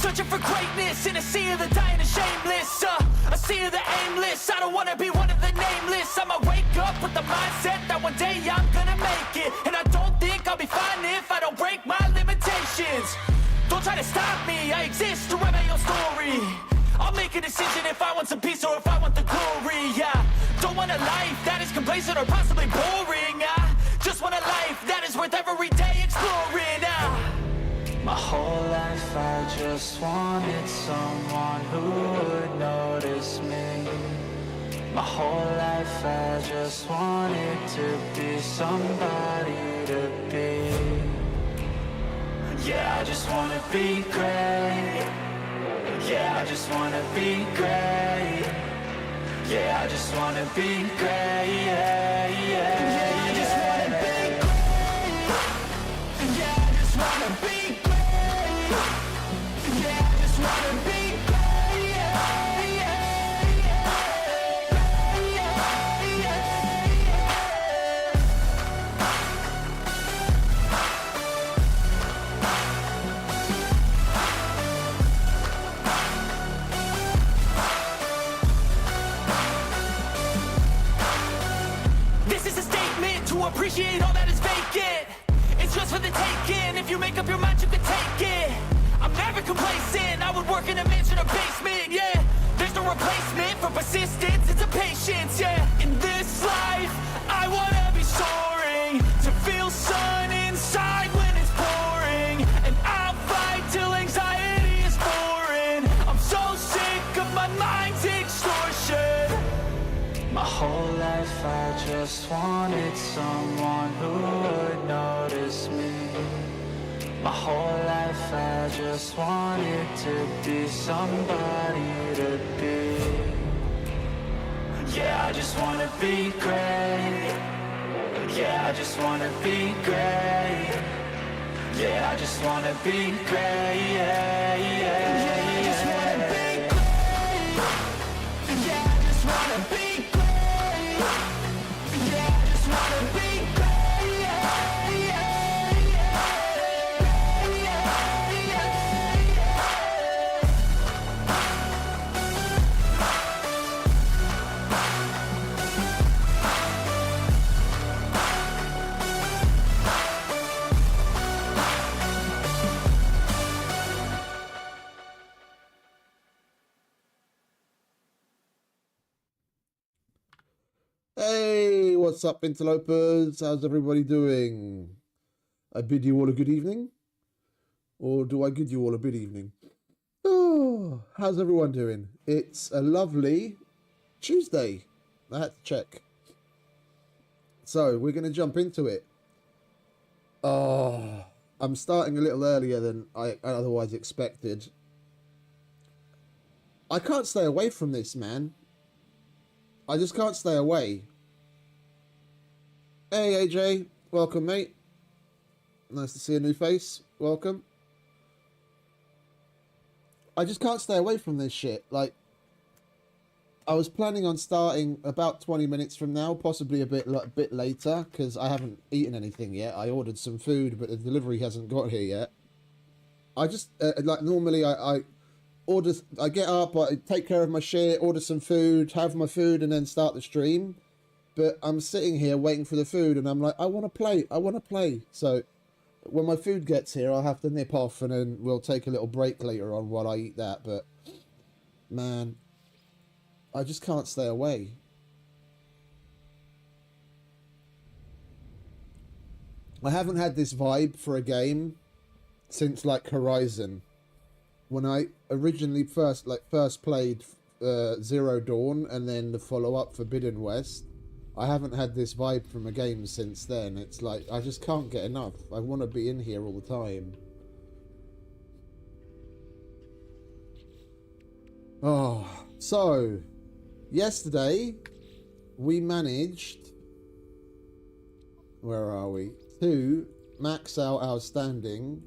Searching for greatness in a sea of the dying and shameless. A sea of the aimless. I don't wanna be one of the nameless. I'ma wake up with the mindset that one day I'm gonna make it. And I don't think I'll be fine if I don't break my limitations. Don't try to stop me, I exist to write my own story. I'll make a decision if I want some peace or if I want the glory. Yeah, don't want a life that is complacent or possibly boring. I just want a life that is worth every day exploring. My whole life I just wanted someone who would notice me. My whole life I just wanted to be somebody to be. Yeah, I just wanna be great. Yeah, I just wanna be great. Yeah, I just wanna be great. Yeah, yeah, yeah, I just wanna be great. Yeah, I just wanna be great. Yeah, I just wanna be great. Yeah, yeah, yeah, yeah, yeah, yeah. This is a statement to appreciate all that is vacant. It's just for the taking. If you make up your mind, you can take it. I'm never complacent. I would work in a mansion or basement. Yeah, there's no replacement for persistence. It's a patience. Yeah, in this life, I wanna be soaring to feel sun inside when it's pouring, and I'll fight till anxiety is foreign. I'm so sick of my mind's extortion. My whole life I just wanted someone who would notice me. My whole life I just wanted to be somebody to be. Yeah, I just wanna be great. Yeah, I just wanna be great. Yeah, I just wanna be great. Yeah, yeah, yeah, I just wanna be great. Yeah, I just wanna be great. Yeah, I just wanna be great. Yeah, yeah, yeah, yeah, yeah, yeah. Hey, what's up, interlopers? How's everybody doing? I bid you all a good evening. Or do I give you all a good evening? Oh, how's everyone doing? It's a lovely Tuesday. I had to check. So, we're going to jump into it. Oh, I'm starting a little earlier than I otherwise expected. I can't stay away from this, man. I just can't stay away. Hey, AJ. Welcome, mate. Nice to see a new face. Welcome. I just can't stay away from this shit. Like, I was planning on starting about 20 minutes from now, possibly a bit later, because I haven't eaten anything yet. I ordered some food, but the delivery hasn't got here yet. I just, like, normally I order, I get up, I take care of my shit, order some food, have my food, and then start the stream. But I'm sitting here waiting for the food, and I'm like, I want to play. So when my food gets here, I'll have to nip off, and then we'll take a little break later on while I eat that. But man, I just can't stay away. I haven't had this vibe for a game since like Horizon. When I originally first played Zero Dawn and then the follow-up Forbidden West, I haven't had this vibe from a game since then. It's like, I just can't get enough. I want to be in here all the time. Oh, so, yesterday, we managed, where are we, to max out our standing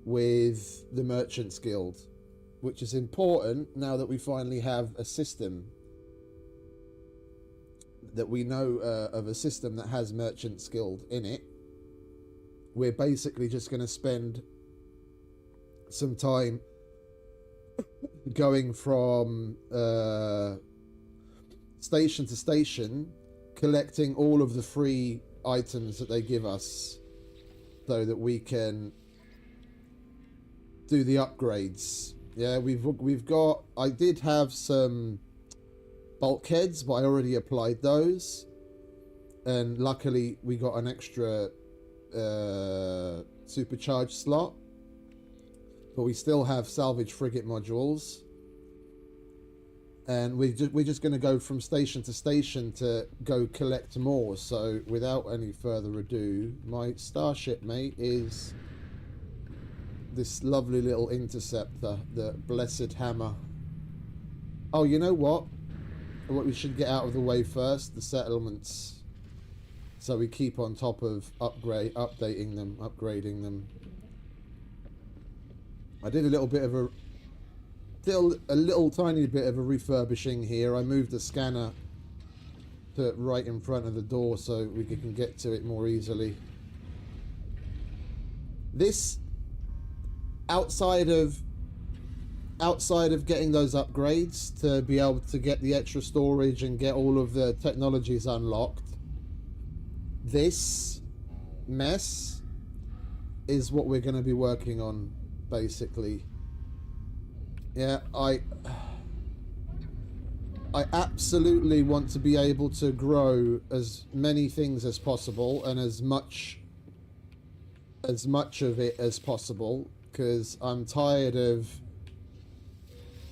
with the Merchants Guild, which is important now that we finally have a system, that we know of a system that has Merchants Guild in it. We're basically just going to spend some time going from station to station, collecting all of the free items that they give us so that we can do the upgrades. Yeah, we've got, I did have some bulkheads, but I already applied those, and luckily we got an extra supercharged slot, but we still have salvage frigate modules, and we're just going to go from station to station to go collect more. So without any further ado, my starship mate is this lovely little interceptor, the Blessed Hammer. Oh, you know what we should get out of the way first? The settlements, so we keep on top of updating them, upgrading them. I did a little bit of a little tiny bit of a refurbishing here. I moved the scanner to right in front of the door so we can get to it more easily. This, outside of getting those upgrades to be able to get the extra storage and get all of the technologies unlocked, this mess is what we're going to be working on, basically. Yeah, I absolutely want to be able to grow as many things as possible and as much of it as possible, because I'm tired of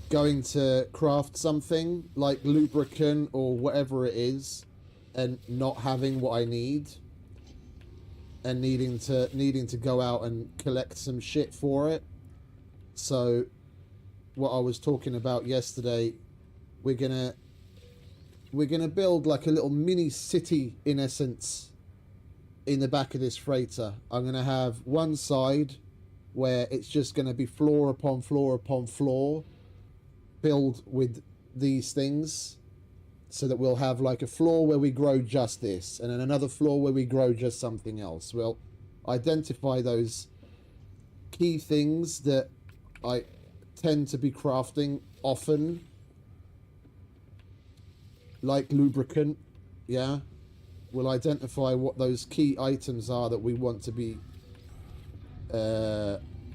going to craft something like lubricant or whatever it is and not having what I need, and needing to go out and collect some shit for it. So what I was talking about yesterday, we're gonna build like a little mini city, in essence, in the back of this freighter. I'm gonna have one side where it's just gonna be floor upon floor upon floor filled with these things, so that we'll have like a floor where we grow just this, and then another floor where we grow just something else. We'll identify those key things that I tend to be crafting often, like lubricant. Yeah, we'll identify what those key items are that we want to be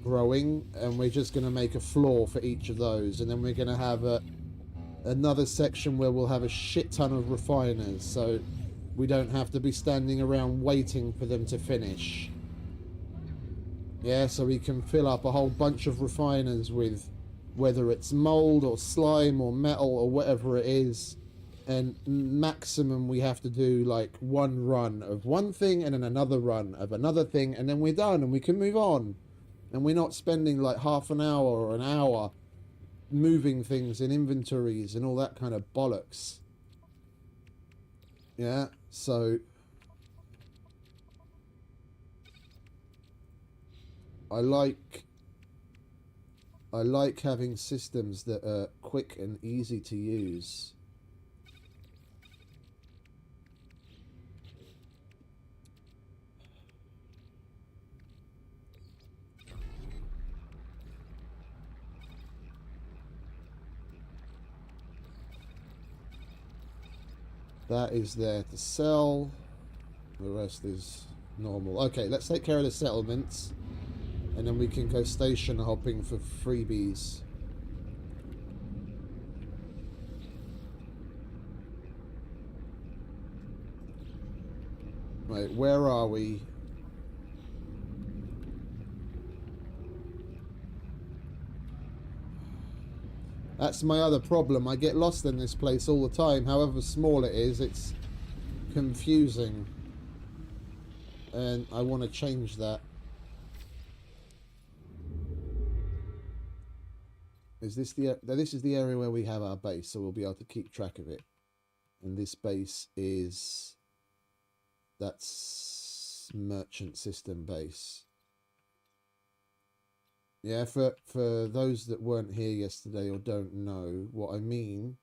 growing, and we're just going to make a floor for each of those, and then we're going to have another section where we'll have a shit ton of refiners, so we don't have to be standing around waiting for them to finish. Yeah, so we can fill up a whole bunch of refiners with, whether it's mold or slime or metal or whatever it is, and maximum we have to do like one run of one thing and then another run of another thing, and then we're done and we can move on, and we're not spending like half an hour or an hour moving things in inventories and all that kind of bollocks. Yeah, so I like having systems that are quick and easy to use. That is there to sell. The rest is normal. Okay, let's take care of the settlements, and then we can go station hopping for freebies. Right, where are we? That's my other problem. I get lost in this place all the time. However small it is, it's confusing. And I want to change that. Is this this is the area where we have our base, so we'll be able to keep track of it. And this base is, that's merchant system base. Yeah, for those that weren't here yesterday or don't know, what I mean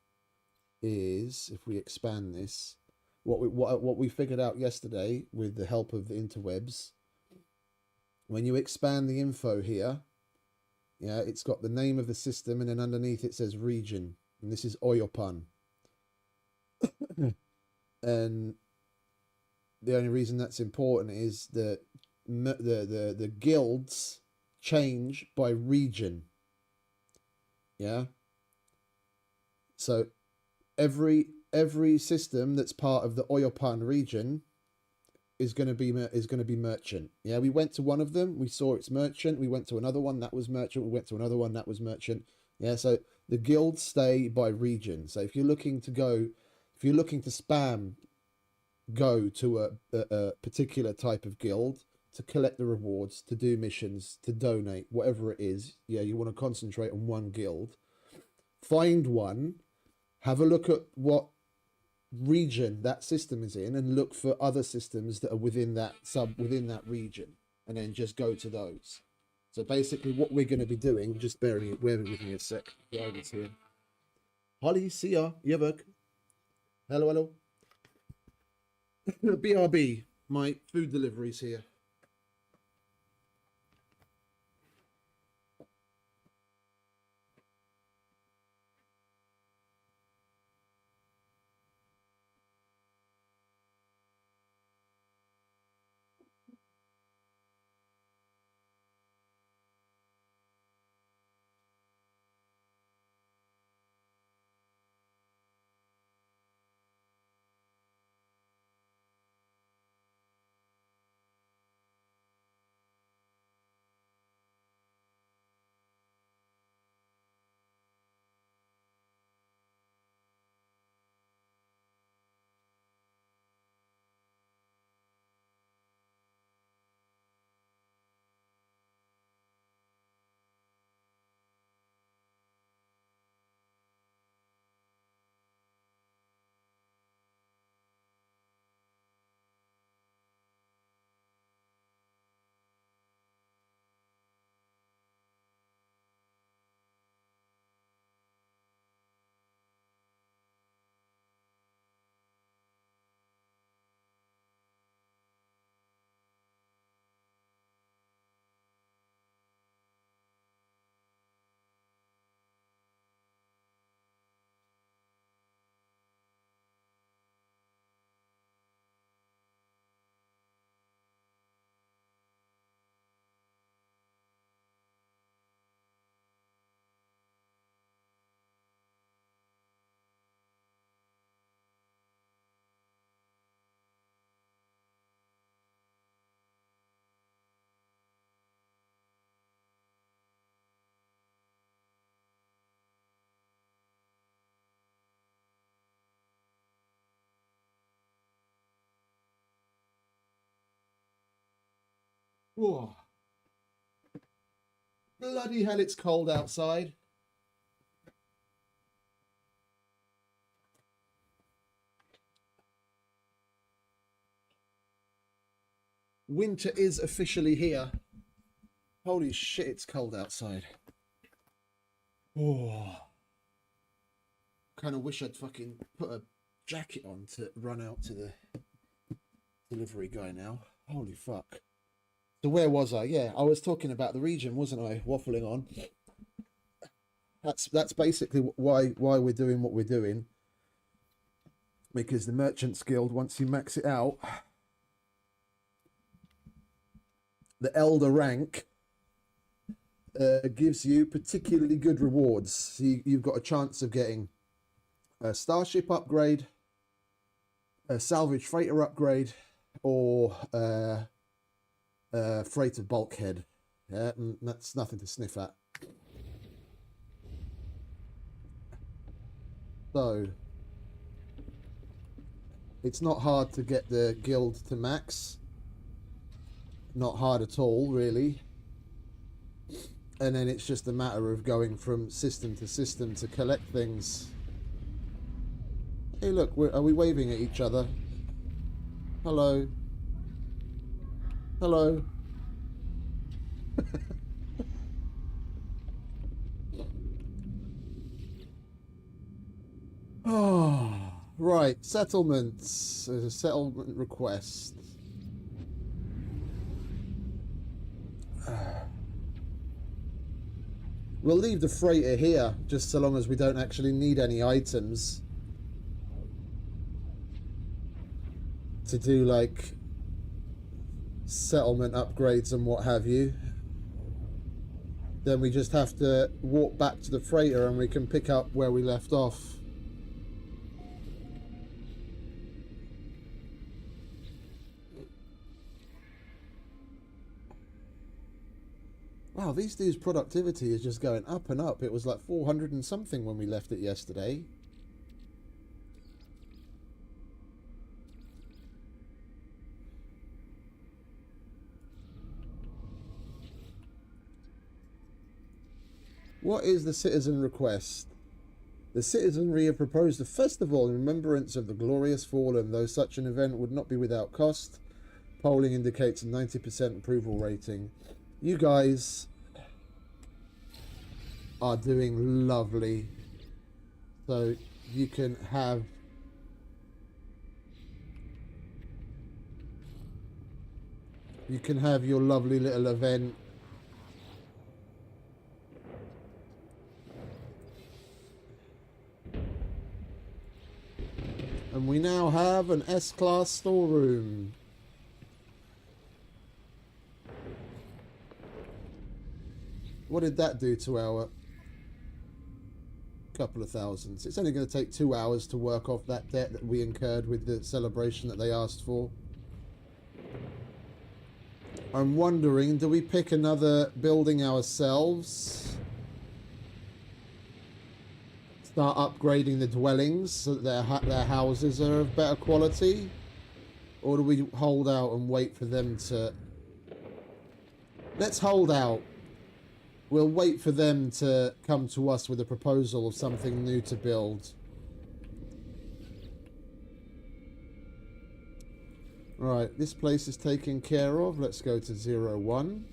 is, if we expand this, what we figured out yesterday with the help of the interwebs, when you expand the info here, Yeah, it's got the name of the system, and then underneath it says region, and this is Oyopan. And the only reason that's important is that the guilds change by region. Yeah. So every system that's part of the Oyopan region is going to be merchant. Yeah, we went to one of them, we saw it's merchant. We went to another one, that was merchant. We went to another one, that was merchant. Yeah, so the guilds stay by region. So if you're looking to spam, go to a particular type of guild to collect the rewards, to do missions, to donate, whatever it is. Yeah, you want to concentrate on one guild. Find one, have a look at what region that system is in, and look for other systems that are within that region, and then just go to those. So basically what we're going to be doing, just bear with me a sec. Over here. Holly, see ya. Yevuk. Hello. BRB, my food deliveries here. Whoa. Bloody hell, it's cold outside. Winter is officially here. Holy shit, it's cold outside. Oh. Kind of wish I'd fucking put a jacket on to run out to the delivery guy now. Holy fuck. So where was I? Yeah, I was talking about the region, wasn't I? Waffling on. That's basically why we're doing what we're doing. Because the Merchants Guild, once you max it out, the Elder rank gives you particularly good rewards. So you've got a chance of getting a Starship upgrade, a Salvage Freighter upgrade, or Freighter Bulkhead. Yeah, and that's nothing to sniff at. So it's not hard to get the guild to max. Not hard at all, really. And then it's just a matter of going from system to system to collect things. Hey, look, are we waving at each other? Hello. Hello. Oh, right. Settlements. There's a settlement request. We'll leave the freighter here, just so long as we don't actually need any items to do, like, settlement upgrades and what have you. Then we just have to walk back to the freighter and we can pick up where we left off. Wow, these dudes' productivity is just going up and up. It was like 400 and something when we left it yesterday. What is the citizen request? The citizenry have proposed a festival in remembrance of the glorious fallen, though such an event would not be without cost. Polling indicates a 90% approval rating. You guys are doing lovely. So you can have your lovely little event. And we now have an S-Class storeroom. What did that do to our couple of thousands? It's only going to take 2 hours to work off that debt that we incurred with the celebration that they asked for. I'm wondering, do we pick another building ourselves? Start upgrading the dwellings so that their houses are of better quality? Or do we hold out and wait for them to... Let's hold out. We'll wait for them to come to us with a proposal of something new to build. Right, this place is taken care of. Let's go to 01.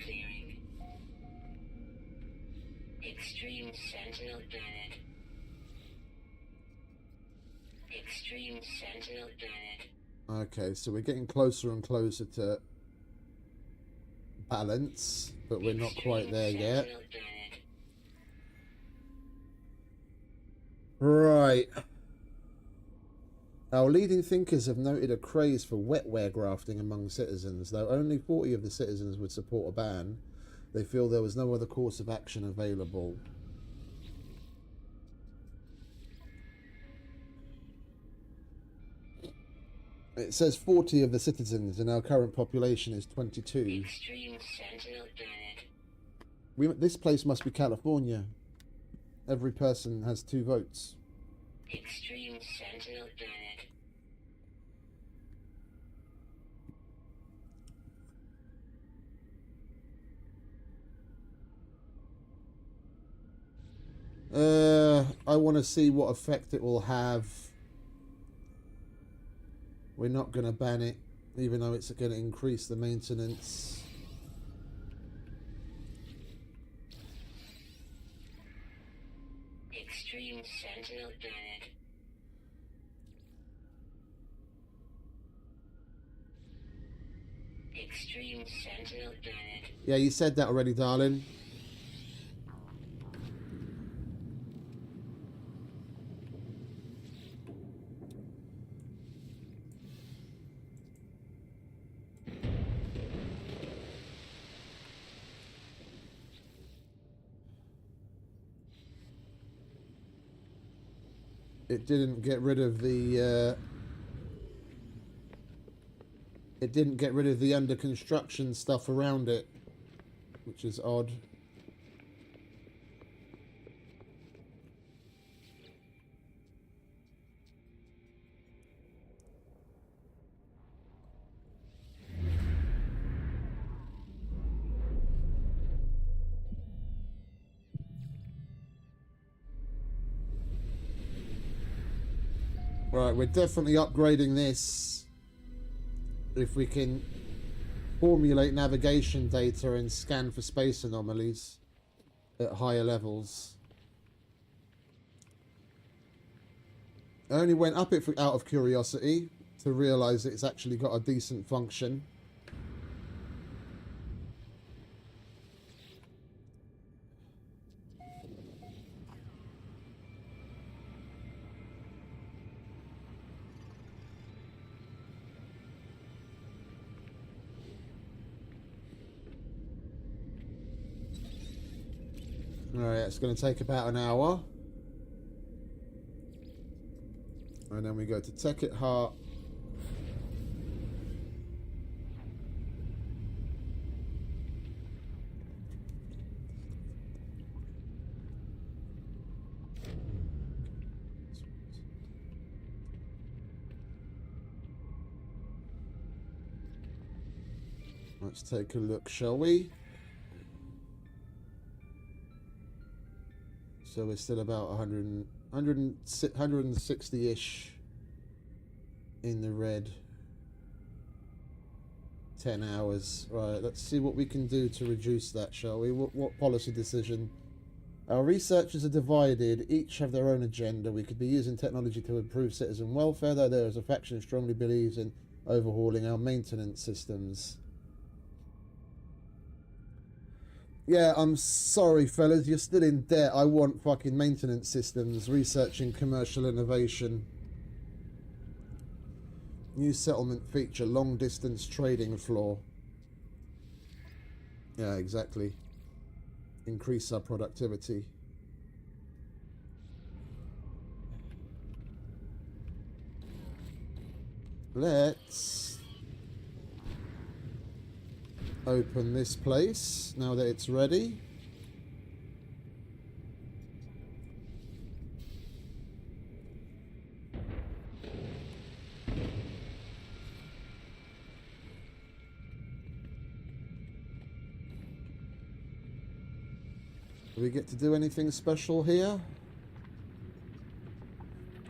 Clearing. Extreme Sentinel Planet. Extreme Sentinel Planet. Okay, so we're getting closer and closer to balance, but we're not quite there yet. Right. Our leading thinkers have noted a craze for wetware grafting among citizens. Though only 40 of the citizens would support a ban, they feel there was no other course of action available. It says 40 of the citizens, and our current population is 22. Extreme Sentinel Planet. This place must be California. Every person has 2 votes. Extreme Sentinel Planet. I want to see what effect it will have. We're not going to ban it, even though it's going to increase the maintenance. Extreme Sentinel Planet. Extreme Sentinel Planet. Yeah, you said that already, darling. It didn't get rid of the it didn't get rid of the under construction stuff around it, which is odd. Right, we're definitely upgrading this. If we can formulate navigation data and scan for space anomalies at higher levels. I only went up it out of curiosity to realise it's actually got a decent function. Alright, it's going to take about an hour. And then we go to Tekit Heart. Let's take a look, shall we? So we're still about 160-ish in the red. 10 hours. Right, let's see what we can do to reduce that, shall we? What policy decision? Our researchers are divided. Each have their own agenda. We could be using technology to improve citizen welfare, though there is a faction who strongly believes in overhauling our maintenance systems. Yeah, I'm sorry, fellas. You're still in debt. I want fucking maintenance systems, researching commercial innovation. New settlement feature, long distance trading floor. Yeah, exactly. Increase our productivity. Let's open this place now that it's ready. Do we get to do anything special here?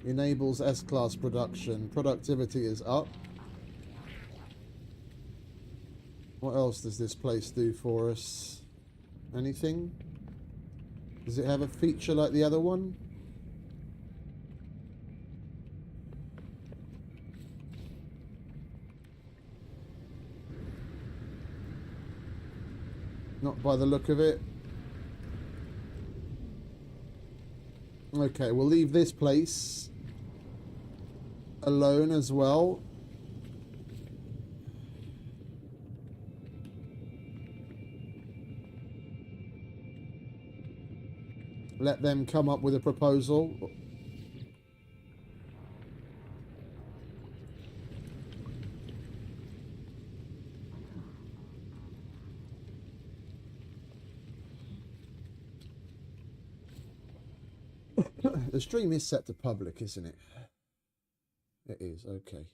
Enables S-Class production. Productivity is up. What else does this place do for us? Anything? Does it have a feature like the other one? Not by the look of it. Okay, we'll leave this place alone as well. Let them come up with a proposal. The stream is set to public, isn't it? It is, okay.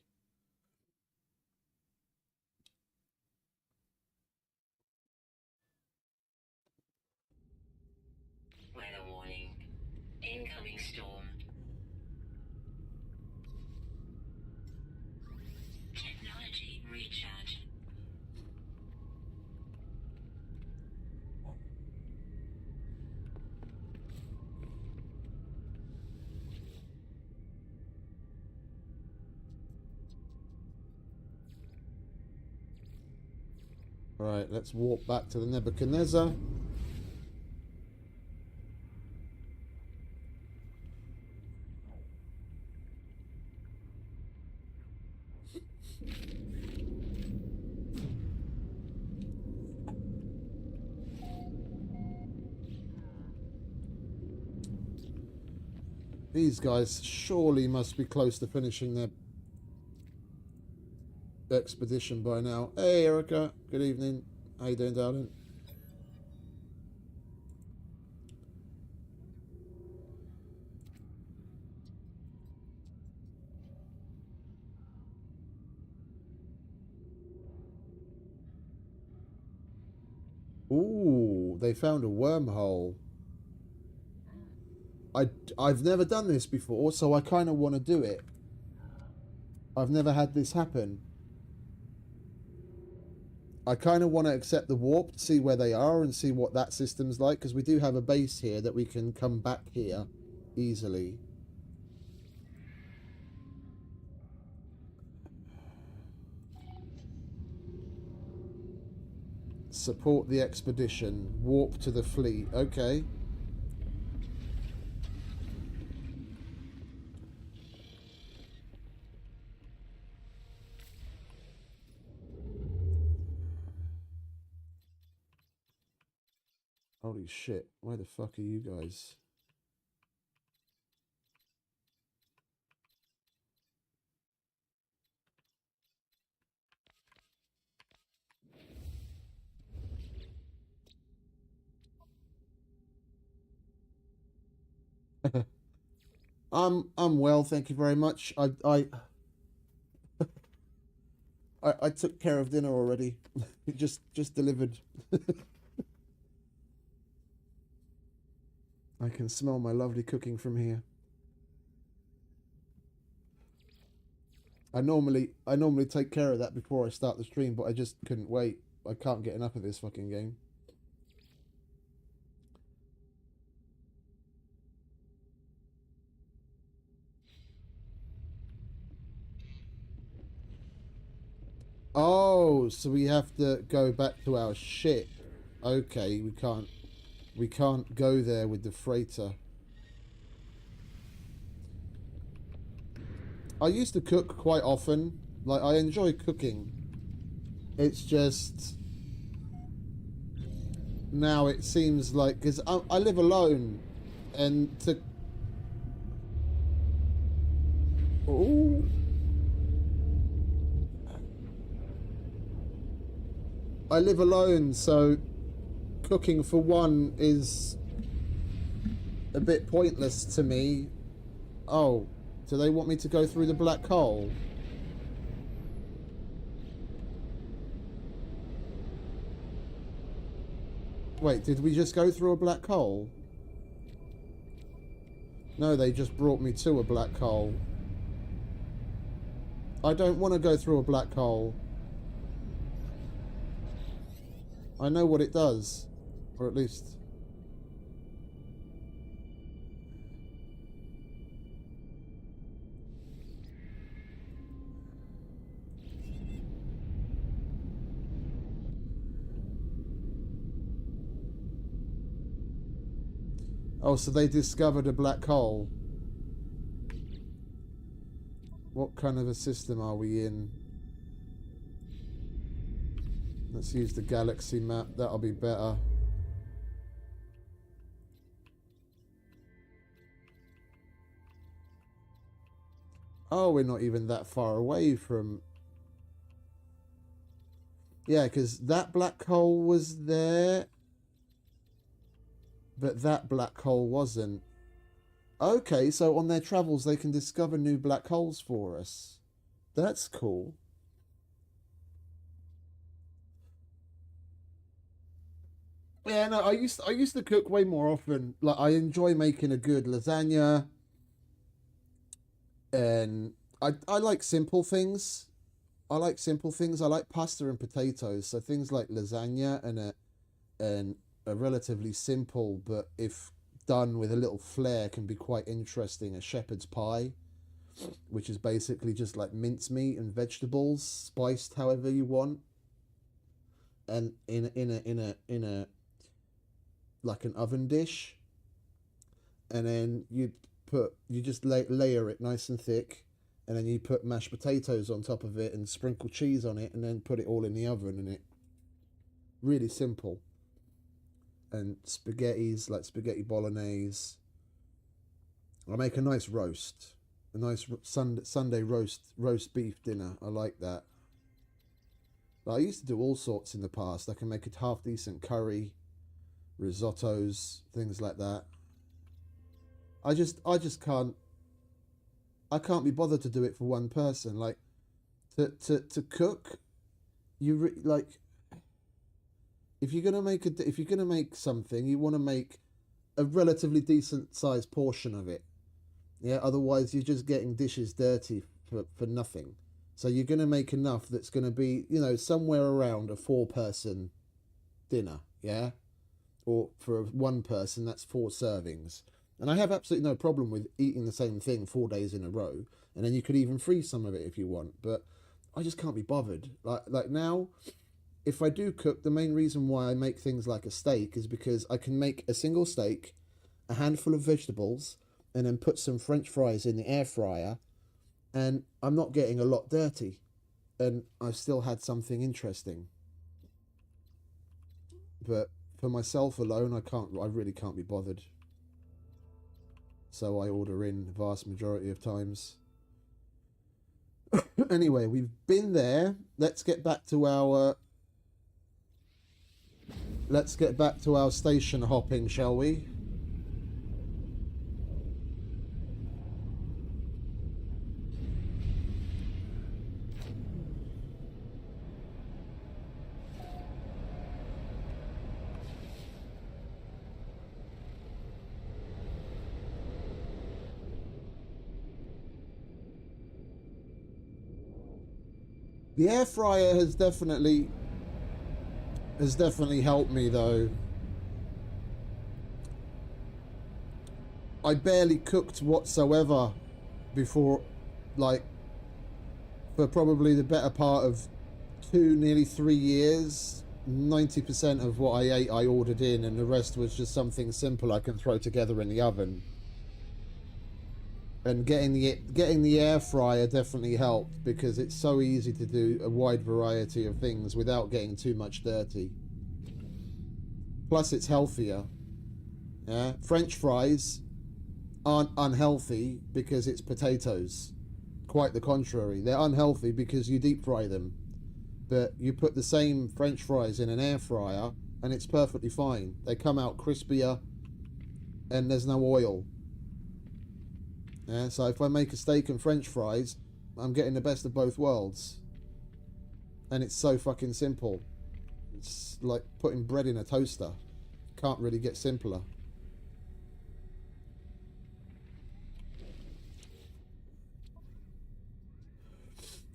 Weather warning. Incoming storm. Technology recharge. Right, let's walk back to the Nebuchadnezzar. These guys surely must be close to finishing their expedition by now. Hey, Erica. Good evening. How you doing, darling? Ooh, they found a wormhole. I've never done this before, so I kind of want to do it. I've never had this happen. I kind of want to accept the warp to see where they are and see what that system's like, because we do have a base here that we can come back here easily. Support the expedition. Warp to the fleet. Okay. Holy shit. Where the fuck are you guys? I'm well, thank you very much. I took care of dinner already. It just delivered. I can smell my lovely cooking from here. I normally take care of that before I start the stream, but I just couldn't wait. I can't get enough of this fucking game. Oh, so we have to go back to our ship. Okay, we can't go there with the freighter. I used to cook quite often. Like, I enjoy cooking. It's just now it seems like, because I live alone, and to I live alone, so cooking for one is a bit pointless to me. Oh, do they want me to go through the black hole? Wait, did we just go through a black hole? No, they just brought me to a black hole. I don't want to go through a black hole. I know what it does. Or at least... Oh, so they discovered a black hole. What kind of a system are we in? Let's use the galaxy map. That'll be better. Oh, we're not even that far away from... Yeah, because that black hole was there. But that black hole wasn't. Okay, so on their travels they can discover new black holes for us. That's cool. Yeah, no, I used to cook way more often. Like, I enjoy making a good lasagna. And I like simple things. I like simple things. I like pasta and potatoes. So things like lasagna and a relatively simple, but if done with a little flair, can be quite interesting. A shepherd's pie, which is basically just like mincemeat and vegetables spiced however you want, and in a like an oven dish, and then you just layer it nice and thick, and then you put mashed potatoes on top of it and sprinkle cheese on it, and then put it all in the oven, and it really simple. And spaghettis, like spaghetti bolognese. I make a nice roast, a nice Sunday roast beef dinner. I like that. But I used to do all sorts in the past. I can make a half decent curry, risottos, things like that. I just can't. I can't be bothered to do it for one person. Like to cook, like. If you're gonna make something, you want to make a relatively decent sized portion of it. Yeah. Otherwise, you're just getting dishes dirty for nothing. So you're going to make enough that's going to be, you know, somewhere around a 4-person dinner, yeah? Or for one person, that's 4 servings. And I have absolutely no problem with eating the same thing 4 days in a row. And then you could even freeze some of it if you want. But I just can't be bothered. Like now, if I do cook, the main reason why I make things like a steak is because I can make a single steak, a handful of vegetables, and then put some French fries in the air fryer. And I'm not getting a lot dirty. And I've still had something interesting. But for myself alone, I really can't be bothered. So I order in the vast majority of times. Anyway, we've been there. Let's get back to our station hopping, shall we? The air fryer has definitely helped me though. I barely cooked whatsoever before, like, for probably the better part of 2, nearly 3 years. 90% of what I ate I ordered in, and the rest was just something simple I can throw together in the oven. And getting the air fryer definitely helped, because it's so easy to do a wide variety of things without getting too much dirty. Plus it's healthier. Yeah? French fries aren't unhealthy because it's potatoes. Quite the contrary. They're unhealthy because you deep fry them. But you put the same French fries in an air fryer and it's perfectly fine. They come out crispier and there's no oil. Yeah, so if I make a steak and French fries, I'm getting the best of both worlds. And it's so fucking simple. It's like putting bread in a toaster. Can't really get simpler.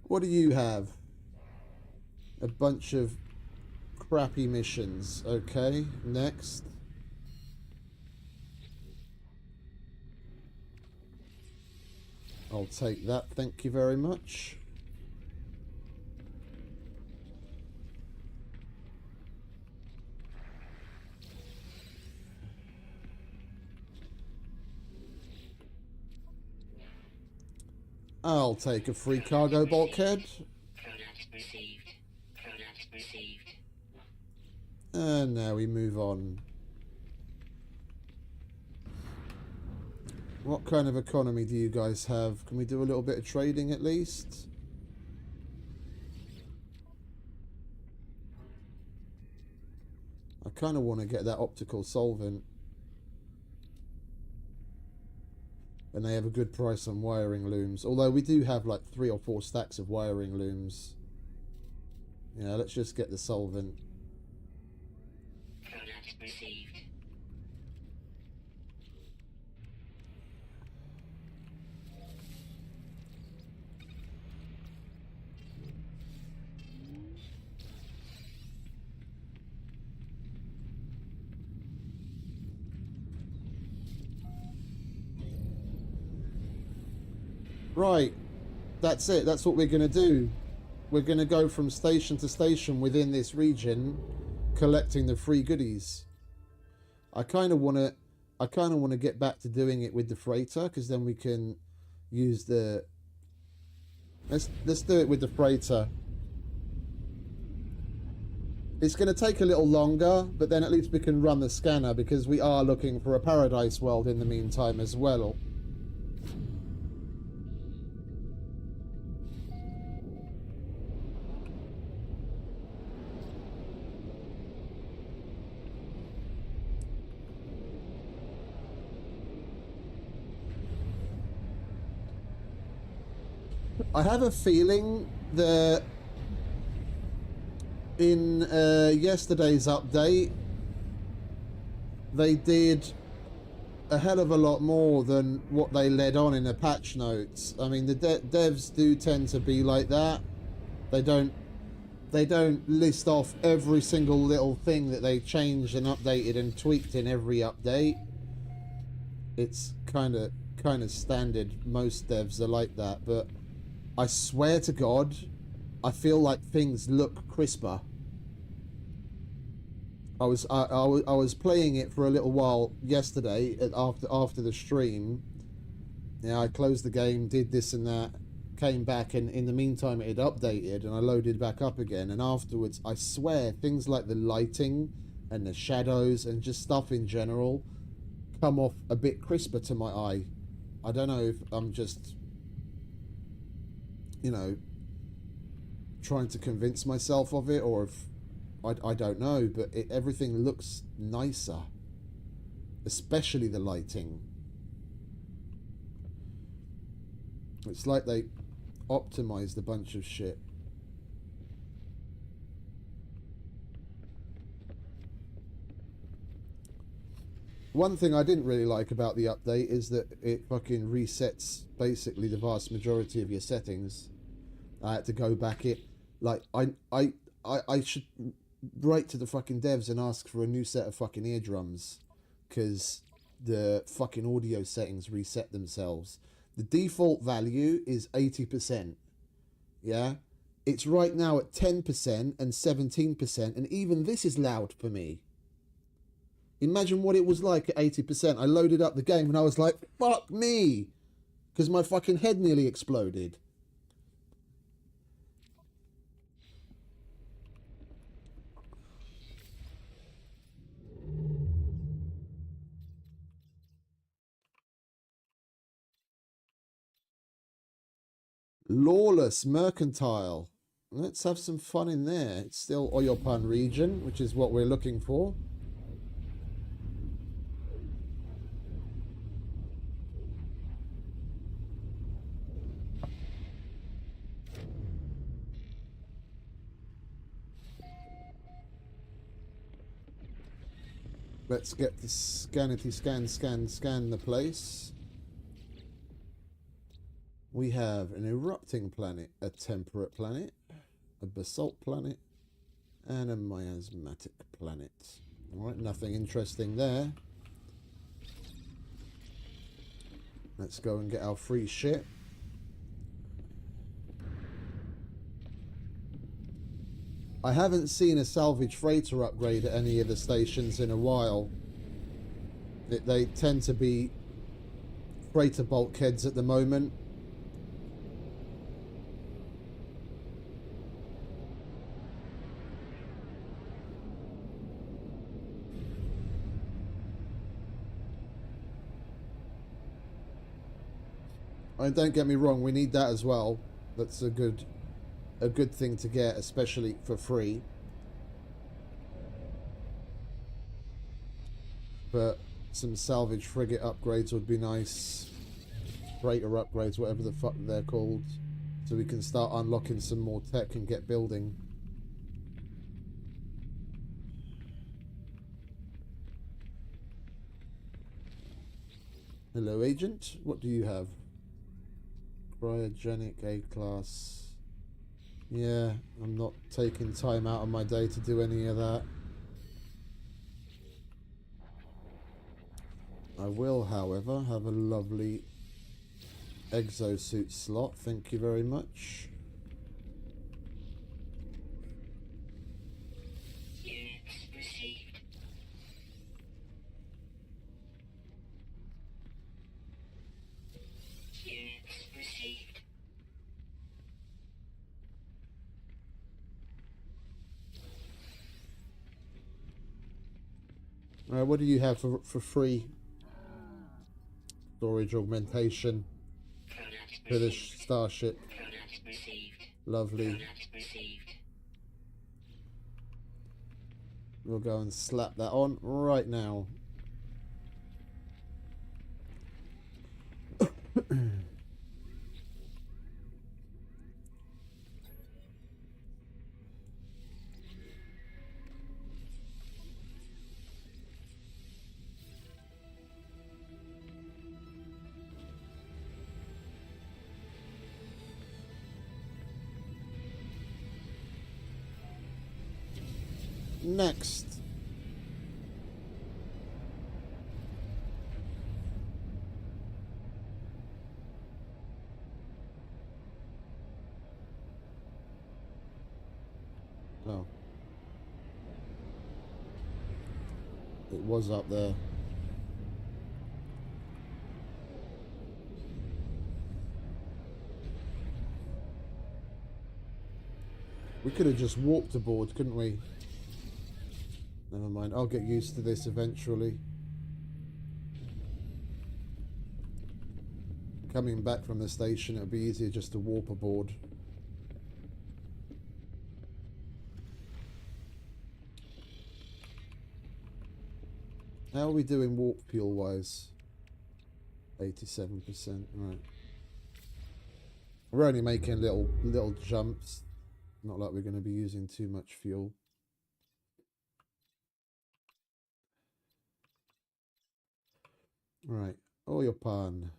What do you have? A bunch of crappy missions. Okay, next. I'll take that, thank you very much. I'll take a free cargo bulkhead. Product received. Product received. And now we move on. What kind of economy do you guys have? Can we do a little bit of trading at least? I kind of want to get that optical solvent. And they have a good price on wiring looms. Although we do have like 3 or 4 stacks of wiring looms. Yeah, let's just get the solvent. Product received. Right, that's it. That's what we're going to do. We're going to go from station to station within this region, collecting the free goodies. I kind of want to get back to doing it with the freighter, because then we can use the. Let's do it with the freighter. It's going to take a little longer, but then at least we can run the scanner, because we are looking for a paradise world in the meantime as well. I have a feeling that in yesterday's update they did a hell of a lot more than what they led on in the patch notes. I mean, the devs do tend to be like that. They don't list off every single little thing that they changed and updated and tweaked in every update. It's kind of standard. Most devs are like that, but I swear to God, I feel like things look crisper. I was playing it for a little while yesterday after the stream. Yeah, I closed the game, did this and that, came back, and in the meantime it had updated, and I loaded back up again. And afterwards, I swear, things like the lighting and the shadows and just stuff in general come off a bit crisper to my eye. I don't know if I'm just, you know, trying to convince myself of it, or if I don't know, but everything looks nicer, especially the lighting. It's like they optimized a bunch of shit. One thing I didn't really like about the update is that it fucking resets basically the vast majority of your settings. I had to go back it. Like, I should write to the fucking devs and ask for a new set of fucking eardrums, because the fucking audio settings reset themselves. The default value is 80%. Yeah? It's right now at 10% and 17%, and even this is loud for me. Imagine what it was like at 80%. I loaded up the game and I was like, fuck me! Because my fucking head nearly exploded. Lawless Mercantile. Let's have some fun in there. It's still Oyopan region, which is what we're looking for. Let's get the scan the place. We have an erupting planet, a temperate planet, a basalt planet, and a miasmatic planet. Alright, nothing interesting there. Let's go and get our free shit. I haven't seen a salvage freighter upgrade at any of the stations in a while. They tend to be freighter bulkheads at the moment. And don't get me wrong, we need that as well. That's a good thing to get, especially for free. But some salvage frigate upgrades would be nice. Freighter upgrades, whatever the fuck they're called. So we can start unlocking some more tech and get building. Hello, Agent. What do you have? Cryogenic A-class. Yeah, I'm not taking time out of my day to do any of that. I will, however, have a lovely exosuit slot. Thank you very much. Units received. Units received. What do you have for free? Storage augmentation for the starship. Product received. Lovely. Product received. We'll go and slap that on right now. Next. Oh. It was up there. We could have just walked aboard, couldn't we? Never mind. I'll get used to this eventually. Coming back from the station, it'll be easier just to warp aboard. How are we doing warp fuel wise? 87%, right. We're only making little jumps. Not like we're going to be using too much fuel. Right, oil pan.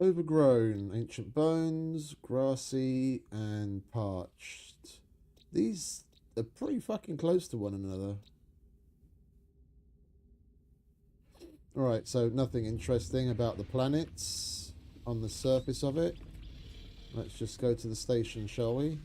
Overgrown, ancient bones, grassy, and parched. These are pretty fucking close to one another. Alright, so nothing interesting about the planets on the surface of it. Let's just go to the station, shall we?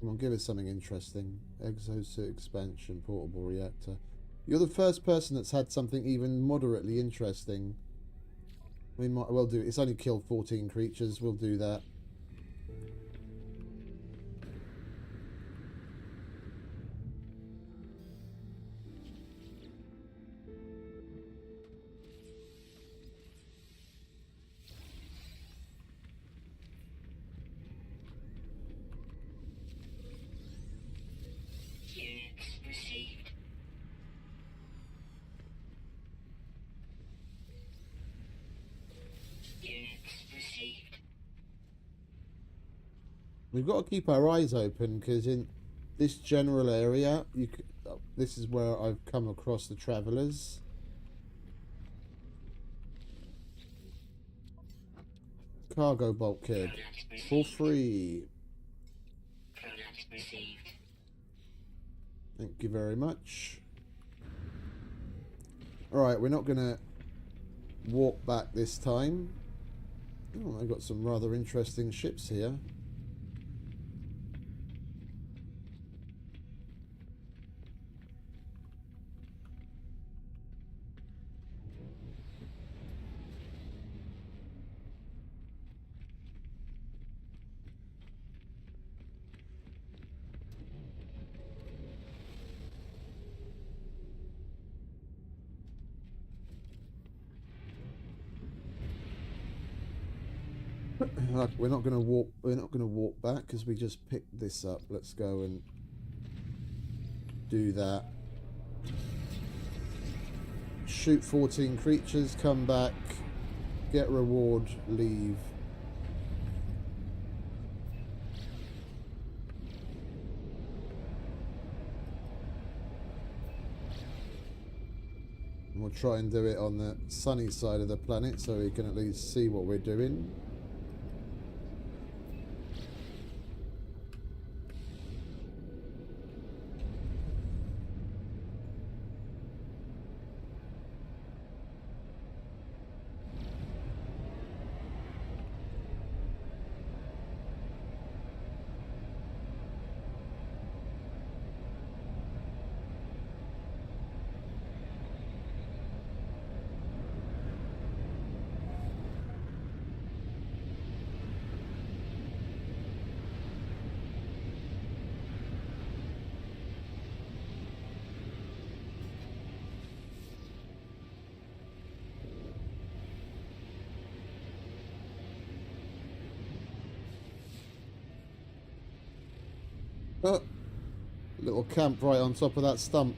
Come on, give us something interesting. Exosuit expansion, portable reactor. You're the first person that's had something even moderately interesting. We might well do it. It's only killed 14 creatures. We'll do that. Units received. Units received. We've got to keep our eyes open because in this general area, this is where I've come across the travelers. Cargo bulkhead for free. Product received. Thank you very much. Alright, we're not going to walk back this time. Oh, I've got some rather interesting ships here. We're not going to walk. We're not going to walk back because we just picked this up. Let's go and do that. Shoot 14 creatures. Come back. Get reward. Leave. And we'll try and do it on the sunny side of the planet so we can at least see what we're doing. Oh, little camp right on top of that stump.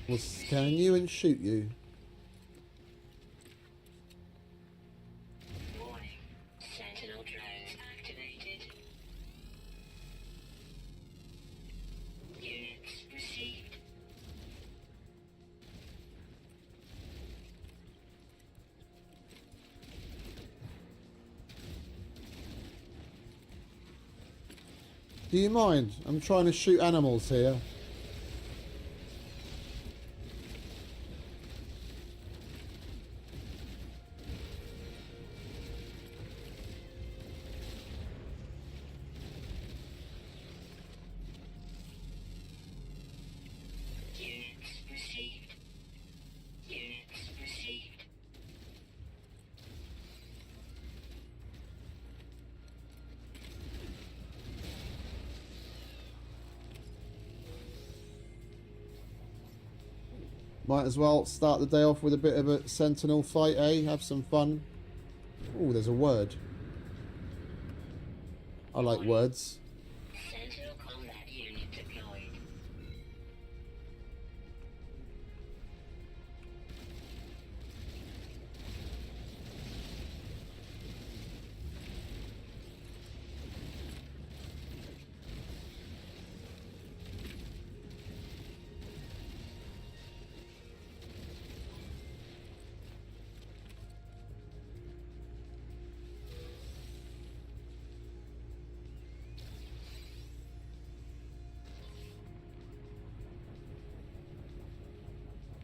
We'll scan you and shoot you. Warning. Sentinel drones activated. Units received. Do you mind? I'm trying to shoot animals here. Units received. Units received. Might as well start the day off with a bit of a sentinel fight, eh? Have some fun. Oh, there's a word. I like words. Sentinel combat unit deployed.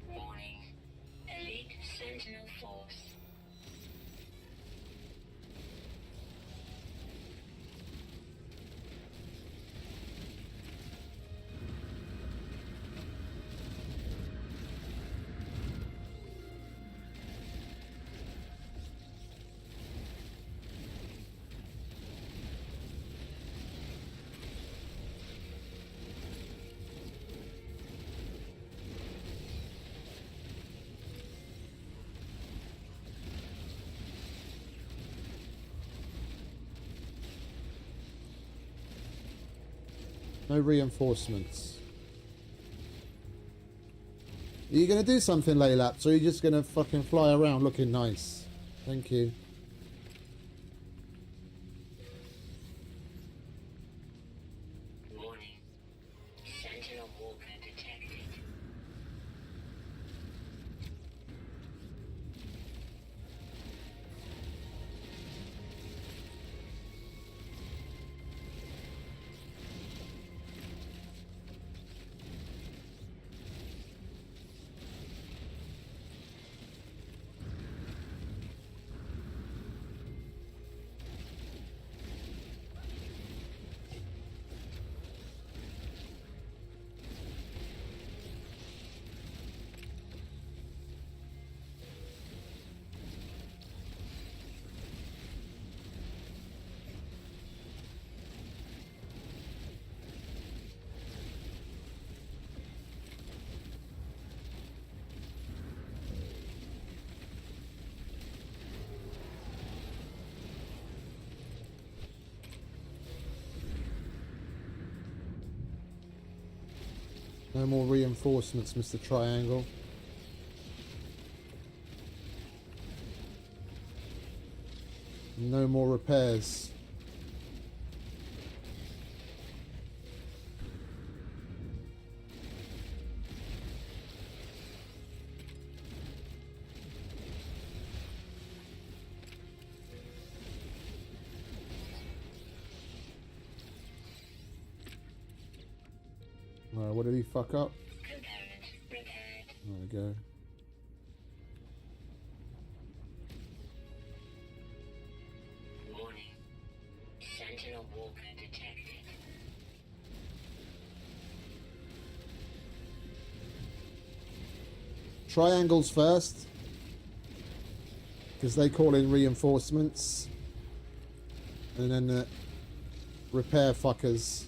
Warning. Elite Sentinel Force. No reinforcements. Are you going to do something, Laylaps, or are you just going to fucking fly around looking nice? Thank you. Warning. Sentinel Walker detected. No more reinforcements, Mr. Triangle. No more repairs. What did he fuck up? Component repaired. There we go. Warning. Sentinel Walker detected. Triangles first. Because they call in reinforcements. And then the repair fuckers.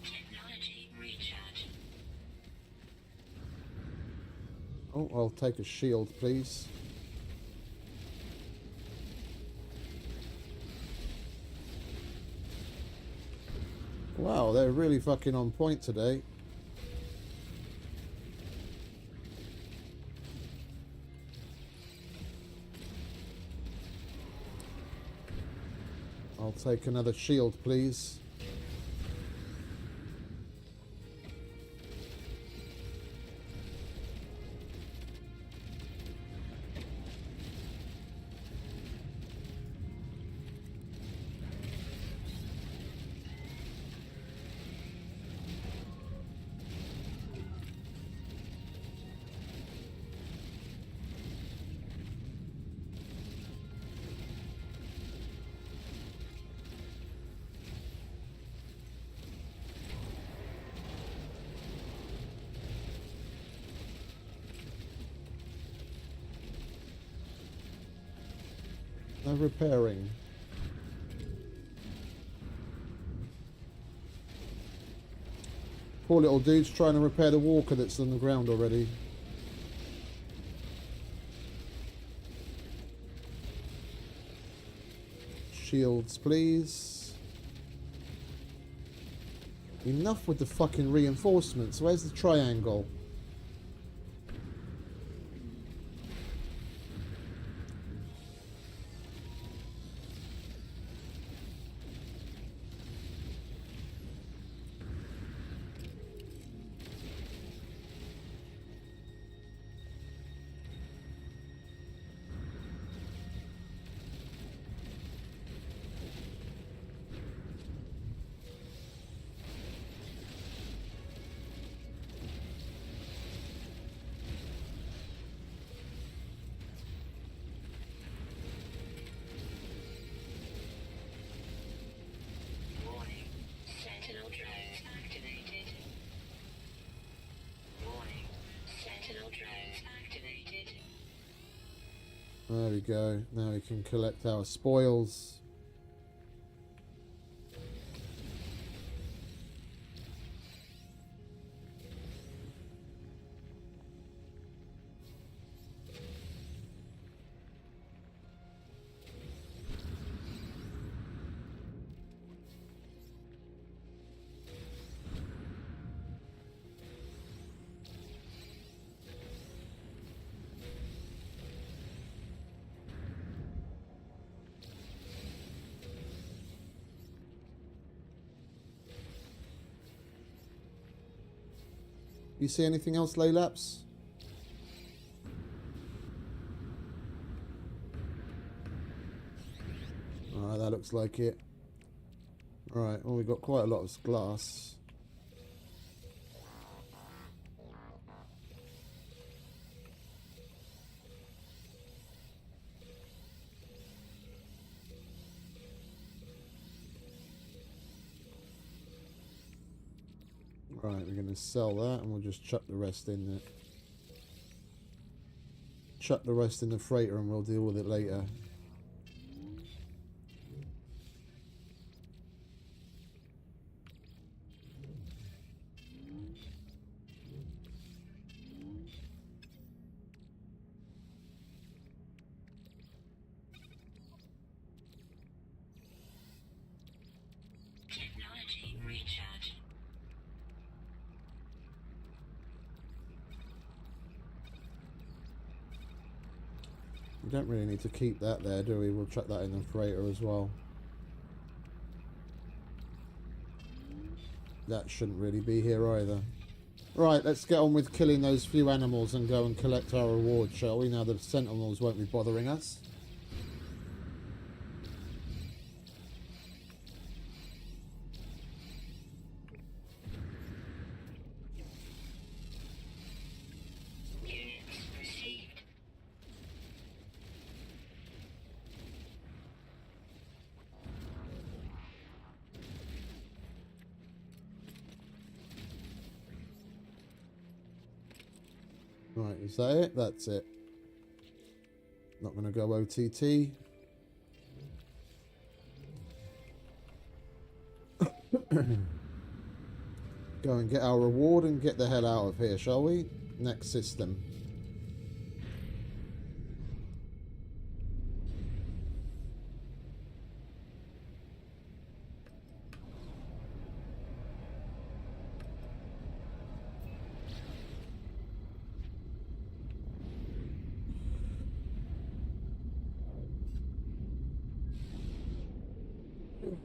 Technology recharge. Oh, I'll take a shield, please. Wow, they're really fucking on point today. I'll take another shield, please. No repairing. Poor little dude's trying to repair the walker that's on the ground already. Shields, please. Enough with the fucking reinforcements. Where's the triangle? Warning. Sentinel drones activated. Warning. Sentinel drones activated. There we go. Now we can collect our spoils. You see anything else, Laylaps? Alright, that looks like it. Alright, well, we've got quite a lot of glass. Right, we're going to sell that and we'll just chuck the rest in there. Chuck the rest in the freighter and we'll deal with it later. Technology recharge. We don't really need to keep that there, do we? We'll chuck that in the freighter as well. That shouldn't really be here either. Right, let's get on with killing those few animals and go and collect our reward, shall we? Now the sentinels won't be bothering us. Units received. Right, is that it? That's it. Not going to go OTT. Go and get our reward and get the hell out of here, shall we? Next system.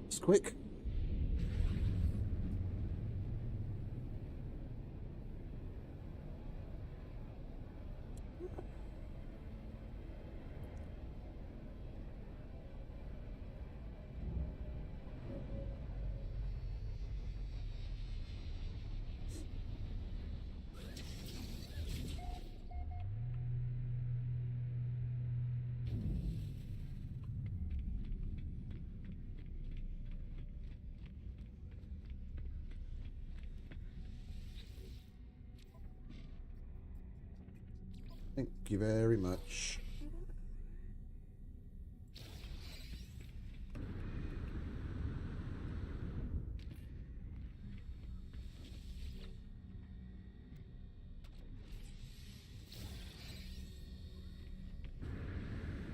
It's quick. Thank you very much.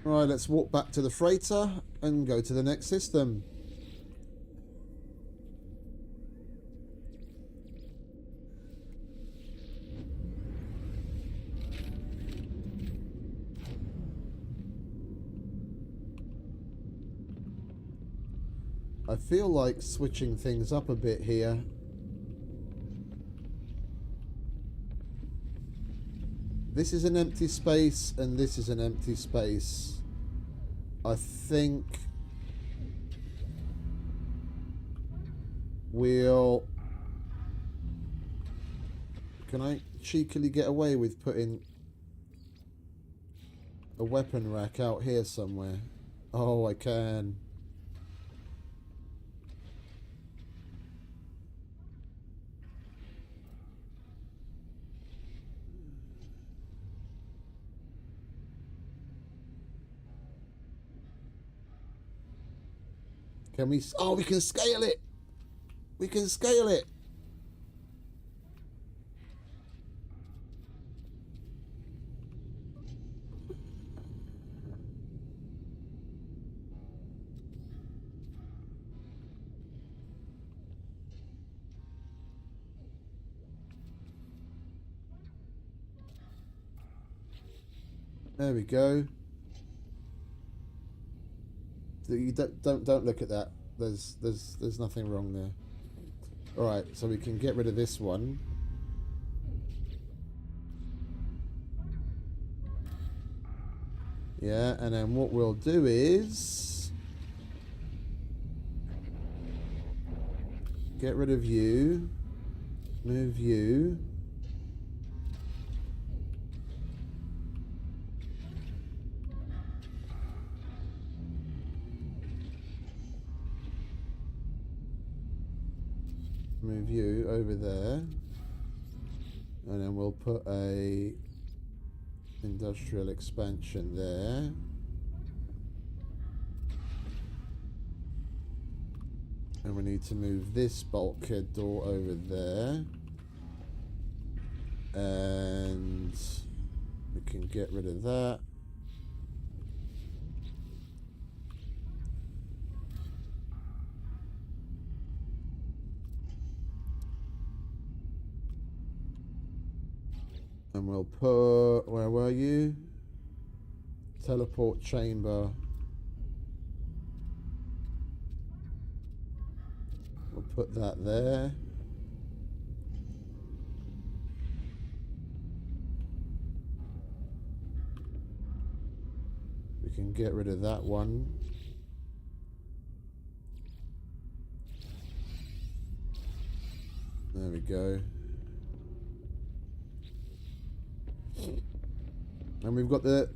Right, let's walk back to the freighter and go to the next system. I feel like switching things up a bit here. This is an empty space and this is an empty space. I think we'll... Can I cheekily get away with putting a weapon rack out here somewhere? Oh, I can. Can we... Oh, we can scale it! We can scale it! There we go. You don't look at that. There's nothing wrong there. All right, so we can get rid of this one. Yeah, and then what we'll do is get rid of you, move you. Move you over there, and then we'll put a industrial expansion there. And we need to move this bulkhead door over there, and we can get rid of that. And we'll put, where were you? Teleport chamber. We'll put that there. We can get rid of that one. There we go. And we've got the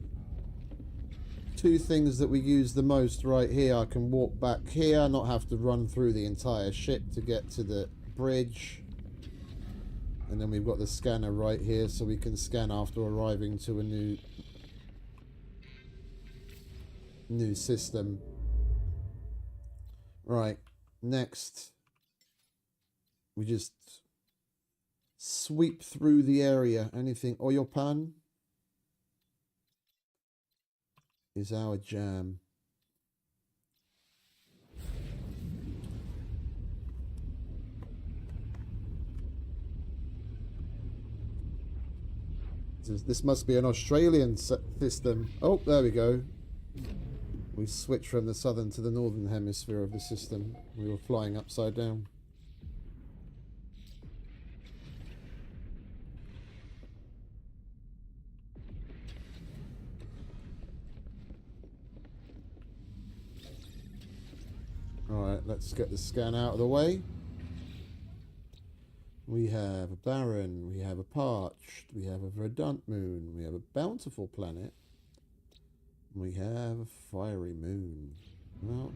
two things that we use the most right here. I can walk back here, not have to run through the entire ship to get to the bridge. And then we've got the scanner right here, so we can scan after arriving to a new system. Right, next we just sweep through the area. Anything oil pan is our jam. This must be an Australian system. Oh, there we go. We switched from the southern to the northern hemisphere of the system. We were flying upside down. Alright, let's get the scan out of the way. We have a barren, we have a parched, we have a verdant moon, we have a bountiful planet, we have a fiery moon. Well,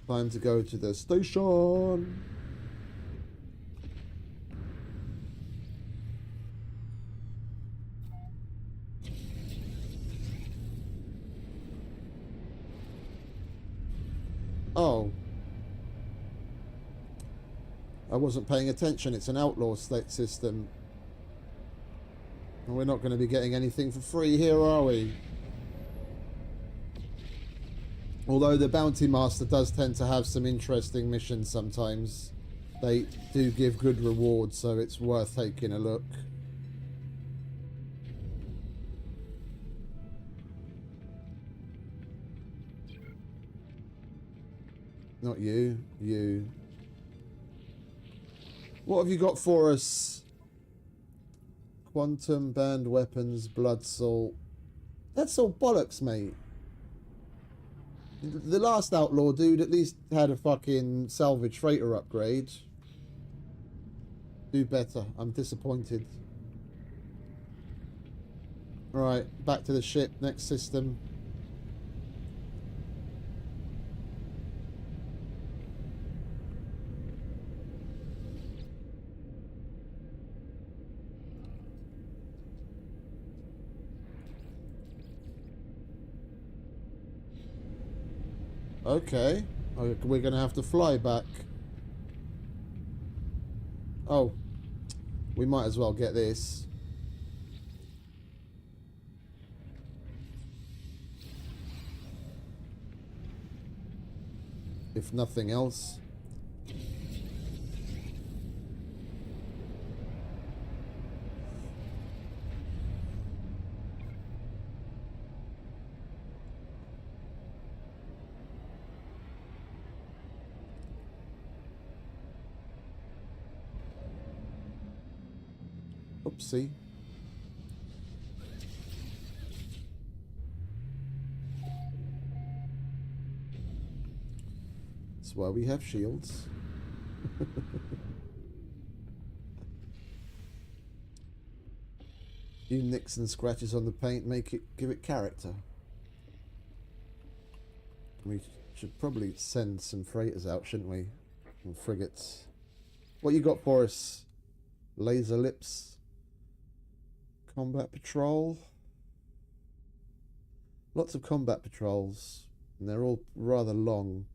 time to go to the station. Oh. I wasn't paying attention. It's an outlaw state system. And we're not going to be getting anything for free here, are we? Although the Bounty Master does tend to have some interesting missions sometimes. They do give good rewards, so it's worth taking a look. Not you, you. What have you got for us? Quantum, banned weapons, blood salt. That's all bollocks, mate. The last outlaw dude at least had a fucking salvage freighter upgrade. Do better. I'm disappointed. Right, back to the ship. Next system. Okay. We're going to have to fly back. Oh. We might as well get this. If nothing else. Oopsie. That's why we have shields. You nicks and scratches on the paint give it character. We should probably send some freighters out, shouldn't we? And frigates. What you got for us? Laser lips. Combat patrol. Lots of combat patrols. And they're all rather long.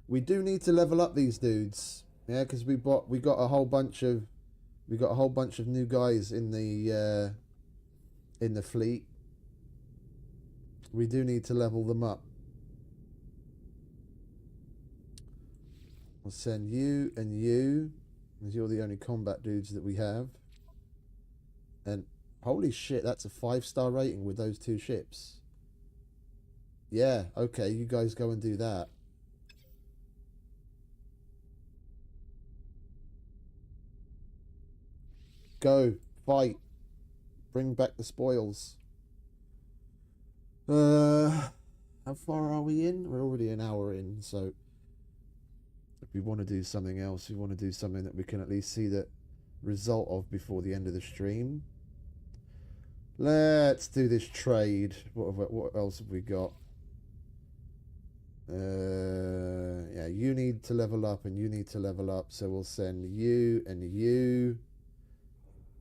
We do need to level up these dudes. Yeah, because we got a whole bunch of new guys in the fleet. We do need to level them up. I'll send you and you, as you're the only combat dudes that we have. And holy shit, that's a 5-star rating with those 2 ships. Yeah, okay, you guys go and do that. Go, fight, bring back the spoils. How far are we in? We're already an hour in, so if we want to do something else, we want to do something that we can at least see the result of before the end of the stream. Let's do this trade. What else have we got? Yeah, you need to level up and you need to level up, so we'll send you and you.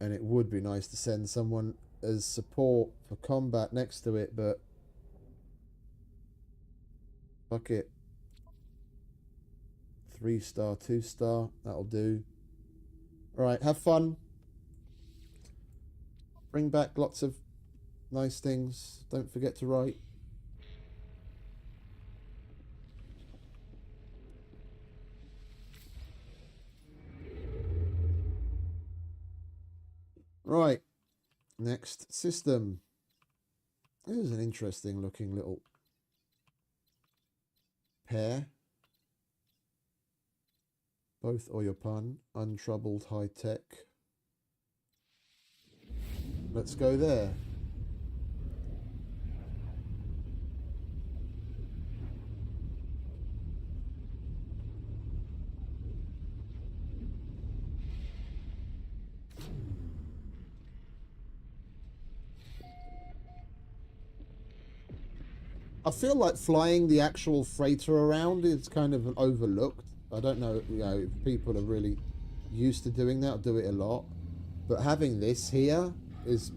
And it would be nice to send someone as support for combat next to it, but fuck it. 3-star, 2-star, that'll do. Alright, have fun. Bring back lots of nice things. Don't forget to write. Right. Next system. This is an interesting looking little pair. Both Oyopan, untroubled high tech. Let's go there. I feel like flying the actual freighter around is kind of overlooked. I don't know, if people are really used to doing that or do it a lot. But having this here is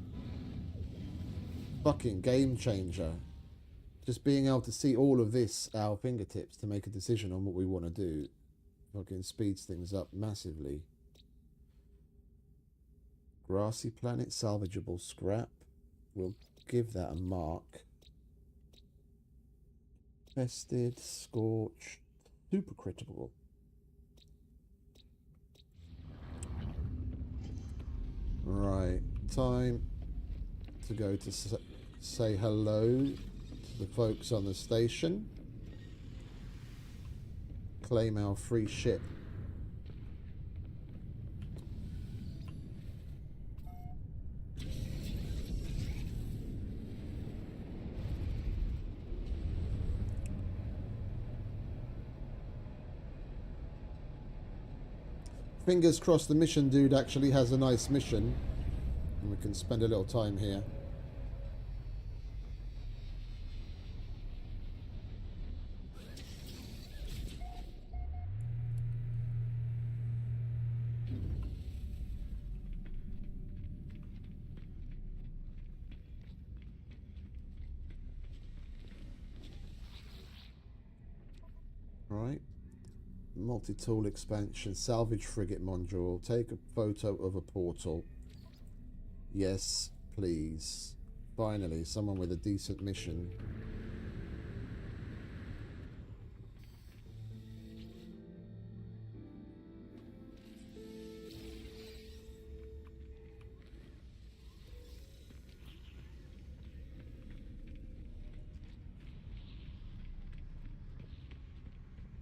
fucking game changer. Just being able to see all of this at our fingertips to make a decision on what we want to do fucking speeds things up massively. Grassy planet, salvageable scrap. We'll give that a mark. Tested, scorched, super critical. Right, time to go to say hello to the folks on the station. Claim our free ship. Fingers crossed the mission dude actually has a nice mission and we can spend a little time here. Right. Multi-tool expansion, salvage frigate module, take a photo of a portal. Yes, please. Finally, someone with a decent mission.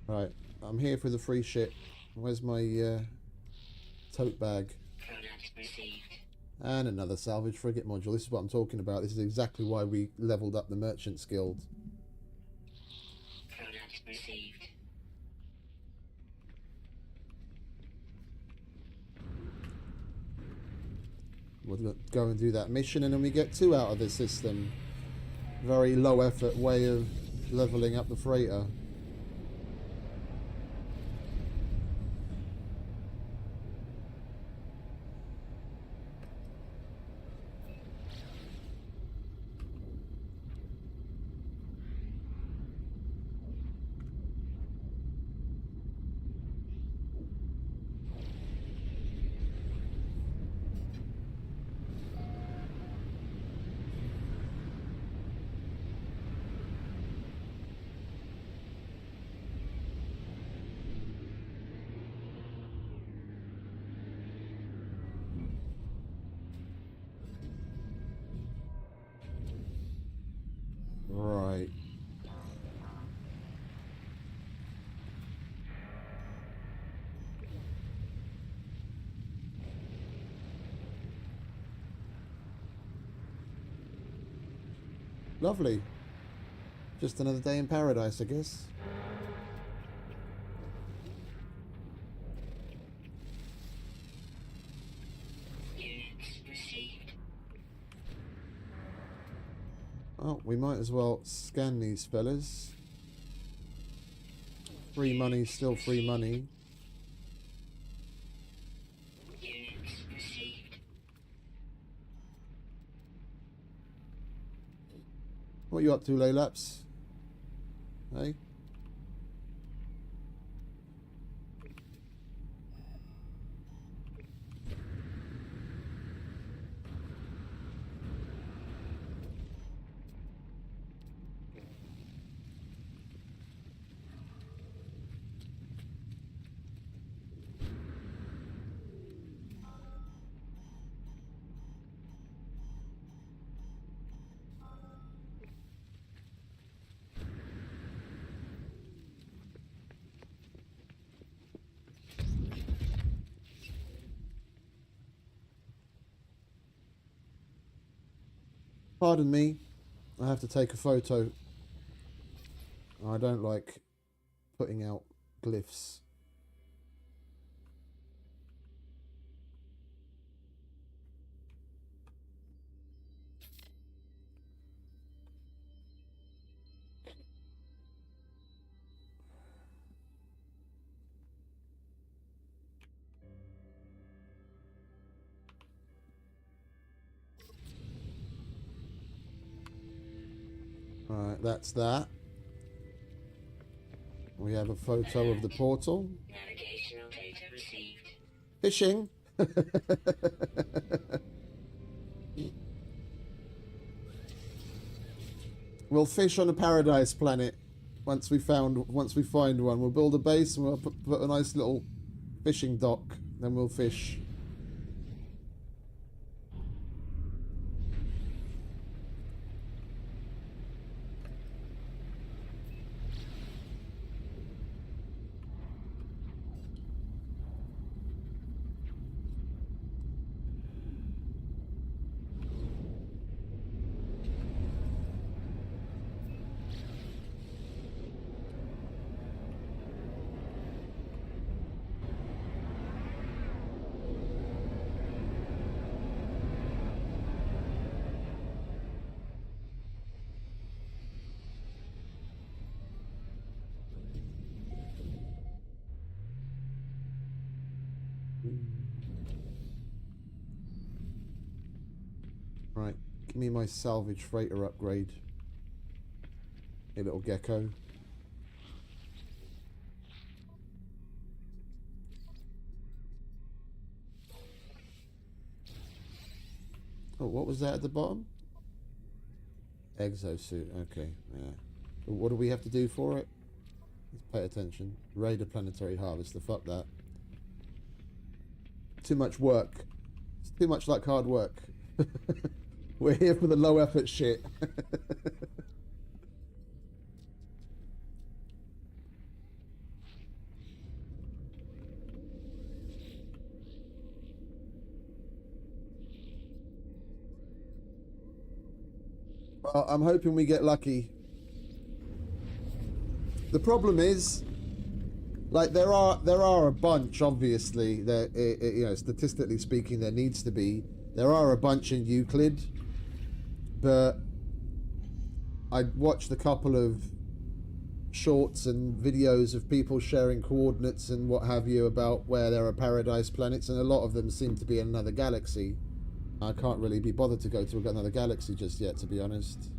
Right. I'm here for the free shit. Where's my tote bag? Product received. And another salvage frigate module. This is what I'm talking about. This is exactly why we leveled up the Merchants Guild. Product received. We'll go and do that mission and then we get 2 out of this system. Very low effort way of leveling up the freighter. Right. Lovely. Just another day in paradise, I guess. Units received. Oh, we might as well scan these fellas. Free money, still free money. Units received. What are you up to, Laylaps? Hey? Pardon me, I have to take a photo. I don't like putting out glyphs. Alright, that's that. We have a photo of the portal. Navigational data received. Fishing. We'll fish on a paradise planet once we find one. We'll build a base and we'll put a nice little fishing dock. Then we'll fish. Right, give me my salvage freighter upgrade. Hey, little gecko. Oh, what was that at the bottom? Exosuit, okay, yeah. What do we have to do for it? Let's pay attention. Raid a planetary harvester, fuck that. Too much work. It's too much like hard work. We're here for the low effort shit. Well, I'm hoping we get lucky. The problem is, like, there are a bunch, obviously, that you know, statistically speaking, there needs to be. There are a bunch in Euclid, but I watched a couple of shorts and videos of people sharing coordinates and what have you about where there are paradise planets, and a lot of them seem to be in another galaxy. I can't really be bothered to go to another galaxy just yet, to be honest.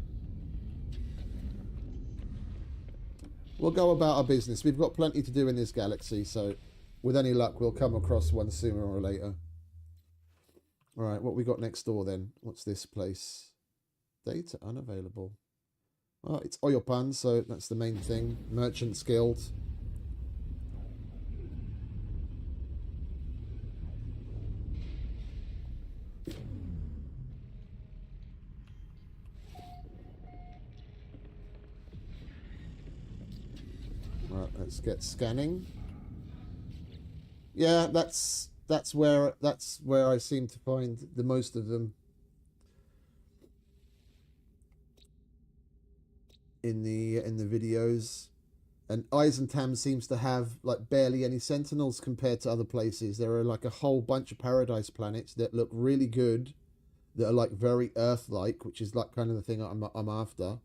We'll go about our business. We've got plenty to do in this galaxy, so with any luck, we'll come across one sooner or later. Alright, what we got next door then? What's this place? Data unavailable. Well, it's Oyopan, so that's the main thing. Merchants Guild. Right, let's get scanning. Yeah, that's where I seem to find the most of them in the videos. And Eisentam seems to have like barely any sentinels compared to other places. There are like a whole bunch of paradise planets that look really good, that are like very Earth-like, which is like kind of the thing I'm after,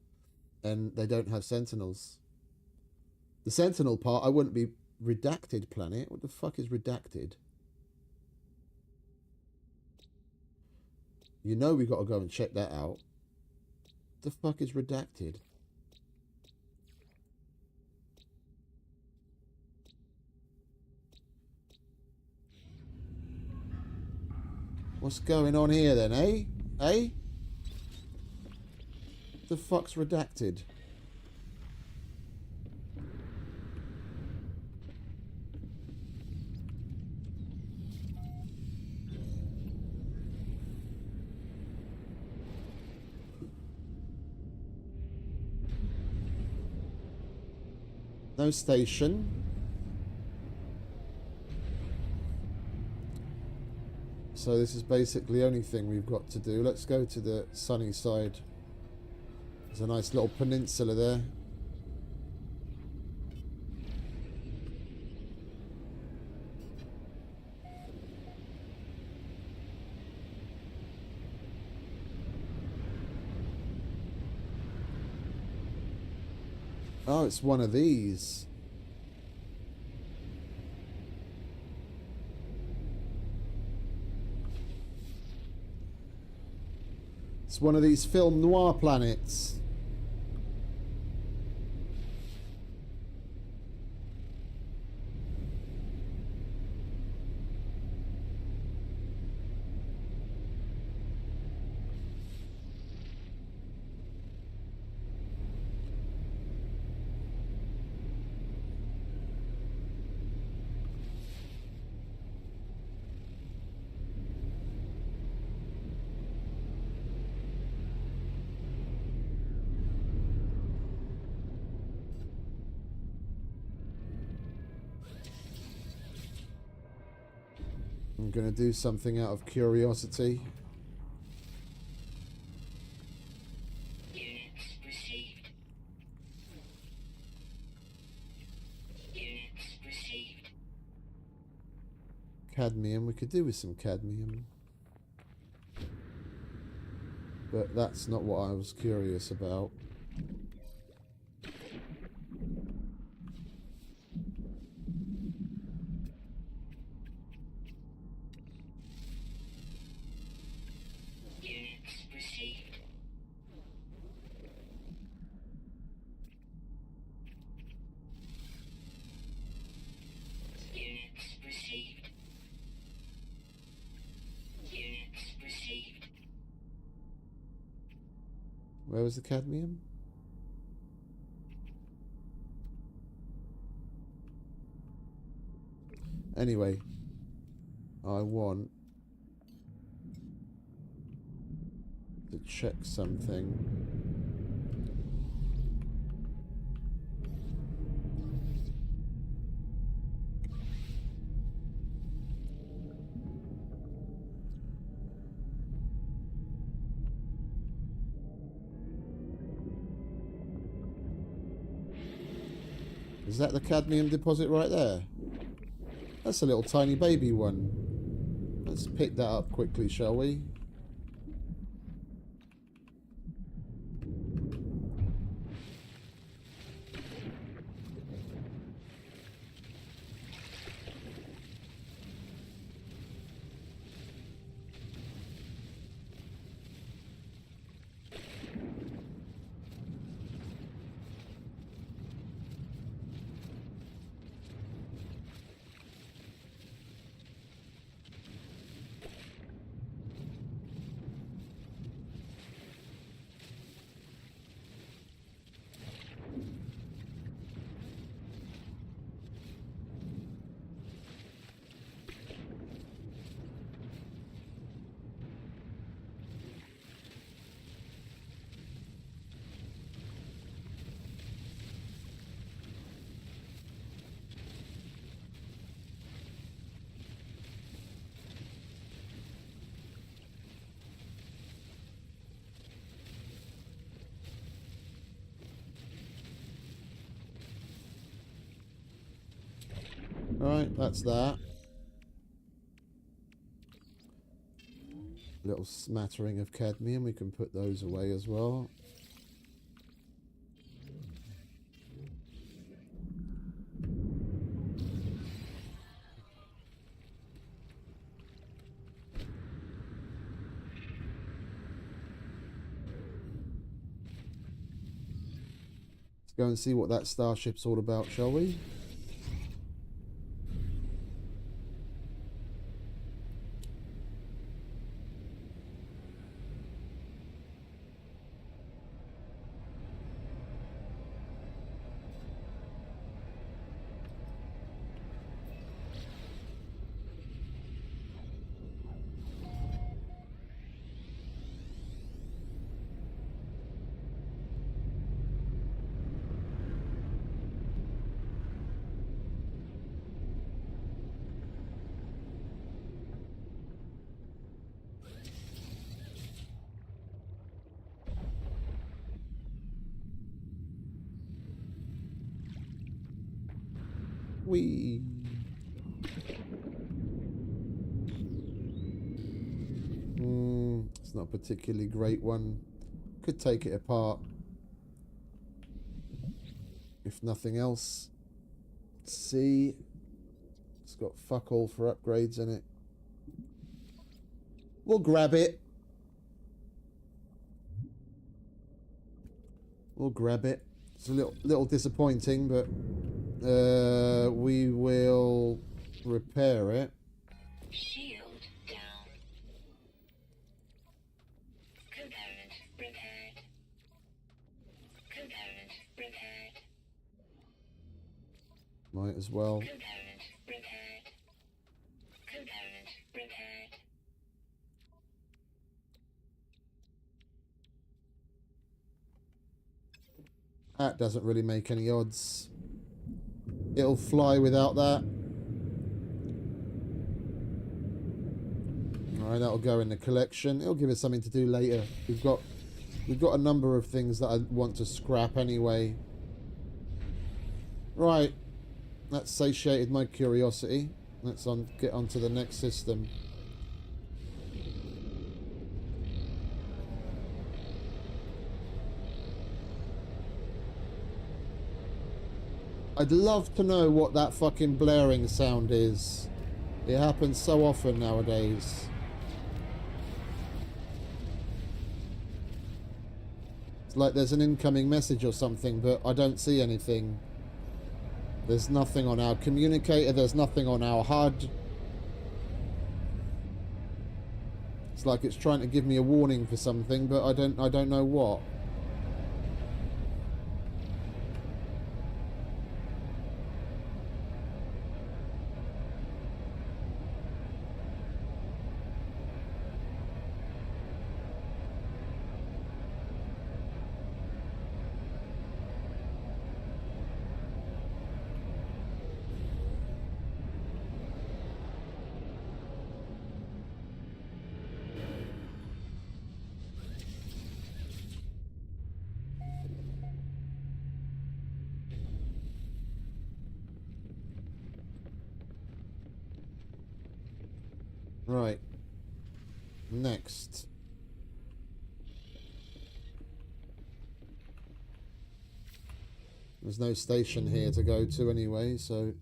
and they don't have sentinels. The sentinel part, I wouldn't be redacted planet. What the fuck is redacted? You know we got to go and check that out. The fuck is redacted? What's going on here then, eh? Eh? The fuck's redacted? No station. So this is basically the only thing we've got to do. Let's go to the sunny side. There's a nice little peninsula there. Oh, it's one of these. It's one of these film noir planets. I'm going to do something out of curiosity. Units received. Units received. Cadmium. We could do with some cadmium. But that's not what I was curious about. Units received. Units received. Units received. Where was the cadmium? Anyway, I want to check something. Is that the cadmium deposit right there? That's a little tiny baby one. Let's pick that up quickly, shall we? Right, that's that. Little smattering of cadmium. We can put those away as well. Let's go and see what that starship's all about, shall we? We it's not a particularly great one. Could take it apart. If nothing else. See, it's got fuck all for upgrades in it. We'll grab it. We'll grab it. It's a little disappointing, but we will repair it. Shield down. Component repaired. Component repaired. Might as well. Component repaired. Component repaired. That doesn't really make any odds. It'll fly without that. Alright, that'll go in the collection. It'll give us something to do later. We've got a number of things that I want to scrap anyway. Right. That's satiated my curiosity. Let's get onto the next system. I'd love to know what that fucking blaring sound is. It happens so often nowadays. It's like there's an incoming message or something, but I don't see anything. There's nothing on our communicator, there's nothing on our HUD. It's like it's trying to give me a warning for something, but I don't know what. Right. Next. There's no station here to go to anyway, so...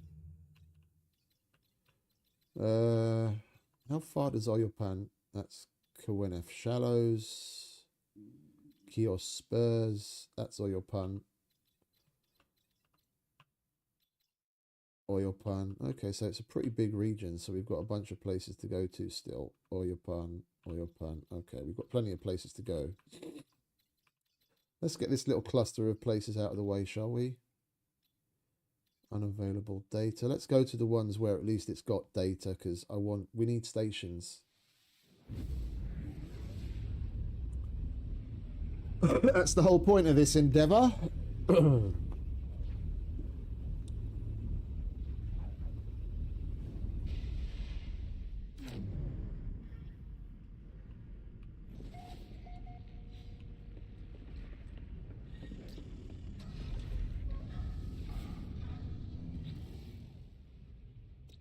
how far does Oyopan? That's Kawinef Shallows. Kios Spurs. That's Oyopan. Oyopan. Okay, so it's a pretty big region, so we've got a bunch of places to go to still. Oyopan, Oyopan. Okay, we've got plenty of places to go. Let's get this little cluster of places out of the way, shall we? Unavailable data. Let's go to the ones where at least it's got data, because we need stations. That's the whole point of this endeavor.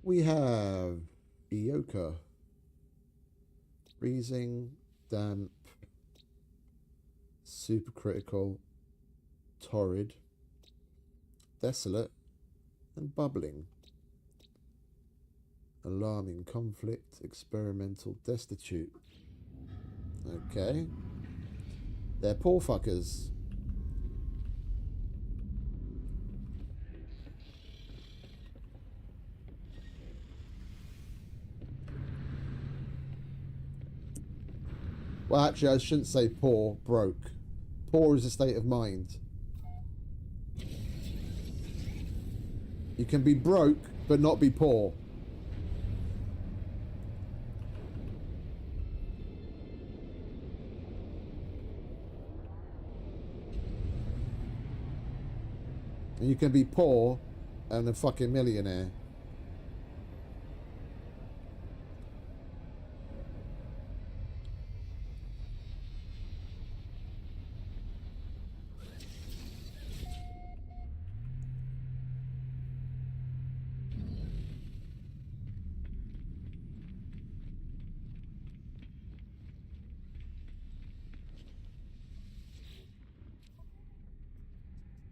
We have Ioka. Freezing, damp, supercritical, torrid, desolate, and bubbling. Alarming, conflict, experimental, destitute. Okay. They're poor fuckers. Well, actually, I shouldn't say poor, broke. Poor is a state of mind. You can be broke, but not be poor. And you can be poor and a fucking millionaire.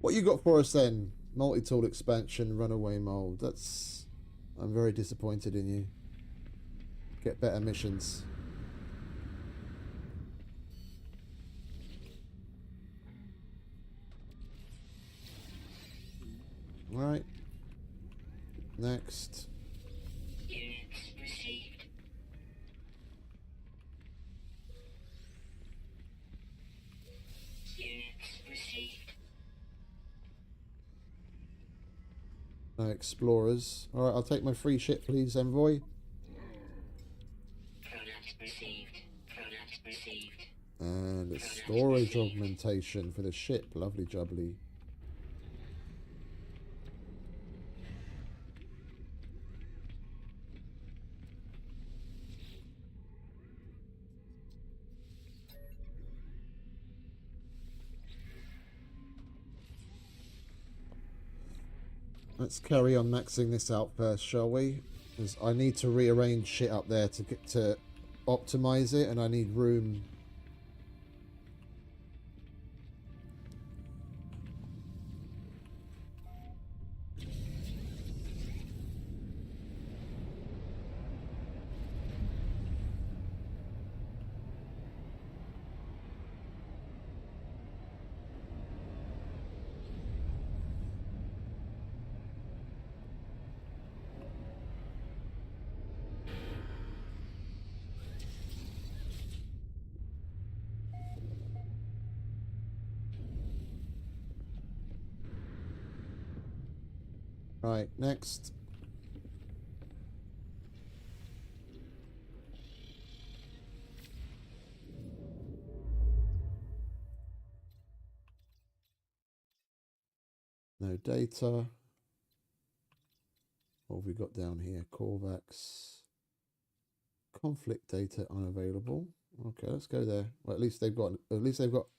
What you got for us then? Multi-tool expansion, runaway mold. That's... I'm very disappointed in you. Get better missions. Right. Next. Units received. Units received. No explorers. Alright, I'll take my free shit, please, envoy. Product received. Product received. And a storage augmentation for the ship. Lovely jubbly. Let's carry on maxing this out first, shall we? Because I need to rearrange shit up there to get to optimize it, and I need room. Right, next. No data. What have we got down here? Corvax. Conflict data unavailable. Okay, let's go there. Well, at least they've got.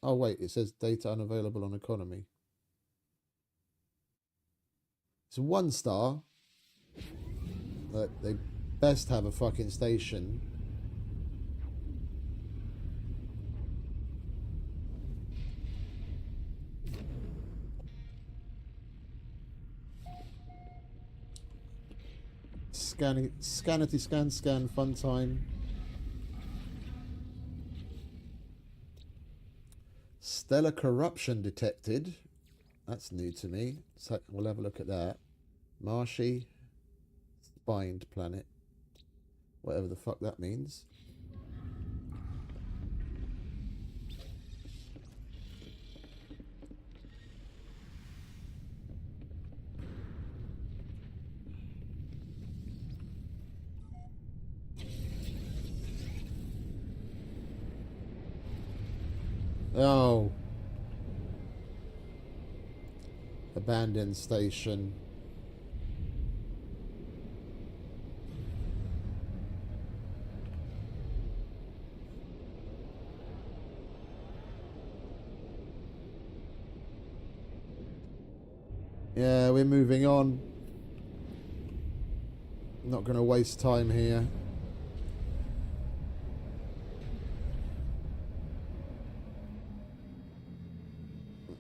Oh wait, it says data unavailable on economy. It's a 1 star. But they best have a fucking station. Scanity scan fun time. Stellar corruption detected. That's new to me. So we'll have a look at that. Marshy. Spined planet. Whatever the fuck that means. Oh. Abandoned station. Yeah, we're moving on. Not going to waste time here.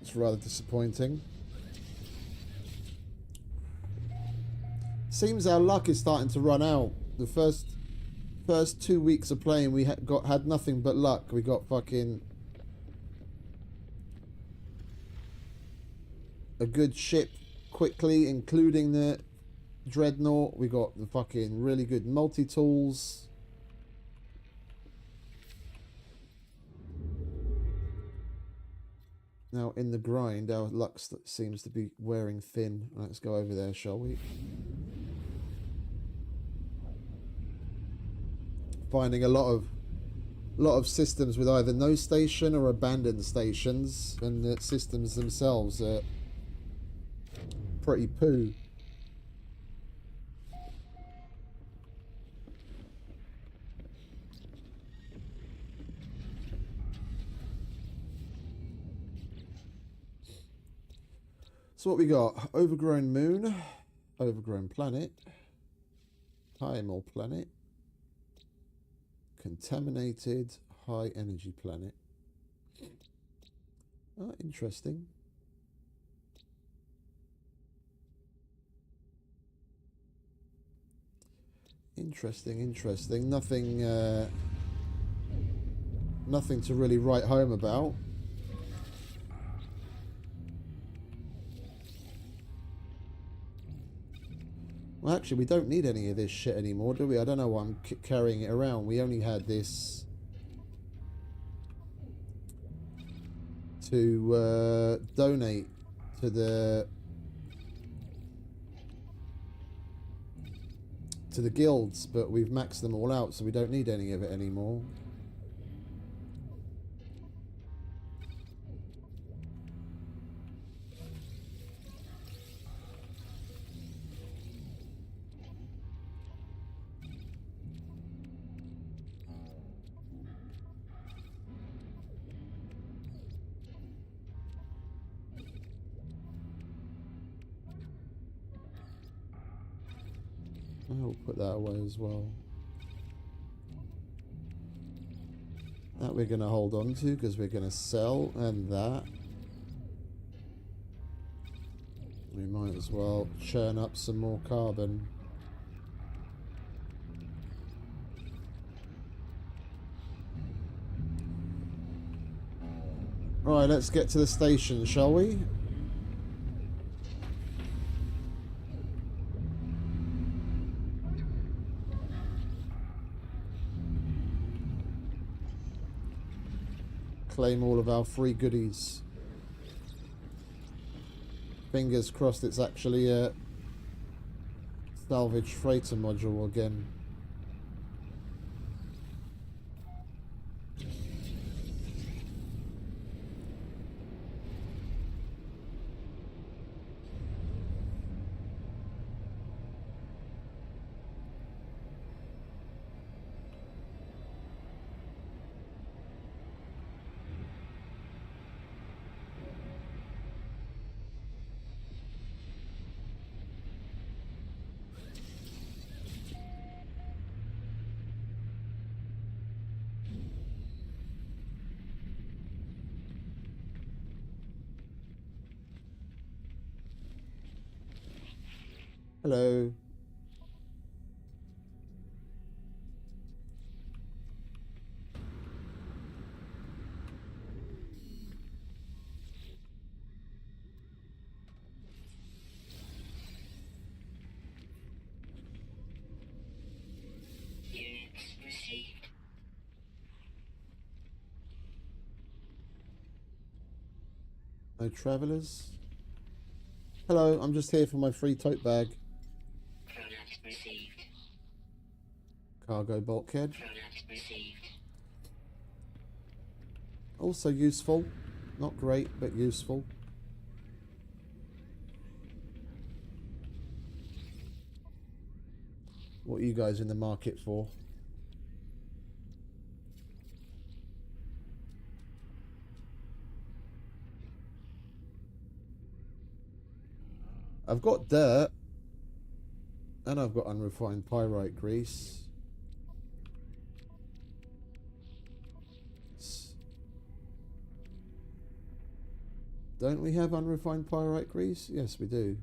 looks rather disappointing. Seems our luck is starting to run out. The first 2 weeks of playing, we had nothing but luck. We got fucking a good ship quickly, including the Dreadnought. We got the fucking really good multi-tools. Now in the grind, our luck seems to be wearing thin. Let's go over there, shall we? Finding a lot of systems with either no station or abandoned stations, and the systems themselves are pretty poo. So what we got? Overgrown moon, overgrown planet, Timal planet, contaminated high energy planet. Oh, interesting. Interesting. Nothing to really write home about. Well, actually, we don't need any of this shit anymore, do we? I don't know why I'm carrying it around. We only had this to donate to the guilds, but we've maxed them all out, so we don't need any of it anymore. I'll put that away as well. That we're going to hold on to because we're going to sell, and that we might as well churn up some more carbon. Right, let's get to the station, shall we? Claim all of our free goodies. Fingers crossed it's actually a salvage freighter module again. Hello. Units received. No travelers. Hello, I'm just here for my free tote bag. Product received. Cargo bulkhead. Product received. Also useful. Not great, but useful. What are you guys in the market for? I've got dirt. And I've got unrefined pyrite grease. Don't we have unrefined pyrite grease? Yes, we do.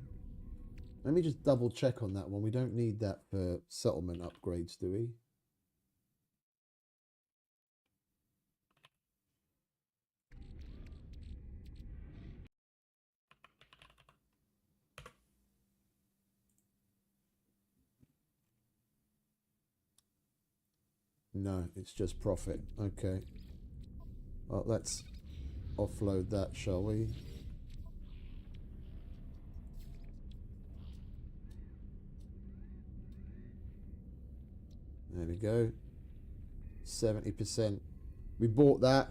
Let me just double check on that one. We don't need that for settlement upgrades, do we? No, it's just profit. Okay. Well, let's offload that, shall we? There we go. 70%. We bought that.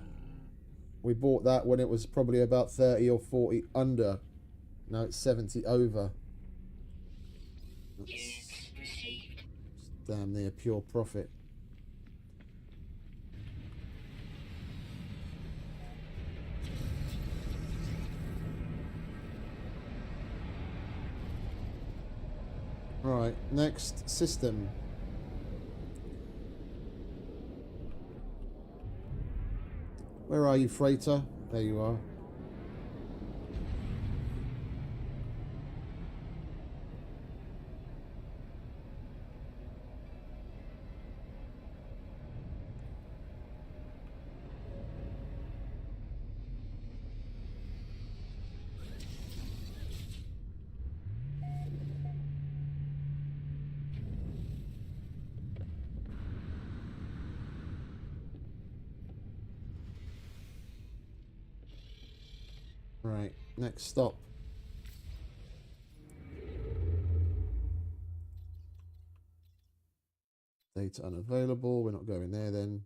We bought that when it was probably about 30 or 40 under. Now it's 70 over. That's Units received. damn near pure profit. Right, next system. Where are you, freighter? There you are. Right, next stop. Data unavailable. We're not going there then.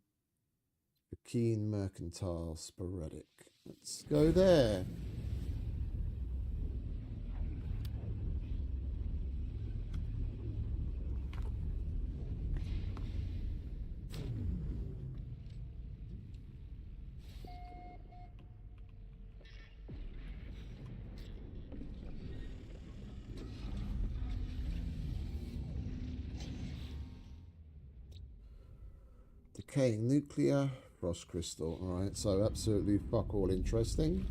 Keen Mercantile Sporadic. Let's go there. Decaying nuclear, frost crystal. Alright, so absolutely fuck all interesting.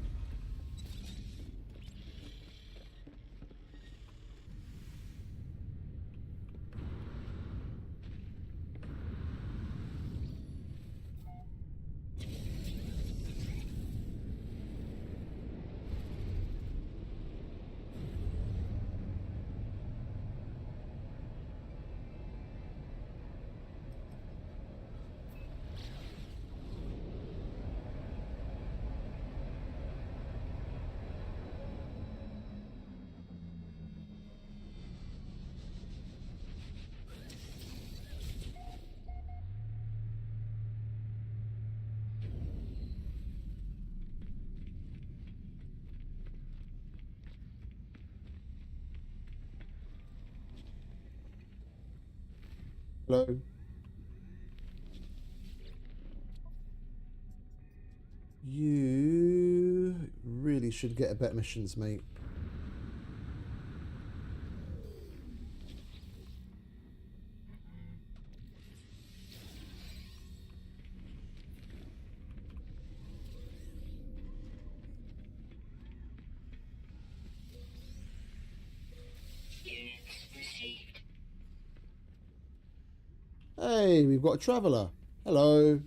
Hello. You really should get a better missions, mate. Units received. Hey, we've got a traveller. Hello.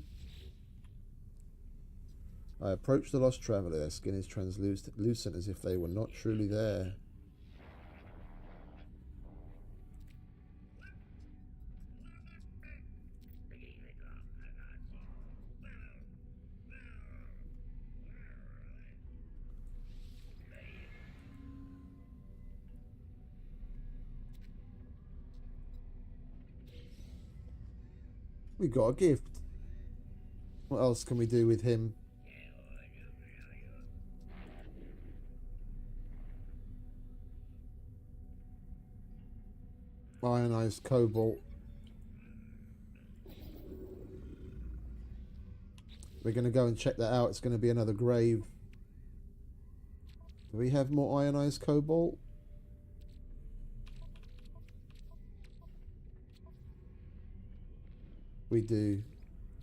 I approach the lost traveller. Their skin is translucent as if they were not truly there. We got a gift. What else can we do with him? Ionized cobalt. We're going to go and check that out. It's going to be another grave. Do we have more ionized cobalt? We do.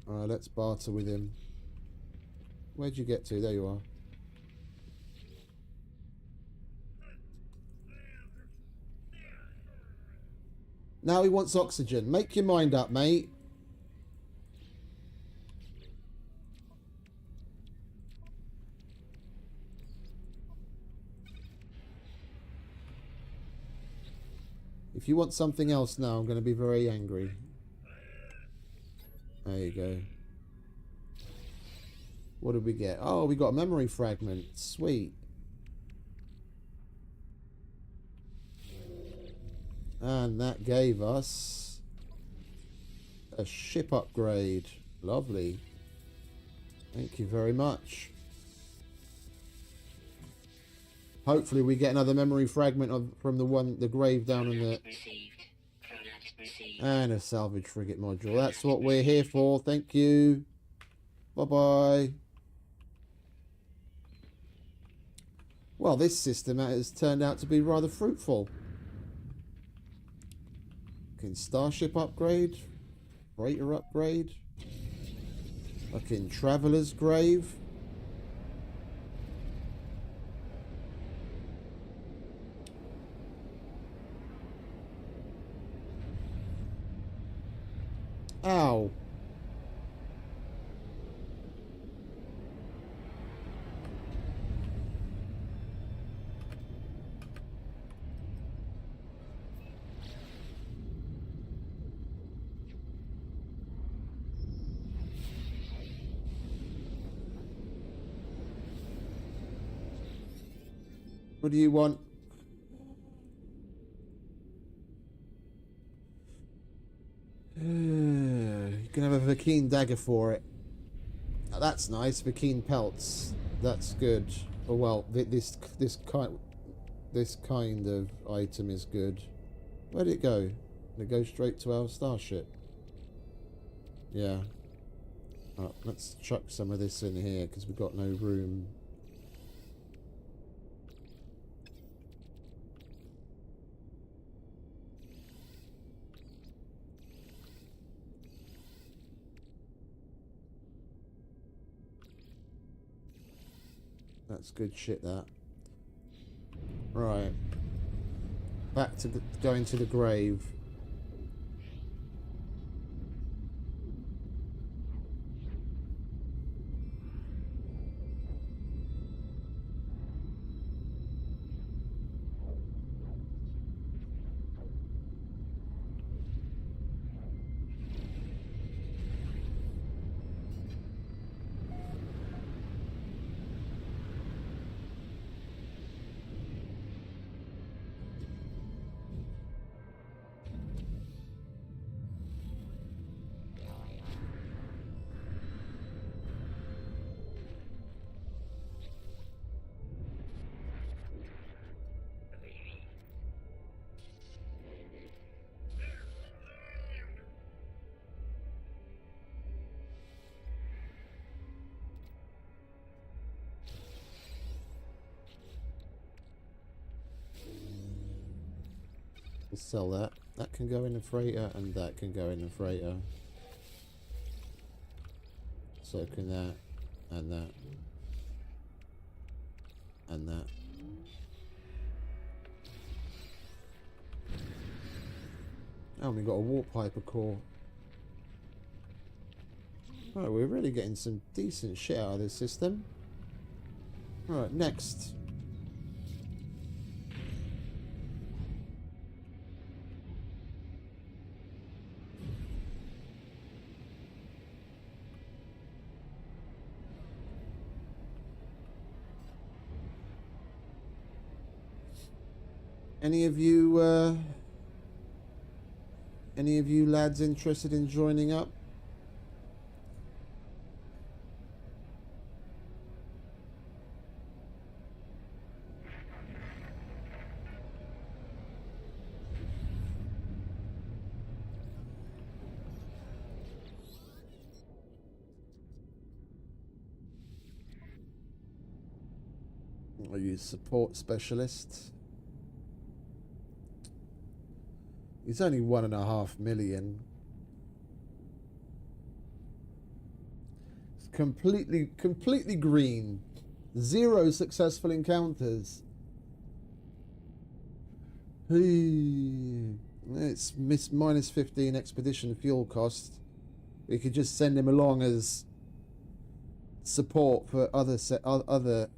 Alright, let's barter with him. Where'd you get to? There you are. Now he wants oxygen. Make your mind up, mate. If you want something else now, I'm going to be very angry. There you go. What did we get? Oh, we got a memory fragment. Sweet. And that gave us a ship upgrade. Lovely. Thank you very much. Hopefully we get another memory fragment from the grave down in the... Received. Product received. And a salvage frigate module. That's what we're here for. Thank you. Bye-bye. Well, this system has turned out to be rather fruitful. Fucking starship upgrade. Freighter upgrade. Fucking traveler's grave. Ow. What do you want? You can have a Vakeen dagger for it. That's nice. Vakeen pelts. That's good. Oh well, this kind of item is good. Where'd it go? Did it go straight to our starship? Yeah. Right, let's chuck some of this in here because we've got no room. That's good shit, that. Right. Back to going to the grave. We'll sell that. That can go in the freighter, and that can go in the freighter. So can that, and that, and that. Oh, we got a warp hyper core. Right, we're really getting some decent shit out of this system. Right, next. Any of you lads interested in joining up? Are you support specialist? It's only 1.5 million. It's completely green. 0 successful encounters. Hey, it's minus 15 expedition fuel cost. We could just send him along as support for other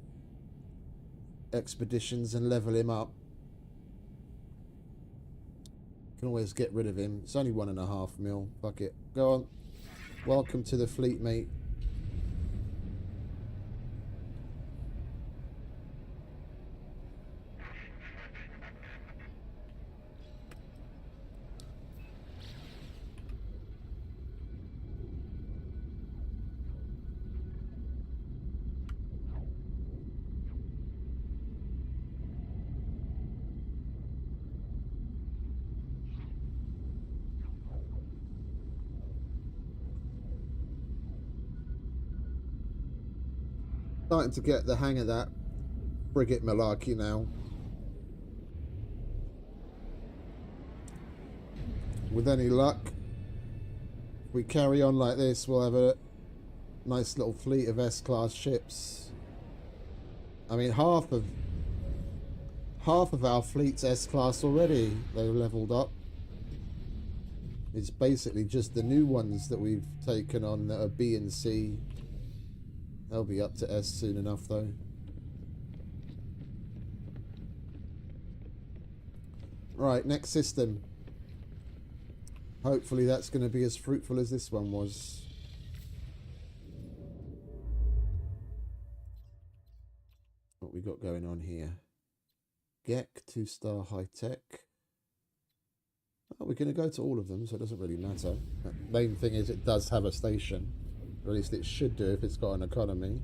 expeditions and level him up. Can always get rid of him. It's only 1.5 mil. Fuck it. Go on. Welcome to the fleet, mate. Starting to get the hang of that frigate malarkey now. With any luck, if we carry on like this, we'll have a nice little fleet of S-class ships. I mean, half of our fleet's S-class already. They're leveled up. It's basically just the new ones that we've taken on that are B and C. They'll be up to S soon enough, though. Right, next system. Hopefully that's going to be as fruitful as this one was. What we got going on here? Gek, 2-star high-tech. Oh, we're going to go to all of them, so it doesn't really matter. The main thing is it does have a station. Or at least it should do if it's got an economy.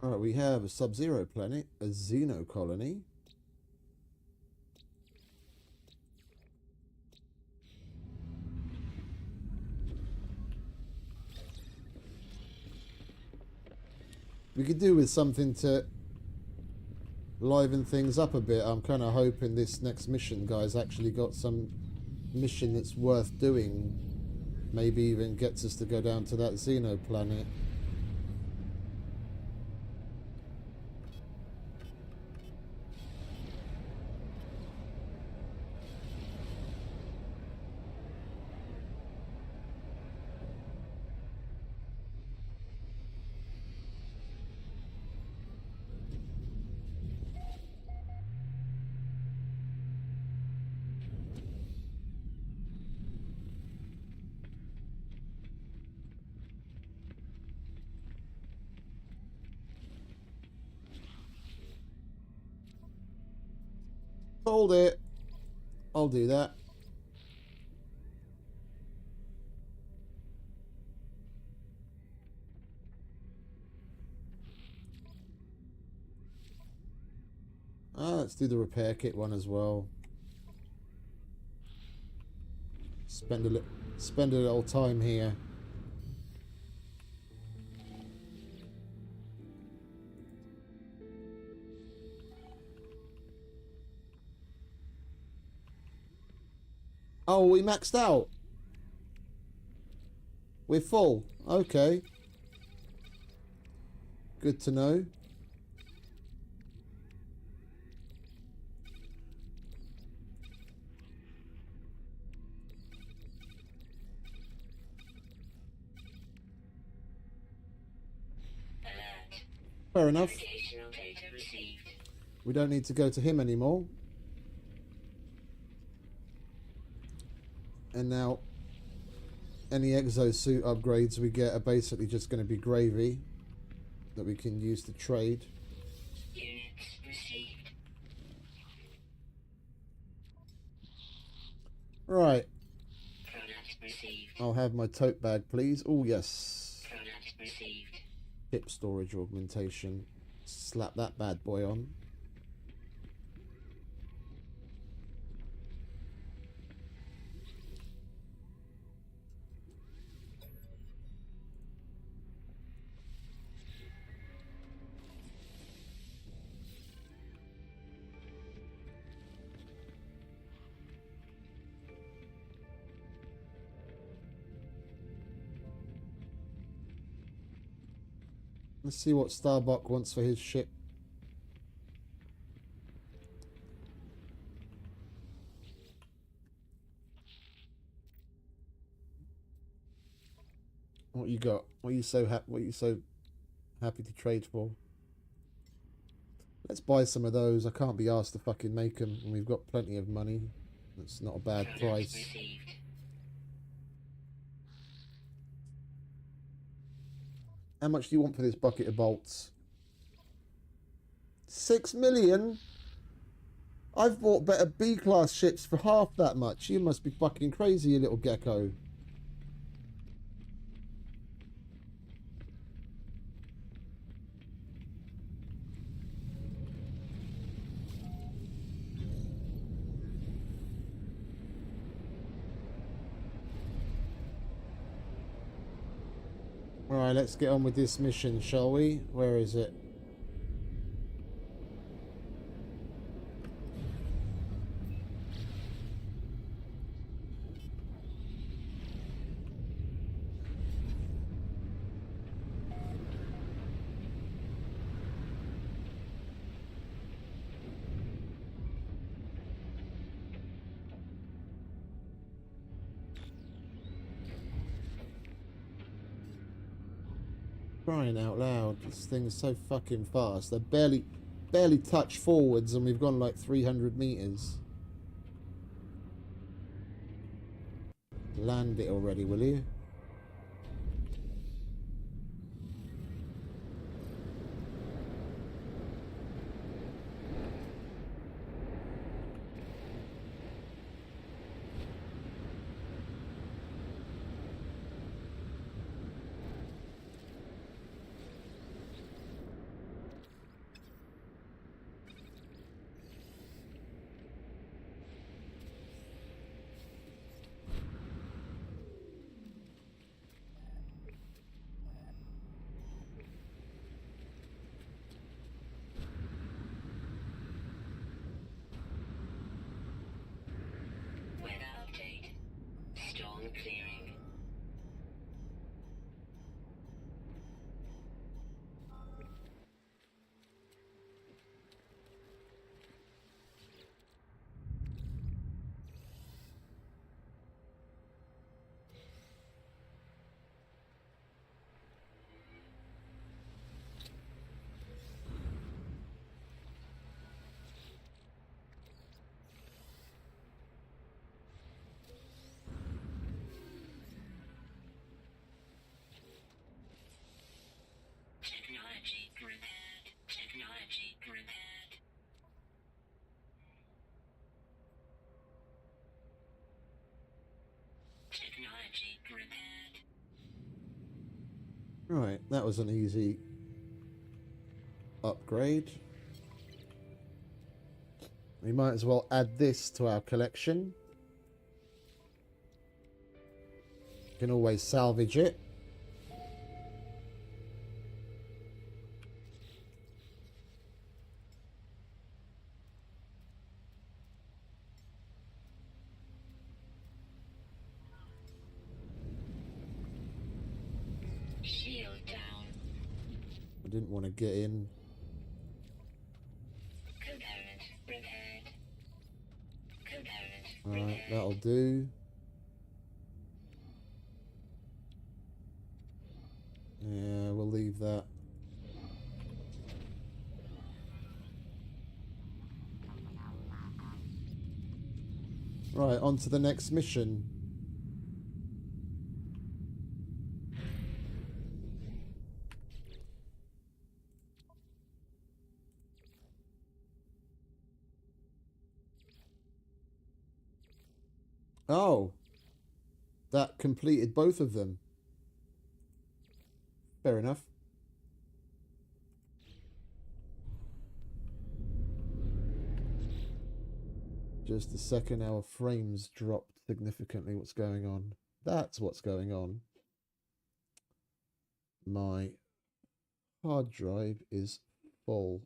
Alright, we have a sub-zero planet, a Xeno colony. We could do with something to liven things up a bit. I'm kind of hoping this next mission guy's actually got some mission that's worth doing. Maybe even gets us to go down to that Xeno planet. Hold it. I'll do that. Let's do the repair kit one as well. Spend a little time here. Oh, we maxed out. We're full. Okay. Good to know. Fair enough. We don't need to go to him anymore. And now, any exosuit upgrades we get are basically just going to be gravy that we can use to trade. Units received. Right. Product received. I'll have my tote bag, please. Oh, yes. Product received. Hip storage augmentation. Slap that bad boy on. Let's see what Starbuck wants for his ship. What you got? What are you so happy to trade for? Let's buy some of those. I can't be asked to fucking make them, and we've got plenty of money. That's not a bad price. Received. How much do you want for this bucket of bolts? 6 million? I've bought better B-class ships for half that much. You must be fucking crazy, you little gecko. Alright, let's get on with this mission, shall we? Where is it? Crying out loud, this thing is so fucking fast. They barely touch forwards and we've gone like 300 meters. Land it already, will you? Weather update. Storm clearing. Technology repaired. Technology repaired. Technology repaired. Right, that was an easy upgrade. We might as well add this to our collection. Can always salvage it. Shield down. I didn't want to get in. Component repaired. Component Alright, repaired. that'll do. Yeah, we'll leave that. Right, on to the next mission. Oh, that completed both of them. Fair enough. Just a second, our frames dropped significantly. What's going on? That's what's going on. My hard drive is full.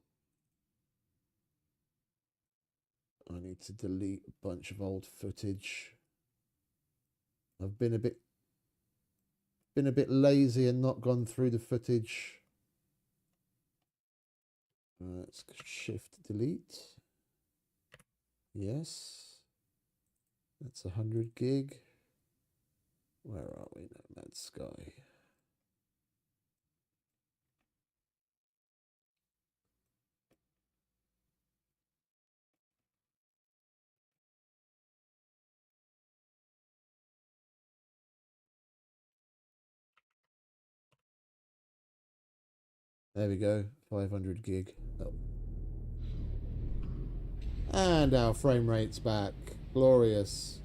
I need to delete a bunch of old footage. I've been a bit lazy and not gone through the footage Let's shift delete. Yes. That's 100 gig. Where are we now? Mad Sky. There we go. 500 gig. Oh. And our frame rate's back. Glorious.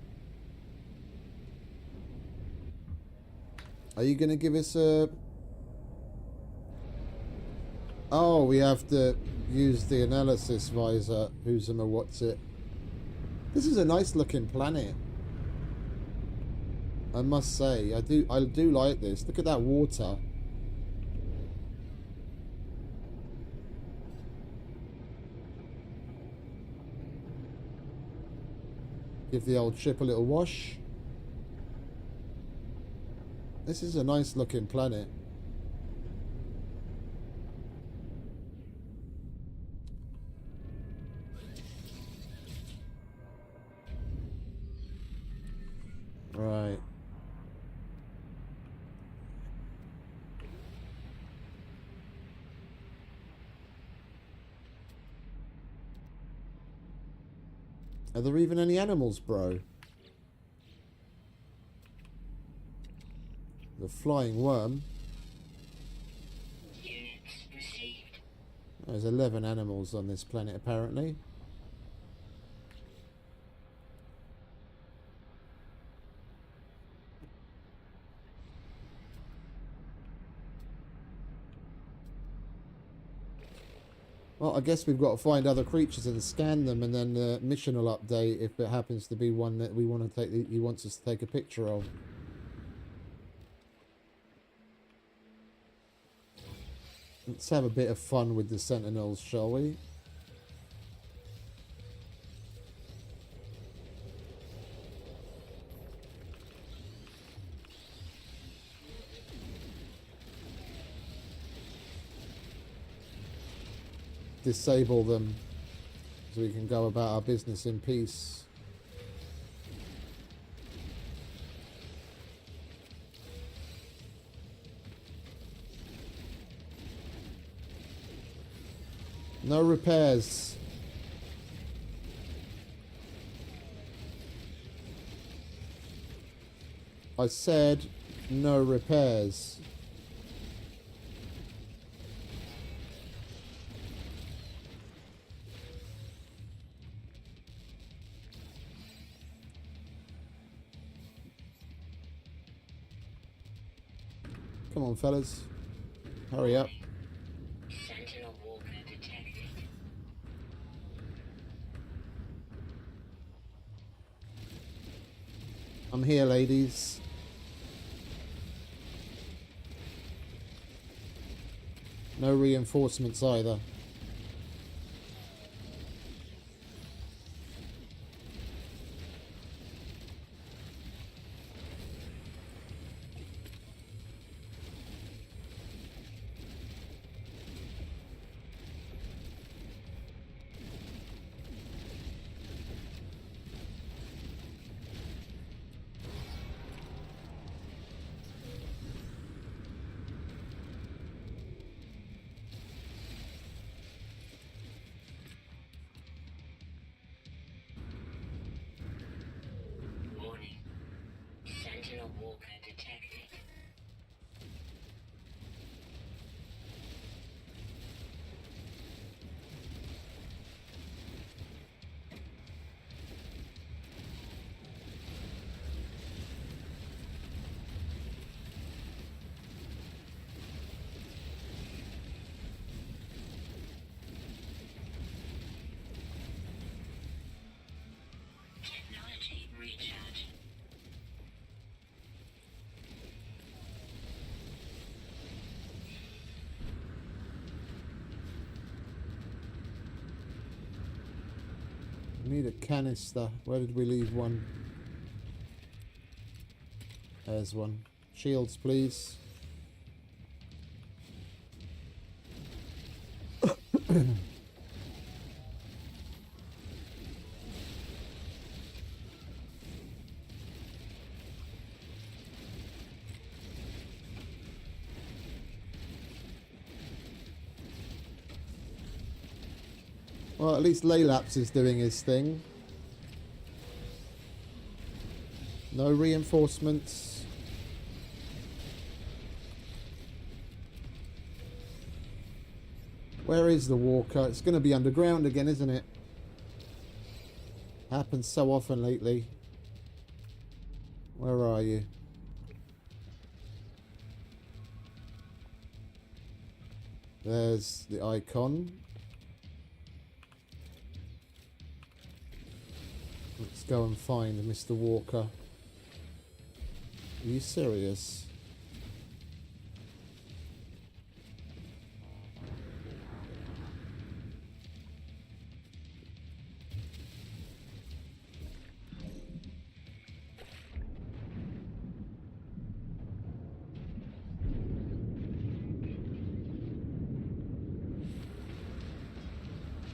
Are you going to give us a... Oh, we have to use the analysis visor. Who's a what's it? This is a nice looking planet. I must say, I do like this. Look at that water. Give the old ship a little wash. This is a nice looking planet. Right. Are there even any animals, bro? The flying worm. Units received. There's 11 animals on this planet, apparently. Well, I guess we've got to find other creatures and scan them, and then the mission will update if it happens to be one that we want to take. He wants us to take a picture of. Let's have a bit of fun with the Sentinels, shall we? Disable them so we can go about our business in peace. No repairs. I said no repairs. Come on, fellas. Hurry up. Sentinel walker detected. I'm here, ladies. No reinforcements either. Warning. Sentinel walker detected. Technology recharge. We need a canister. Where did we leave one? There's one. Shields, please. Well, at least Laylaps is doing his thing. No reinforcements. Where is the walker? It's going to be underground again, isn't it? Happens so often lately. Where are you? There's the icon. Let's go and find Mr. Walker. Are you serious?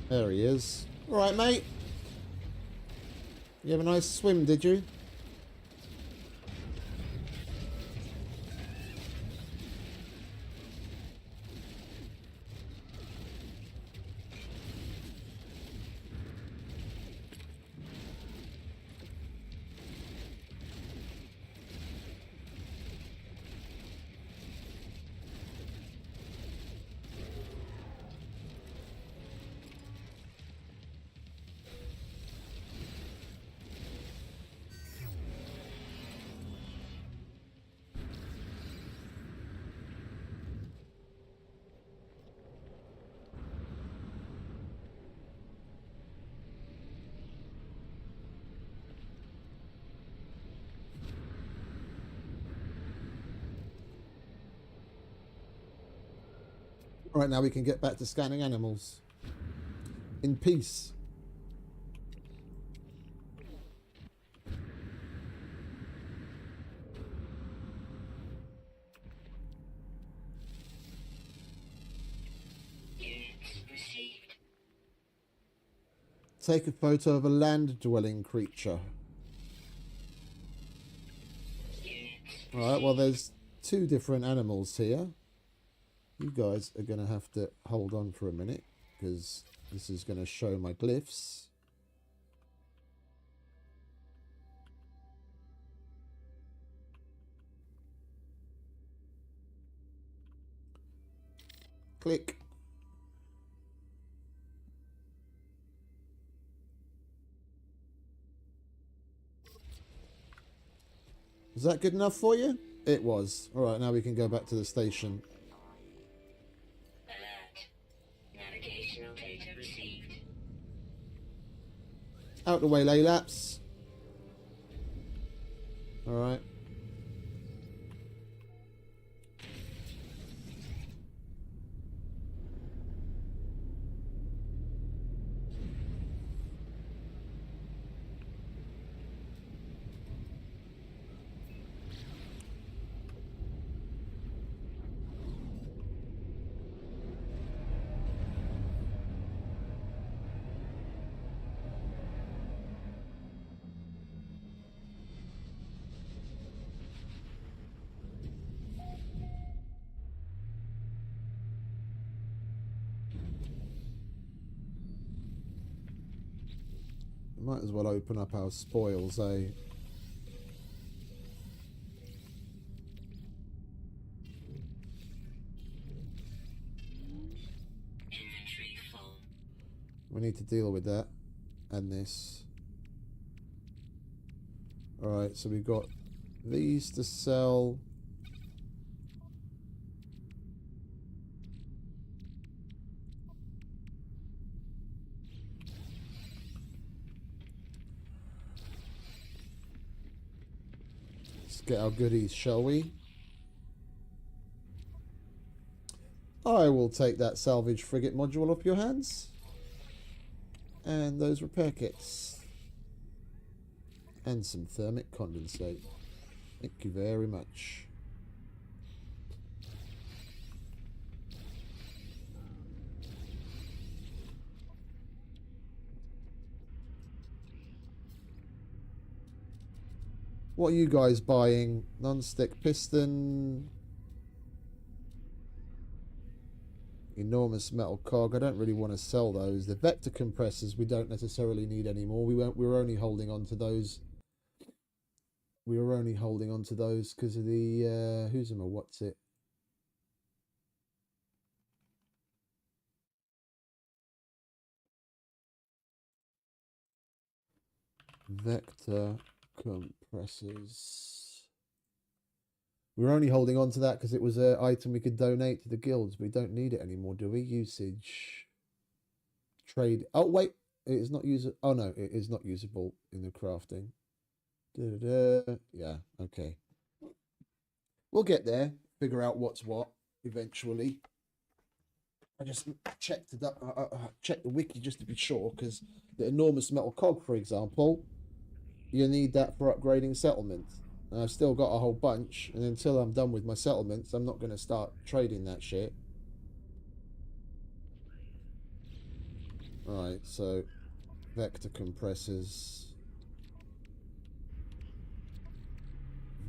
There he is. All right, mate. You have a nice swim, did you? Right, now we can get back to scanning animals. In peace. Units received. Take a photo of a land-dwelling creature. Units Alright, well there's two different animals here. You guys are going to have to hold on for a minute, because this is going to show my glyphs. Click. Is that good enough for you? It was. Alright, now we can go back to the station. alert. Navigational data received. Out the way, Laylaps. Alright. Might as well open up our spoils, eh? Inventory full. We need to deal with that. And this. Alright, so we've got these to sell. Let's get our goodies, shall we? I will take that salvage frigate module off your hands. And those repair kits. And some thermic condensate. Thank you very much. What are you guys buying? Non-stick piston. Enormous metal cog. I don't really want to sell those. The vector compressors we don't necessarily need anymore. We were only holding on to those. We were only holding on to those because of the who's them or what's it? Vector compressors. We were only holding on to that because it was an item we could donate to the guilds. We don't need it anymore, do we? Usage. Trade. Oh, wait. It is not usable. Oh, no. It is not usable in the crafting. Da-da-da. Yeah, okay. We'll get there. Figure out what's what eventually. I just checked checked the wiki just to be sure, because the enormous metal cog, for example, you need that for upgrading settlements. And I've still got a whole bunch, and until I'm done with my settlements, I'm not going to start trading that shit. Alright, so vector compressors.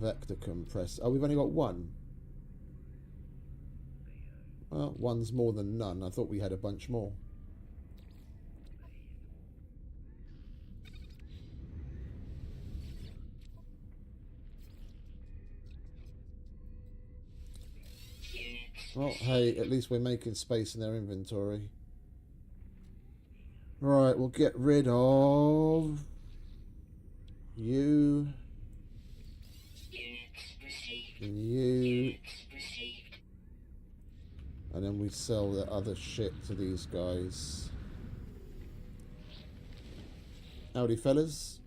Vector compressor. Oh, we've only got one. Well, one's more than none. I thought we had a bunch more. Well, hey, at least we're making space in their inventory. Right, we'll get rid of you and you, and then we sell the other shit to these guys. Howdy, fellas.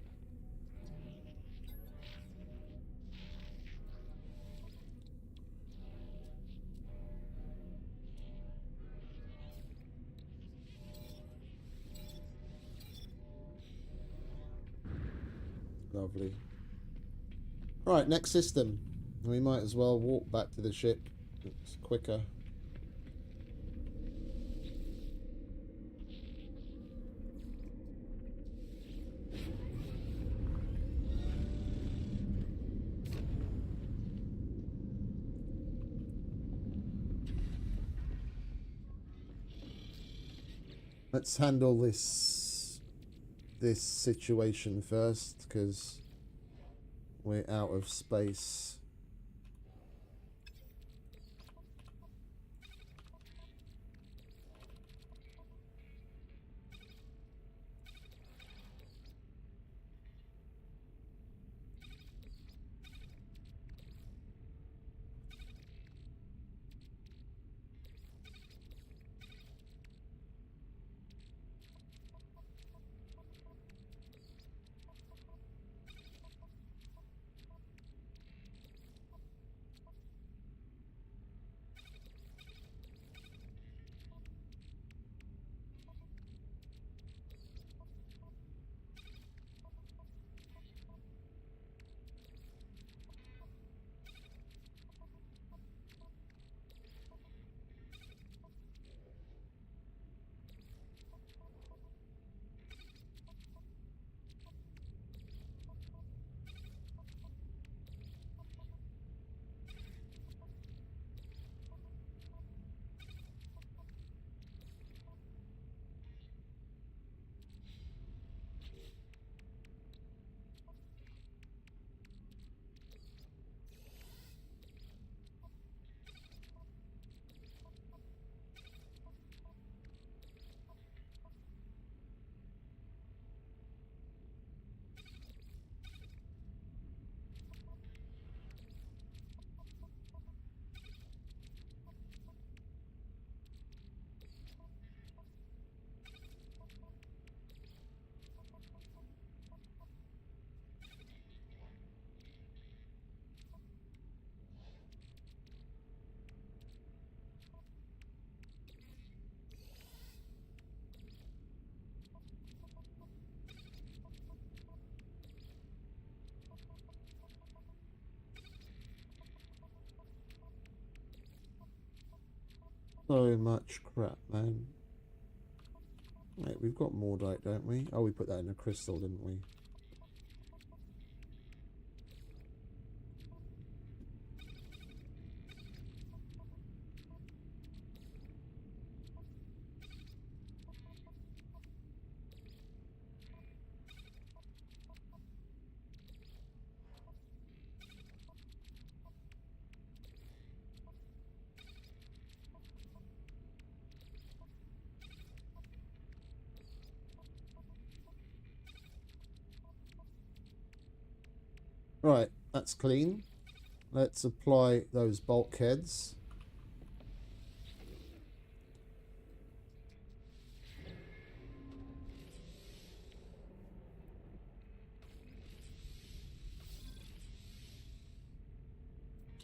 Lovely. Right, next system. We might as well walk back to the ship. It's quicker. Let's handle this situation first, because we're out of space. So much crap, man. Wait, we've got Mordite, don't we? Oh, we put that in a crystal, didn't we? Right, that's clean. Let's apply those bulkheads.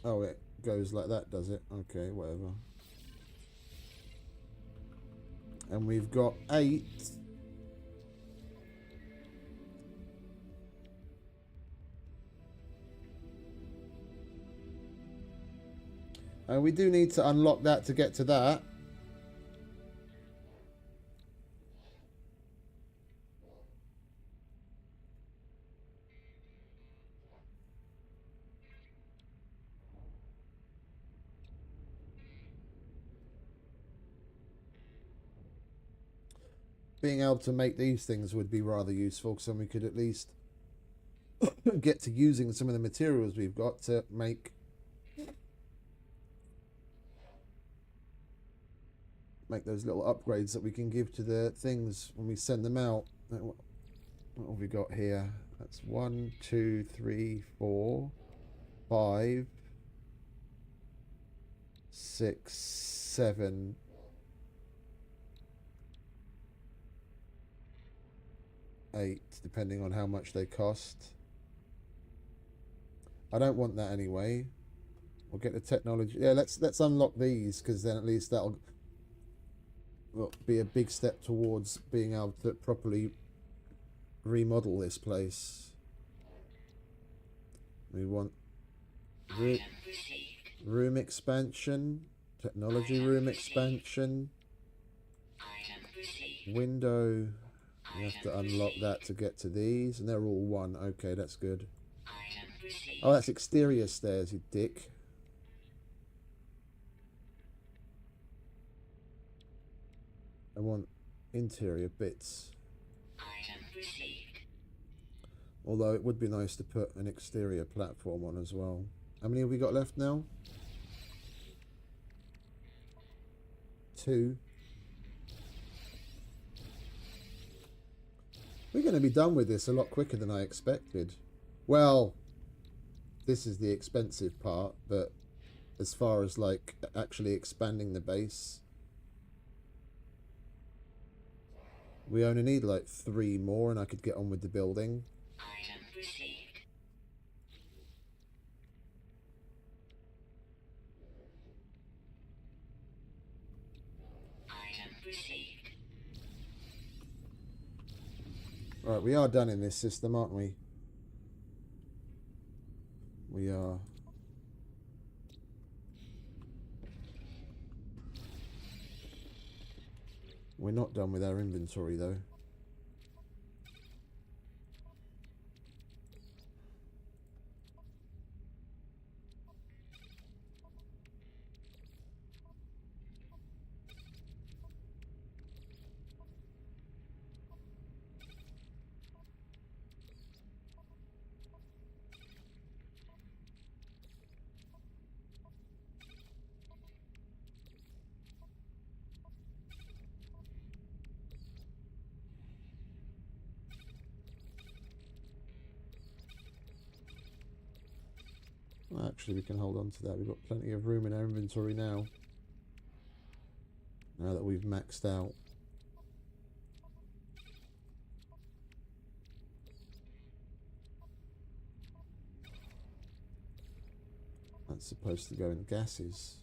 Oh, it goes like that, does it? Okay, whatever. And we've got 8. And we do need to unlock that to get to that. Being able to make these things would be rather useful, because then we could at least get to using some of the materials we've got to make those little upgrades that we can give to the things when we send them out. What have we got here? That's 1, 2, 3, 4, 5, 6, 7, 8, depending on how much they cost. I don't want that anyway. We'll get the technology. Yeah, let's unlock these, because then at least that'll be a big step towards being able to properly remodel this place. We want room expansion, technology room expansion, window. You have to unlock that to get to these, and they're all 1. Okay, that's good. Oh, that's exterior stairs, you dick. I want interior bits. Although it would be nice to put an exterior platform on as well. How many have we got left now? 2. We're going to be done with this a lot quicker than I expected. Well, this is the expensive part, but as far as like actually expanding the base, we only need like 3 more and I could get on with the building. Right, we are done in this system, aren't we? We are. We're not done with our inventory though. Well, actually, we can hold on to that. We've got plenty of room in our inventory now. Now that we've maxed out. That's supposed to go in gases.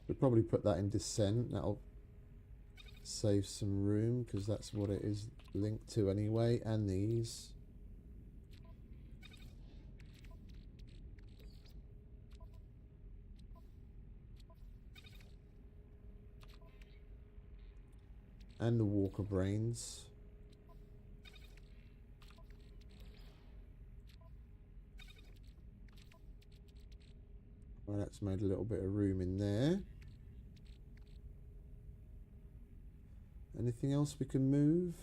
We'll probably put that in descent. That'll save some room because that's what it is linked to anyway. And these. And the Walker Brains. Well, that's made a little bit of room in there. Anything else we can move?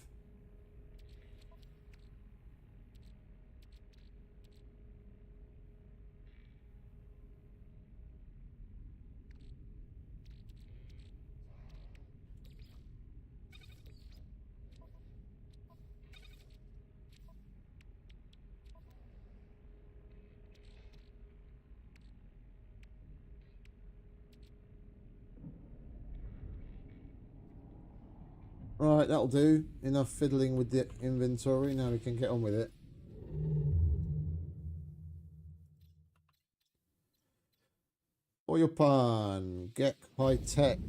Right, that'll do. Enough fiddling with the inventory. Now we can get on with it. Oil pan, get high tech.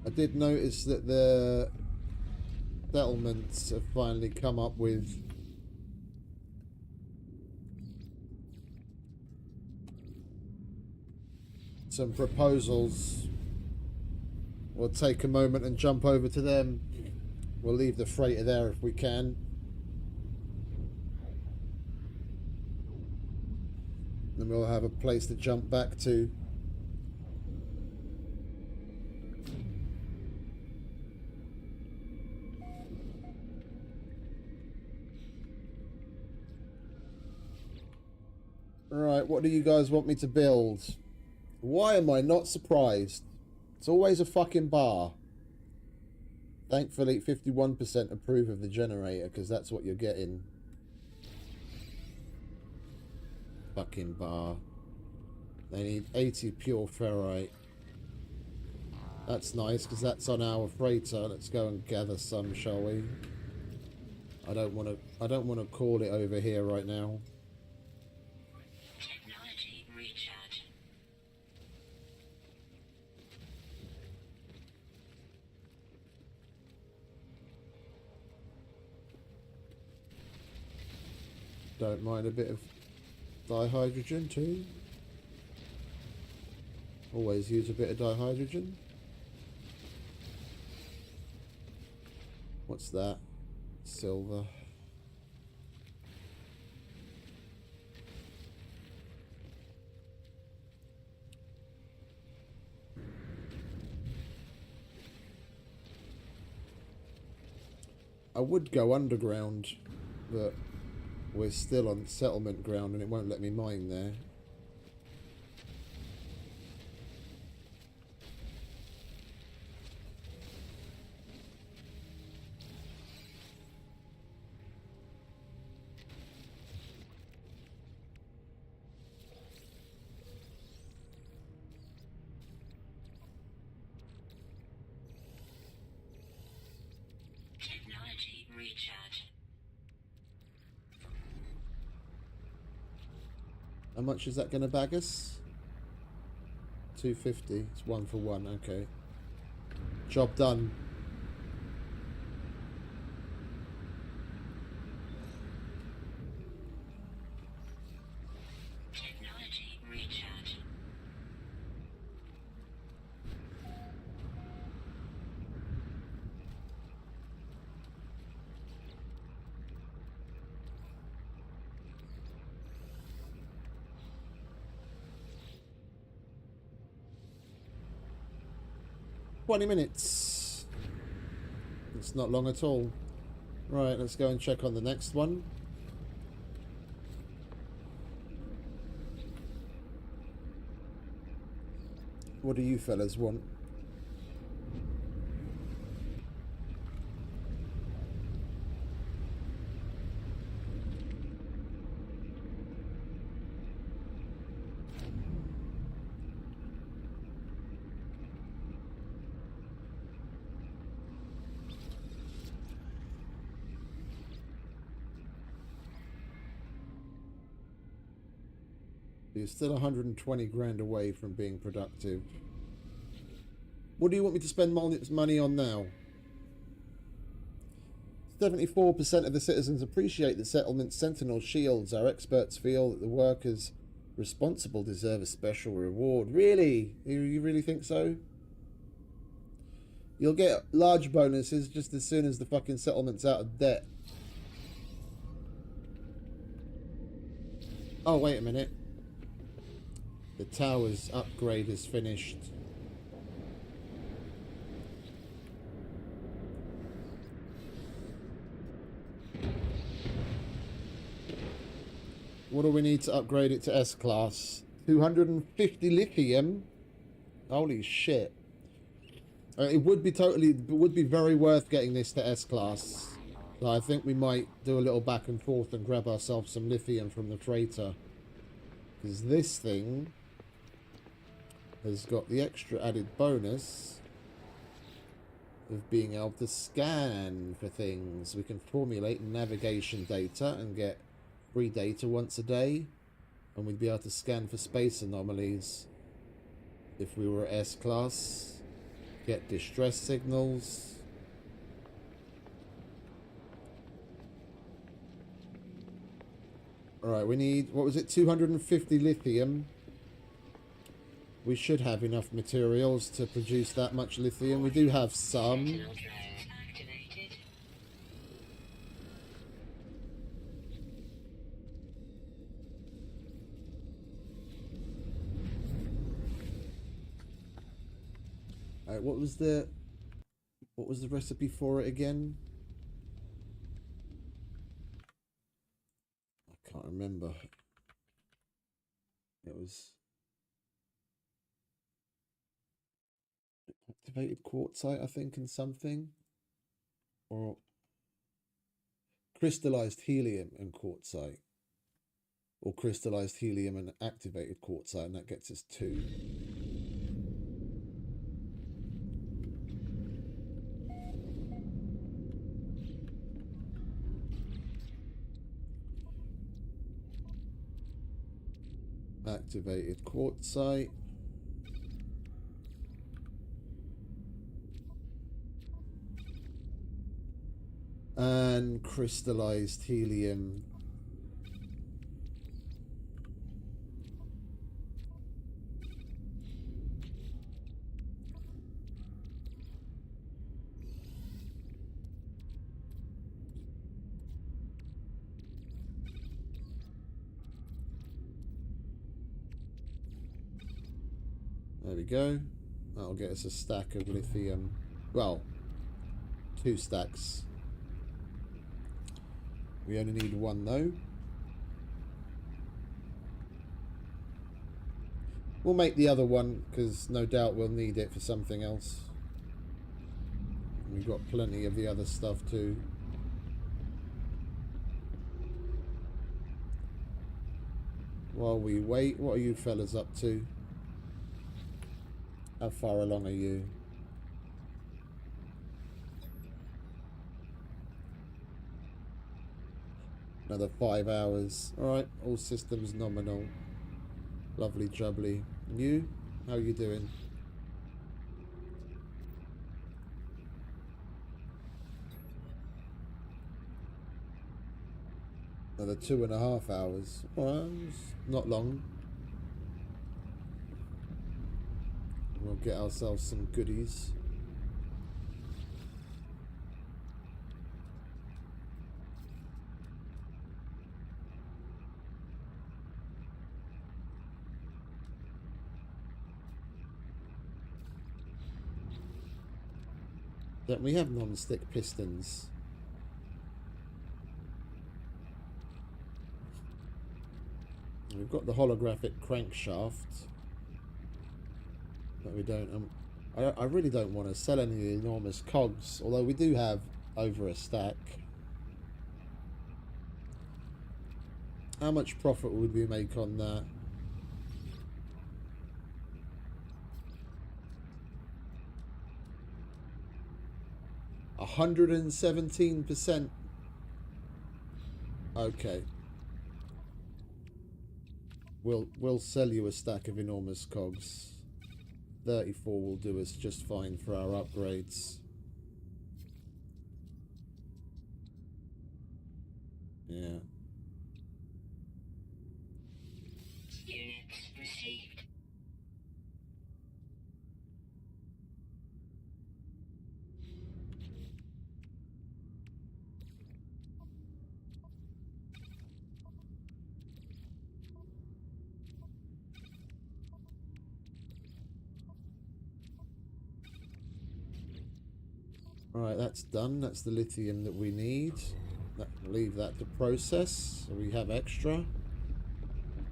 I did notice that the settlements have finally come up with some proposals. We'll take a moment and jump over to them. We'll leave the freighter there if we can. Then we'll have a place to jump back to. Right, what do you guys want me to build? Why am I not surprised? It's always a fucking bar. Thankfully, 51% approve of the generator, because that's what you're getting. Fucking bar. They need 80 pure ferrite. That's nice, because that's on our freighter. Let's go and gather some, shall we? I don't want to call it over here right now. Technology recharge. Don't mind a bit of dihydrogen too. Always use a bit of dihydrogen. What's that? Silver. I would go underground, but we're still on settlement ground and it won't let me mine there. Technology recharge. How much is that going to bag us? 250. It's 1 for 1. Okay. Job done. Technology recharge. $20. It's not long at all. Right, let's go and check on the next one. What do you fellas want? You're still 120 grand away from being productive. What do you want me to spend money on now? 74% of the citizens appreciate the settlement's sentinel shields. Our experts feel that the workers responsible deserve a special reward. Really? You really think so? You'll get large bonuses just as soon as the fucking settlement's out of debt. Oh, wait a minute. The tower's upgrade is finished. What do we need to upgrade it to S-Class? 250 lithium? Holy shit. It would be very worth getting this to S-Class. So I think we might do a little back and forth and grab ourselves some lithium from the freighter. Because this thing has got the extra added bonus of being able to scan for things. We can formulate navigation data and get free data once a day, and we'd be able to scan for space anomalies if we were S-Class, get distress signals. Alright, we need, what was it, 250 lithium. We should have enough materials to produce that much lithium. We do have some. Sentinel drive activated. Alright, what was the recipe for it again? I can't remember. It was activated quartzite, I think, and something, or crystallized helium and quartzite, or crystallized helium and activated quartzite, and that gets us 2. Activated quartzite. And crystallized helium. There we go. That'll get us a stack of lithium. Well, 2 stacks. We only need 1 though. We'll make the other one because no doubt we'll need it for something else. We've got plenty of the other stuff too. While we wait, what are you fellas up to? How far along are you? Another 5 hours. Alright, all systems nominal. Lovely jubbly. And you? How are you doing? Another 2.5 hours. Alright, not long. We'll get ourselves some goodies. Don't we have non-stick pistons? We've got the holographic crankshaft. But we don't. I really don't want to sell any of the enormous cogs, although we do have over a stack. How much profit would we make on that? $117%. We'll sell you a stack of enormous cogs. 34 will do us just fine for our upgrades. Yeah. Units received. Right, that's done. That's the lithium that we need. Leave that to process, so we have extra.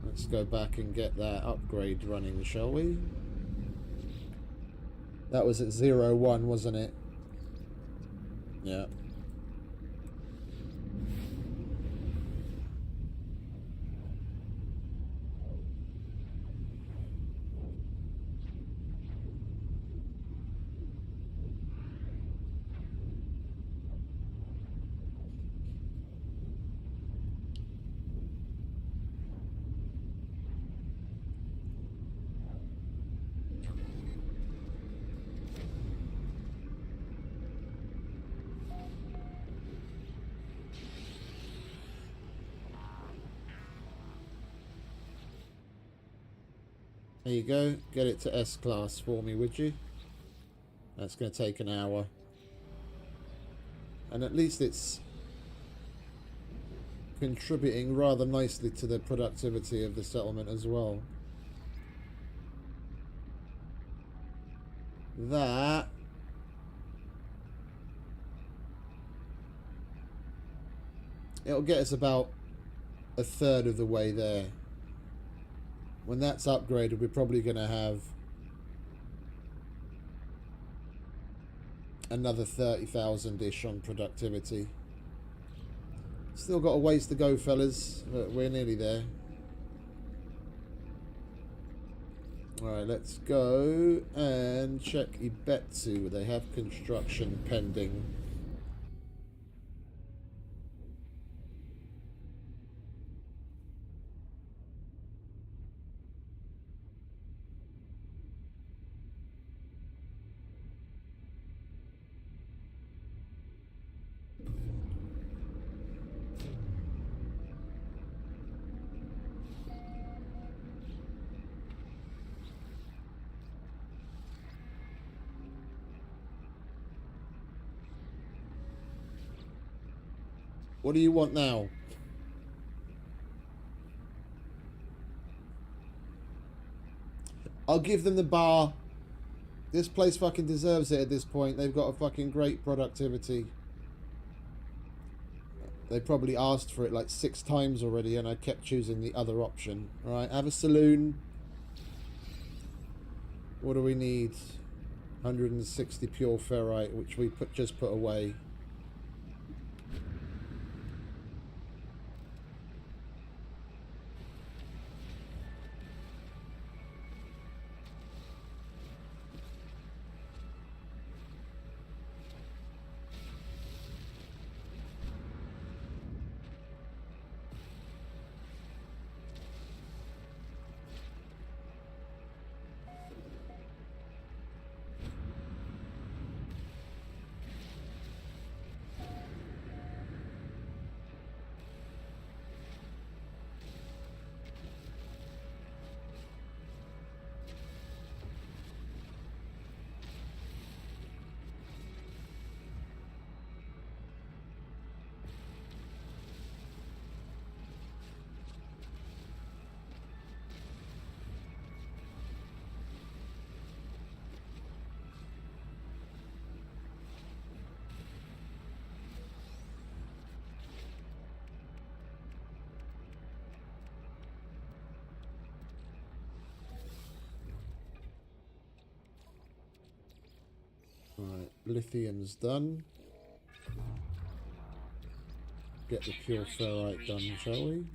Let's go back and get that upgrade running, shall we? That was at 0-1, wasn't it? Yeah. There you go. Get it to S-Class for me, would you? That's going to take an hour. And at least it's contributing rather nicely to the productivity of the settlement as well. That... it'll get us about a third of the way there. When that's upgraded, we're probably going to have another 30,000-ish on productivity. Still got a ways to go, fellas, but we're nearly there. Alright, let's go and check Ibetsu. They have construction pending. What do you want now? I'll give them the bar. This place fucking deserves it at this point. They've got a fucking great productivity. They probably asked for it like 6 times already and I kept choosing the other option. Alright, have a saloon. What do we need? 160 pure ferrite, which we just put away. Right, lithium's done. Get the pure ferrite done, shall we?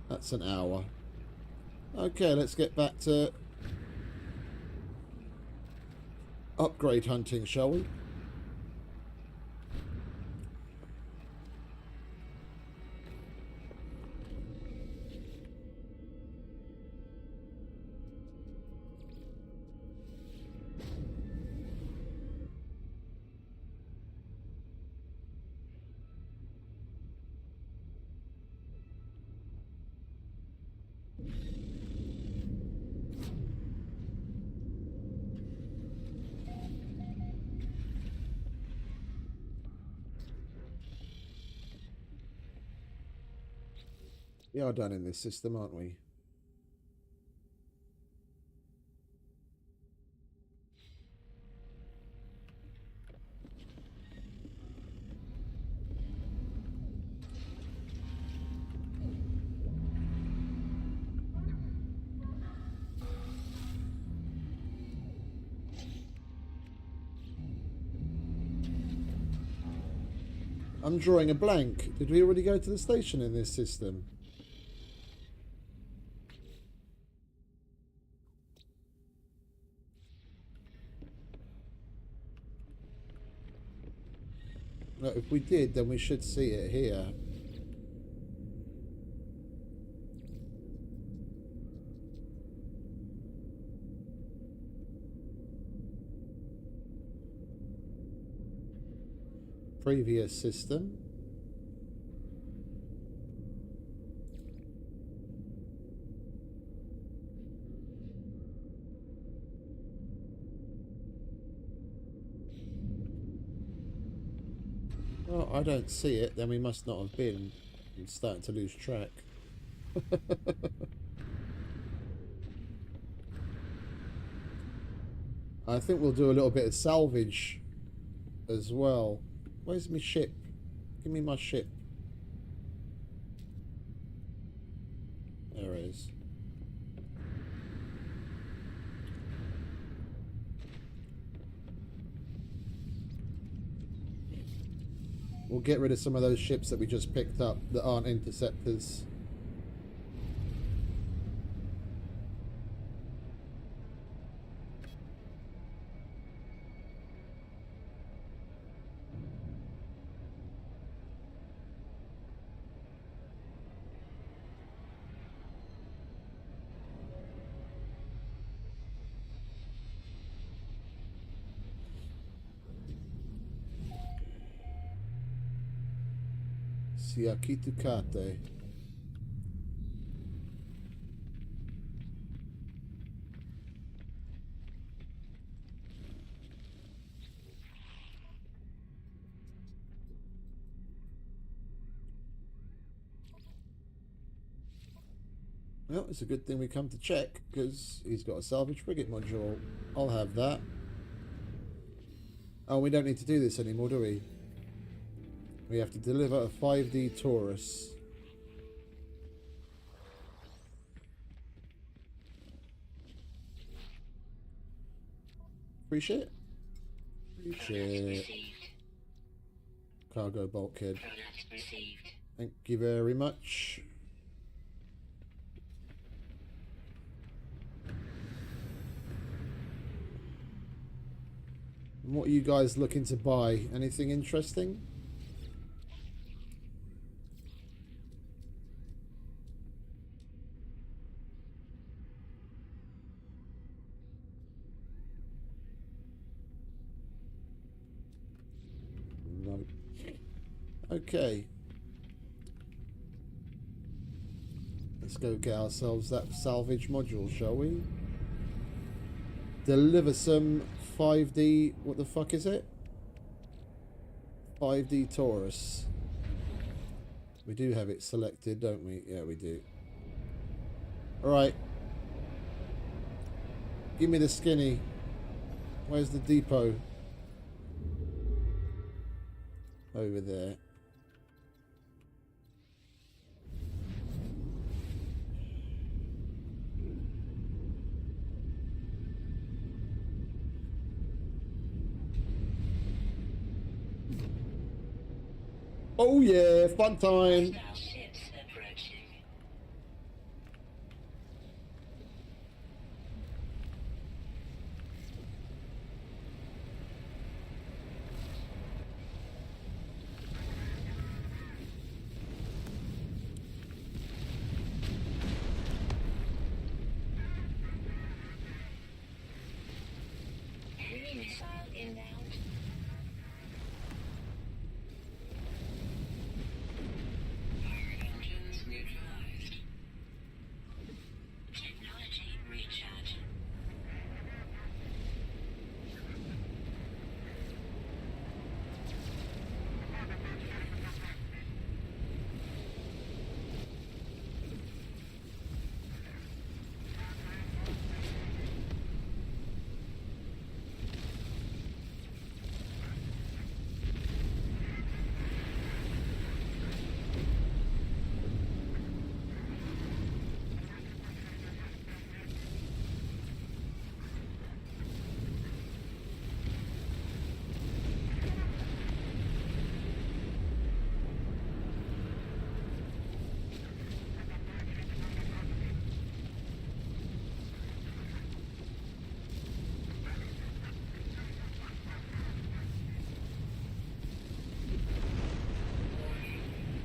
That's an hour. Okay, let's get back to upgrade hunting, shall we? We are done in this system, aren't we? I'm drawing a blank. Did we already go to the station in this system? No, if we did, then we should see it here. Previous system. Well, I don't see it, then we must not have been. I'm starting to lose track. I think we'll do a little bit of salvage as well. Where's my ship? Give me my ship. There it is. We'll get rid of some of those ships that we just picked up that aren't interceptors. Siakitukate. Well, it's a good thing we come to check, because he's got a salvage frigate module. I'll have that. Oh, we don't need to do this anymore, do we? We have to deliver a 5D Taurus. Free shit? Free shit. Received. Cargo bulkhead. Product received. Thank you very much. And what are you guys looking to buy? Anything interesting? No. Okay. Let's go get ourselves that salvage module, shall we? Deliver some 5D... What the fuck is it? 5D Taurus. We do have it selected, don't we? Yeah, we do. Alright. Give me the skinny. Where's the depot? Over there. Oh yeah, fun time. Hostile ships approaching. Enemy missile inbound. Fire engines neutralized. Technology recharge.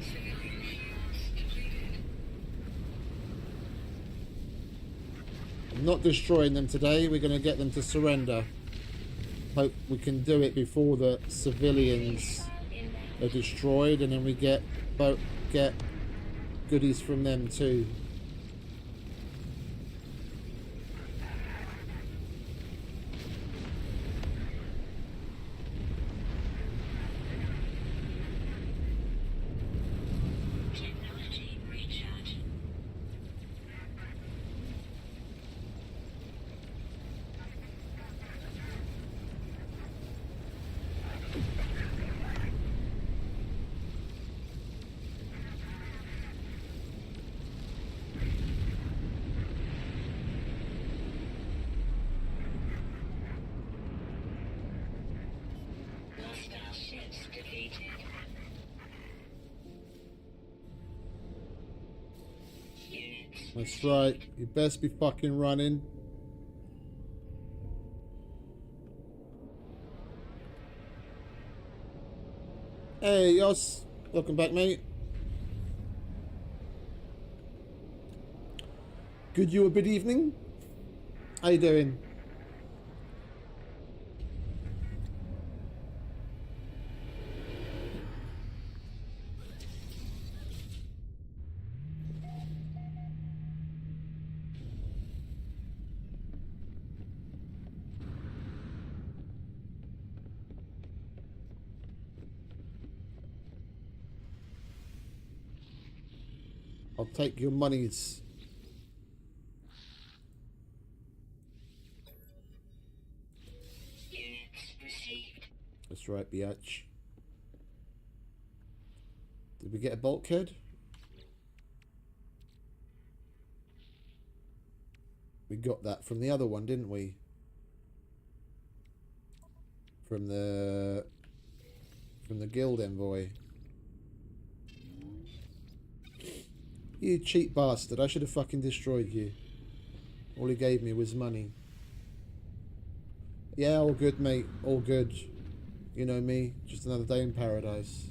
Civilian shields depleted. I'm not destroying them today. We're going to get them to surrender. Hope we can do it before the civilians Inbound. are destroyed, and then we get goodies from them too. Technology recharge. Hostile ships defeated. Units. That's right. You best be fucking running. Hey, Yos. Welcome back, mate. Good you a good evening? How you doing? I'll take your monies. Units received. That's right, biatch. Did we get a bulkhead? We got that from the other one, didn't we? From the guild envoy. You cheap bastard. I should have fucking destroyed you. All he gave me was money. Yeah, all good, mate. All good. You know me. Just another day in paradise.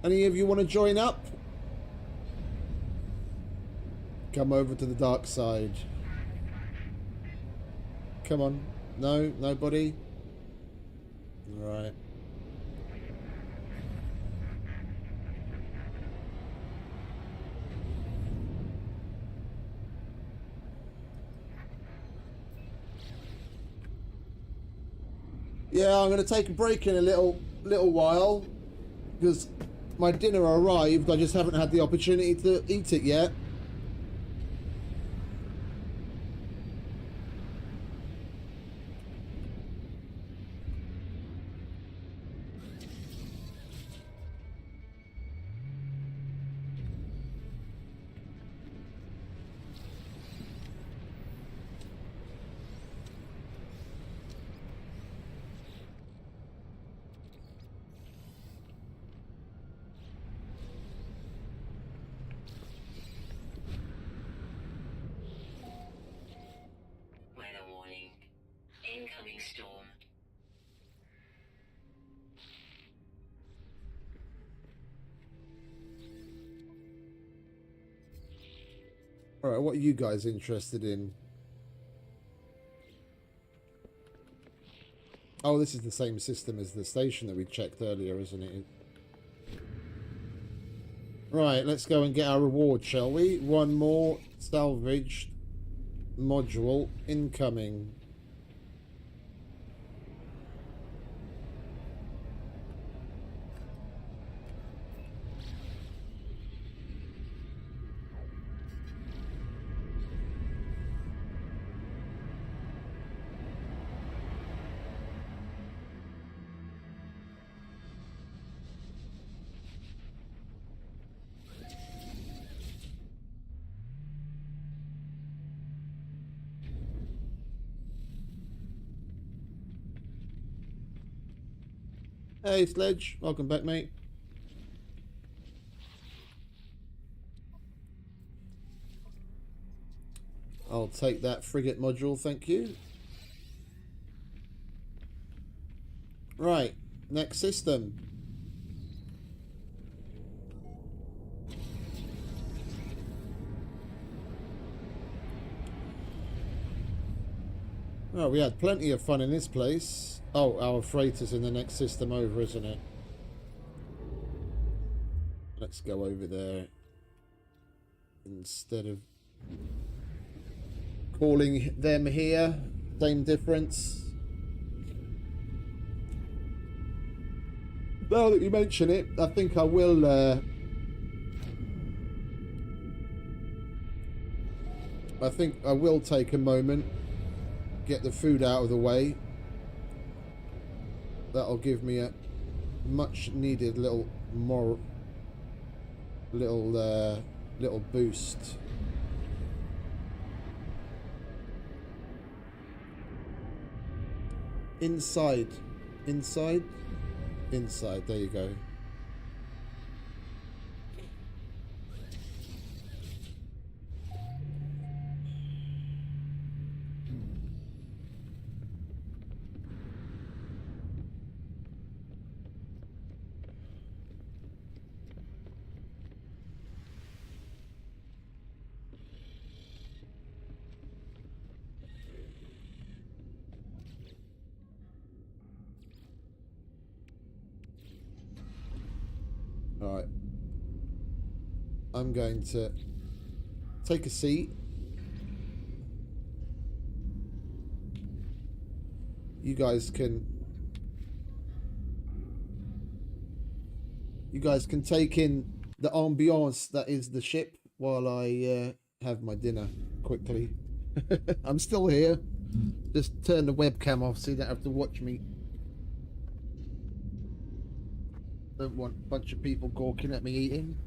Any of you want to join up? Come over to the dark side. Come on. No? Nobody? Alright. Yeah, I'm going to take a break in a little little while because my dinner arrived. I just haven't had the opportunity to eat it yet. Weather warning. Incoming storm. All right, what are you guys interested in? Oh, this is the same system as the station that we checked earlier, isn't it? Right, let's go and get our reward, shall we? One more salvaged module incoming. Hey, Sledge. Welcome back, mate. I'll take that frigate module, thank you. Right, next system. Oh, we had plenty of fun in this place. Oh, our freighter's in the next system over, isn't it? Let's go over there instead of calling them here. Same difference. Now that you mention it, I think I will take a moment, get the food out of the way. That'll give me a much needed little boost. Inside. There you go. Alright. I'm going to take a seat. You guys can take in the ambiance that is the ship while I have my dinner quickly. I'm still here. Just turn the webcam off so you don't have to watch me. Don't want a bunch of people gawking at me eating.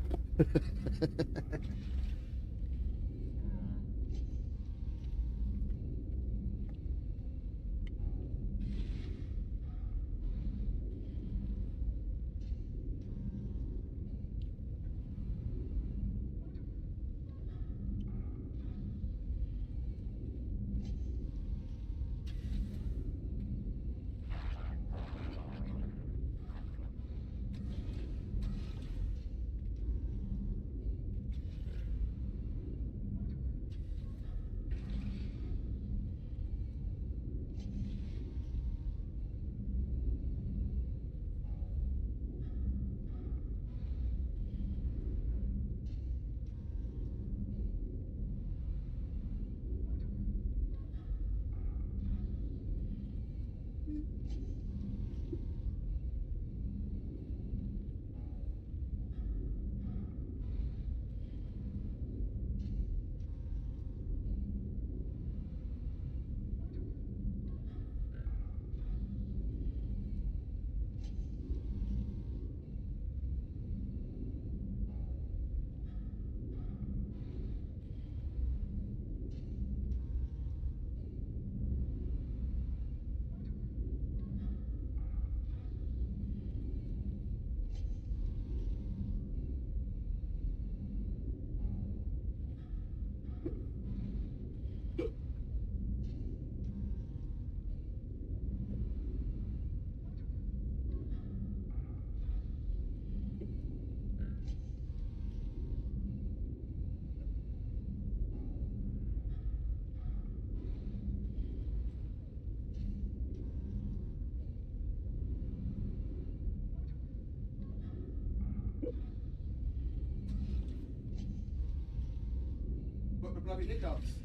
hiccups.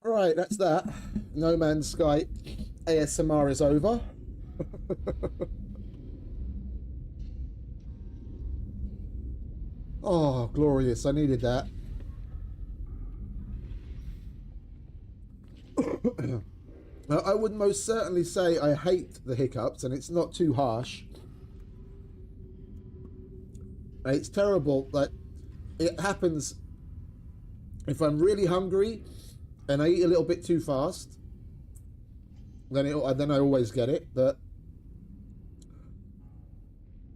Right, that's that. No Man's Sky ASMR is over. Oh, glorious. I needed that. I would most certainly say I hate the hiccups, and it's not too harsh. It's terrible. Like, it happens if I'm really hungry and I eat a little bit too fast. Then I always get it. But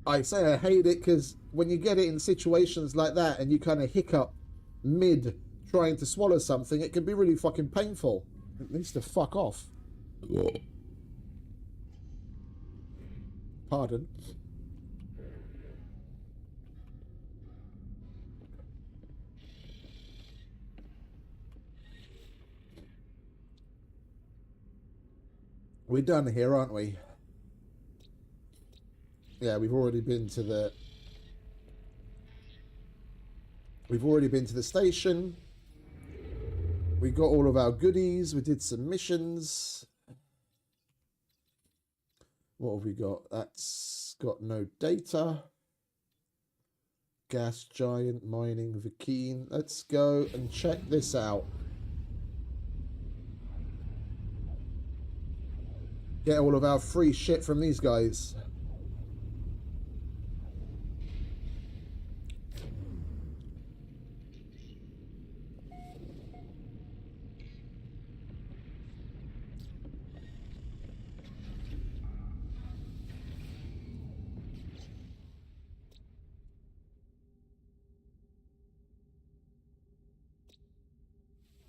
I say I hate it because when you get it in situations like that and you kind of hiccup mid trying to swallow something, it can be really fucking painful. It needs to fuck off. Pardon. We're done here, aren't we? Yeah, we've already been to the... We've already been to the station. We got all of our goodies. We did some missions. What have we got? That's got no data. Gas Giant, Mining, Vikine. Let's go and check this out. Get all of our free shit from these guys.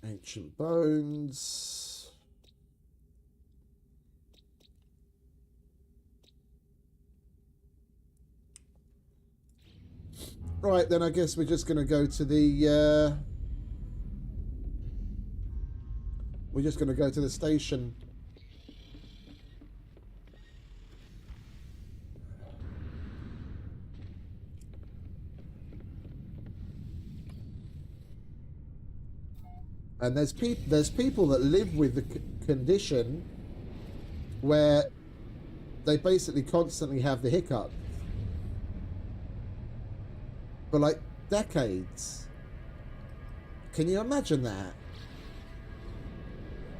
Ancient Bones. Right, then I guess we're just going to go to the... we're just going to go to the station. And there's people that live with the condition where they basically constantly have the hiccup for like decades. Can you imagine that?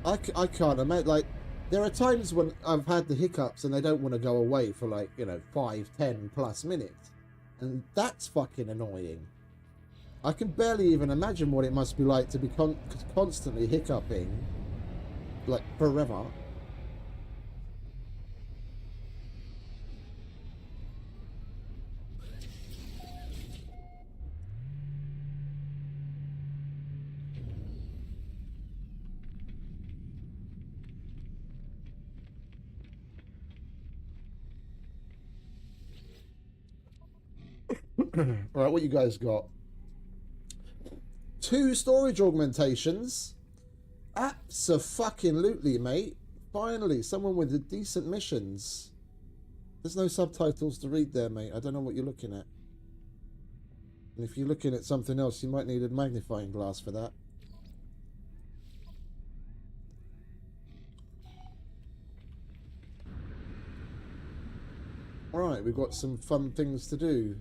I can't imagine. Like, there are times when I've had the hiccups and they don't want to go away for like, you know, 5, 10 plus minutes, and that's fucking annoying. I can barely even imagine what it must be like to be constantly hiccuping, like, forever. Alright, what you guys got? 2 storage augmentations. Abso-fucking-lutely, mate. Finally, someone with the decent missions. There's no subtitles to read there, mate. I don't know what you're looking at. And if you're looking at something else, you might need a magnifying glass for that. Alright, we've got some fun things to do.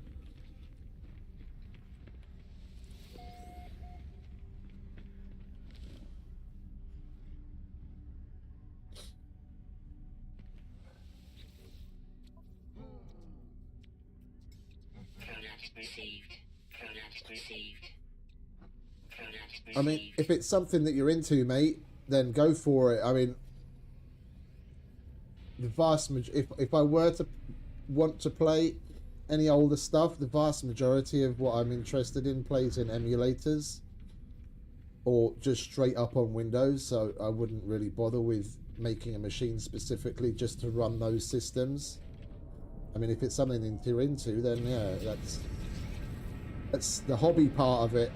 I mean, if it's something that you're into, mate, then go for it. I mean, the vast majority, if I were to want to play any older stuff, the vast majority of what I'm interested in plays in emulators or just straight up on Windows, so I wouldn't really bother with making a machine specifically just to run those systems. I mean, if it's something that you're into, then yeah, that's the hobby part of it.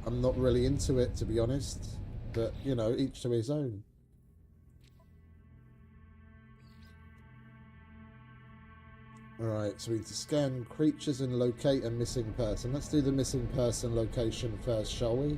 I'm not really into it, to be honest, but, you know, each to his own. Alright, so we need to scan creatures and locate a missing person. Let's do the missing person location first, shall we?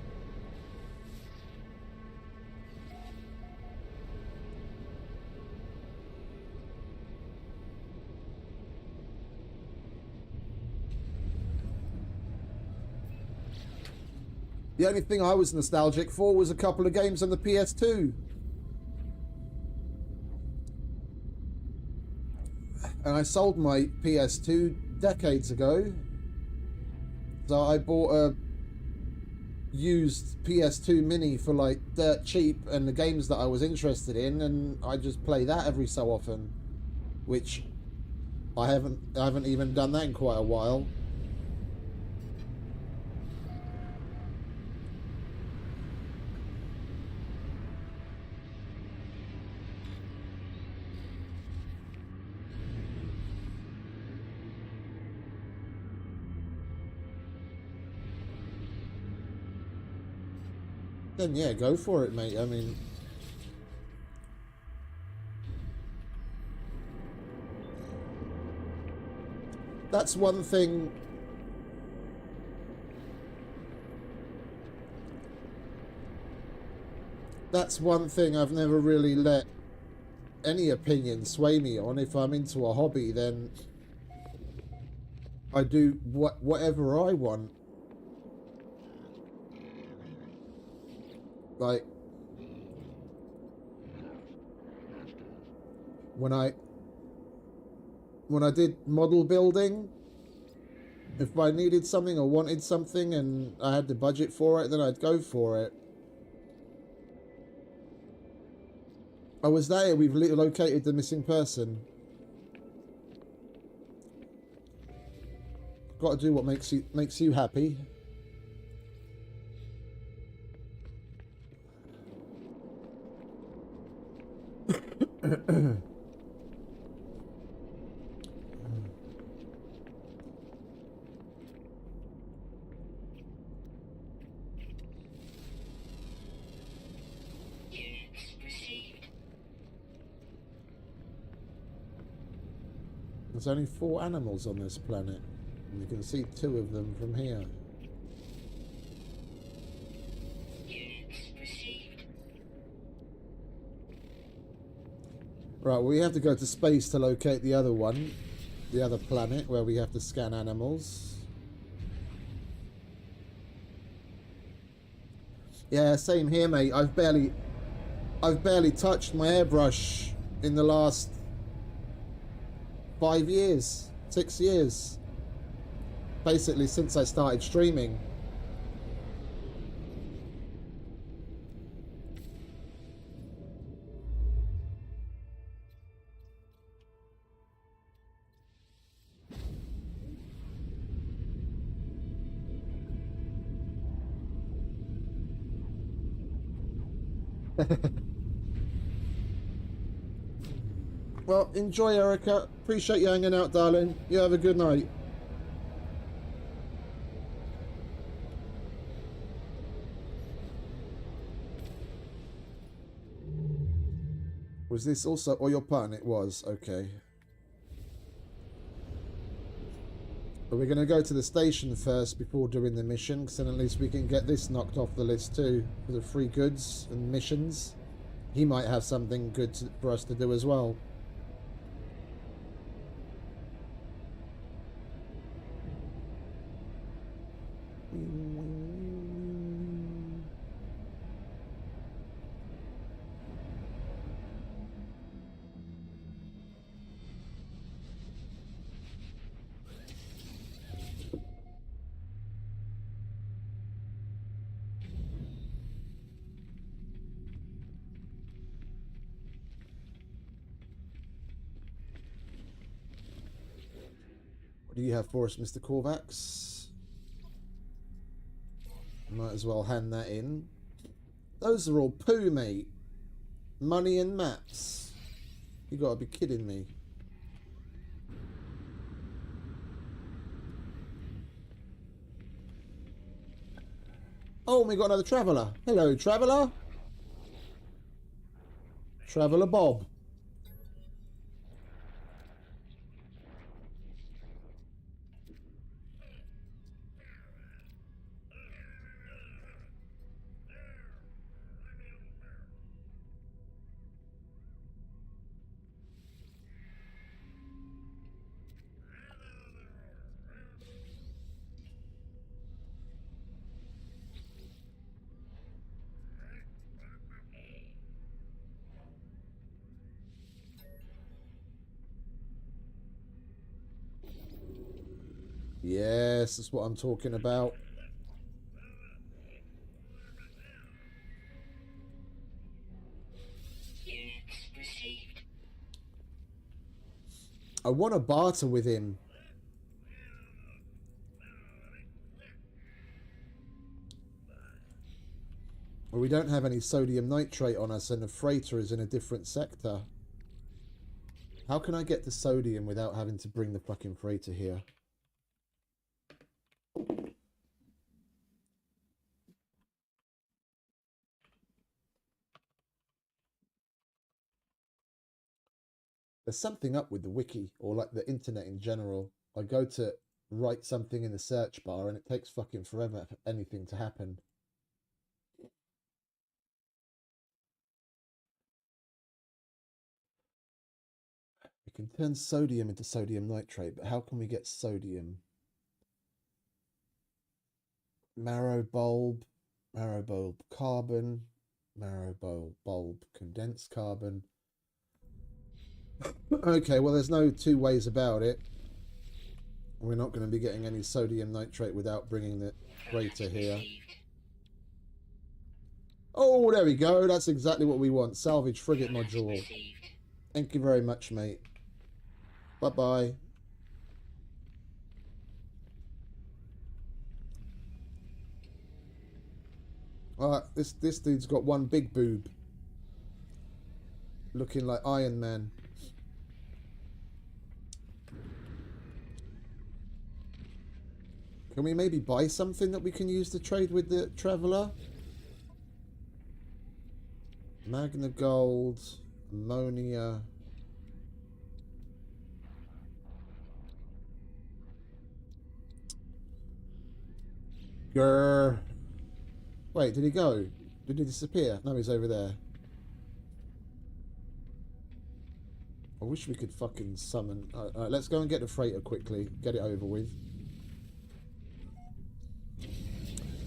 The only thing I was nostalgic for was a couple of games on the PS2. And I sold my PS2 decades ago. So I bought a used PS2 Mini for like dirt cheap, and the games that I was interested in, and I just play that every so often, which I haven't even done that in quite a while. Then yeah, go for it, mate. I mean, that's one thing. That's one thing I've never really let any opinion sway me on. If I'm into a hobby, then I do whatever I want. Like when I did model building, if I needed something or wanted something and I had the budget for it, then I'd go for it. Oh, was that it? We've located the missing person. Got to do what makes you happy. Units received. There's only 4 animals on this planet, and you can see 2 of them from here. Units received. Right, well, we have to go to space to locate the other one, the other planet where we have to scan animals. Yeah, same here, mate. I've barely touched my airbrush in the last 5 years, 6 years. Basically since I started streaming. Well, enjoy, Erica. Appreciate you hanging out, darling. You have a good night. Was this also oil pan? It was. Okay. But we're going to go to the station first before doing the mission, because then at least we can get this knocked off the list too, for the free goods and missions. He might have something good for us to do as well. What do you have for us, Mr. Korvax? Might as well hand that in. Those are all poo, mate. Money and maps. You gotta be kidding me. Oh, we got another traveller. Hello, traveller. Traveller Bob. Yes, that's what I'm talking about. Units received. I want to barter with him. Well, we don't have any sodium nitrate on us and the freighter is in a different sector. How can I get the sodium without having to bring the fucking freighter here? There's something up with the wiki, or like the internet in general. I go to write something in the search bar and it takes fucking forever for anything to happen. We can turn sodium into sodium nitrate, but how can we get sodium? Marrow bulb carbon, marrow bulb condensed carbon. Okay, well, there's no two ways about it. We're not going to be getting any sodium nitrate without bringing the freighter here. Received. Oh, there we go. That's exactly what we want. Salvage frigate module. Received. Thank you very much, mate. Bye-bye. Alright, this dude's got one big boob. Looking like Iron Man. Can we maybe buy something that we can use to trade with the Traveller? Magna Gold, ammonia. Grr. Wait, did he go? Did he disappear? No, he's over there. I wish we could fucking summon. Alright, let's go and get the freighter quickly. Get it over with.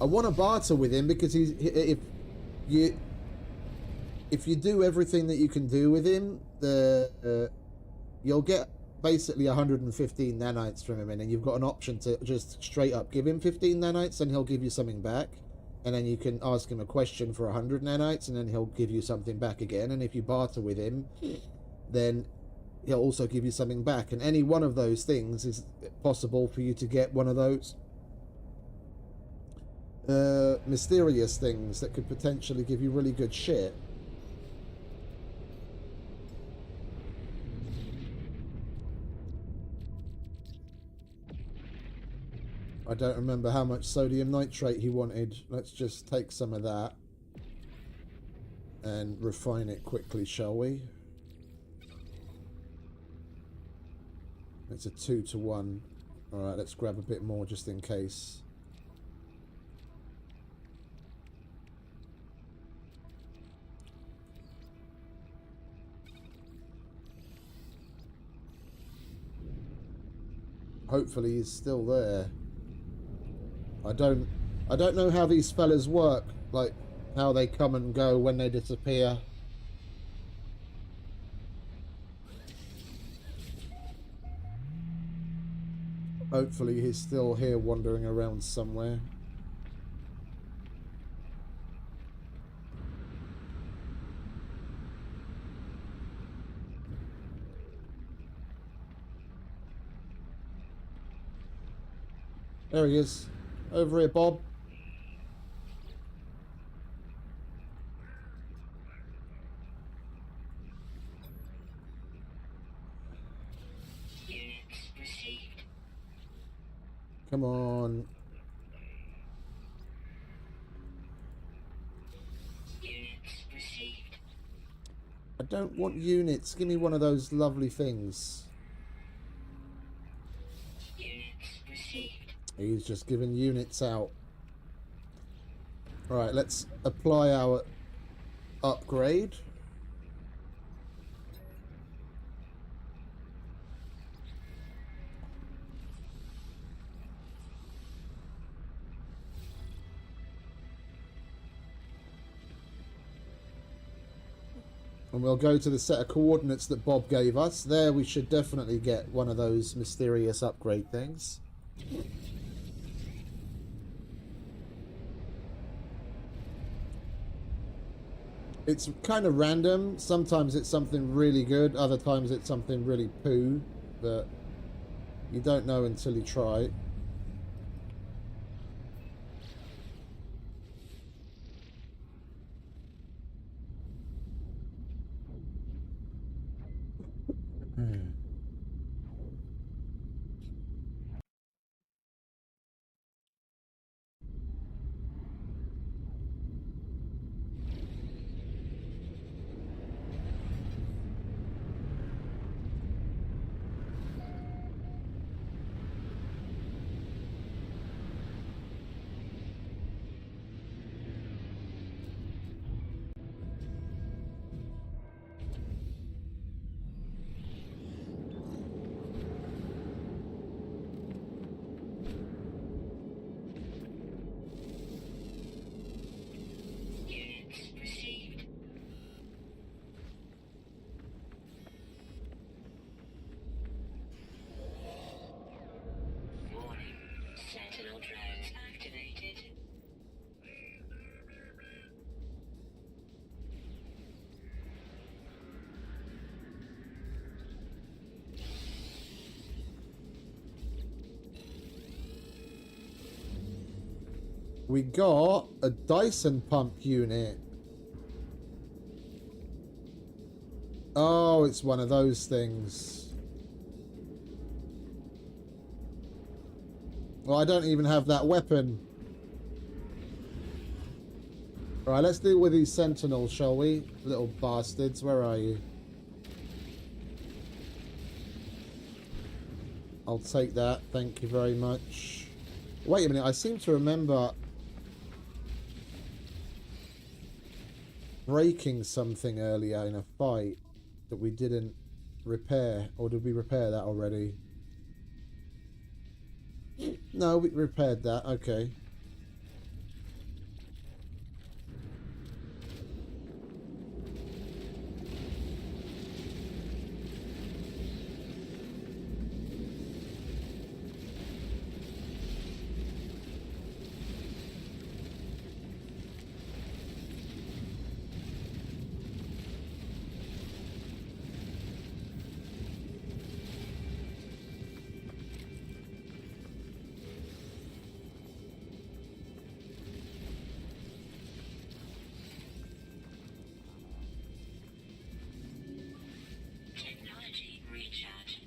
I want to barter with him because if you do everything that you can do with him, you'll get basically 115 nanites from him, and then you've got an option to just straight up give him 15 nanites and he'll give you something back, and then you can ask him a question for 100 nanites and then he'll give you something back again, and if you barter with him, then he'll also give you something back, and any one of those things is possible for you to get one of those mysterious things that could potentially give you really good shit. I don't remember how much sodium nitrate he wanted. Let's just take some of that and refine it quickly, shall we? It's a 2-to-1. Alright, let's grab a bit more just in case. Hopefully he's still there. I don't know how these fellas work, like how they come and go when they disappear. Hopefully he's still here wandering around somewhere. There he is. Over here, Bob. Units received. Come on. Units received. I don't want units. Give me one of those lovely things. Units received. He's just giving units out. Alright, let's apply our upgrade. And we'll go to the set of coordinates that Bob gave us. There we should definitely get one of those mysterious upgrade things. It's kind of random. Sometimes it's something really good, other times it's something really poo, but you don't know until you try. Units received. Warning. Sentinel drones activated. We got a Dyson pump unit. Oh, it's one of those things. Well, I don't even have that weapon. Alright, let's deal with these sentinels, shall we? Little bastards, where are you? I'll take that, thank you very much. Wait a minute, I seem to remember breaking something earlier in a fight that we didn't repair. Or did we repair that already? No, we repaired that, okay. Technology recharge.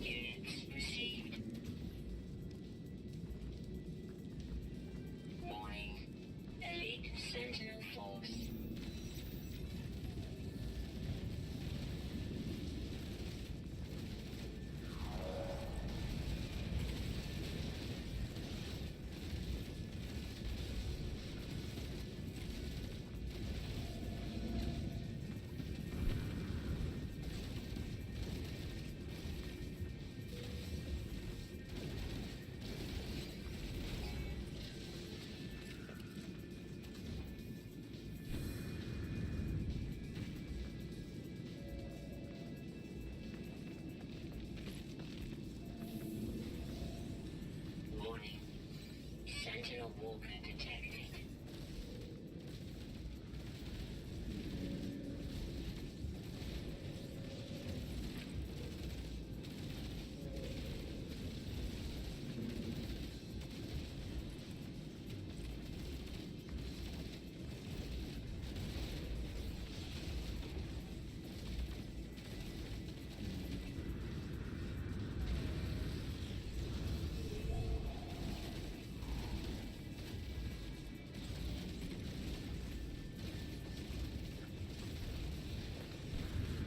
Units received. Warning. Elite Sentinel Force. Warning. Sentinel Walker detected.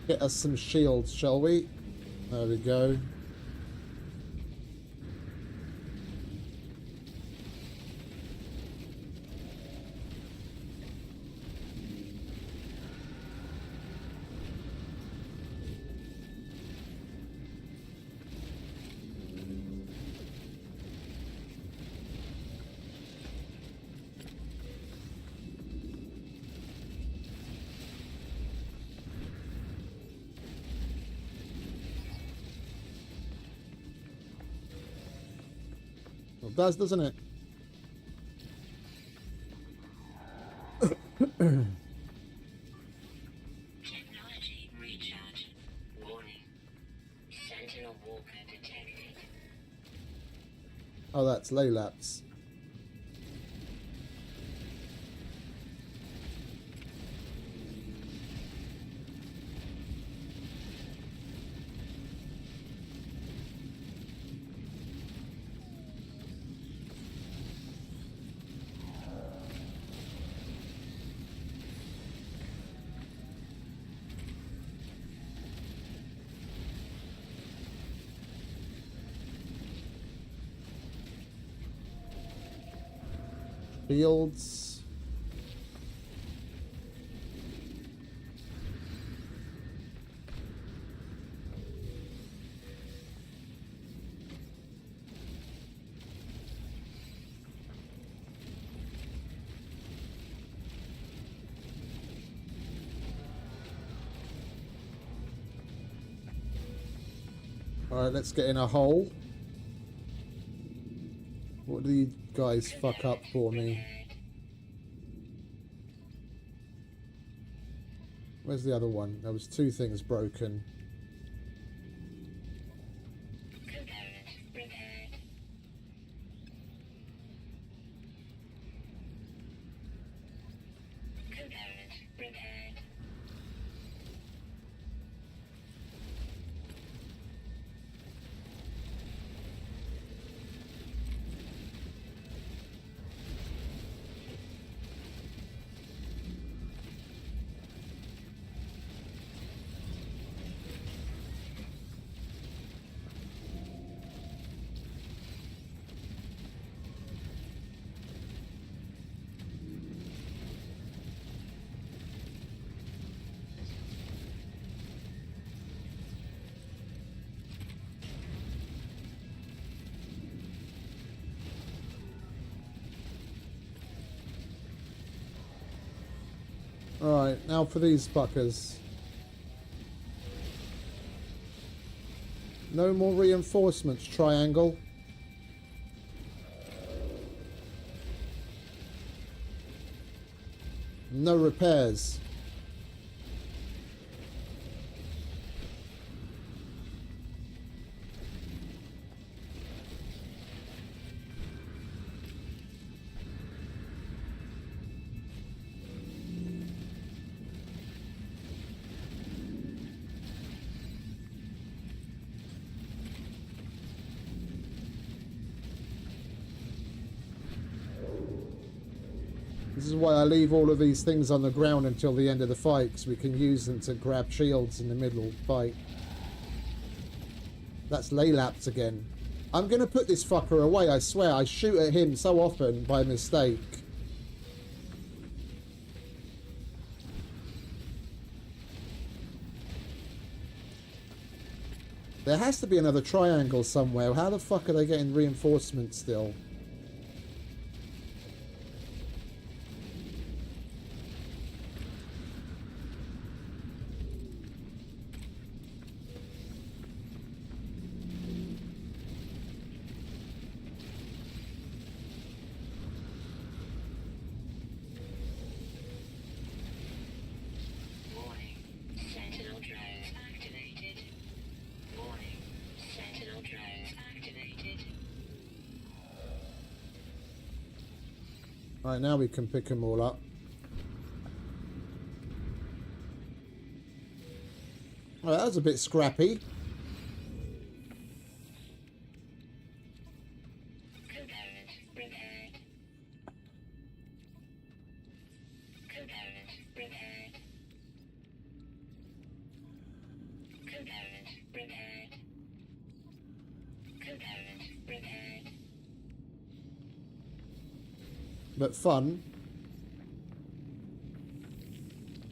Get us some shields, shall we? There we go. It does, doesn't it? Technology recharge. Warning. Sentinel walker detected. Oh, that's Laylaps. Fields. Alright, let's get in a hole. What do you guys fuck up for me? Where's the other one? There was two things broken. Component repaired. Component repaired. Alright, now for these fuckers. No more reinforcements, Triangle. No repairs. This is why I leave all of these things on the ground until the end of the fight, because we can use them to grab shields in the middle of the fight. That's Laylaps again. I'm going to put this fucker away, I swear. I shoot at him so often by mistake. There has to be another triangle somewhere. How the fuck are they getting reinforcements still? Warning. Sentinel drones activated. Warning. Sentinel drones activated. Right, now we can pick them all up. Oh, that was a bit scrappy. Component repaired. Component repaired. Component repaired. Component repaired. But fun.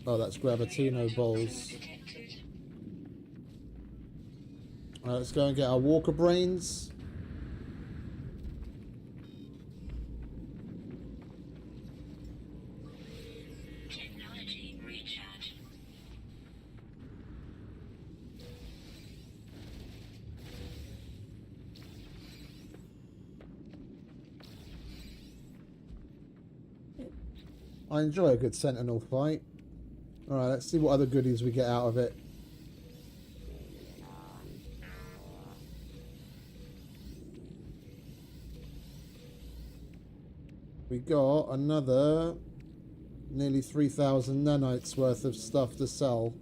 Oh, that's Gravitino balls. Detected. Alright, let's go and get our Walker Brains. Technology recharge. I enjoy a good Sentinel fight. Alright, let's see what other goodies we get out of it. We got another nearly 3,000 nanites worth of stuff to sell.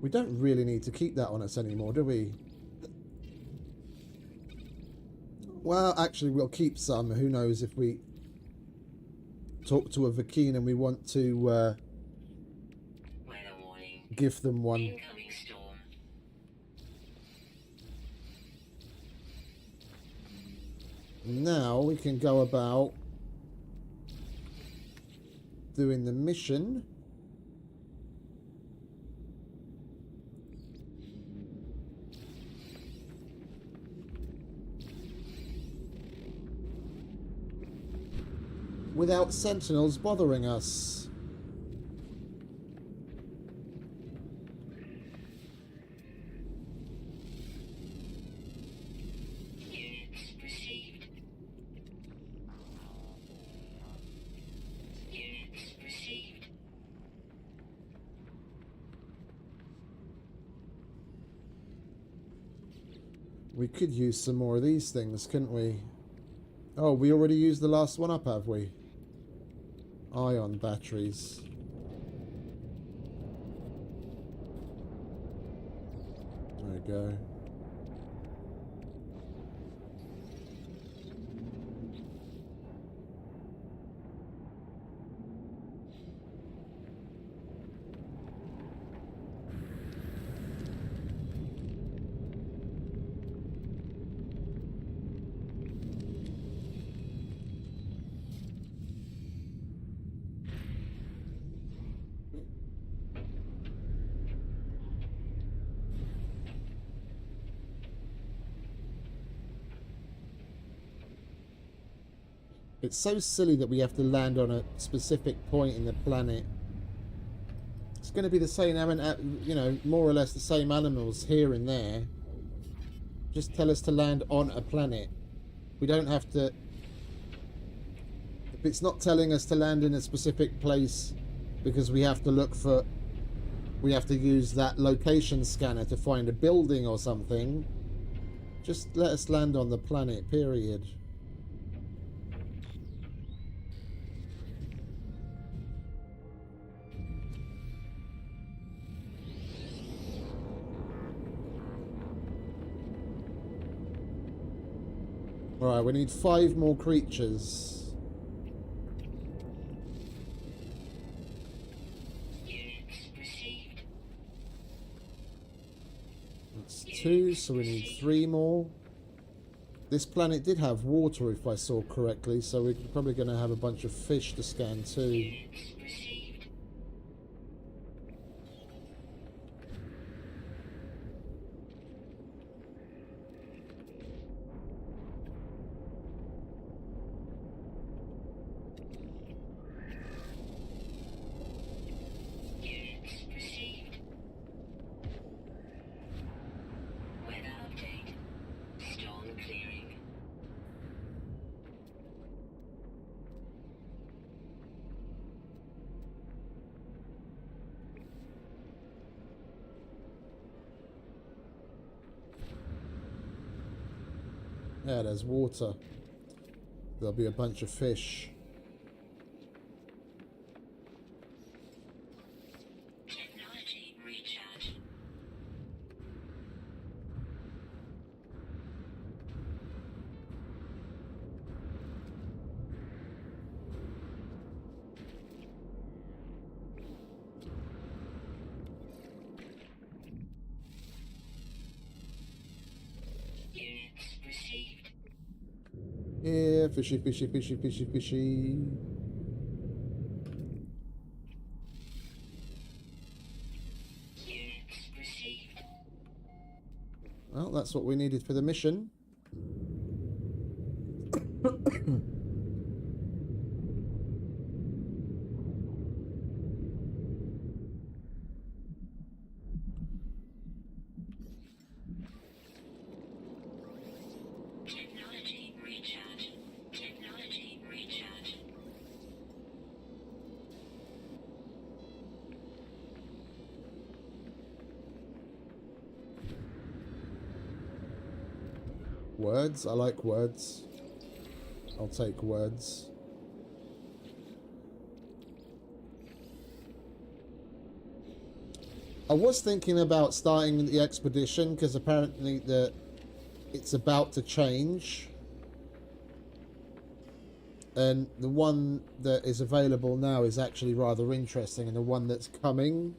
We don't really need to keep that on us anymore, do we? Well, actually, we'll keep some. Who knows if we talk to a Vakeen and we want to Weather warning. give them one. Incoming storm. Now we can go about doing the mission. Without sentinels bothering us. Units received. Units received. We could use some more of these things, couldn't we? Oh, we already used the last one up, have we? Ion batteries. There we go. It's so silly that we have to land on a specific point in the planet. It's going to be the same, you know, more or less the same animals here and there. Just tell us to land on a planet. We don't have to... If it's not telling us to land in a specific place because we have to look for... We have to use that location scanner to find a building or something. Just let us land on the planet, period. Alright, we need 5 more creatures. Units received. That's 2, so we need 3 more. This planet did have water, if I saw correctly, so we're probably going to have a bunch of fish to scan too. Units received. Units received. Weather update. Storm clearing. Yeah, there's water. There'll be a bunch of fish. Technology recharge. Units received. Yeah, fishy, fishy, fishy, fishy, fishy. Units received. Well, that's what we needed for the mission. Words? I like words. I'll take words. I was thinking about starting the expedition because apparently it's about to change. And the one that is available now is actually rather interesting, and the one that's coming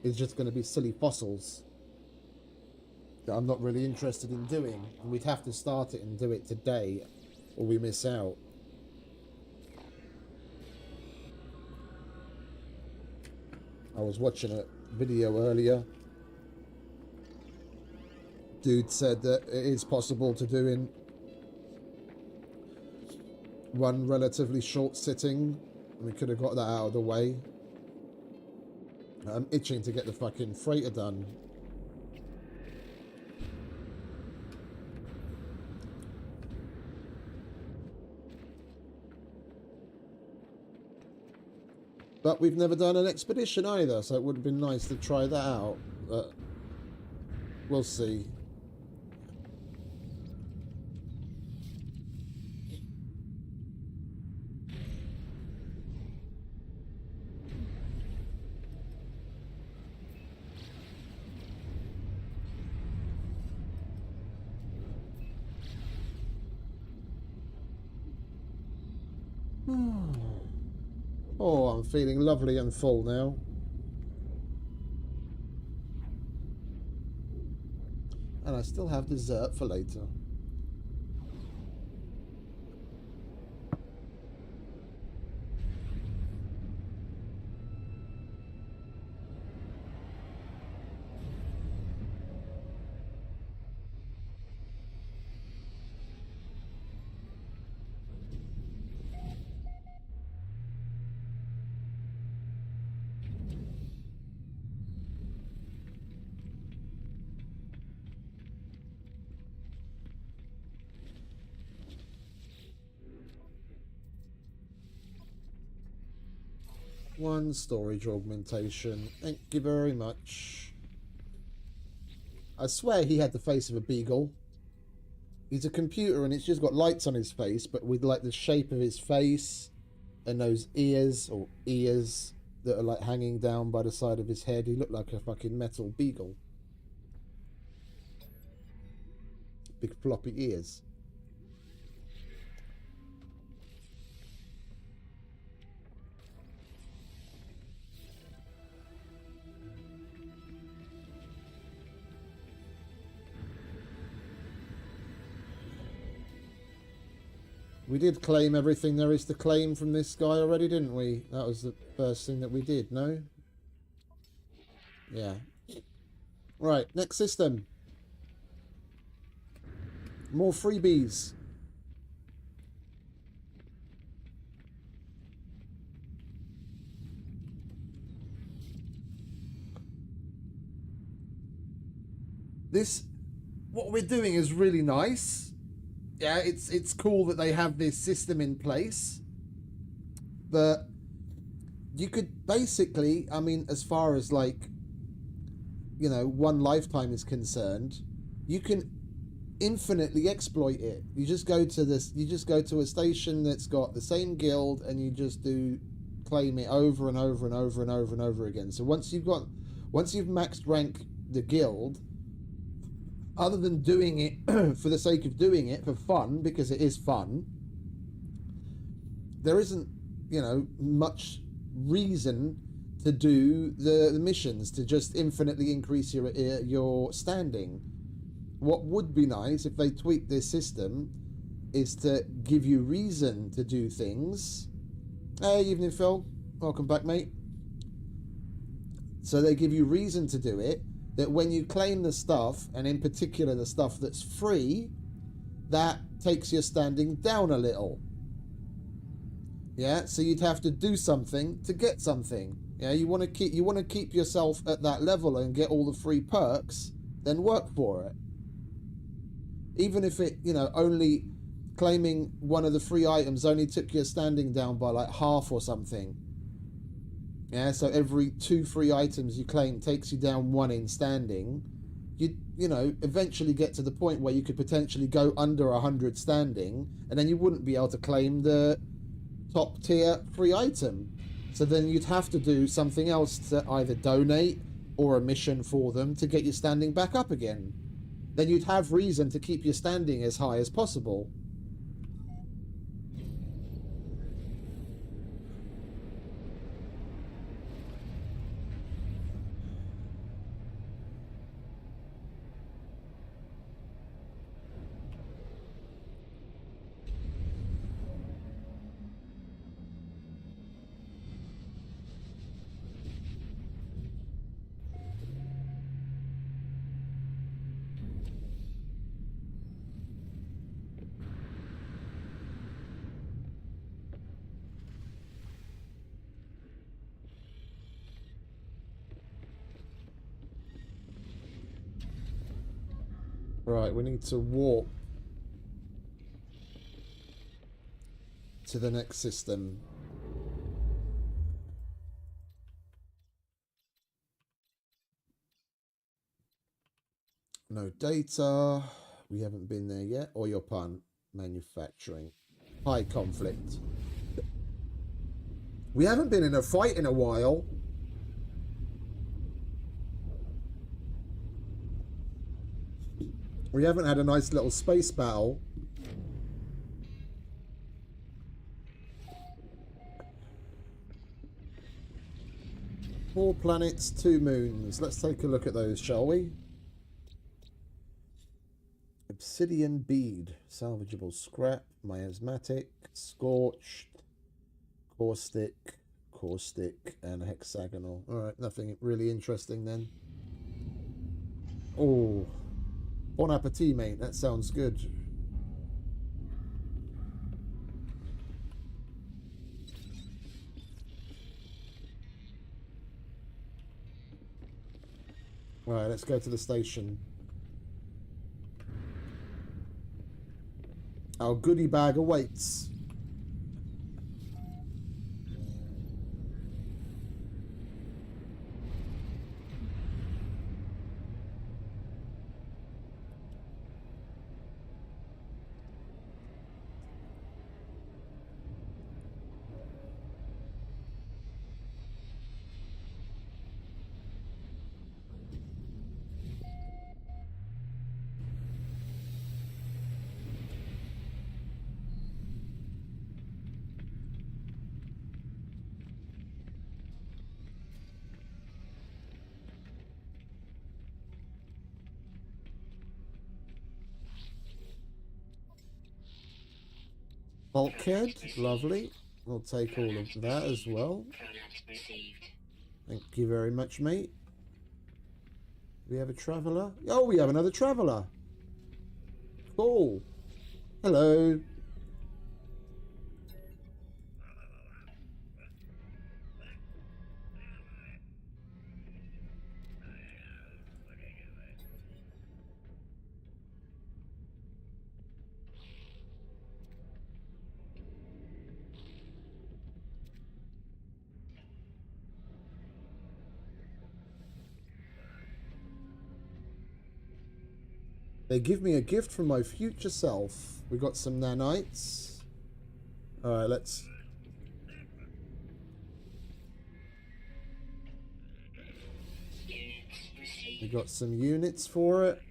is just going to be silly fossils that I'm not really interested in doing. And we'd have to start it and do it today, or we miss out. I was watching a video earlier. Dude said that it is possible to do in one relatively short sitting. We could have got that out of the way. I'm itching to get the fucking freighter done. But we've never done an expedition either, so it would have been nice to try that out. But we'll see. Oh, I'm feeling lovely and full now. And I still have dessert for later. One storage augmentation. Thank you very much. I swear he had the face of a beagle. He's a computer and it's just got lights on his face, but with like the shape of his face and those ears or ears that are like hanging down by the side of his head. He looked like a fucking metal beagle. Big floppy ears. We did claim everything there is to claim from this guy already, didn't we? That was the first thing that we did, no? Yeah. Right, next system. More freebies. This, what we're doing is really nice. Yeah, it's cool that they have this system in place, but you could basically, I mean, as far as like, you know, one lifetime is concerned, you can infinitely exploit it. You just go to a station that's got the same guild and you just do claim it over and over and over and over and over again. So once you've maxed rank the guild, other than doing it for the sake of doing it for fun, because it is fun, there isn't, you know, much reason to do the missions to just infinitely increase your standing. What would be nice if they tweaked this system is to give you reason to do things. Hey, evening Phil, welcome back, mate. So they give you reason to do it, that when you claim the stuff, and in particular the stuff that's free, that takes your standing down a little. Yeah, so you'd have to do something to get something. Yeah, you want to keep yourself at that level and get all the free perks, then work for it. Even if it, you know, only claiming one of the free items only took your standing down by like half or something. Yeah, so every 2 free items you claim takes you down 1 in standing. you know, eventually get to the point where you could potentially go under 100 standing, and then you wouldn't be able to claim the top tier free item. So then you'd have to do something else to either donate or a mission for them to get your standing back up again. Then you'd have reason to keep your standing as high as possible. Right, we need to warp to the next system. No data. We haven't been there yet. Or your pun. Manufacturing. High conflict. We haven't been in a fight in a while. We haven't had a nice little space battle. Four planets, 2 moons. Let's take a look at those, shall we? Obsidian bead, salvageable scrap, miasmatic, scorched, caustic, and hexagonal. Alright, nothing really interesting then. Oh, bon appetit, mate. That sounds good. Alright, let's go to the station. Our goodie bag awaits. Bulkhead, lovely. We'll take all of that as well. Product received. Thank you very much, mate. We have a traveller. Oh, we have another traveller. Cool. Hello. They give me a gift from my future self. We got some nanites. Alright, let's... Units received. We got some units for it.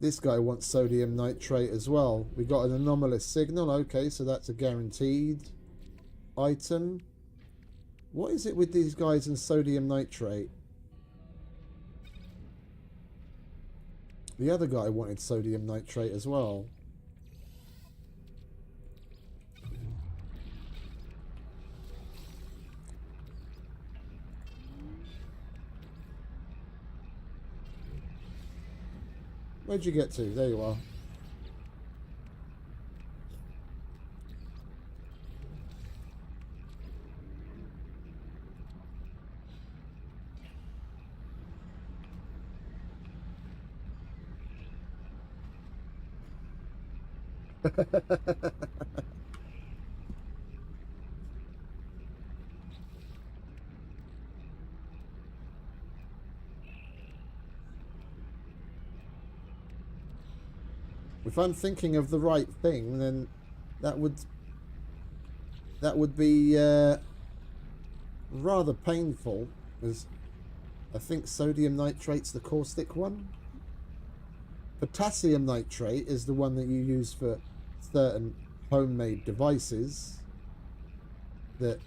This guy wants sodium nitrate as well. We got an anomalous signal. Okay, so that's a guaranteed item. What is it with these guys and sodium nitrate? The other guy wanted sodium nitrate as well. Where'd you get to? There you are. If I'm thinking of the right thing, then that would be rather painful, as I think sodium nitrate's the caustic one. Potassium nitrate is the one that you use for certain homemade devices that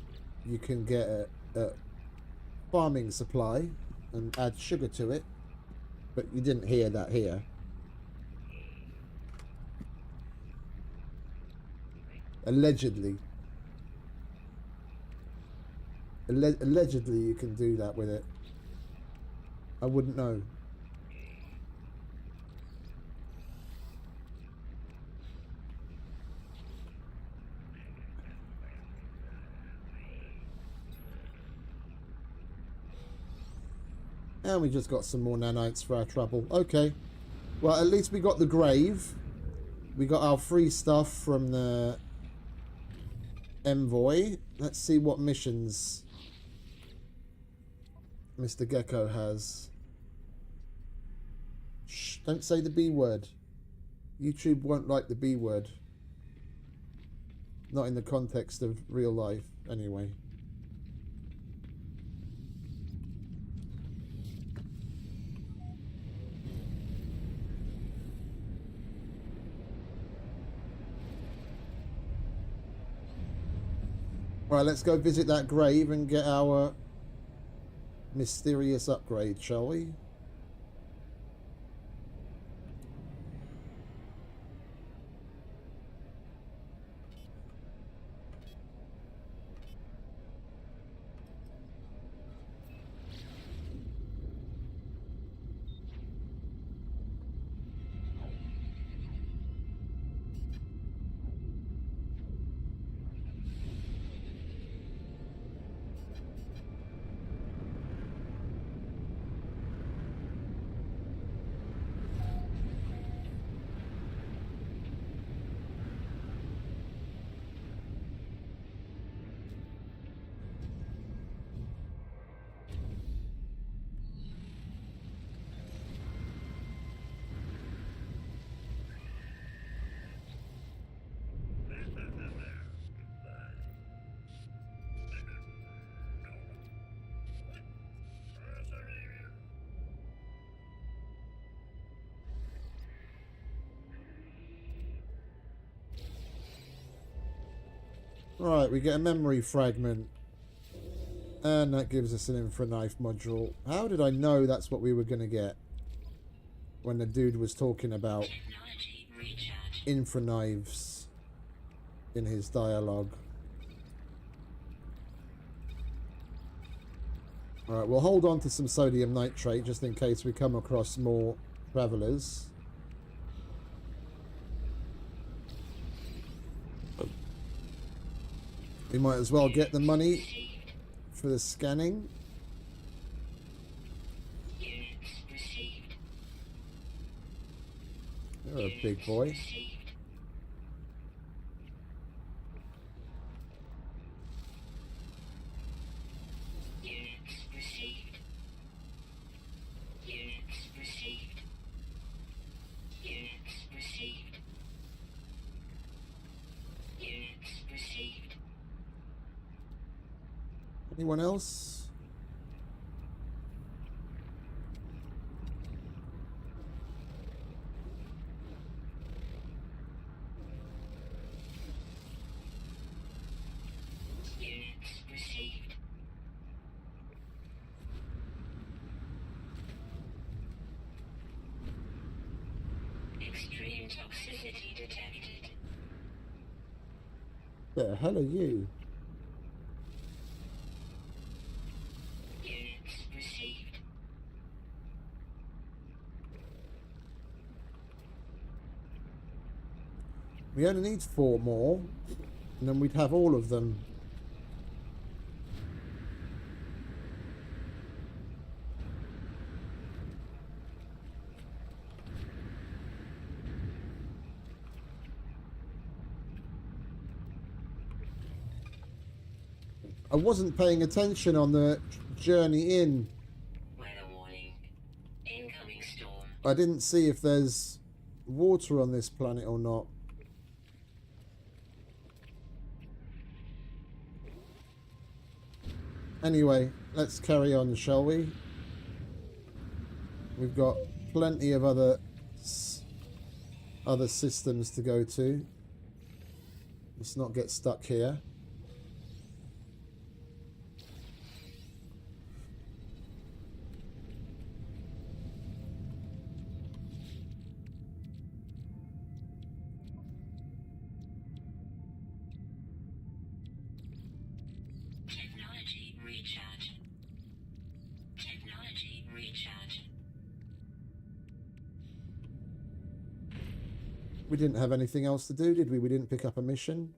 you can get a farming supply and add sugar to it, but you didn't hear that here. Allegedly. Allegedly you can do that with it. I wouldn't know. And we just got some more nanites for our trouble. Okay. Well, at least we got the grave. We got our free stuff from the envoy. Let's see what missions Mr. Gecko has. Shh, don't say the B word. YouTube won't like the B word. Not in the context of real life, anyway. Right, let's go visit that grave and get our mysterious upgrade, shall we? Right, we get a memory fragment. And that gives us an infraknife module. How did I know that's what we were going to get? When the dude was talking about infraknives in his dialogue. Alright, we'll hold on to some sodium nitrate just in case we come across more travelers. We might as well get the money for the scanning. You're a big boy. Anyone else? Extreme toxicity detected. The hell are you? Units received. We only need 4 more, and then we'd have all of them. I wasn't paying attention on the journey in. Weather warning. Incoming storm. I didn't see if there's water on this planet or not. Anyway, let's carry on, shall we? We've got plenty of other systems to go to. Let's not get stuck here. Technology recharge. Technology recharge. We didn't have anything else to do, did we? We didn't pick up a mission?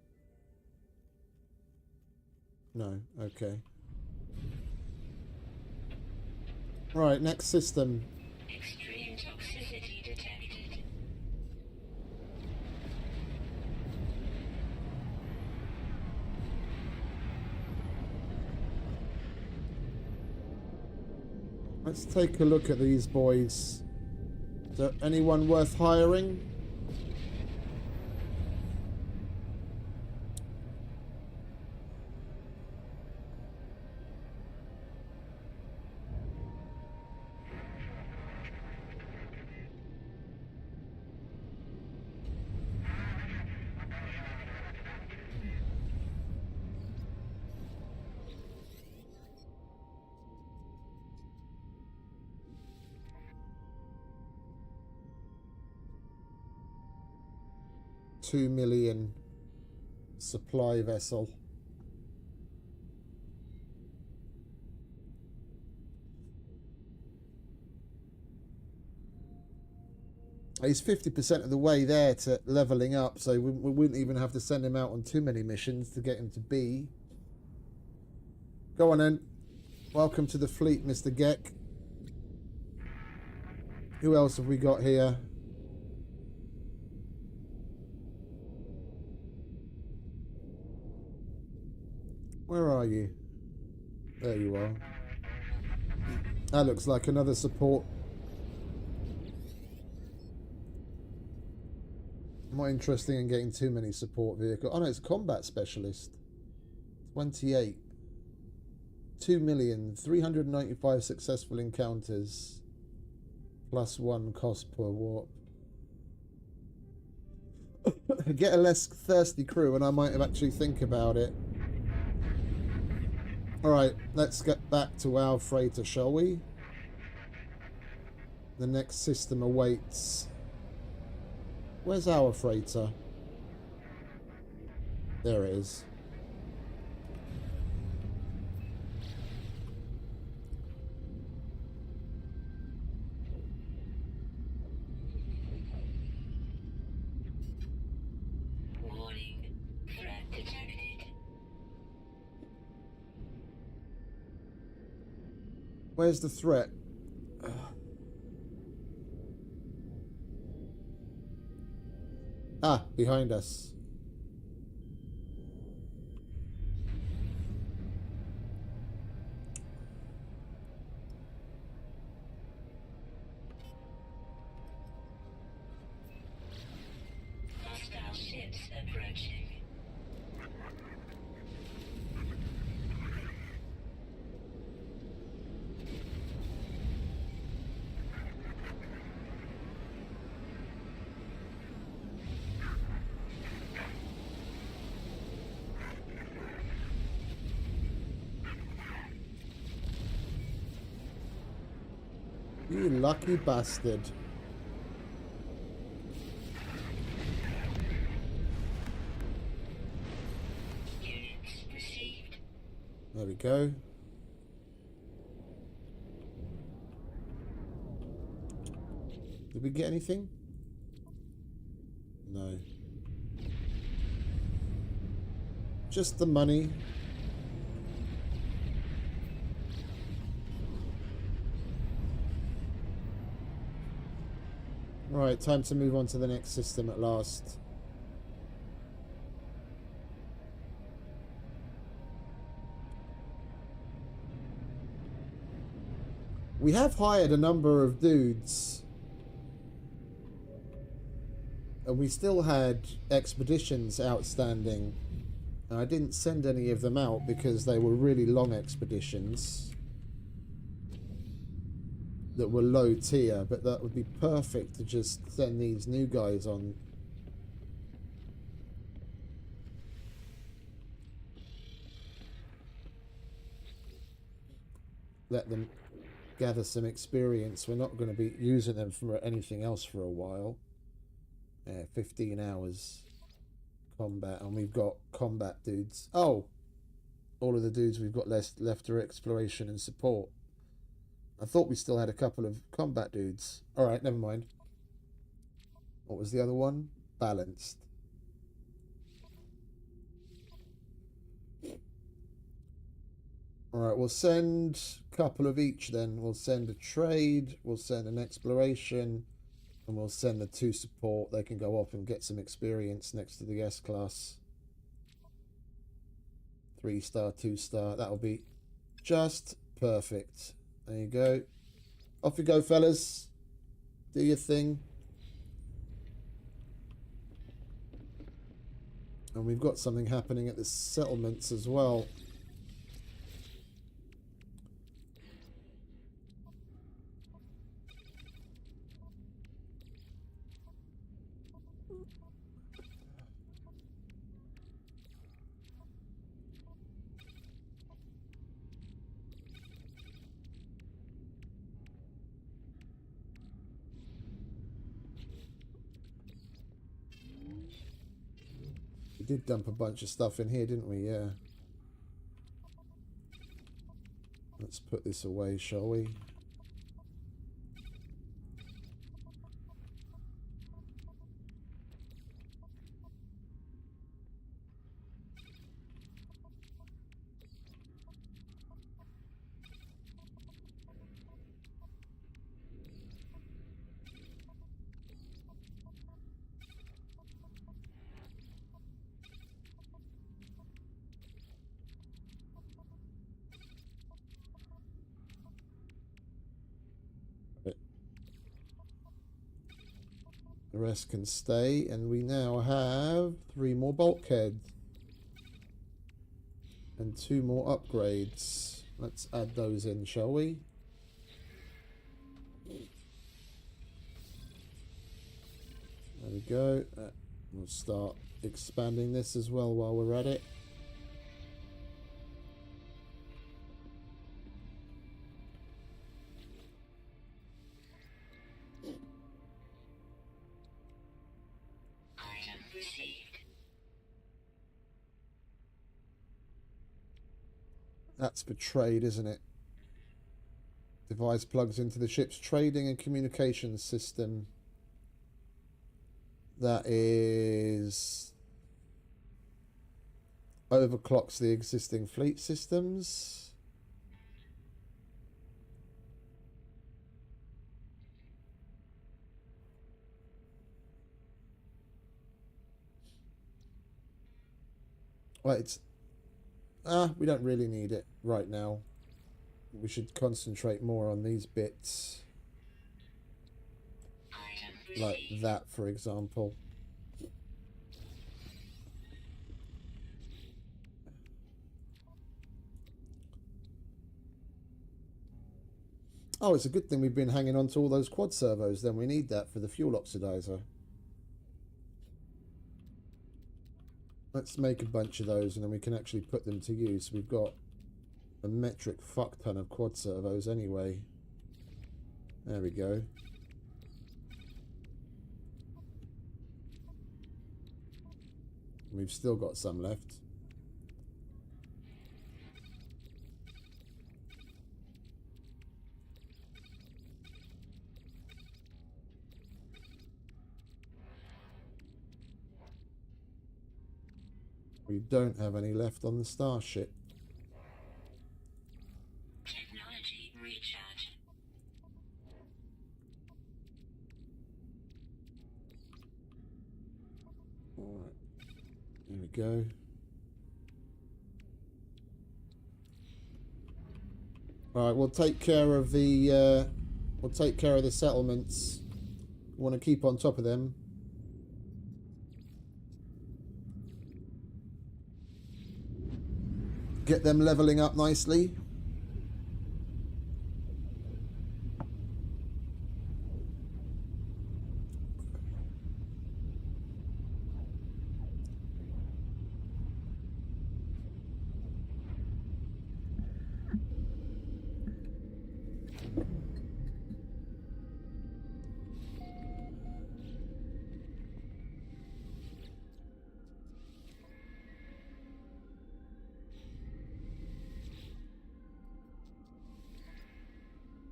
No, okay. Right, next system. Extreme toxicity detected. Let's take a look at these boys. Is there anyone worth hiring? $2 million supply vessel. He's 50% of the way there to leveling up, so we wouldn't even have to send him out on too many missions to get him to B. Go on then. Welcome to the fleet, Mr. Geck. Who else have we got here? Where are you? There you are. That looks like another support. I'm not interested in getting too many support vehicles. Oh no, it's combat specialist. 28. 2,395 successful encounters. +1 cost per warp. Get a less thirsty crew and I might have actually think about it. Alright, let's get back to our freighter, shall we? The next system awaits. Where's our freighter? There it is. Warning. Threat detected. Where's the threat? Ah, behind us. Hostile ships approaching. You lucky bastard. Units received. There we go. Did we get anything? No. Just the money. Right, time to move on to the next system at last. We have hired a number of dudes. And we still had expeditions outstanding. And I didn't send any of them out because they were really long expeditions that were low tier, but that would be perfect to just send these new guys on. Let them gather some experience. We're not going to be using them for anything else for a while. 15 hours combat, and we've got combat dudes. Oh, all of the dudes we've got left are exploration and support. I thought we still had a couple of combat dudes. Alright, never mind. What was the other one? Balanced. Alright, we'll send a couple of each then. We'll send a trade, we'll send an exploration, and we'll send the 2 support. They can go off and get some experience next to the S-class. 3-star, 2-star. That'll be just perfect. There you go. Off you go, fellas. Do your thing. And we've got something happening at the settlements as well. We did dump a bunch of stuff in here, didn't we? Yeah. Let's put this away, shall we? The rest can stay, and we now have 3 more bulkheads and 2 more upgrades. Let's add those in, shall we? There we go. We'll start expanding this as well while we're at it. Item received. That's for trade, isn't it? Device plugs into the ship's trading and communications system. That is... overclocks the existing fleet systems. Well, it's... we don't really need it right now. We should concentrate more on these bits. Item Like received. that, for example. Oh, it's a good thing we've been hanging on to all those quad servos, then we need that for the fuel oxidizer. Let's make a bunch of those and then we can actually put them to use. We've got a metric fuck ton of quad servos anyway. There we go. We've still got some left. We don't have any left on the Starship. Technology recharge. Alright. There we go. Alright, we'll take care of the settlements. We want to keep on top of them. Get them leveling up nicely.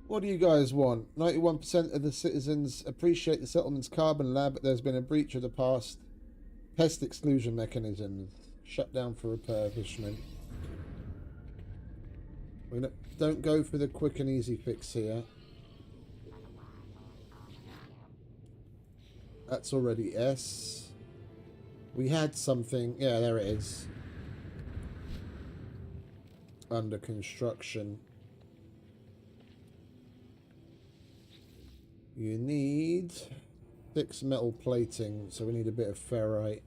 What do you guys want? 91% of the citizens appreciate the settlement's carbon lab, but there's been a breach of the past pest exclusion mechanisms. Shut down for refurbishment. We don't go for the quick and easy fix here. That's already S. We had something. Yeah, there it is. Under construction. You need 6 metal plating, so we need a bit of ferrite.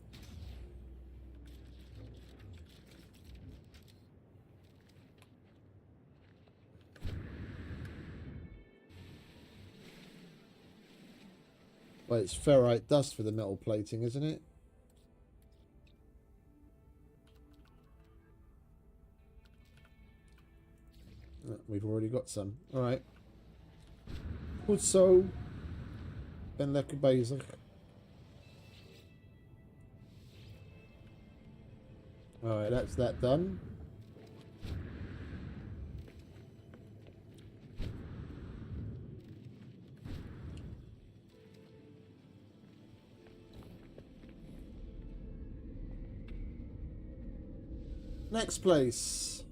Well, it's ferrite dust for the metal plating, isn't it? We've already got some. Alright. Goed zo. Ben lekker bezig. Alright, that's that done. Next place.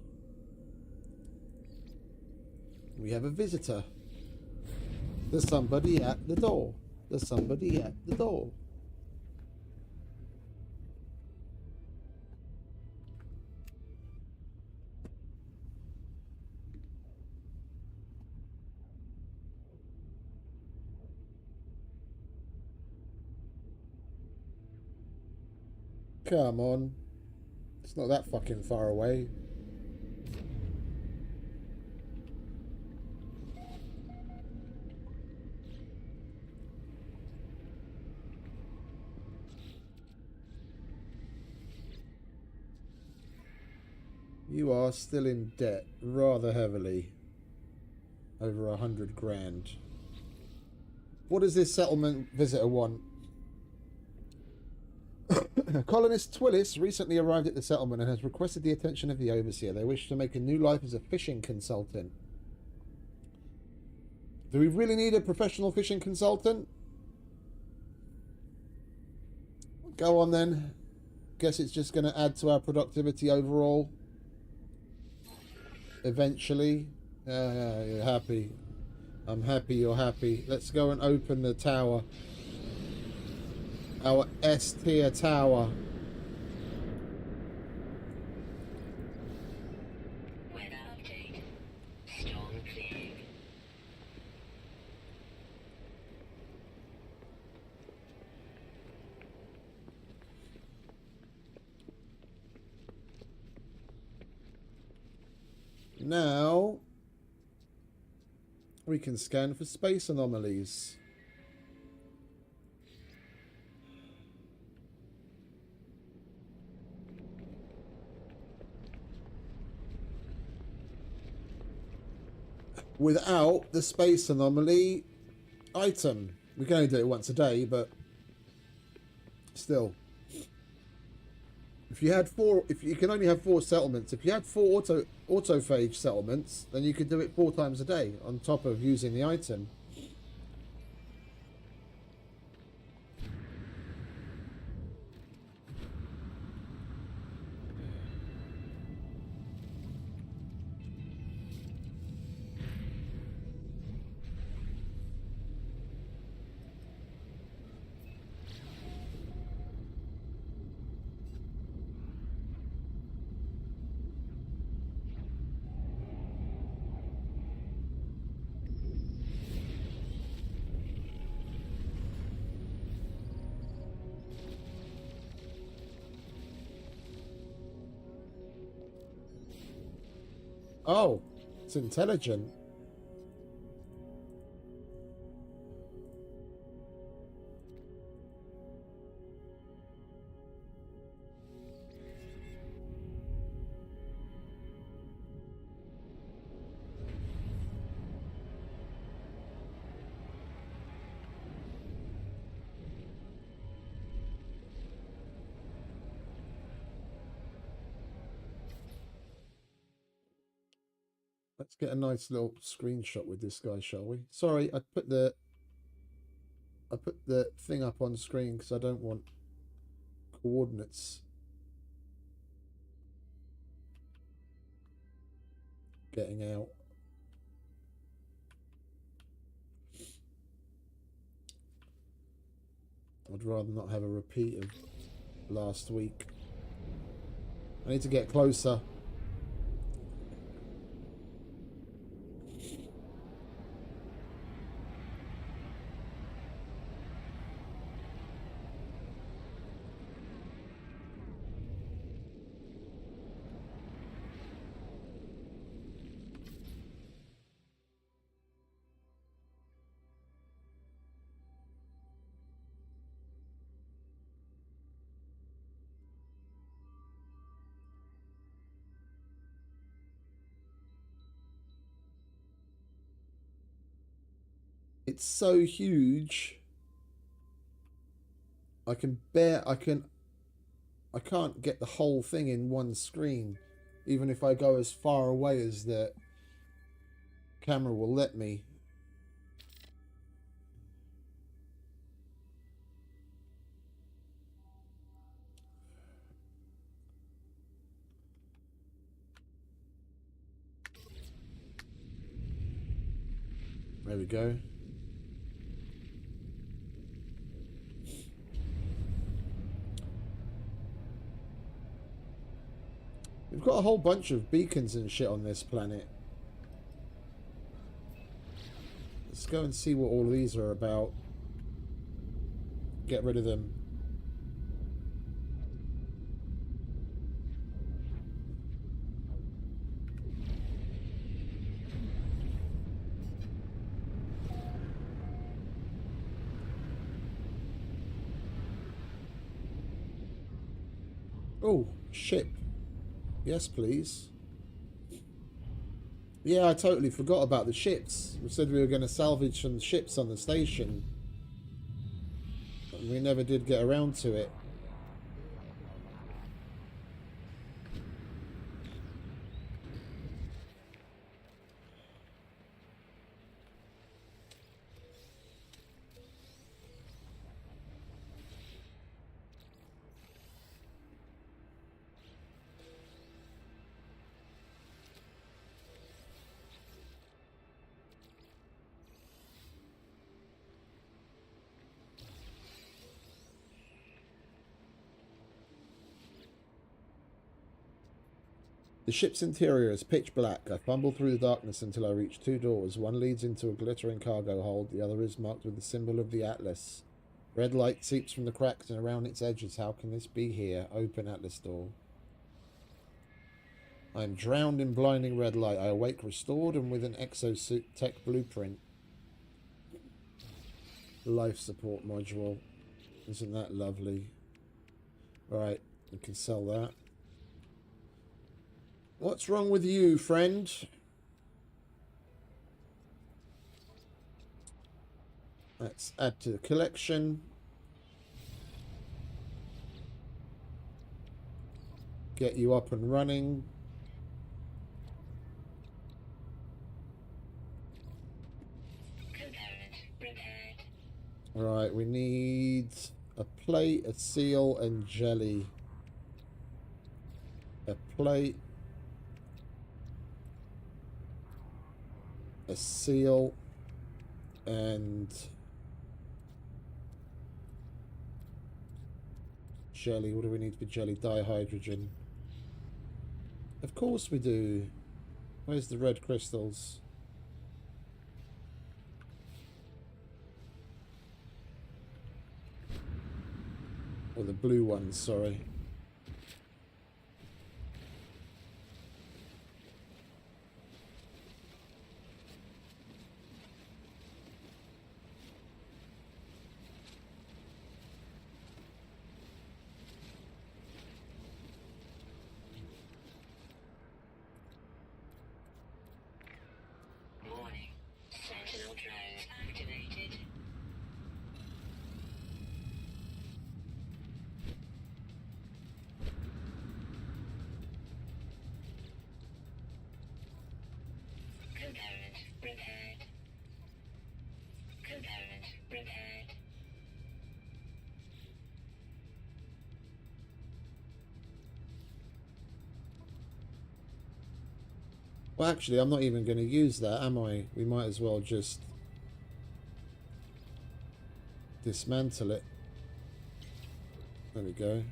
We have a visitor. There's somebody at the door. There's somebody at the door. Come on. It's not that fucking far away. You are still in debt rather heavily. Over 100 grand. What does this settlement visitor want? Colonist Twillis recently arrived at the settlement and has requested the attention of the overseer. They wish to make a new life as a fishing consultant. Do we really need a professional fishing consultant? Go on then. Guess it's just going to add to our productivity overall. Eventually. You're happy. I'm happy you're happy. Let's go and open the tower. Our S-tier tower. Weather update. Storm clearing. Now we can scan for space anomalies. Without the space anomaly item. We can only do it once a day, but still. If you had if you can only have 4 settlements, if you had 4 autophage settlements, then you could do it 4 times a day on top of using the item. Oh, it's intelligent. Let's get a nice little screenshot with this guy, shall we? Sorry, I put the thing up on screen because I don't want coordinates getting out. I'd rather not have a repeat of last week. I need to get closer. It's so huge. I can't get the whole thing in one screen, even if I go as far away as the camera will let me. There we go. We've got a whole bunch of beacons and shit on this planet. Let's go and see what all these are about. Get rid of them. Oh, ship. Yes, please. Yeah, I totally forgot about the ships. We said we were going to salvage some ships on the station. But we never did get around to it. The ship's interior is pitch black. I fumble through the darkness until I reach two doors. One leads into a glittering cargo hold. The other is marked with the symbol of the Atlas. Red light seeps from the cracks and around its edges. How can this be here? Open Atlas door. I am drowned in blinding red light. I awake restored and with an exosuit tech blueprint. Life support module. Isn't that lovely? Alright, we can sell that. What's wrong with you, friend? Let's add to the collection. Get you up and running. Component repaired. Alright, we need a plate, a seal, and jelly. A plate. A seal. And jelly. What do we need for jelly? Dihydrogen. Of course we do. Where's the red crystals? Or the blue ones, sorry. Well, actually, I'm not even going to use that, am I? We might as well just dismantle it. There we go.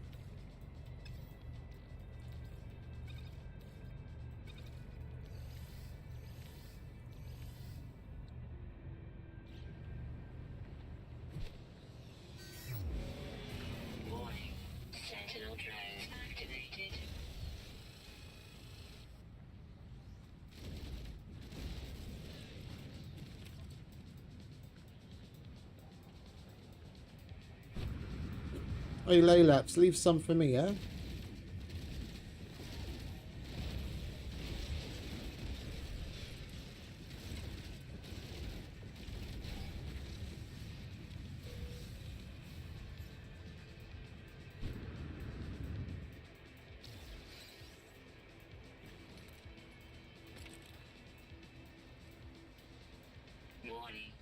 Warning. Sentinel drone activated. Hey, Laylaps, leave some for me, yeah? Warning.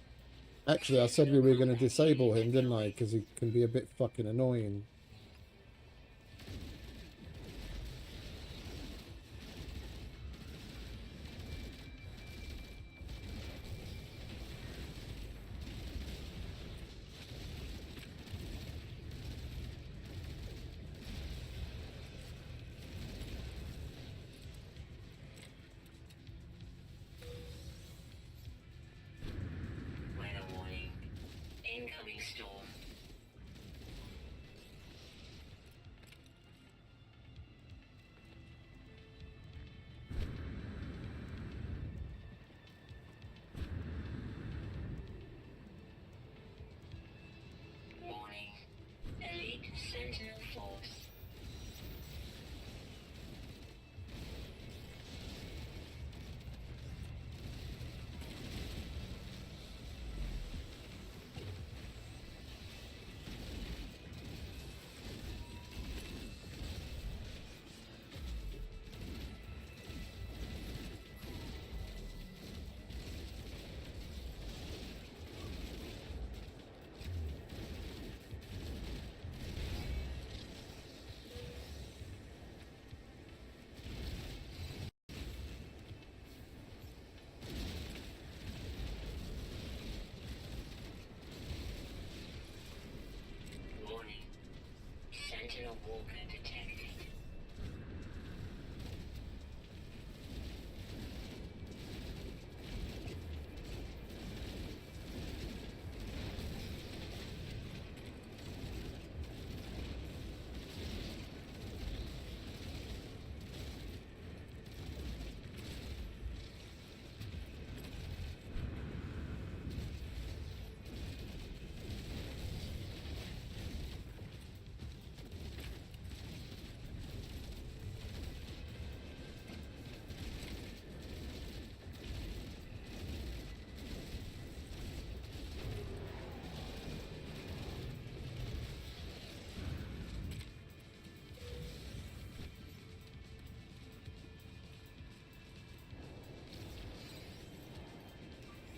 Actually, I said we were going to disable him, didn't I? Because he can be a bit fucking annoying. Weather warning. Incoming storm. Warning. Elite Sentinel Force. Warning. Sentinel Walker detected.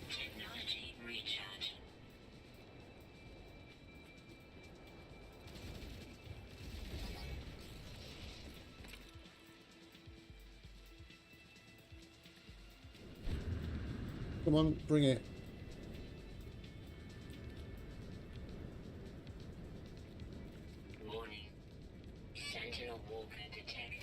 Technology recharge. Come on, bring it. Warning. Sentinel Walker detected.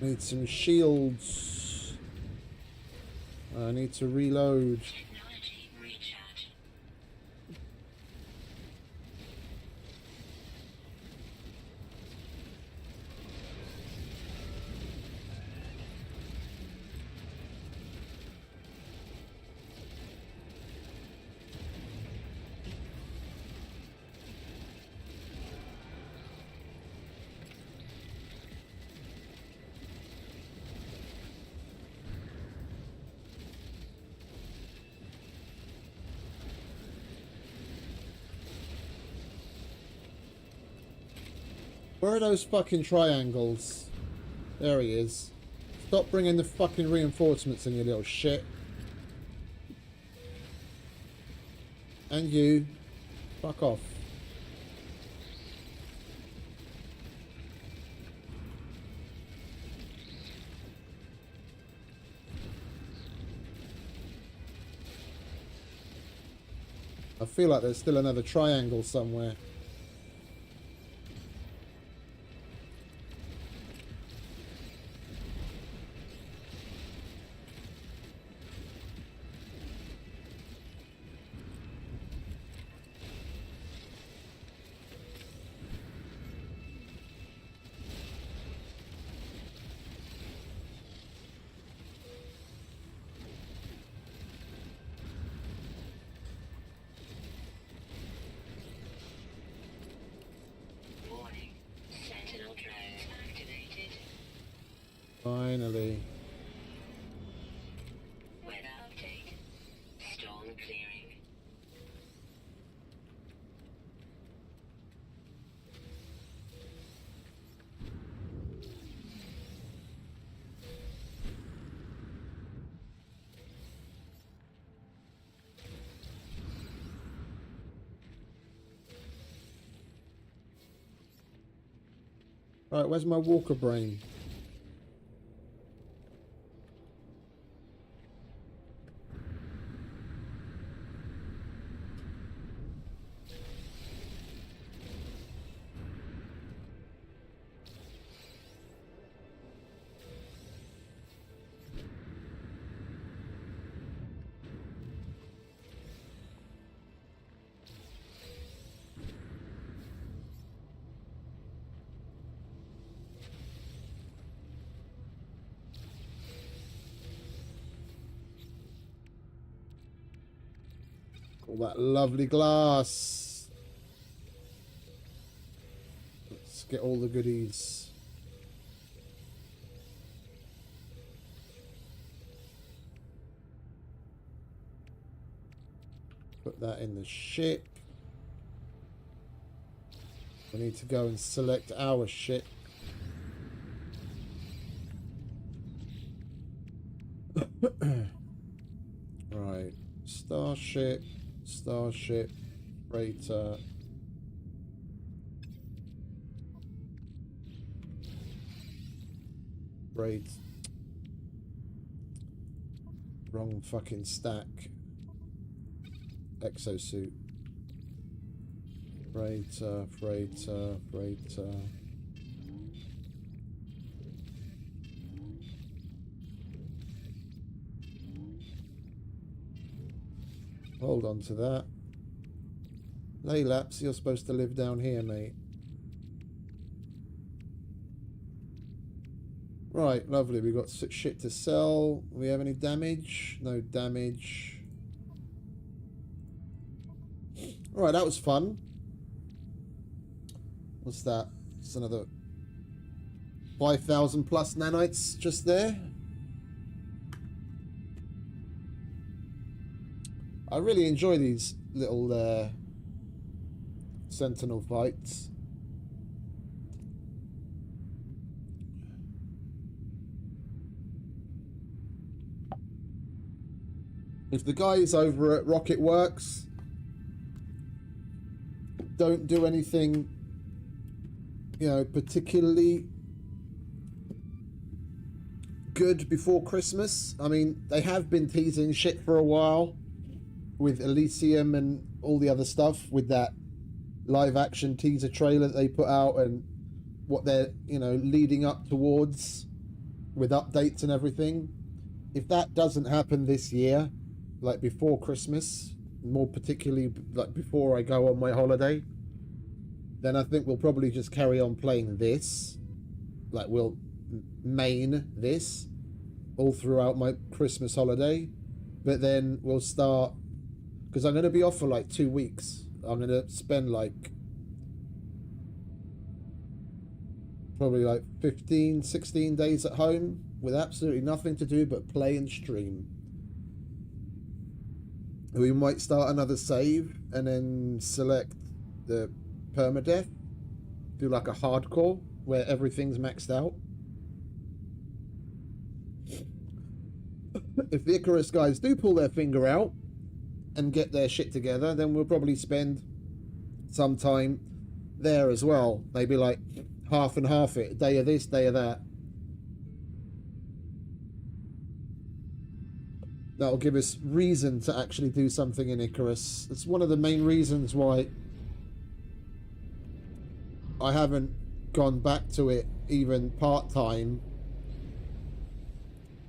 Need some shields. I need to reload. Technology recharge. Where are those fucking triangles? There he is. Stop bringing the fucking reinforcements in, you little shit. And you. Fuck off. I feel like there's still another triangle somewhere. Warning. Sentinel drones activated. Finally. Weather update. Storm clearing. Right, where's my walker brain? All that lovely glass. Let's get all the goodies. Put that in the ship. We need to go and select our ship. Right. Starship. Starship. Freighter. Freight. Wrong fucking stack. Exosuit. Freighter, freighter, freighter. Hold on to that. Laylaps, you're supposed to live down here, mate. Right, lovely. We got shit to sell. We have any damage? No damage. Alright, that was fun. What's that? It's another 5,000 plus nanites just there. I really enjoy these little Sentinel fights. If the guys over at Rocket Works don't do anything, you know, particularly good before Christmas. I mean, they have been teasing shit for a while with Elysium and all the other stuff with that live action teaser trailer that they put out and what they're, you know, leading up towards. with updates and everything. If that doesn't happen this year, like before Christmas, more particularly like before I go on my holiday, then I think we'll probably just carry on playing this. Like we'll main this all throughout my Christmas holiday, but then we'll start, because I'm going to be off for like 2 weeks. I'm going to spend like probably like 15, 16 days at home with absolutely nothing to do but play and stream. We might start another save and then select the permadeath, do like a hardcore where everything's maxed out. If the Icarus guys do pull their finger out and get their shit together, then we'll probably spend some time there as well. Maybe like half and half it, a day of this, day of that. That'll give us reason to actually do something in Icarus. It's one of the main reasons why I haven't gone back to it even part-time,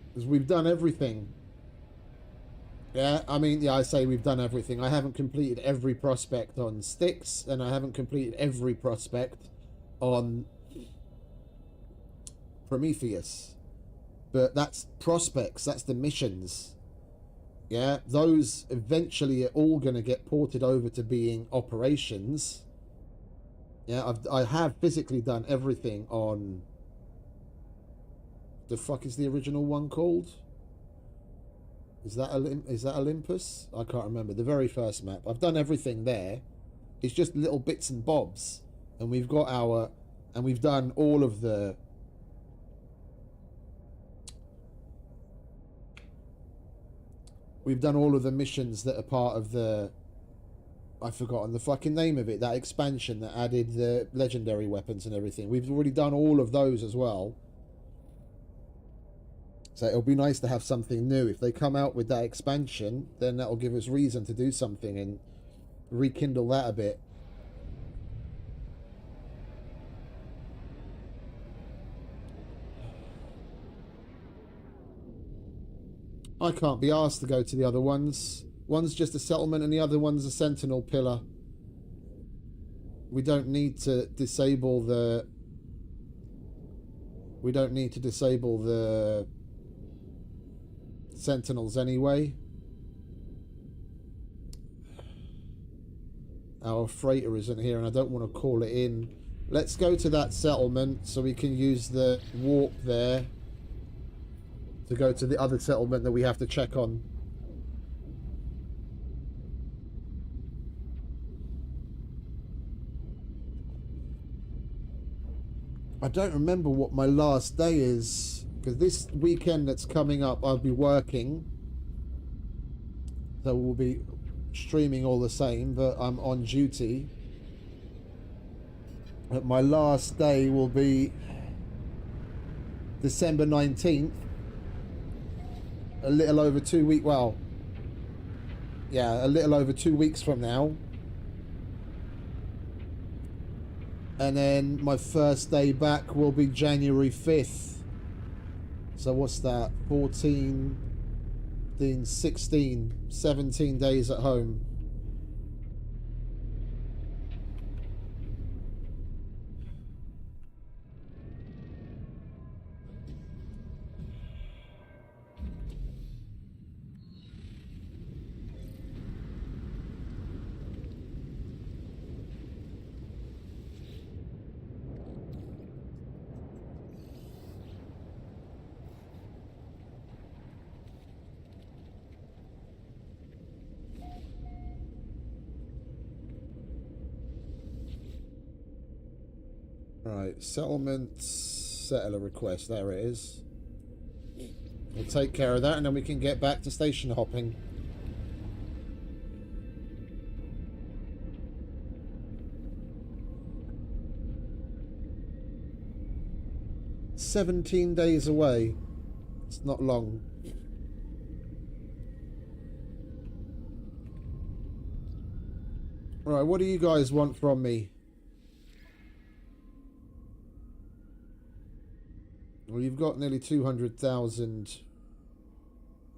because we've done everything. Yeah, I mean, yeah, I say we've done everything. I haven't completed every prospect on Styx, and I haven't completed every prospect on Prometheus. But that's prospects, that's the missions. Yeah, those eventually are all going to get ported over to being operations. Yeah, I have physically done everything on... The fuck is the original one called? Is that Olympus? I can't remember. The very first map. I've done everything there. It's just little bits and bobs. And we've got our... And we've done all of the... We've done all of the missions that are part of the... I've forgotten the fucking name of it. That expansion that added the legendary weapons and everything. We've already done all of those as well. So it'll be nice to have something new. If they come out with that expansion, then that'll give us reason to do something and rekindle that a bit. I can't be asked to go to the other ones. One's just a settlement and the other one's a sentinel pillar. We don't need to disable the... We don't need to disable the sentinels anyway. Our freighter isn't here and I don't want to call it in. Let's go to that settlement so we can use the warp there to go to the other settlement that we have to check on. I don't remember what my last day is, because this weekend that's coming up I'll be working, so we'll be streaming all the same, but I'm on duty. But my last day will be December 19th, a little over 2 weeks, well, yeah, a little over 2 weeks from now. And then my first day back will be January 5th. So what's that? 14, 16, 17 days at home. Right, settlement, settler request, there it is. We'll take care of that and then we can get back to station hopping. "17 days away." It's not long. Right, what do you guys want from me? Well, you've got nearly 200,000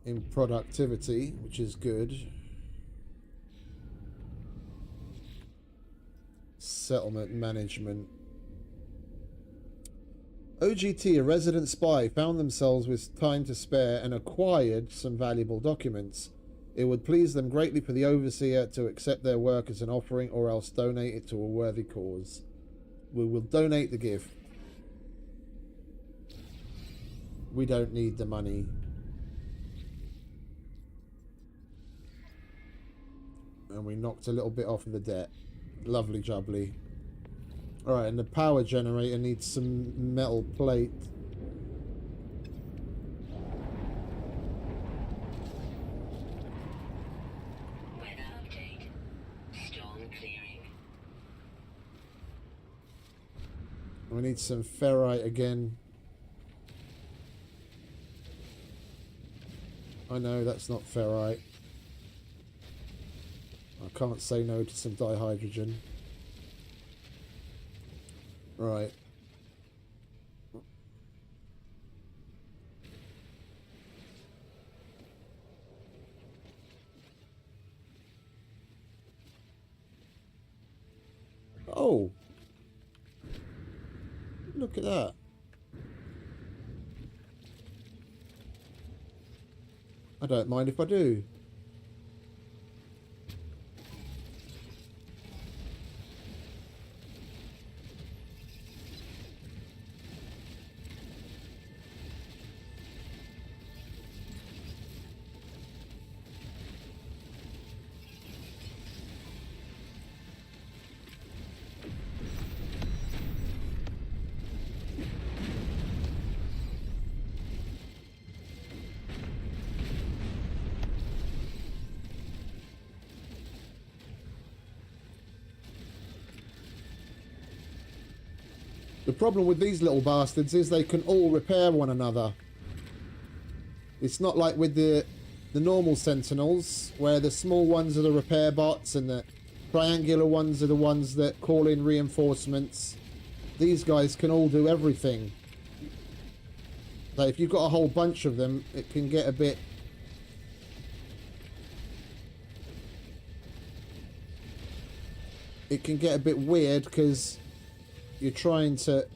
in productivity, which is good. Settlement management. OGT, a resident spy, found themselves with time to spare and acquired some valuable documents. It would please them greatly for the overseer to accept their work as an offering or else donate it to a worthy cause. We will donate the gift. We don't need the money. And we knocked a little bit off of the debt. Lovely jubbly. Alright, and the power generator needs some metal plate. Weather update. Storm clearing. We need some ferrite again. I know that's not ferrite. I can't say no to some dihydrogen. Right. Oh. Look at that. I don't mind if I do. The problem with these little bastards is they can all repair one another. It's not like with the normal sentinels, where the small ones are the repair bots and the triangular ones are the ones that call in reinforcements. These guys can all do everything. Like if you've got a whole bunch of them, it can get a bit... It can get a bit weird because you're trying to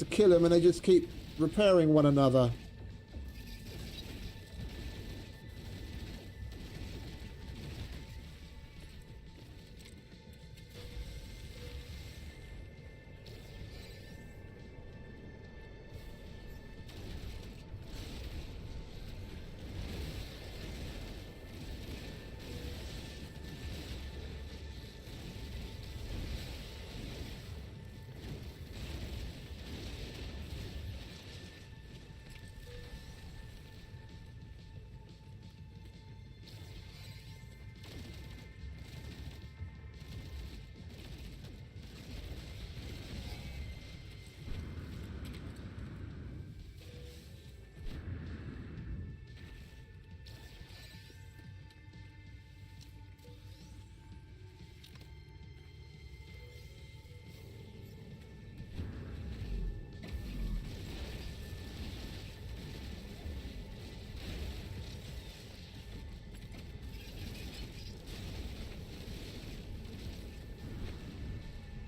kill them and they just keep repairing one another.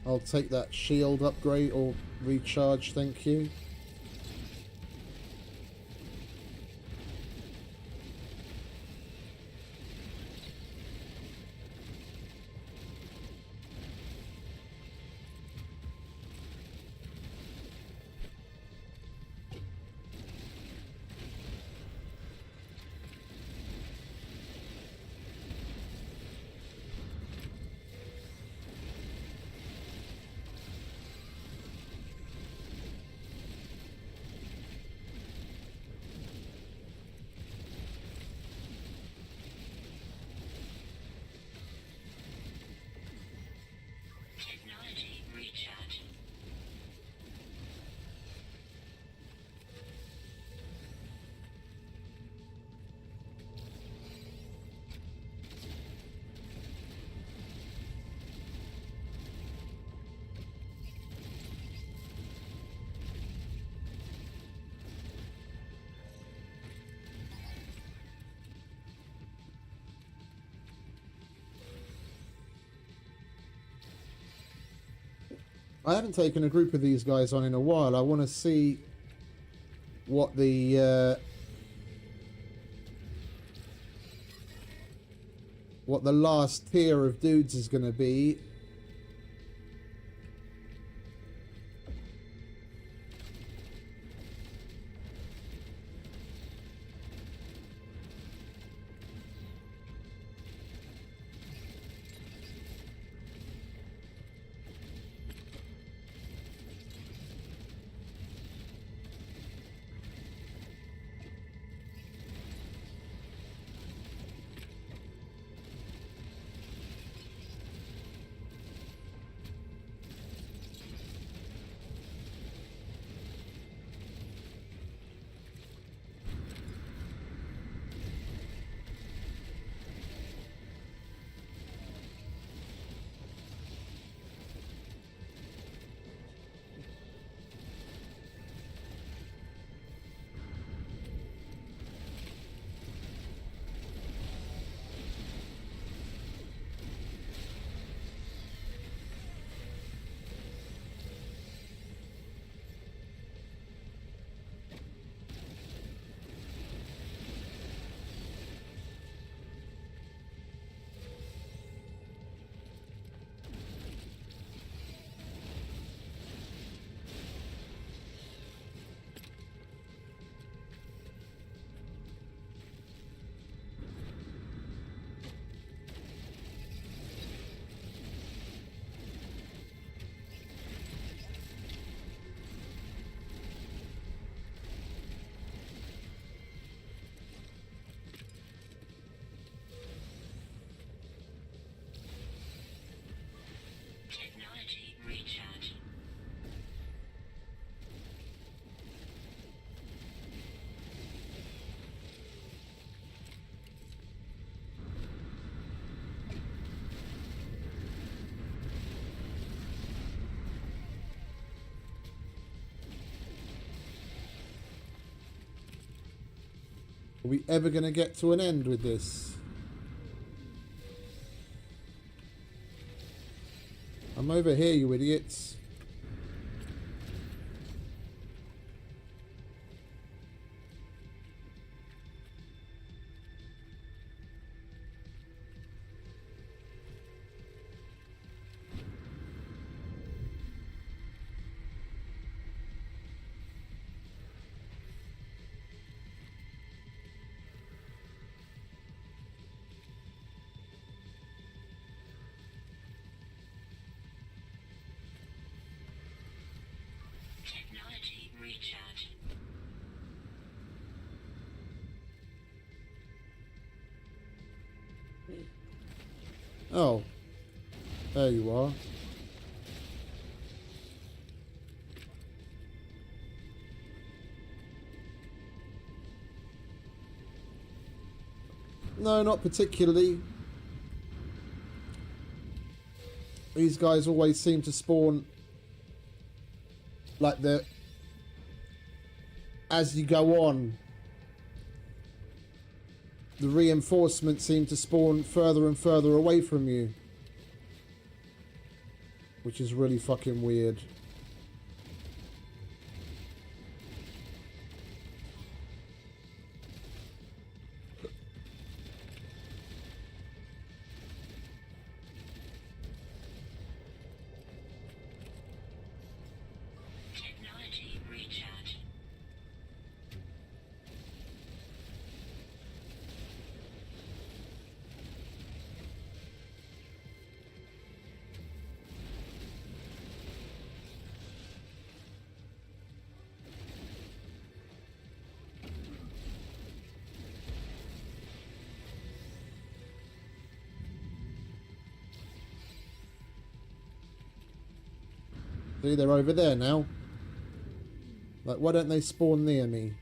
I'll take that shield upgrade or recharge, thank you. I haven't taken a group of these guys on in a while. I want to see what the last tier of dudes is going to be. Technology recharge. Are we ever going to get to an end with this? I'm over here, you idiots. Technology recharge. Oh. There you are. No, not particularly. These guys always seem to spawn like as you go on, the reinforcements seem to spawn further and further away from you, which is really fucking weird. Technology recharge. See, they're over there now. Like, why don't they spawn near me?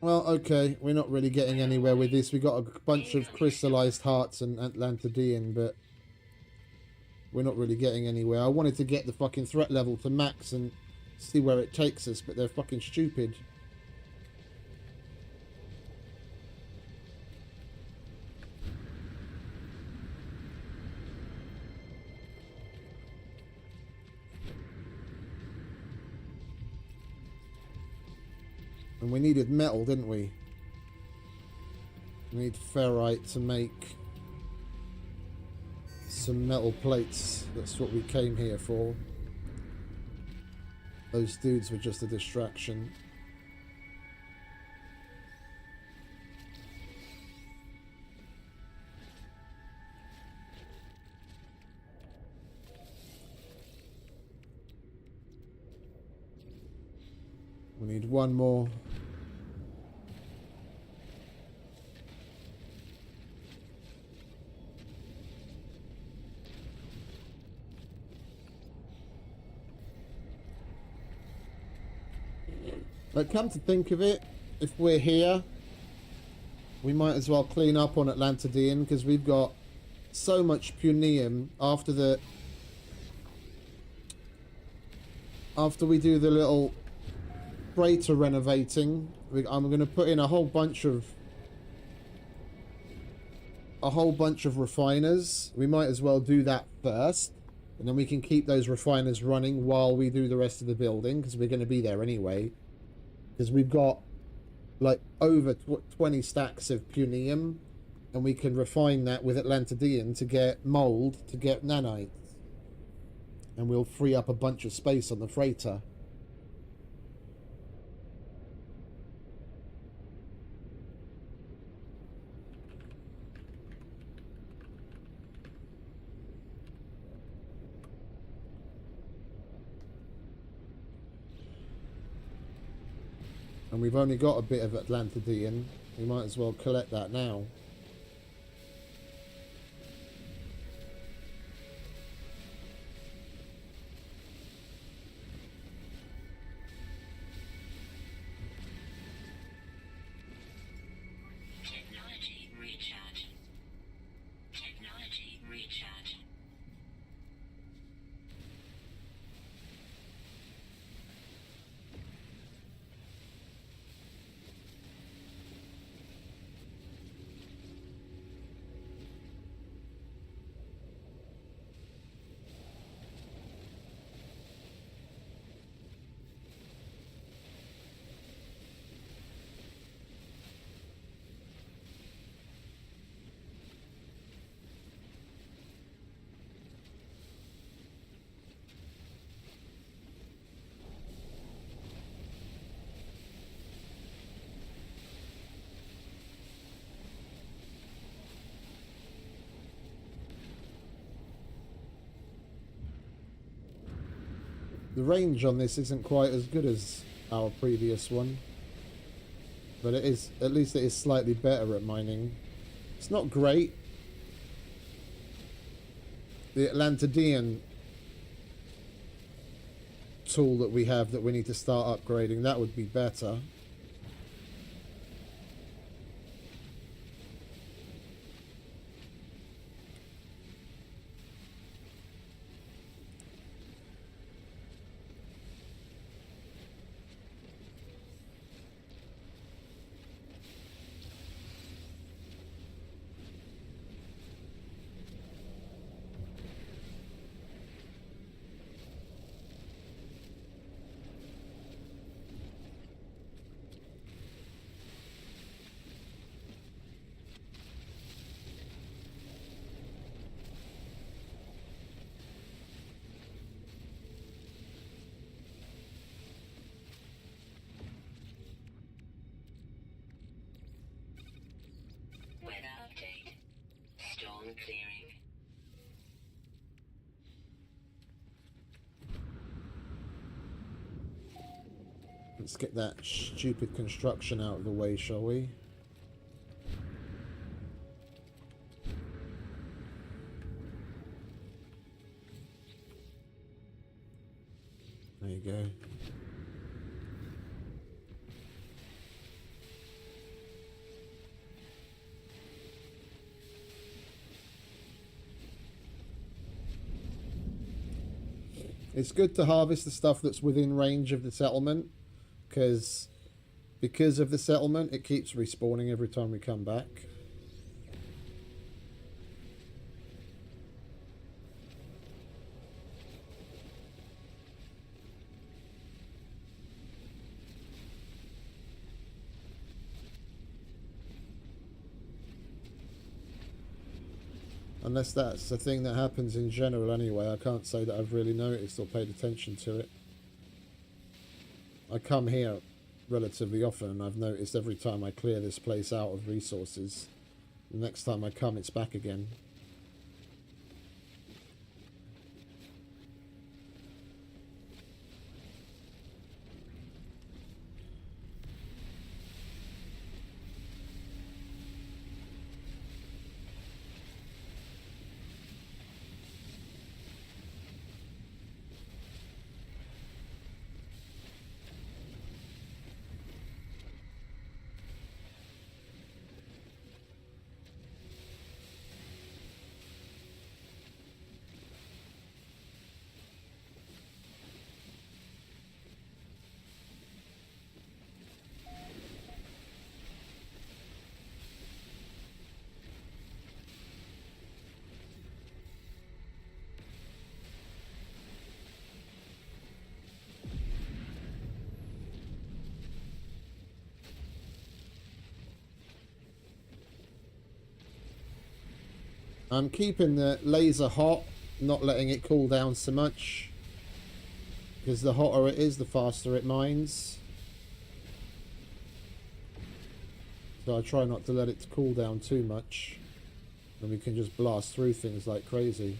Well, okay, we're not really getting anywhere with this. We got a bunch of crystallized hearts and Atlantidean, but we're not really getting anywhere. I wanted to get the fucking threat level to max and see where it takes us, but they're fucking stupid. And we needed metal, didn't we? We need ferrite to make some metal plates. That's what we came here for. Those dudes were just a distraction. We need one more. But come to think of it, if we're here, we might as well clean up on Atlantidean, because we've got so much punium after we do the little freighter renovating. I'm going to put in a whole bunch of refiners. We might as well do that first, and then we can keep those refiners running while we do the rest of the building, because we're going to be there anyway. Because we've got like over 20 stacks of punium, and we can refine that with Atlantidean to get mold, to get nanites, and we'll free up a bunch of space on the freighter. And we've only got a bit of Atlantidean. We might as well collect that now. Technology recharge. Technology recharge. The range on this isn't quite as good as our previous one, but it is, at least it is slightly better at mining. It's not great. The Atlantidean tool that we have that we need to start upgrading, that would be better. Weather update. Storm clearing. Let's get that stupid construction out of the way, shall we? There you go. It's good to harvest the stuff that's within range of the settlement, because of the settlement, it keeps respawning every time we come back. Unless that's a thing that happens in general anyway, I can't say that I've really noticed or paid attention to it. I come here relatively often, and I've noticed every time I clear this place out of resources, the next time I come it's back again. I'm keeping the laser hot, not letting it cool down so much, because the hotter it is, the faster it mines. So I try not to let it cool down too much, and we can just blast through things like crazy.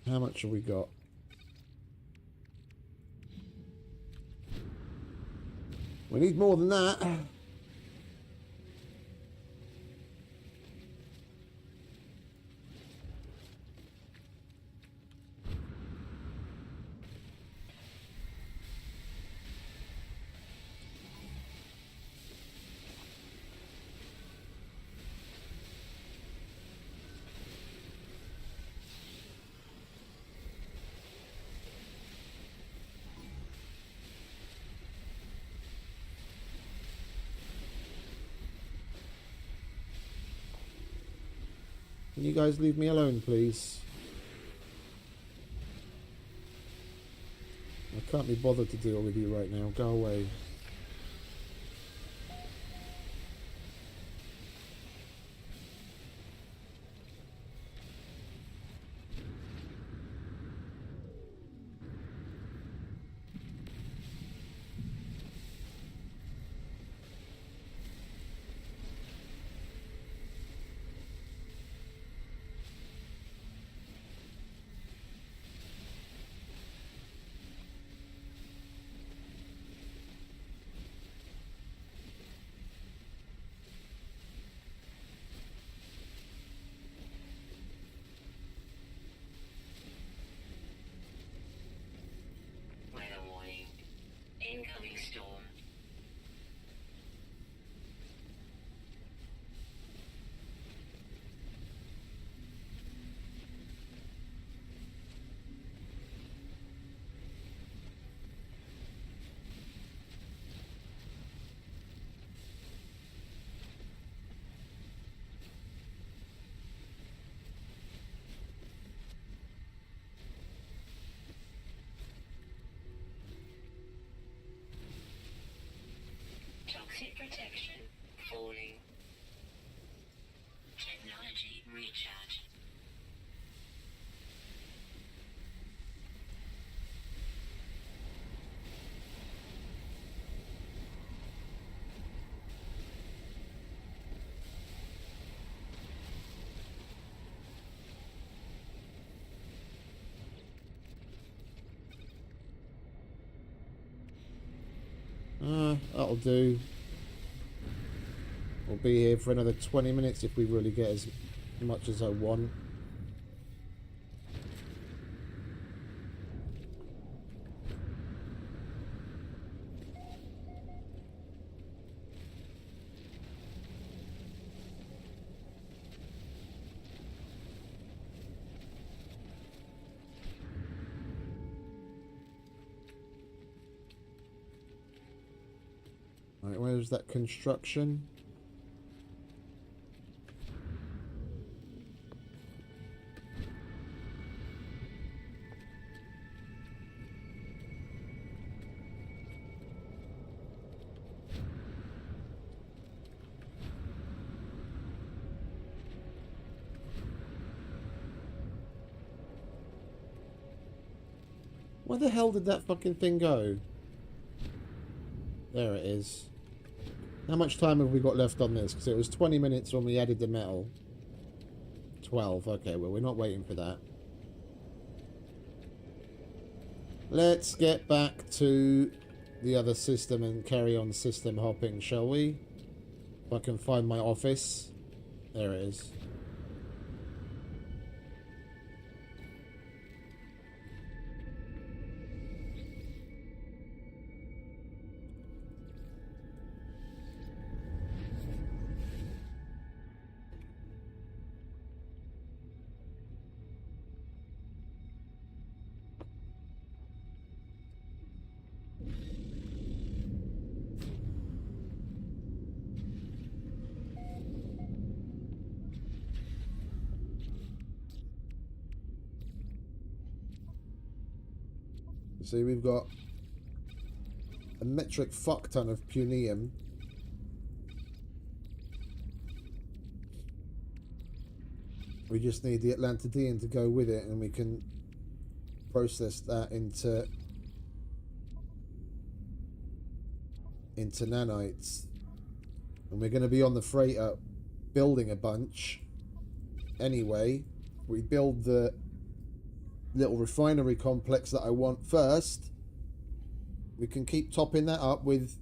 How much have we got? We need more than that. Can you guys leave me alone, please? I can't be bothered to deal with you right now. Go away. Toxic protection falling. Technology recharge. That'll do. We'll be here for another 20 minutes if we really get as much as I want. Right, where's that construction? Where the hell did that fucking thing go? There it is. How much time have we got left on this? Because it was 20 minutes when we added the metal. 12. Okay, well, we're not waiting for that. Let's get back to the other system and carry on system hopping, shall we? If I can find my office. There it is. See, we've got a metric fuck ton of punium. We just need the Atlantidean to go with it, and we can process that into nanites. And we're going to be on the freighter building a bunch. Anyway, we build the little refinery complex that I want first. We can keep topping that up with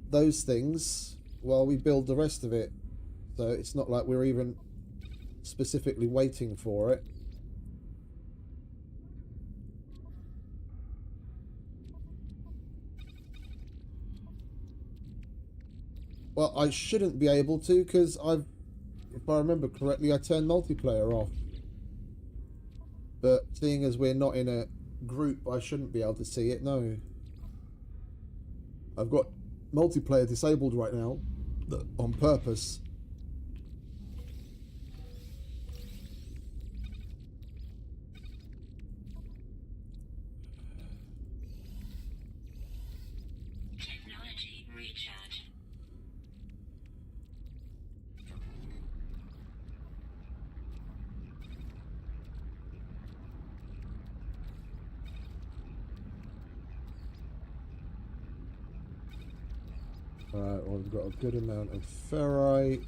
those things while we build the rest of it. So it's not like we're even specifically waiting for it. Well, I shouldn't be able to, because if I remember correctly, I turned multiplayer off. But seeing as we're not in a group, I shouldn't be able to see it, no. I've got multiplayer disabled right now, on purpose. Technology recharge. Alright, well, we've got a good amount of ferrite.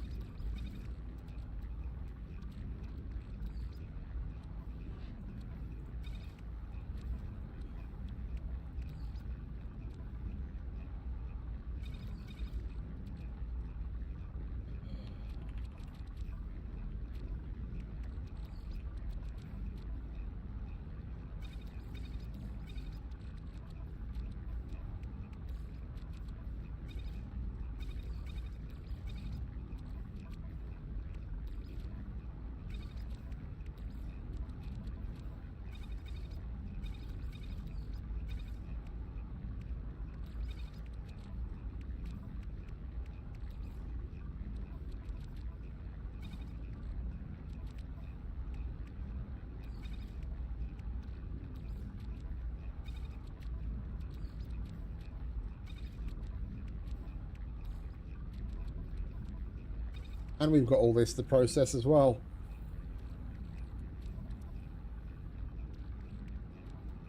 And we've got all this to process as well.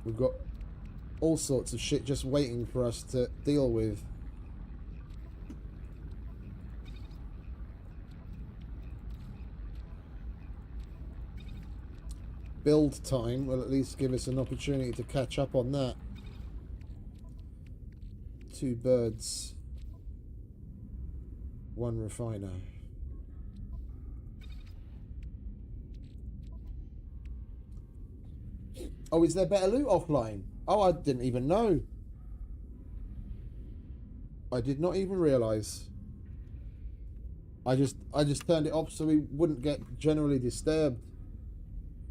We've got all sorts of shit just waiting for us to deal with. Build time will at least give us an opportunity to catch up on that. 2 birds, 1 refiner. Oh, is there better loot offline? Oh, I didn't even know. I did not even realise. I just turned it off so we wouldn't get generally disturbed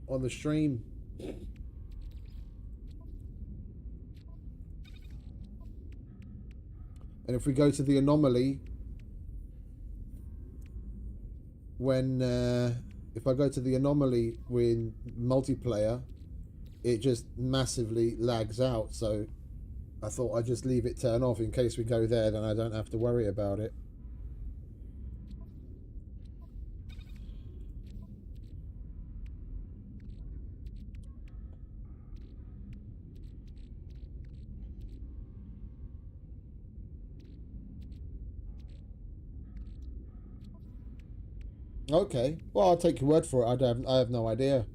on the stream. And if we go to the anomaly, when if I go to the anomaly with multiplayer, it just massively lags out. So I thought I'd just leave it turned off in case we go there, then I don't have to worry about it. Okay, well, I'll take your word for it. I have no idea.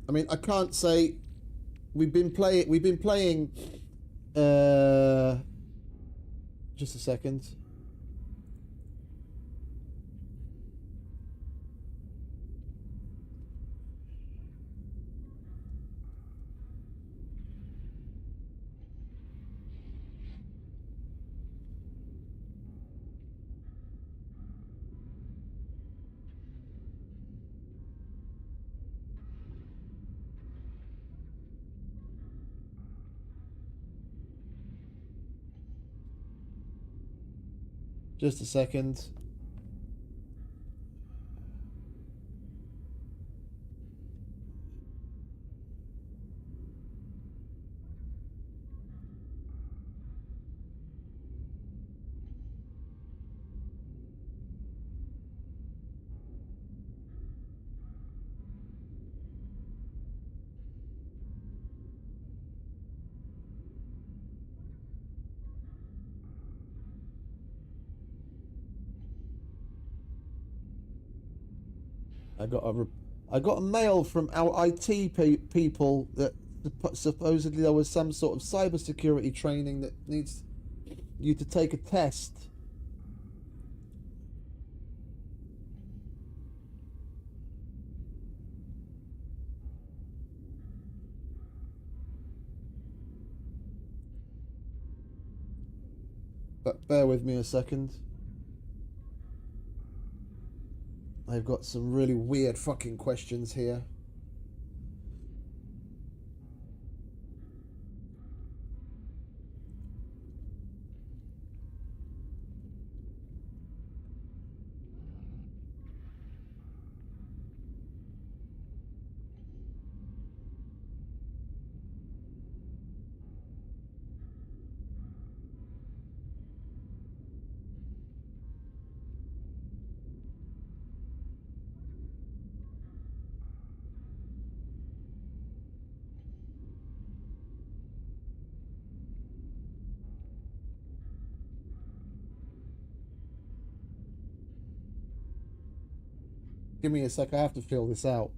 I mean, I can't say we've been playing. Just a second. Just a second. I got a mail from our IT people that supposedly there was some sort of cybersecurity training that needs you to take a test. But bear with me a second. I've got some really weird fucking questions here. Give me a sec, I have to fill this out.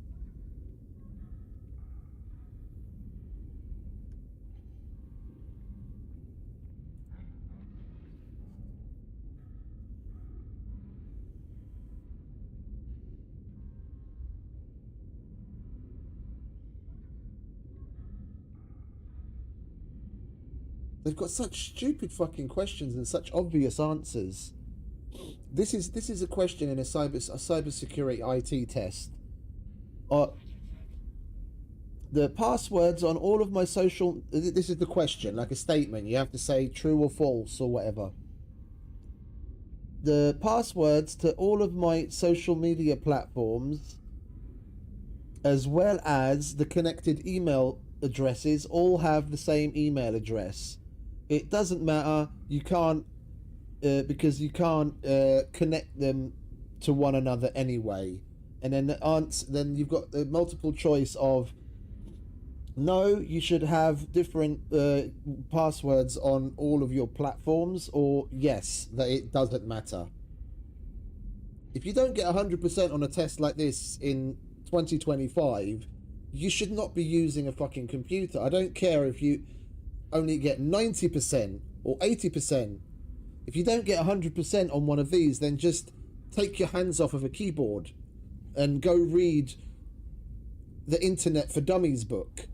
They've got such stupid fucking questions and such obvious answers. This is a question in a cybersecurity IT test. The passwords on all of my social. This is the question, like a statement. You have to say true or false or whatever. The passwords to all of my social media platforms, as well as the connected email addresses, all have the same email address. It doesn't matter. You can't because you can't connect them to one another anyway. And then you've got the multiple choice of no, you should have different passwords on all of your platforms, or yes, that it doesn't matter. If you don't get 100% on a test like this in 2025, you should not be using a fucking computer. I don't care if you only get 90% or 80%. If you don't get 100% on one of these, then just take your hands off of a keyboard and go read the Internet for Dummies book.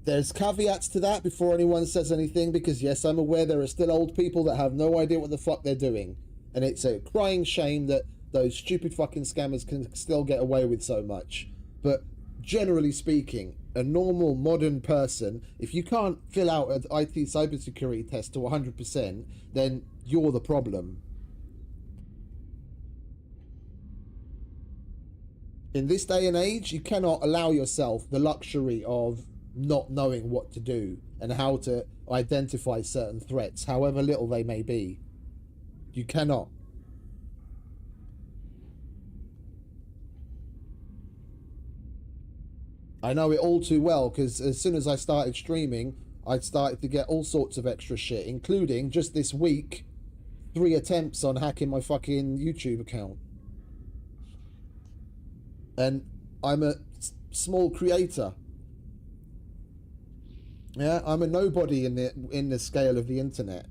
There's caveats to that before anyone says anything, because yes, I'm aware there are still old people that have no idea what the fuck they're doing, and it's a crying shame that those stupid fucking scammers can still get away with so much. But generally speaking, a normal modern person, if you can't fill out an IT cybersecurity test to 100%, then you're the problem. In this day and age, you cannot allow yourself the luxury of not knowing what to do and how to identify certain threats, however little they may be. You cannot. I know it all too well, because as soon as I started streaming, I started to get all sorts of extra shit, including just this week, 3 attempts on hacking my fucking YouTube account. And I'm a small creator. Yeah, I'm a nobody in the scale of the internet.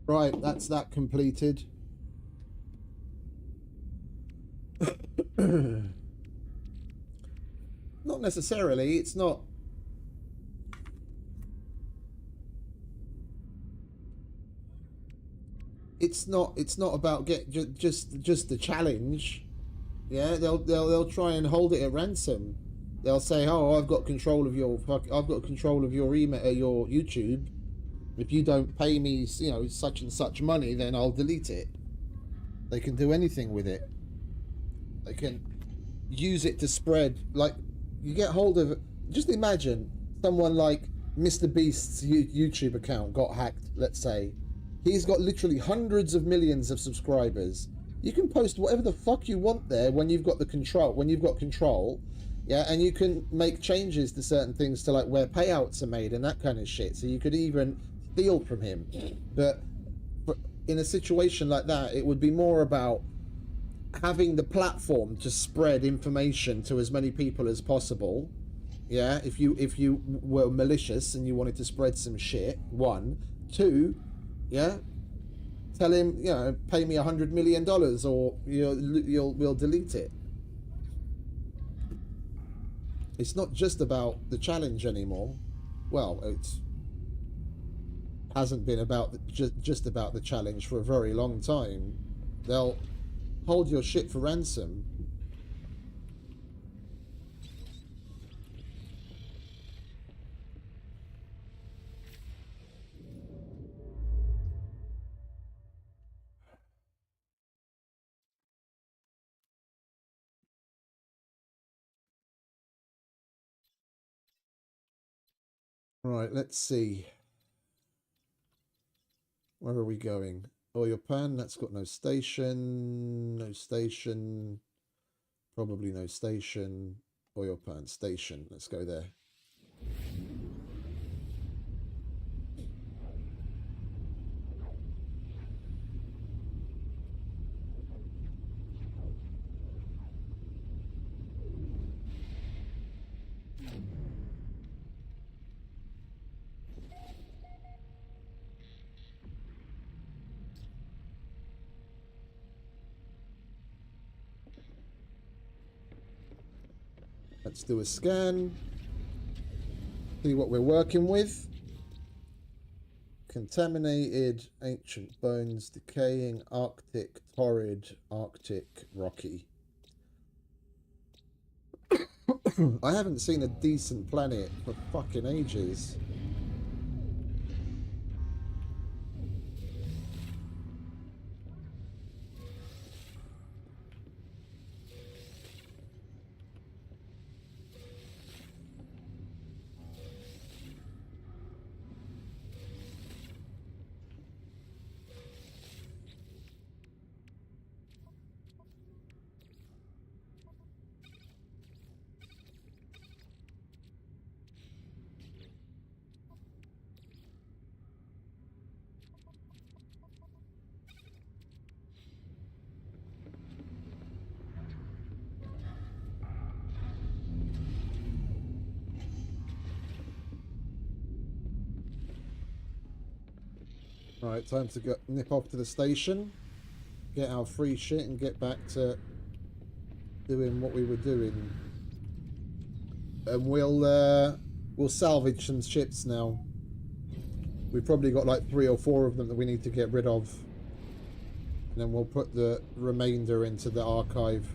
Right, that's that completed. Not necessarily, it's not. it's not about just the challenge. Yeah, they'll try and hold it at ransom. They'll say, "Oh, I've got control of your email, your YouTube. If you don't pay me, such and such money, then I'll delete it." They can do anything with it. They can use it to spread. Like, you get hold of. Just imagine someone like Mr. Beast's YouTube account got hacked. Let's say he's got literally hundreds of millions of subscribers. You can post whatever the fuck you want there when you've got control, yeah, and you can make changes to certain things to like where payouts are made and that kind of shit. So you could even steal from him. But in a situation like that, it would be more about having the platform to spread information to as many people as possible. Yeah, if you were malicious and you wanted to spread some shit, 1, 2, yeah, tell him, pay me $100 million or we'll delete it. It's not just about the challenge anymore. Well, it hasn't been about just about the challenge for a very long time. They'll hold your shit for ransom. Right, let's see. Where are we going? Oh, your pan, that's got no station. No station. Probably no station. Oil pan station. Let's go there. Let's do a scan. See what we're working with. Contaminated, ancient bones, decaying, Arctic, torrid, Arctic, rocky. I haven't seen a decent planet for fucking ages. Right, time to nip off to the station, get our free shit, and get back to doing what we were doing. And we'll salvage some ships now. We've probably got like 3 or 4 of them that we need to get rid of, and then we'll put the remainder into the archive.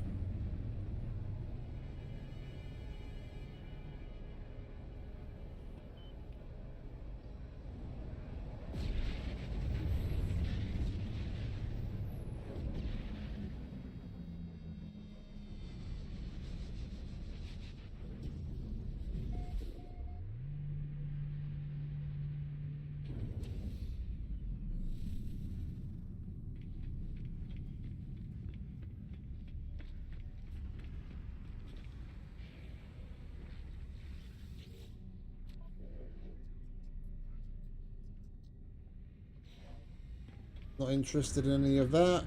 Not interested in any of that.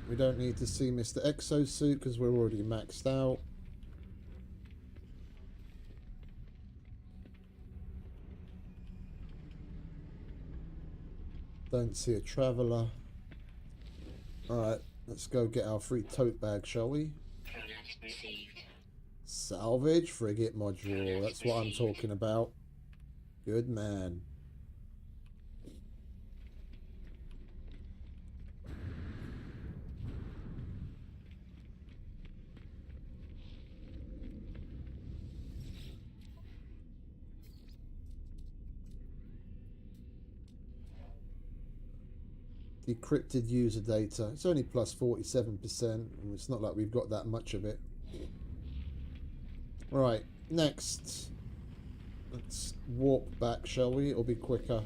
We don't need to see Mr. Exosuit because we're already maxed out. Don't see a traveller. Alright, let's go get our free tote bag, shall we? Product received. Salvage frigate module. That's what I'm talking about. Good man. Decrypted user data. It's only plus 47%. It's not like we've got that much of it. Right, next. Let's warp back, shall we? It'll be quicker.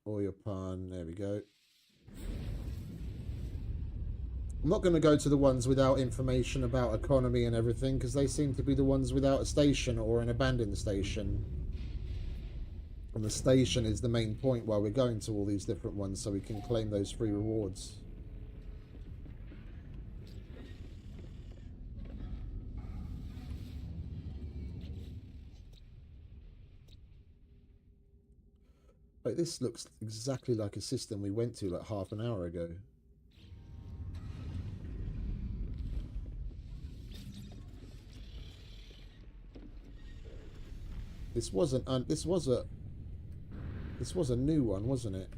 Oyupan, there we go. I'm not going to go to the ones without information about economy and everything, because they seem to be the ones without a station or an abandoned station. And the station is the main point while we're going to all these different ones, so we can claim those free rewards. Like, this looks exactly like a system we went to like half an hour ago. This was a new one, wasn't it?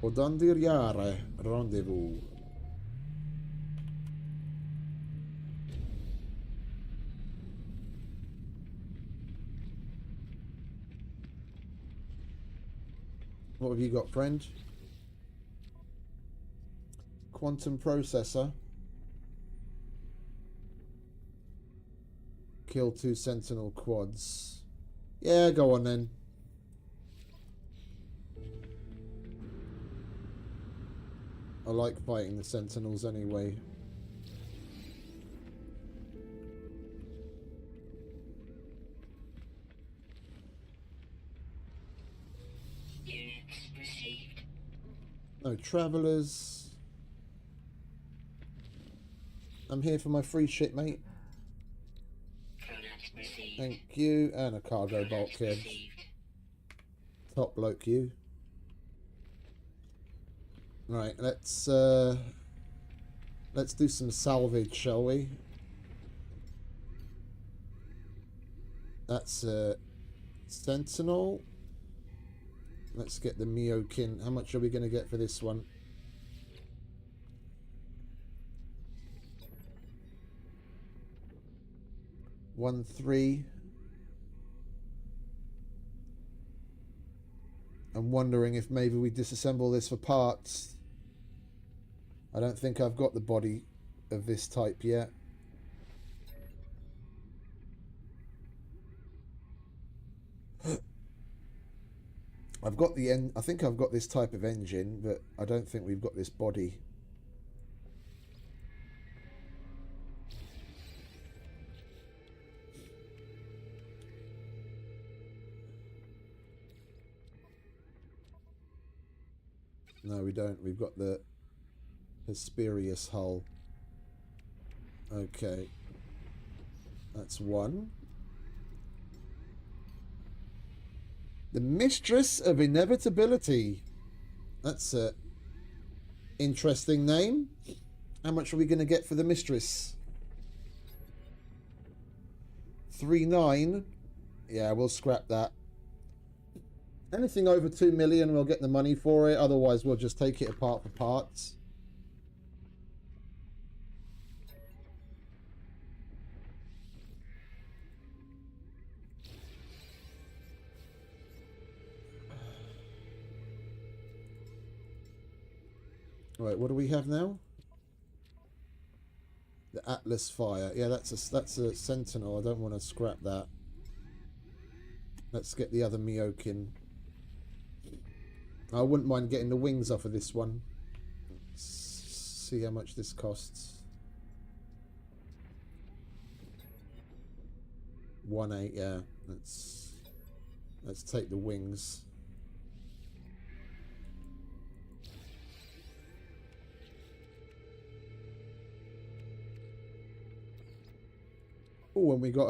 Odandiryare rendezvous. What have you got, friend? Quantum processor. Kill 2 sentinel quads. Yeah, go on then. I like fighting the sentinels anyway. Units received. No travelers. I'm here for my free shit, mate. Product received. Thank you. And a cargo bulkhead. Received. Top bloke, you. Right, let's do some salvage, shall we? That's a sentinel. Let's get the Miokin. How much are we going to get for this one? $1.3. I'm wondering if maybe we disassemble this for parts. I don't think I've got the body of this type yet. I've got the end. I think I've got this type of engine, but I don't think we've got this body. No, we don't. We've got the Hesperius hull. Okay. That's one. The Mistress of Inevitability. That's a interesting name. How much are we going to get for the Mistress? 3.9. Yeah, we'll scrap that. Anything over 2 million, we'll get the money for it. Otherwise, we'll just take it apart for parts. Right, what do we have now? The Atlas Fire. Yeah, that's a Sentinel. I don't want to scrap that. Let's get the other Miokin. I wouldn't mind getting the wings off of this one. Let's see how much this costs. 1-8, yeah. Let's take the wings. Oh, and we got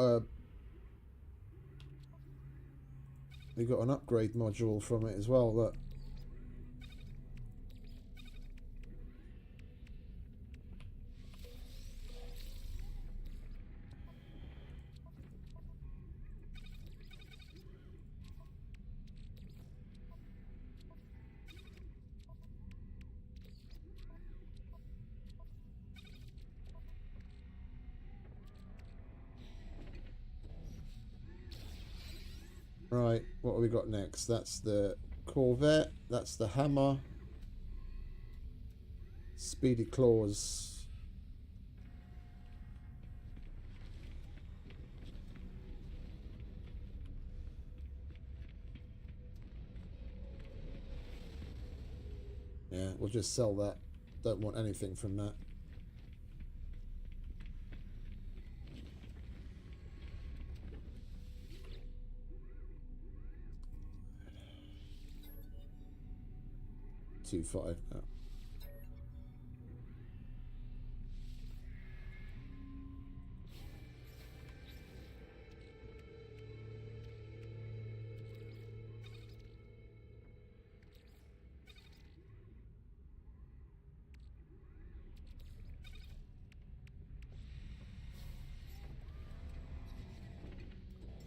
an upgrade module from it as well. Look. Right, what have we got next? That's the Corvette. That's the Hammer. Speedy Claws. Yeah, we'll just sell that. Don't want anything from that. $2.5 now.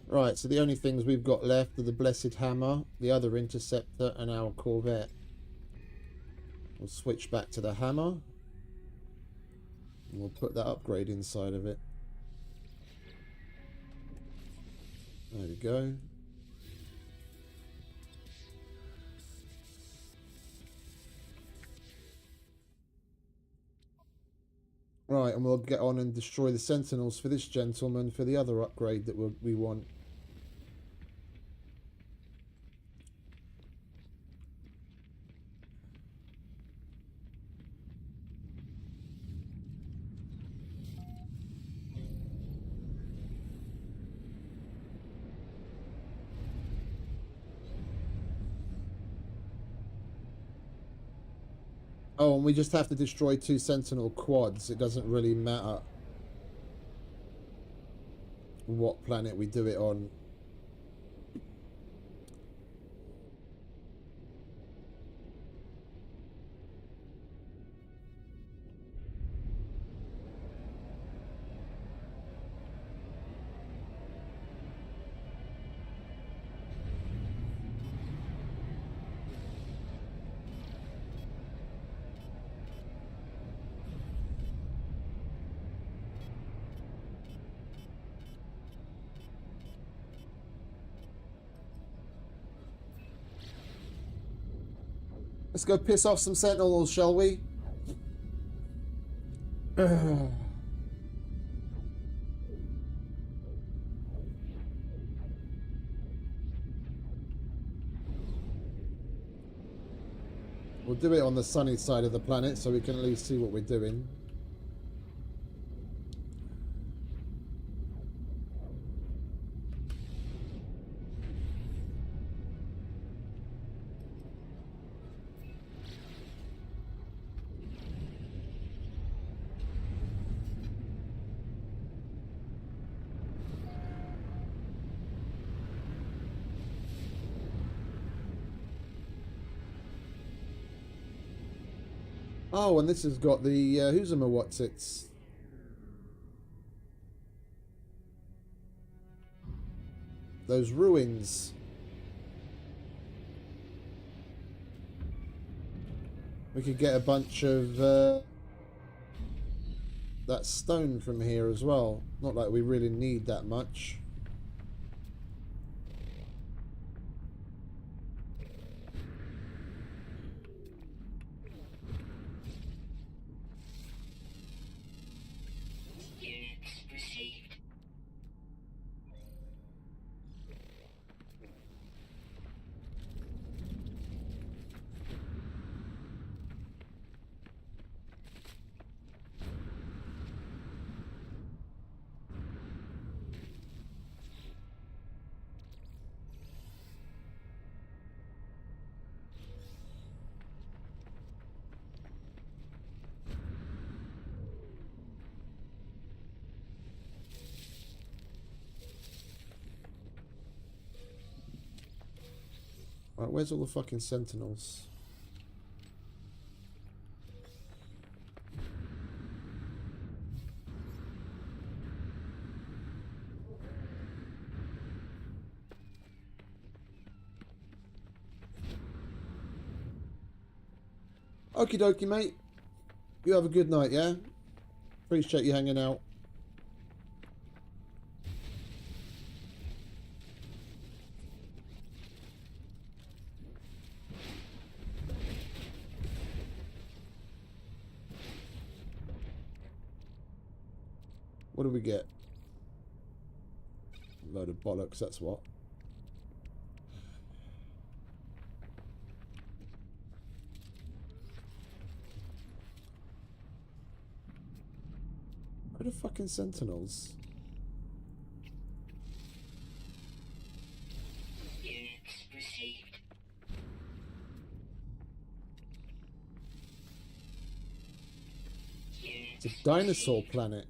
Right, so the only things we've got left are the Blessed Hammer, the other Interceptor, and our Corvette. We'll switch back to the Hammer. And we'll put that upgrade inside of it. There we go. Right, and we'll get on and destroy the Sentinels for this gentleman for the other upgrade that we want. Oh, and we just have to destroy 2 Sentinel quads. It doesn't really matter what planet we do it on. Let's go piss off some Sentinels, shall we? We'll do it on the sunny side of the planet so we can at least see what we're doing. Oh, and this has got the who's-a-ma-what's-its. Those ruins. We could get a bunch of that stone from here as well. Not like we really need that much. Units received. Right, where's all the fucking sentinels? Okie dokie, mate. You have a good night, yeah? Appreciate you hanging out. What do we get? Load of bollocks, that's what. Where are the fucking sentinels? Units received. Units It's a dinosaur received. planet.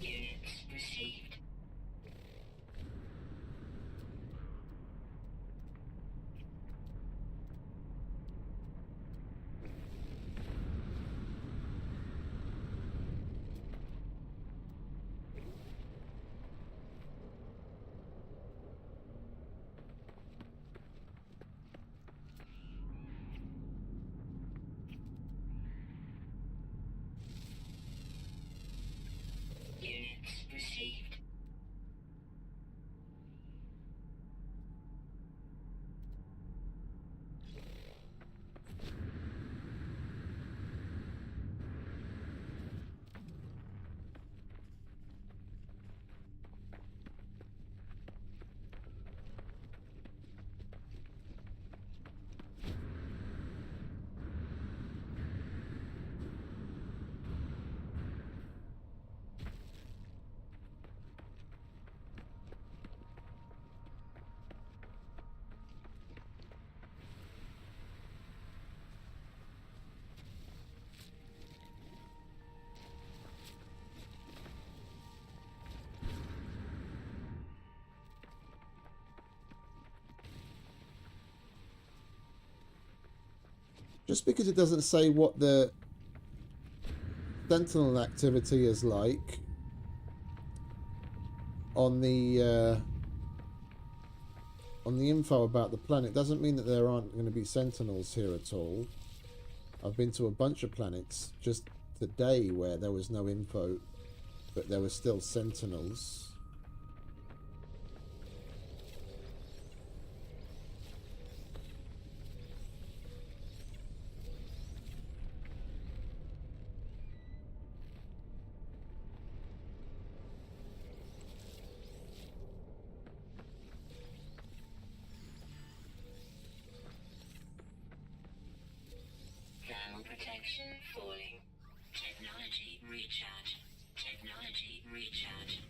Units received. Units received. Just because it doesn't say what the sentinel activity is like on the info about the planet doesn't mean that there aren't going to be sentinels here at all. I've been to a bunch of planets just today where there was no info, but there were still sentinels. Thermal protection falling. Technology recharge. Technology recharge.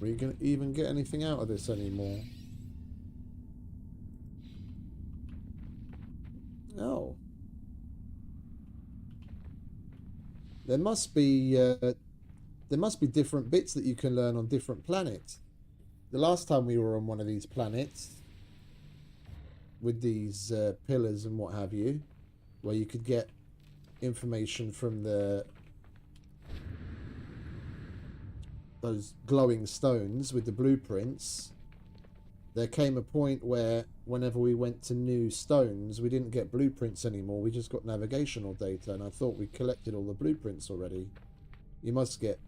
Are you going to even get anything out of this anymore? No. There must be different bits that you can learn on different planets. The last time we were on one of these planets with these pillars and what have you, where you could get information from those glowing stones with the blueprints, there came a point where whenever we went to new stones, we didn't get blueprints anymore. We just got navigational data, and I thought we collected all the blueprints already. You must get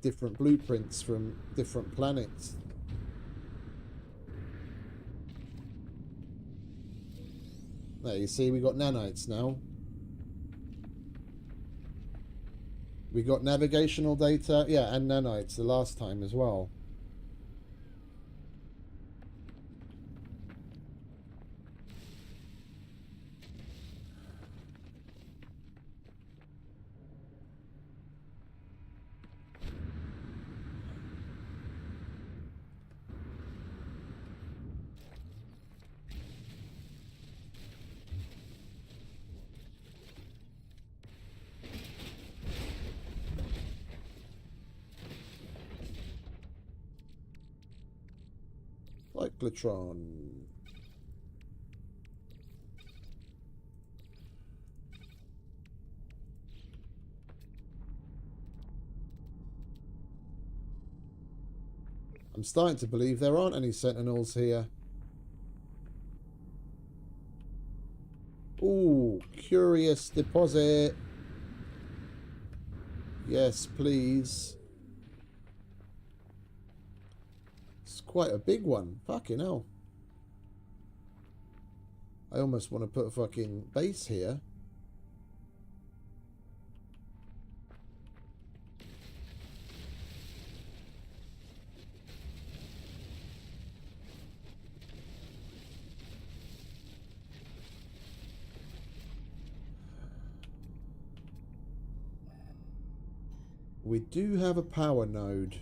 different blueprints from different planets. There, you see, we got nanites now. We got navigational data, yeah, and nanites the last time as well. Cyclotron. I'm starting to believe there aren't any sentinels here. Ooh, curious deposit. Yes, please. It's quite a big one. Fucking hell. I almost want to put a fucking base here. We do have a power node.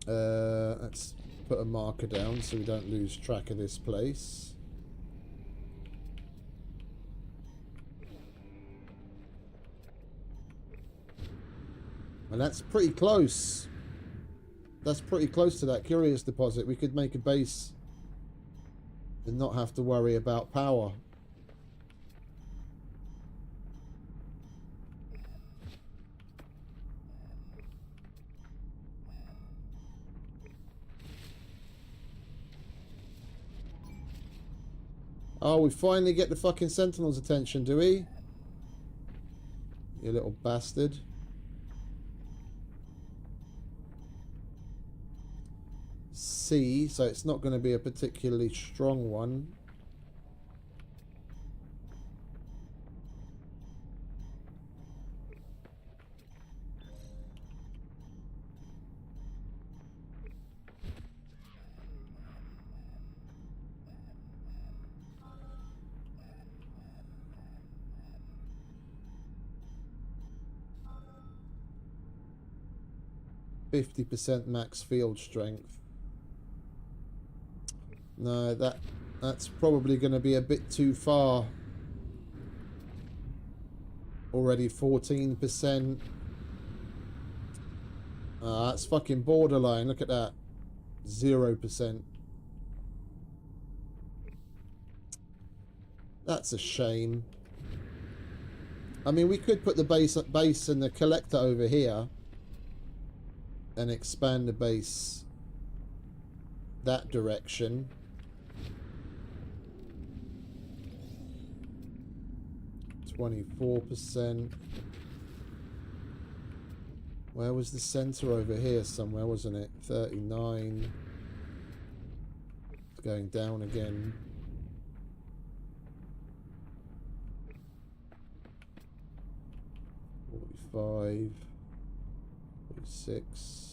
Let's put a marker down so we don't lose track of this place. And that's pretty close. That's pretty close to that curious deposit. We could make a base and not have to worry about power. Oh, we finally get the fucking Sentinel's attention, do we? You little bastard. C, so it's not going to be a particularly strong one. %, max field strength. No, that's probably going to be a bit too far. Already 14%. That's fucking borderline. Look at that. 0%. That's a shame. I mean, we could put the base and the collector over here and expand the base that direction. %. Where was the center? Over here somewhere, wasn't it? 39. It's going down again. $45, $46.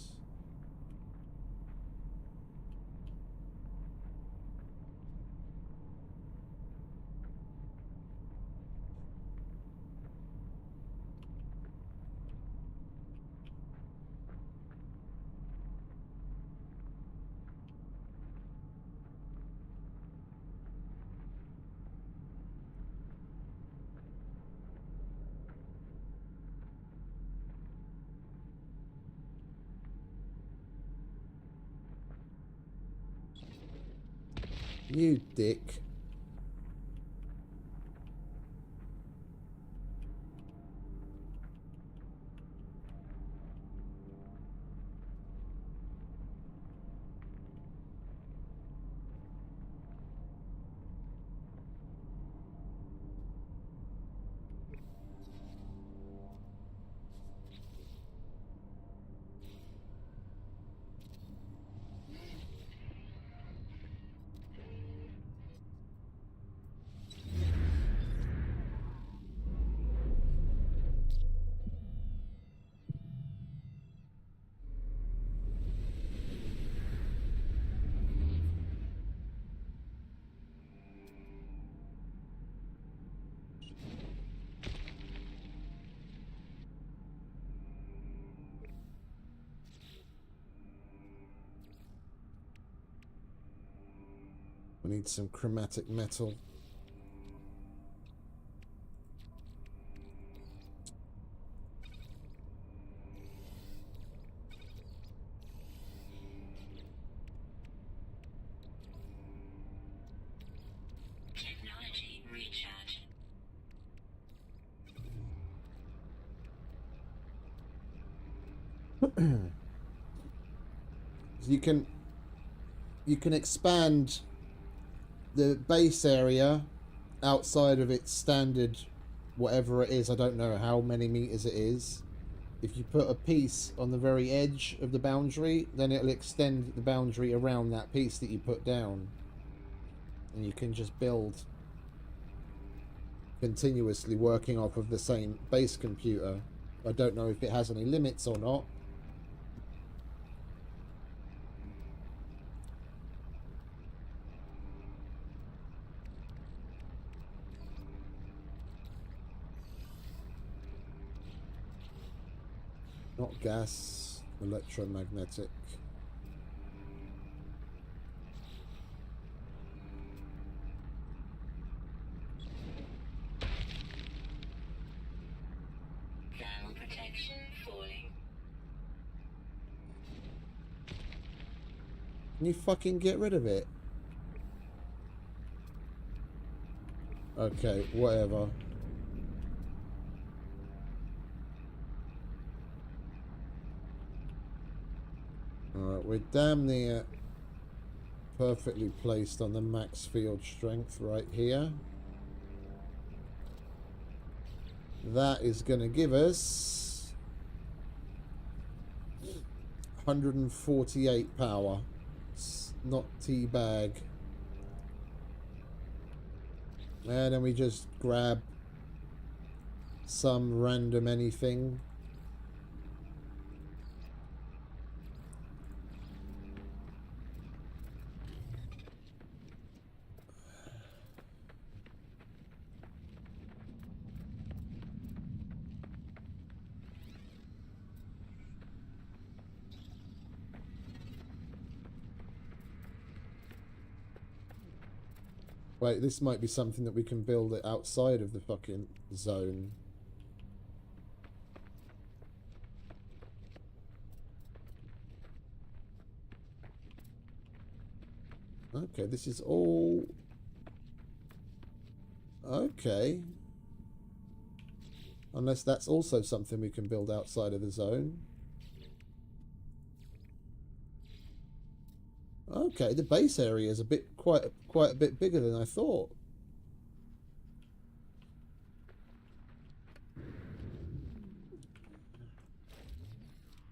You dick. We need some chromatic metal. Technology recharge. You can expand the base area outside of its standard, whatever it is. I don't know how many meters it is. If you put a piece on the very edge of the boundary, then it'll extend the boundary around that piece that you put down, and you can just build continuously working off of the same base computer. I don't know if it has any limits or not. Not gas, electromagnetic. Thermal protection falling. Can you fucking get rid of it? Okay, whatever. Alright, we're damn near perfectly placed on the max field strength right here. That is going to give us 148 power. It's not teabag. And then we just grab some random anything. Wait, this might be something that we can build it outside of the fucking zone. Okay, this is all... Okay. Unless that's also something we can build outside of the zone. Okay, the base area is a bit quite a bit bigger than I thought.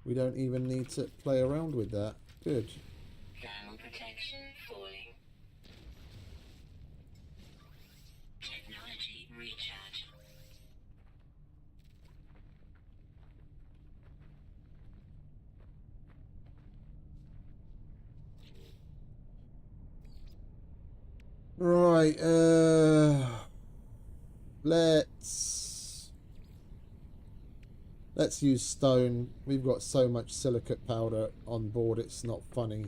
We don't even need to play around with that. Good. Thermal protection falling. Technology recharge. Right, let's use stone. We've got so much silicate powder on board, it's not funny.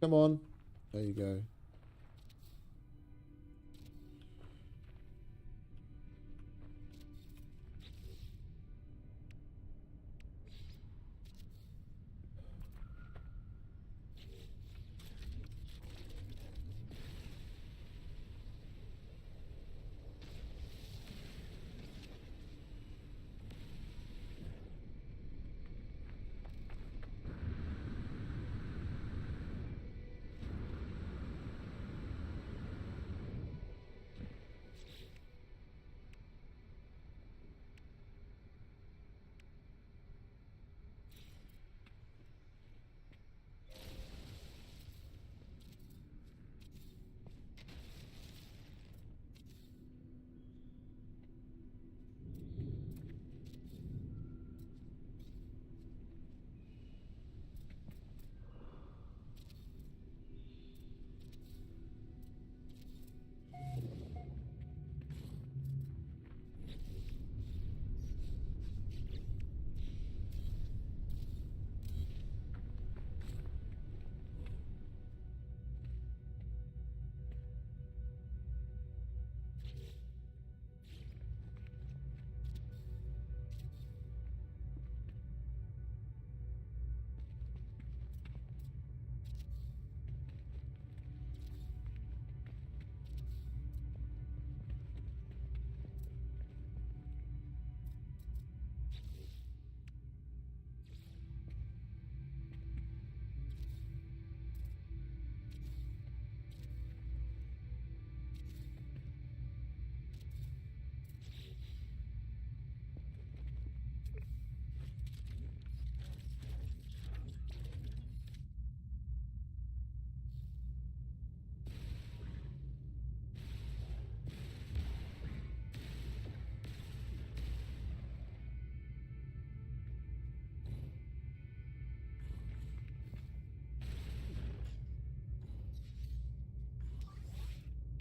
Come on. There you go.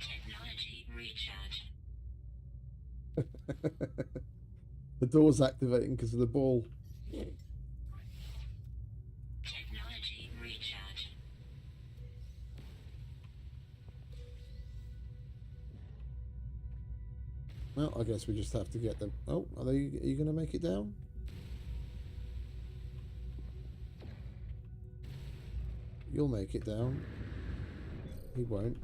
Technology recharge. The door's activating because of the ball. Technology recharge. Well, I guess we just have to get them. Oh, are you going to make it down? You'll make it down. He won't.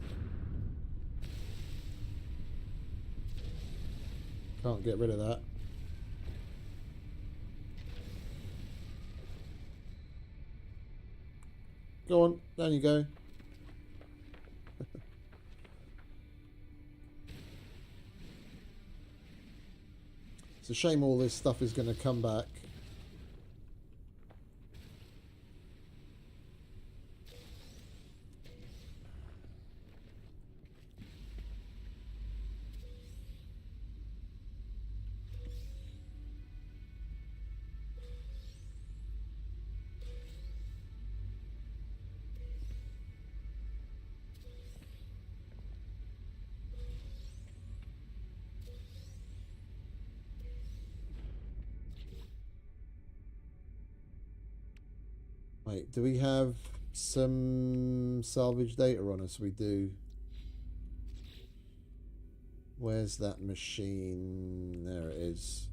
Can't get rid of that. Go on, down you go. It's a shame all this stuff is going to come back. Wait, do we have some salvage data on us? We do. Where's that machine? There it is.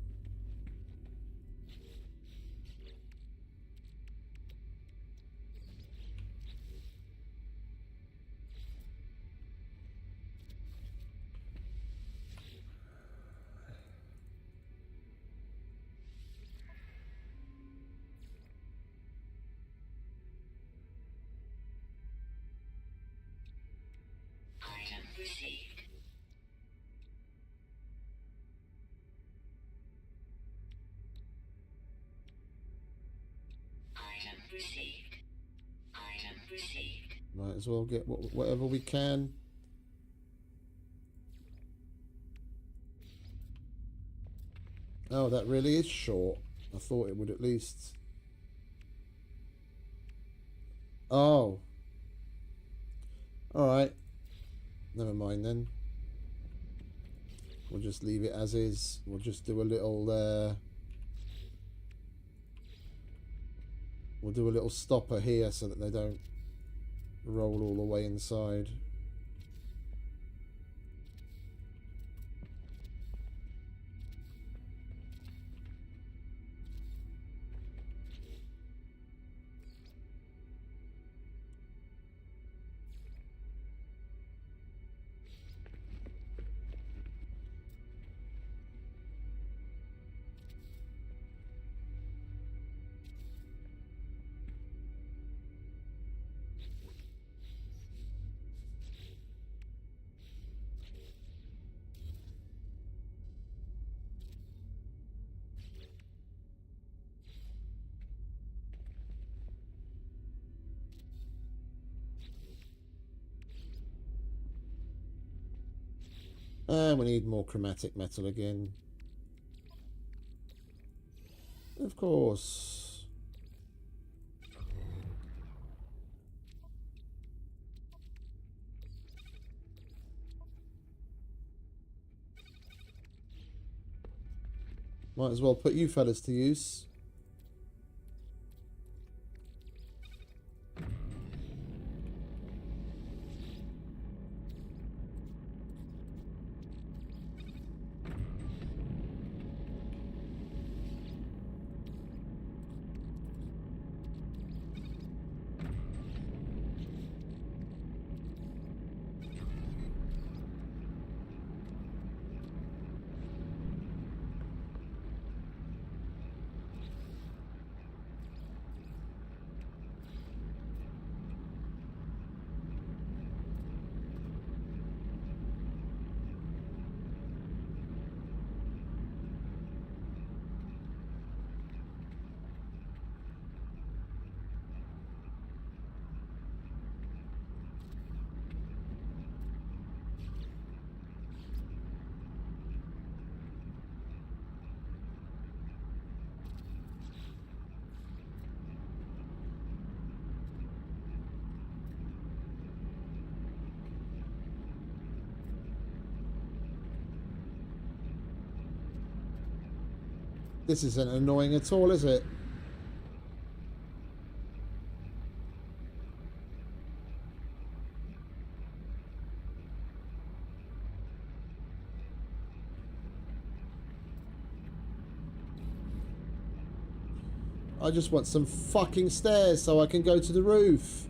Item received. Item received. Item received. Might as well get whatever we can. Oh, that really is short. I thought it would at least... Oh. Alright. Never mind then. We'll just leave it as is. We'll just do a little... We'll do a little stopper here so that they don't roll all the way inside. And we need more chromatic metal again. Of course. Might as well put you fellas to use. This isn't annoying at all, is it? I just want some fucking stairs so I can go to the roof.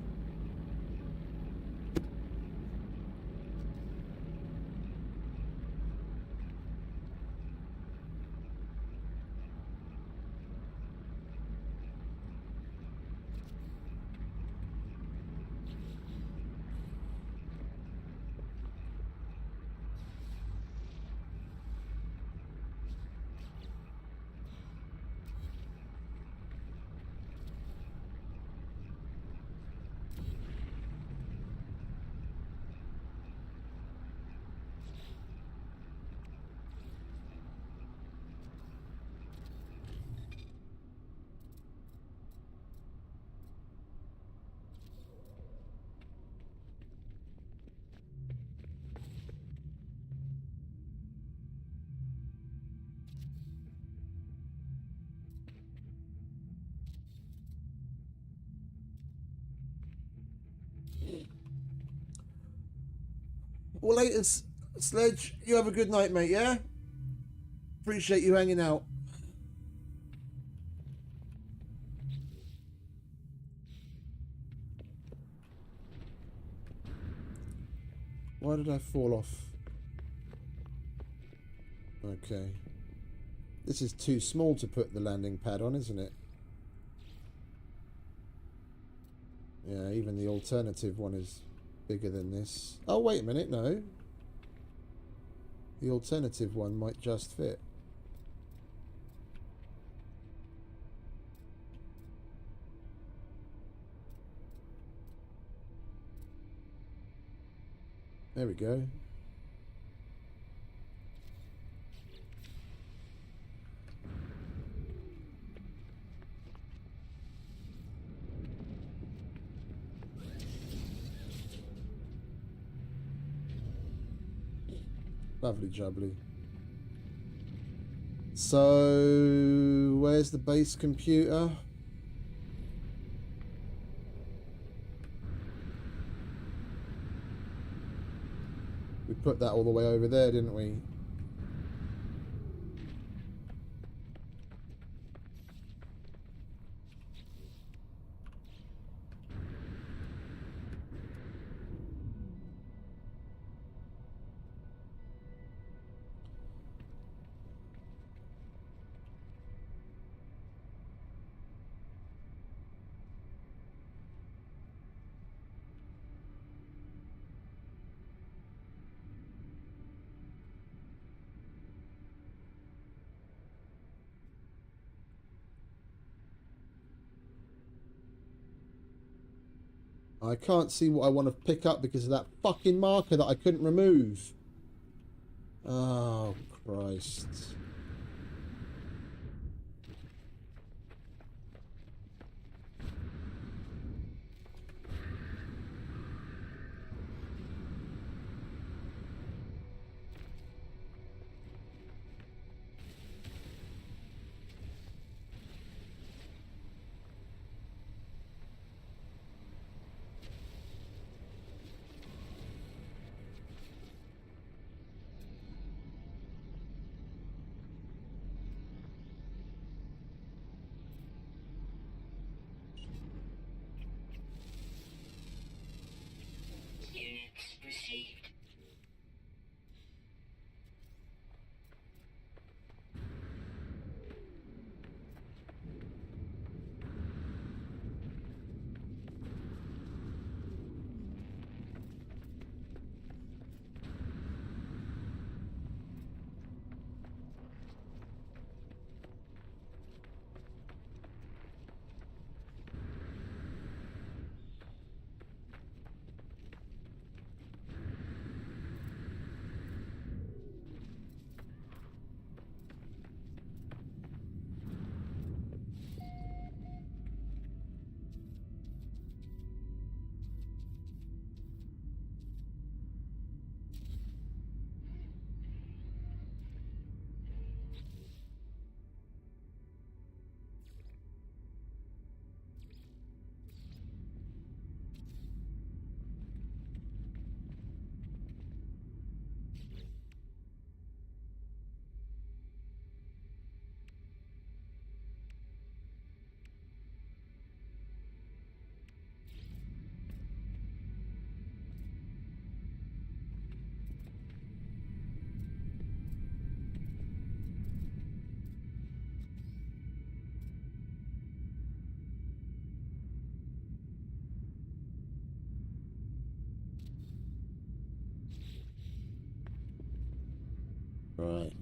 Well, later, Sledge. You have a good night, mate, yeah? Appreciate you hanging out. Why did I fall off? Okay. This is too small to put the landing pad on, isn't it? Yeah, even the alternative one is bigger than this. Oh, wait a minute, no. The alternative one might just fit. There we go. Lovely jubbly. So, where's the base computer? put that all the way over there, didn't we? I can't see what I want to pick up because of that fucking marker that I couldn't remove. Oh, Christ. Units received. Right.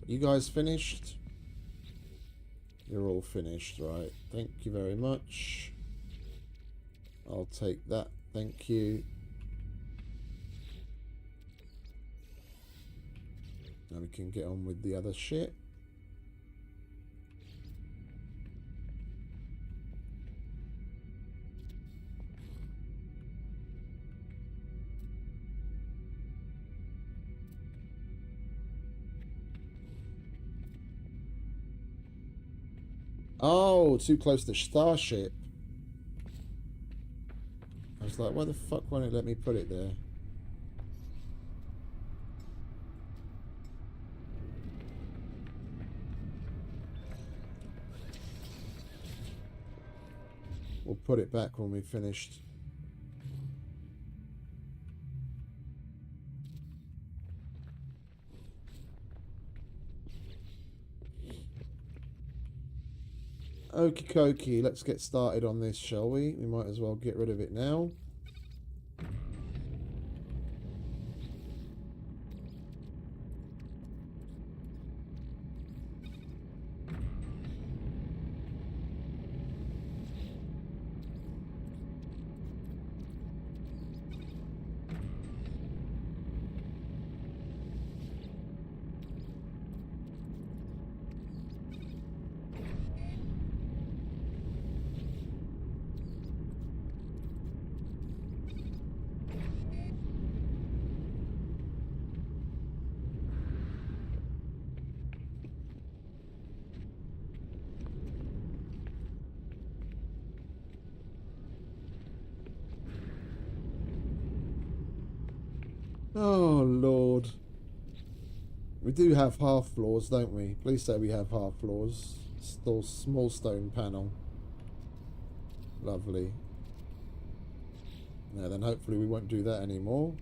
You guys finished? You're all finished, right. Thank you very much. I'll take that. Thank you. Now we can get on with the other shit. Oh, too close to Starship. I was like, why the fuck won't it let me put it there? We'll put it back when we've finished. Okie dokie, let's get started on this, shall we? We might as well get rid of it now. Oh, Lord. We do have half floors, don't we? Please say we have half floors. Still small stone panel. Lovely. Now then, hopefully we won't do that anymore.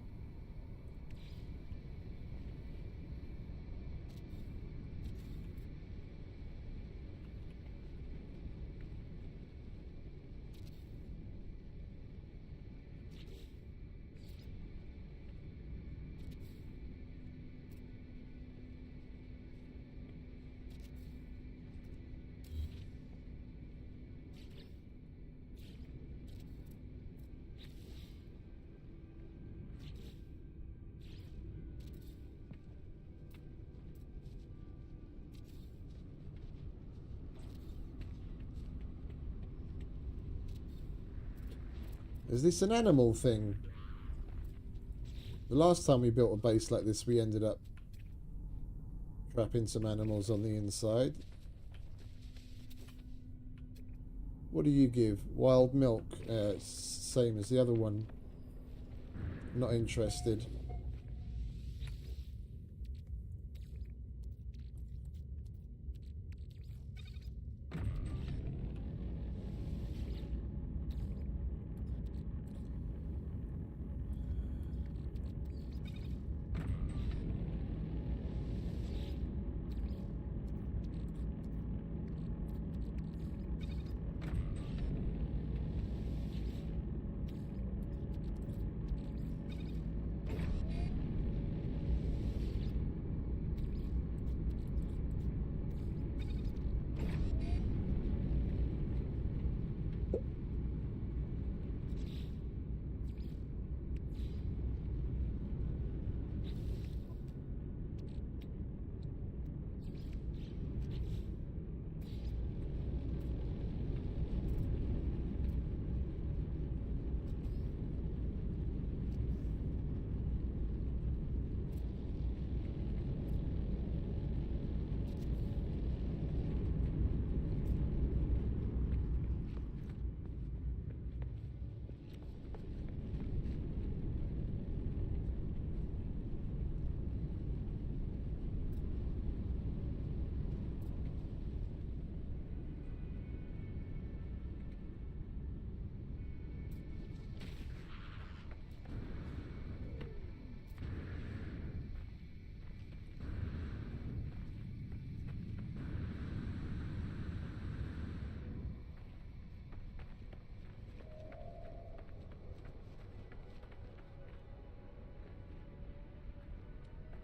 Is this an animal thing? The last time we built a base like this, we ended up trapping some animals on the inside. What do you give? Wild milk. Same as the other one. Not interested.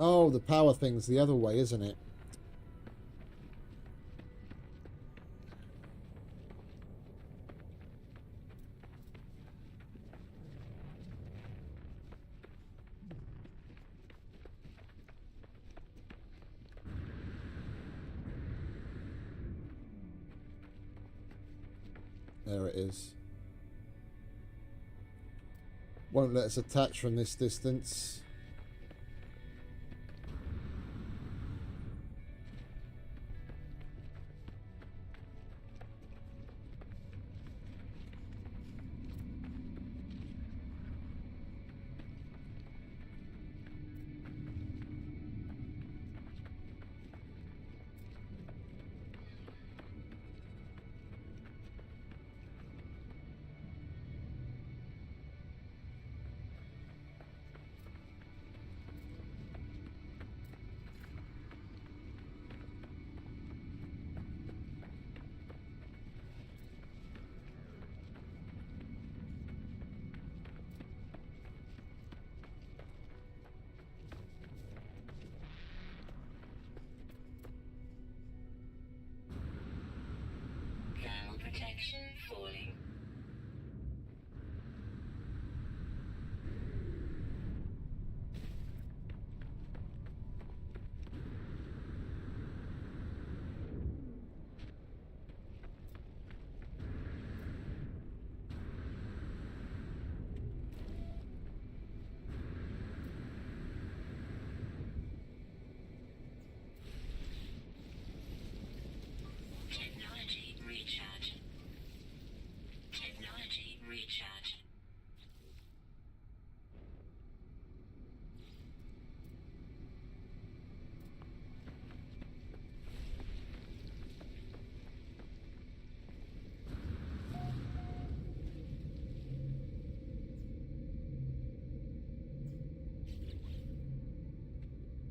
Oh, the power thing's the other way, isn't it? There it is. Won't let us attach from this distance.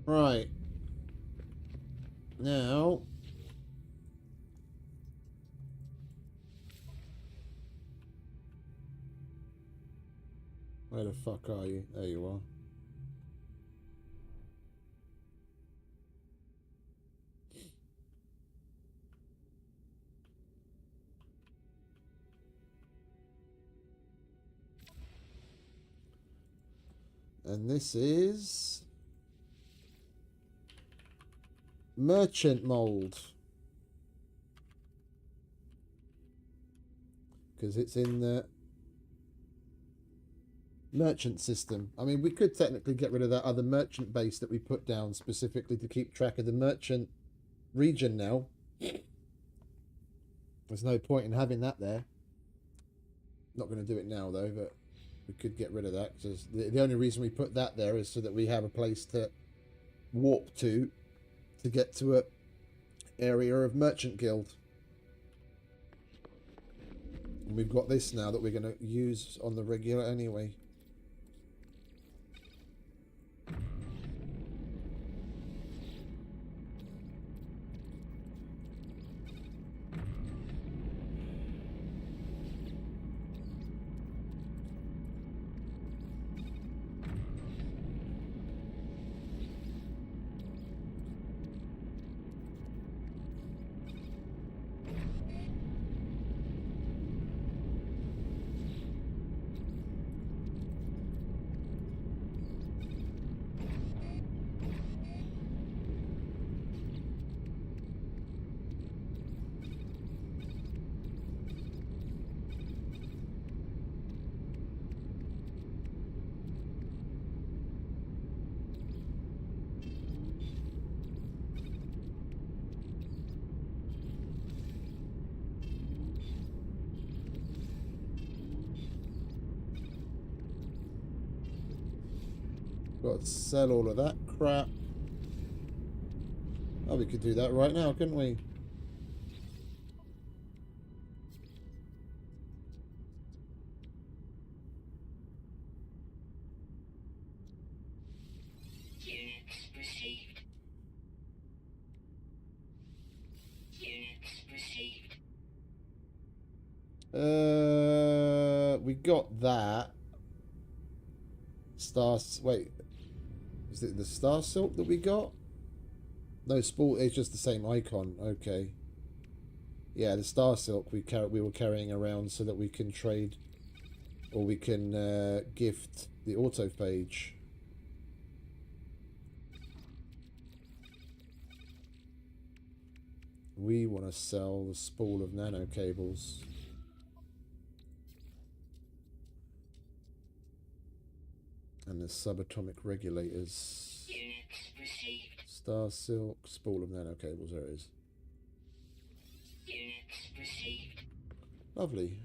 Right. Now... Where the fuck are you? There you are. And this is... Merchant mold. Because it's in the merchant system. I mean, we could technically get rid of that other merchant base that we put down specifically to keep track of the merchant region now. There's no point in having that there. Not going to do it now, though, but we could get rid of that. Because the only reason we put that there is so that we have a place to warp to get to a area of Merchant Guild. And we've got this now that we're going to use on the regular anyway. Got to sell all of that crap. Oh, we could do that right now, couldn't we? Units received. Units received. We got that. Wait. Is it the Star Silk that we got? No, Sport. It's just the same icon. Okay. Yeah, the Star Silk we were carrying around so that we can trade, or we can gift the autophage. We want to sell the spool of nano cables. And the subatomic regulators. Units received. Star Silk, spool of nano cables, there it is. Units received. Lovely.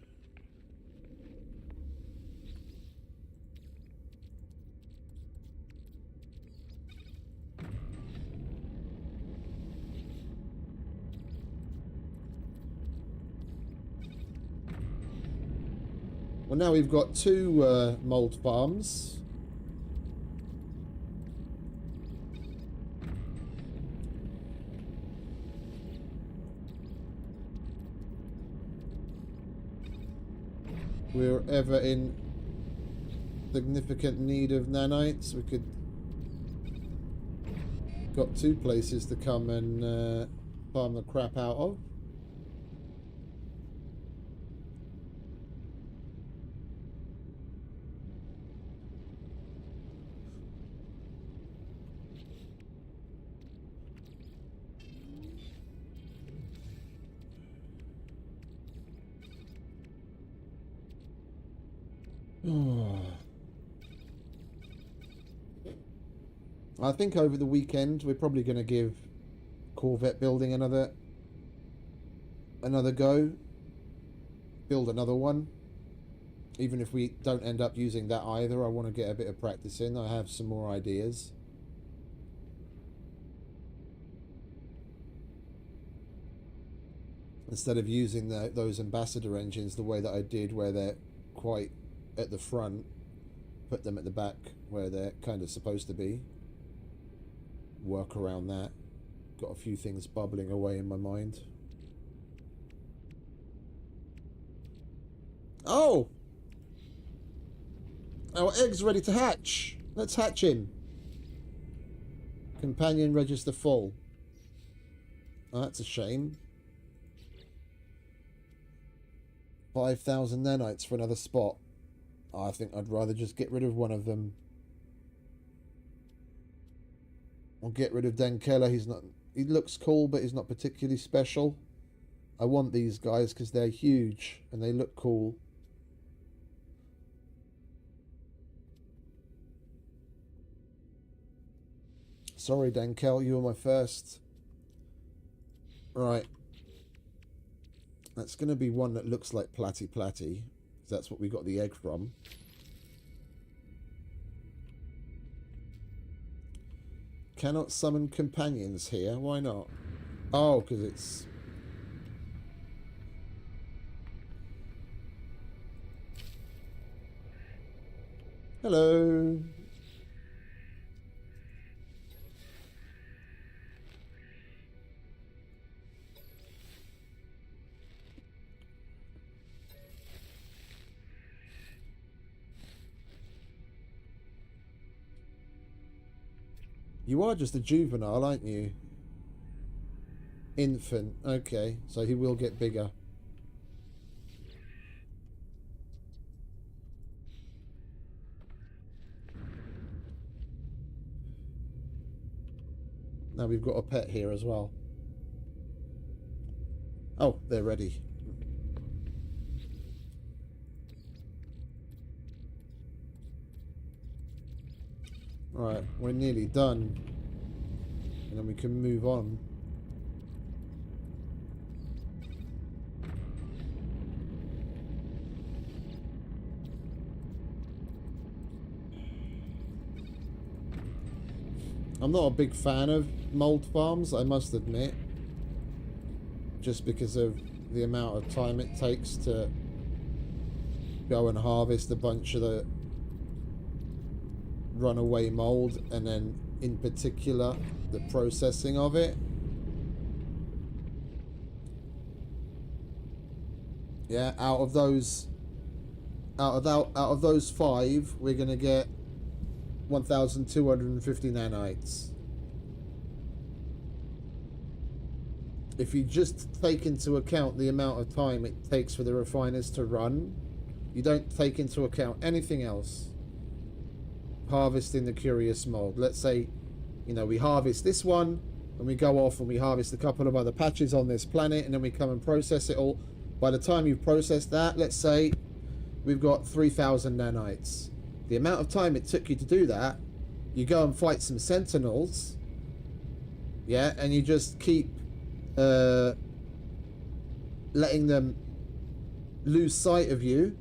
Well, now we've got two mold farms. We're ever in significant need of nanites. We could got two places to come and farm the crap out of. I think over the weekend we're probably going to give Corvette building another go. Build another one. Even if we don't end up using that either, I want to get a bit of practice in. I have some more ideas. Instead of using those ambassador engines the way that I did, where they're quite at the front, put them at the back where they're kind of supposed to be. work around that. Got a few things bubbling away in my mind. Oh! Our egg's ready to hatch. Let's hatch him. Companion register full. Oh, that's a shame. 5,000 nanites for another spot. I think I'd rather just get rid of one of them. Or get rid of Dankela. He looks cool, but he's not particularly special. I want these guys because they're huge and they look cool. Sorry, Dankel, you were my first. Right. That's going to be one that looks like Platy Platy. That's what we got the egg from. Cannot summon companions here. Why not? Oh, because it's... Hello. You are just a juvenile, aren't you? Infant. Okay, so he will get bigger. Now we've got a pet here as well. Oh, they're ready. Right, we're nearly done. And then we can move on. I'm not a big fan of mold farms, I must admit. Just because of the amount of time it takes to go and harvest a bunch of the runaway mold, and then in particular the processing of it. Yeah, out of those 5, we're gonna get 1,250 nanites. If you just take into account the amount of time it takes for the refiners to run, you don't take into account anything else. Harvesting the curious mold. Let's say, you know, we harvest this one and we go off and we harvest a couple of other patches on this planet, and then we come and process it all. By the time you've processed that, let's say we've got 3,000 nanites. The amount of time it took you to do that, you go and fight some sentinels, yeah, and you just keep letting them lose sight of you,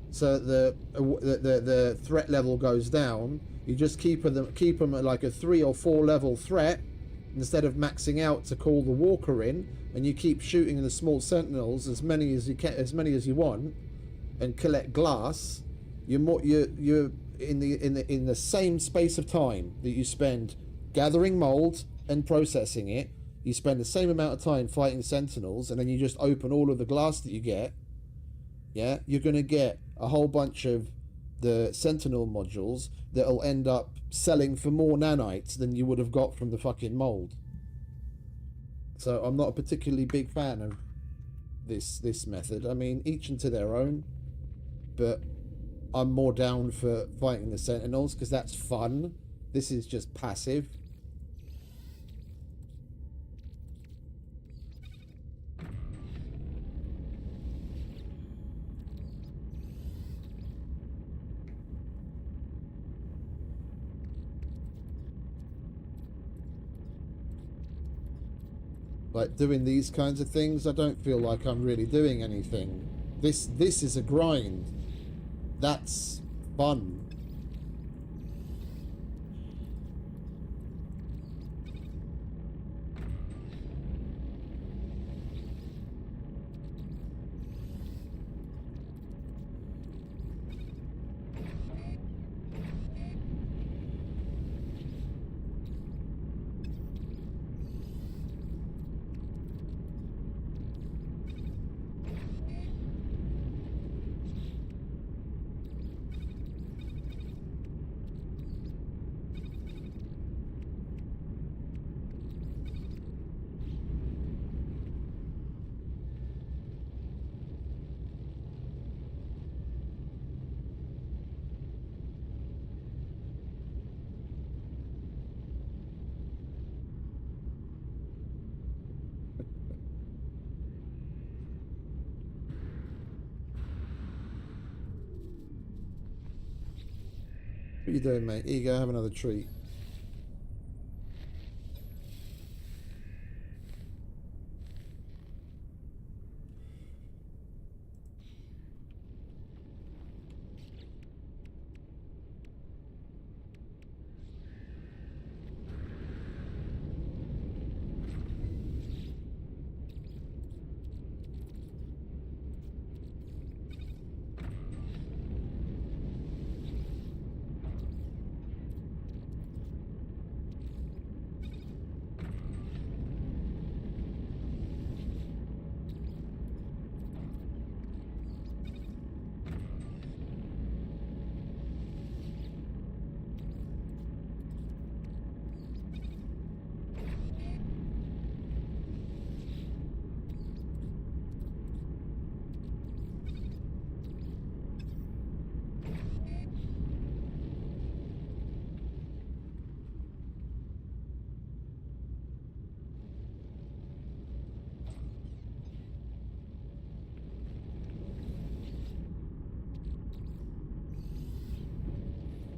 so the threat level goes down. You just keep them at like a 3 or 4 level threat instead of maxing out to call the walker in, and you keep shooting the small sentinels as many as you want, and collect glass. You're in the same space of time that you spend gathering mold and processing it. You spend the same amount of time fighting sentinels, and then you just open all of the glass that you get. Yeah, you're going to get a whole bunch of the sentinel modules that'll end up selling for more nanites than you would have got from the fucking mold. So I'm not a particularly big fan of this method. I mean, each into their own, but I'm more down for fighting the sentinels because that's fun. This is just passive. Like doing these kinds of things, I don't feel like I'm really doing anything. This is a grind. That's fun. What you doing, mate? Here you go, have another treat.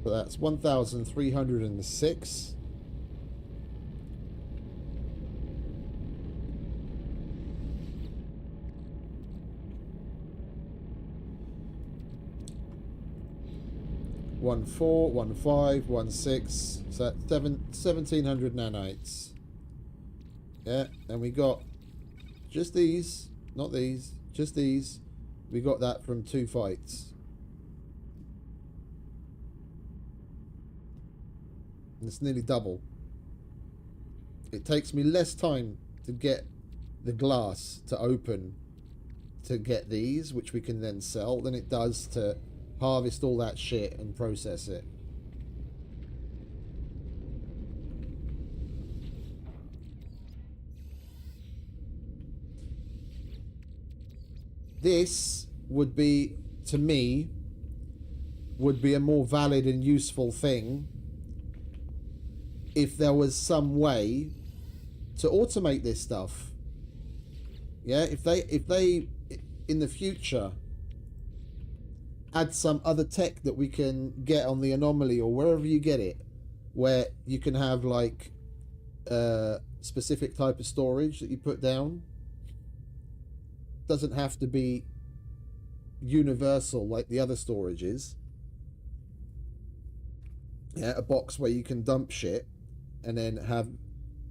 But that's 1,306. One four, 1 5, 1 6. So that's 1,700 nanites. Yeah, and we got just these, not these, just these. We got that from 2 fights. And it's nearly double. It takes me less time to get the glass to open to get these, which we can then sell, than it does to harvest all that shit and process it. This would be, to me, would be a more valid and useful thing if there was some way to automate this stuff. Yeah, if they in the future add some other tech that we can get on the Anomaly or wherever you get it, where you can have like a specific type of storage that you put down. Doesn't have to be universal like the other storage is. Yeah, a box where you can dump shit and then have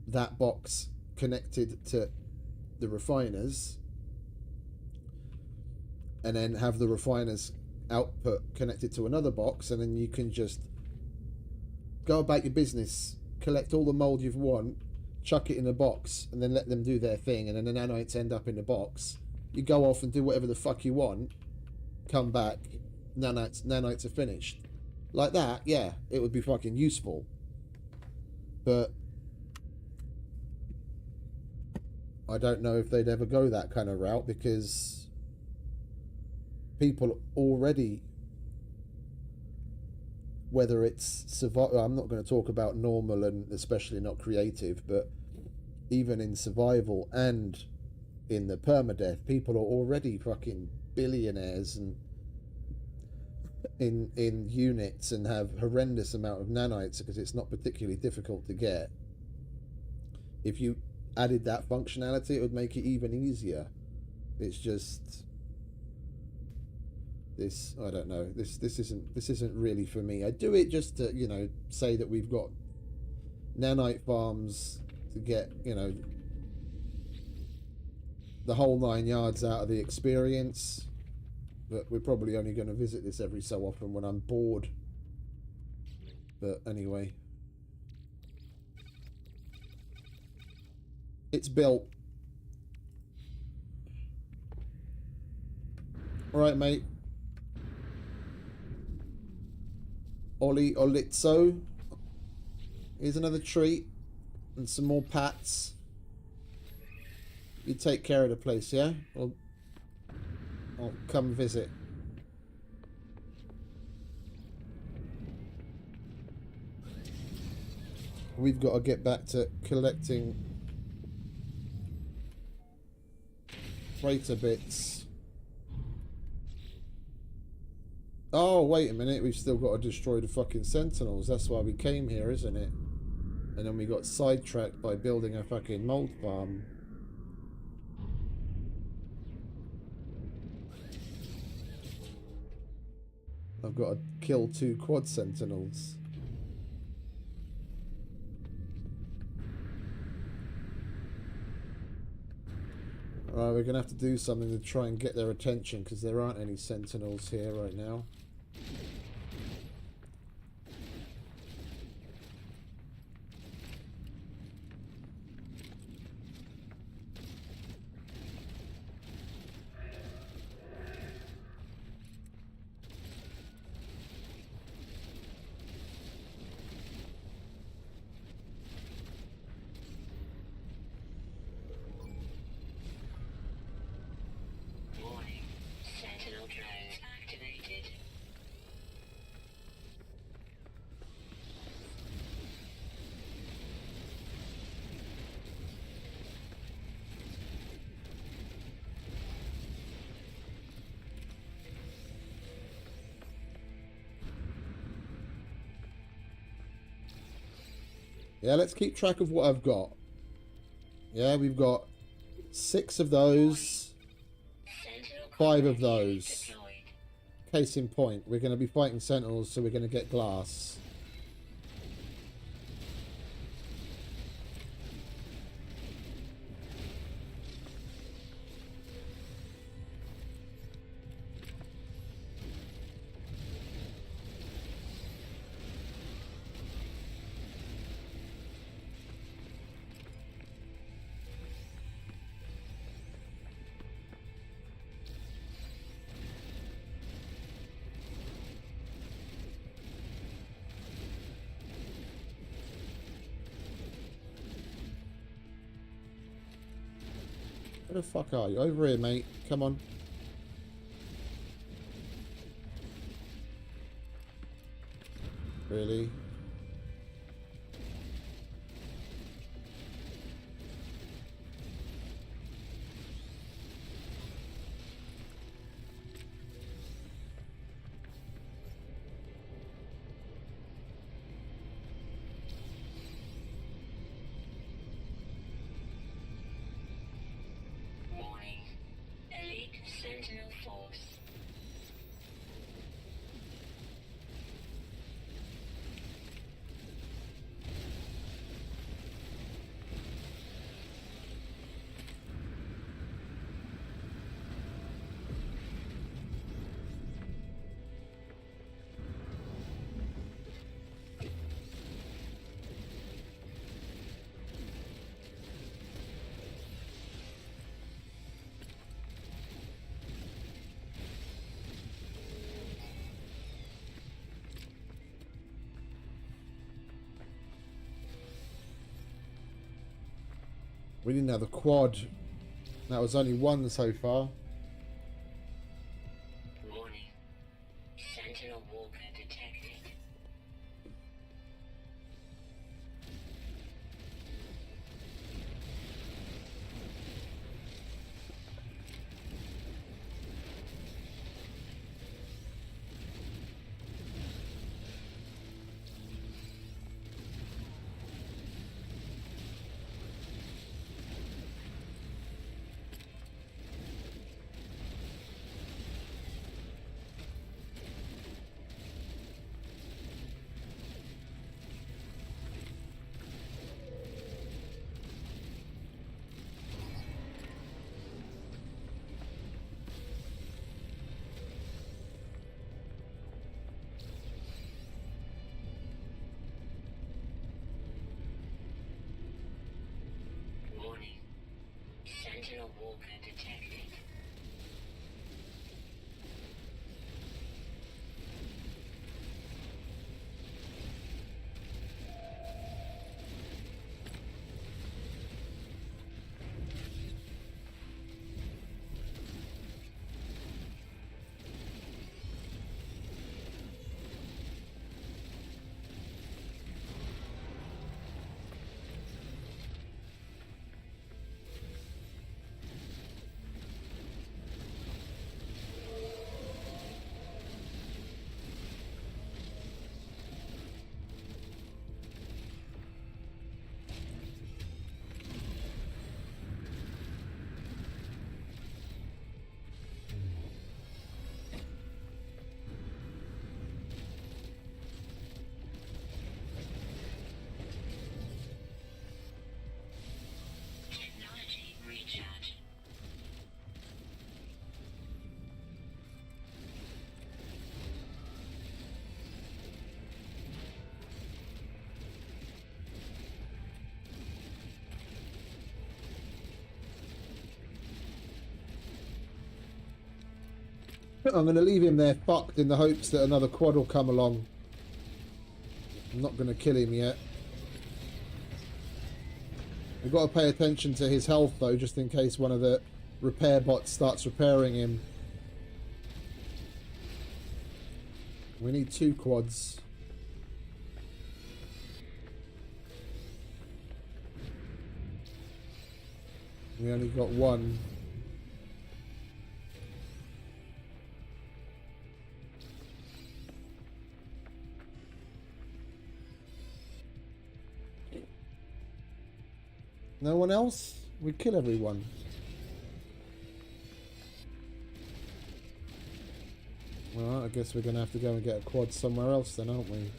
that box connected to the refiners, and then have the refiners output connected to another box, and then you can just go about your business, collect all the mold you've want, chuck it in a box, and then let them do their thing, and then the nanites end up in the box. You go off and do whatever the fuck you want, come back, nanites are finished. Like that, yeah, it would be fucking useful. But I don't know if they'd ever go that kind of route, because people already, whether it's survival, I'm not going to talk about normal and especially not creative, but even in survival and in the permadeath, people are already fucking billionaires and in units and have horrendous amount of nanites because it's not particularly difficult to get. If you added that functionality, it would make it even easier. It's just this, I don't know, this isn't really for me. I do it just to, you know, say that we've got nanite farms to get, you know, the whole 9 yards out of the experience. But we're probably only going to visit this every so often when I'm bored. But anyway. It's built. Alright, mate. Oli Olitzo. Here's another treat. And some more pats. You take care of the place, yeah? I'll come visit. We've got to get back to collecting freighter bits. Oh, wait a minute. We've still got to destroy the fucking sentinels. That's why we came here, isn't it? And then we got sidetracked by building a fucking mold farm. I've got to kill 2 quad sentinels. Alright, we're going to have to do something to try and get their attention because there aren't any sentinels here right now. Warning. Sentinel drones activated. Yeah, let's keep track of what I've got. Yeah, we've got 6 of those. Sentinel 5 of complex those. deployed. Case in point, we're going to be fighting sentinels, so we're going to get glass. Where the fuck are you? Over here, mate. Come on. Really? Warning. Elite Sentinel Force. We didn't have a quad. That was only 1 so far. Warning. Sentinel Walker detected. Warning. Sentinel Walker detected. I'm going to leave him there fucked in the hopes that another quad will come along. I'm not going to kill him yet. We've got to pay attention to his health though, just in case one of the repair bots starts repairing him. We need 2 quads. We only got 1. No one else? We kill everyone. Well, I guess we're going to have to go and get a quad somewhere else then, aren't we?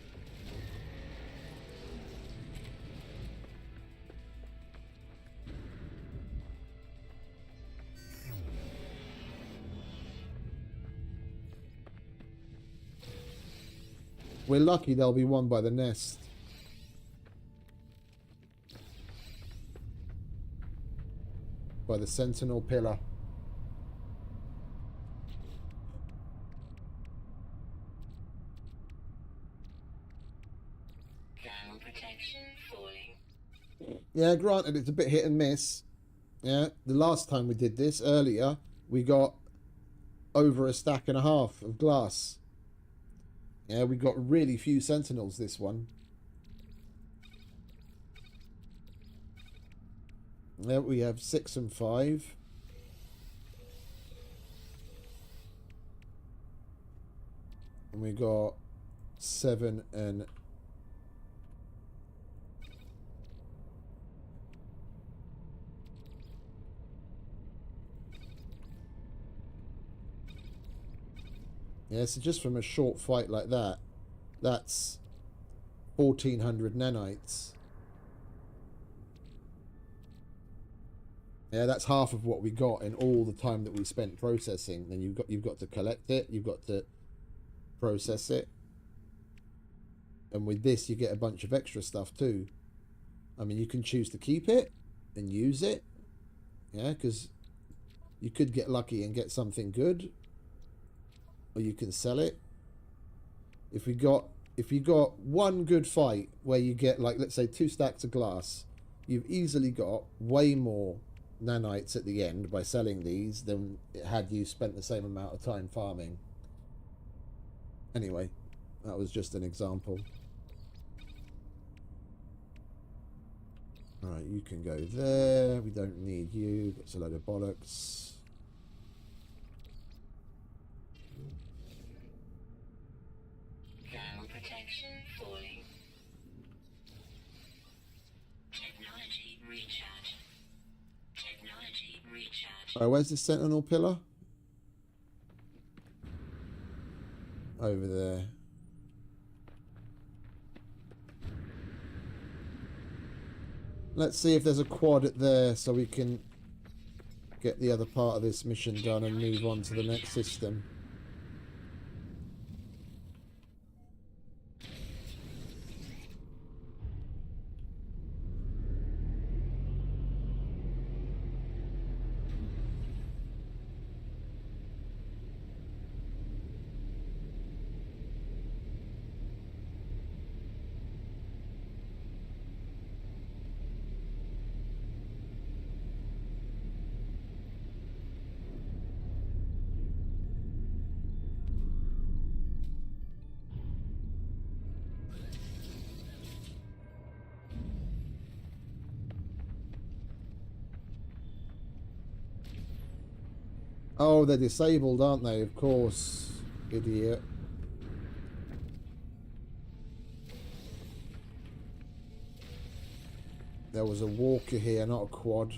We're lucky there'll be one by the nest. By the sentinel pillar. Thermal protection falling. Yeah, granted it's a bit hit and miss. Yeah, the last time we did this, earlier, we got over a stack and a half of glass. Yeah, we got really few sentinels this one. Yeah, we have 6 and 5. And we got 7 and... Yeah, so just from a short fight like that, that's 1400 nanites. Yeah, that's half of what we got in all the time that we spent processing. Then you've got to collect it, you've got to process it. And with this you get a bunch of extra stuff too. I mean, you can choose to keep it and use it. Yeah, because you could get lucky and get something good. Or you can sell it. If you got one good fight where you get, like, let's say 2 stacks of glass, you've easily got way more nanites at the end by selling these than had you spent the same amount of time farming. Anyway, that was just an example. Alright, you can go there. We don't need you. That's a load of bollocks. Thermal protection falling. Technology recharge. Technology recharge. Alright, where's the sentinel pillar? Over there. Let's see if there's a quad at there so we can get the other part of this mission done and move on to the next system. Oh, they're disabled, aren't they? Of course, idiot. There was a walker here, not a quad.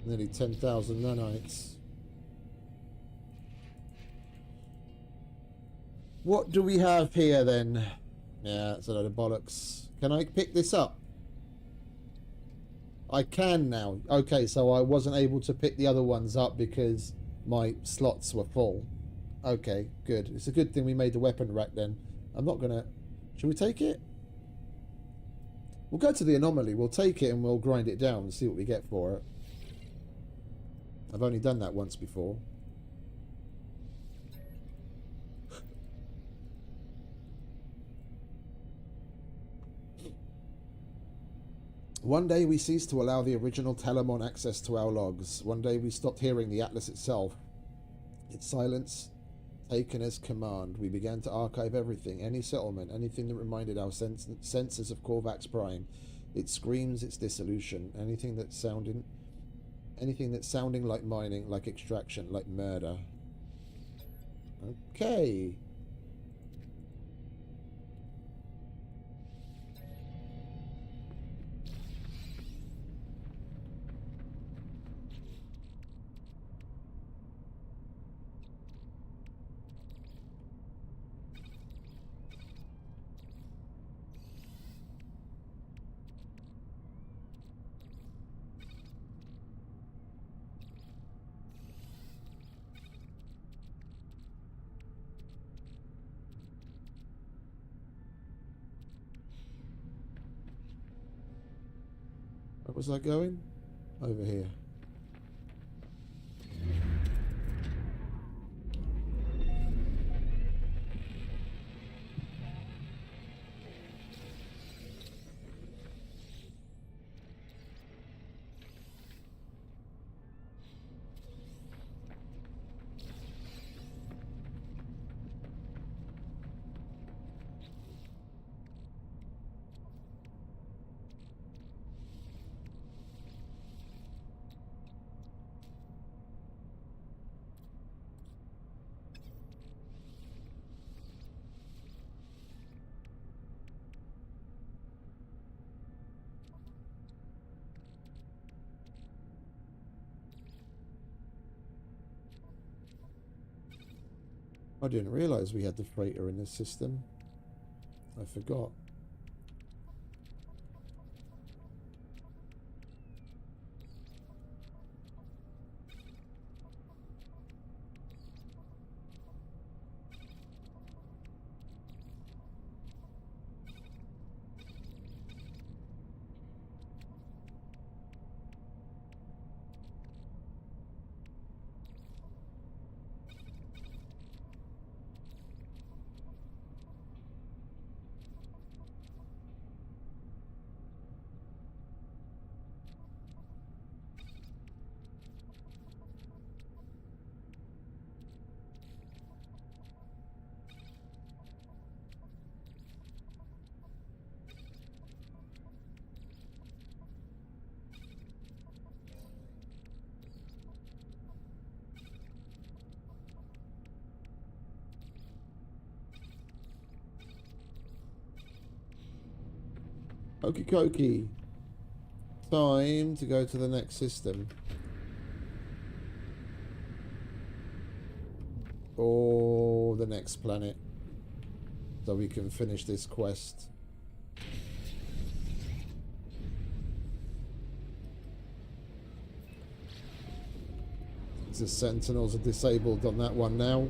Nearly 10,000 nanites. What do we have here then? Yeah, it's a load of bollocks. Can I pick this up? I can now. Okay, so I wasn't able to pick the other ones up because my slots were full. Okay, good. It's a good thing we made the weapon rack then. I'm not gonna... Should we take it? We'll go to the anomaly. We'll take it and we'll grind it down and see what we get for it. I've only done that once before. One day we ceased to allow the original Telemon access to our logs. One day we stopped hearing the Atlas itself. Its silence taken as command. We began to archive everything, any settlement, anything that reminded our senses of Korvax Prime. Its screams, its dissolution, anything that's sounding like mining, like extraction, like murder. Okay. Where was I going? Over here. I didn't realise we had the freighter in this system. I forgot. Okie dokie. Time to go to the next system. Or the next planet. So we can finish this quest. The sentinels are disabled on that one now.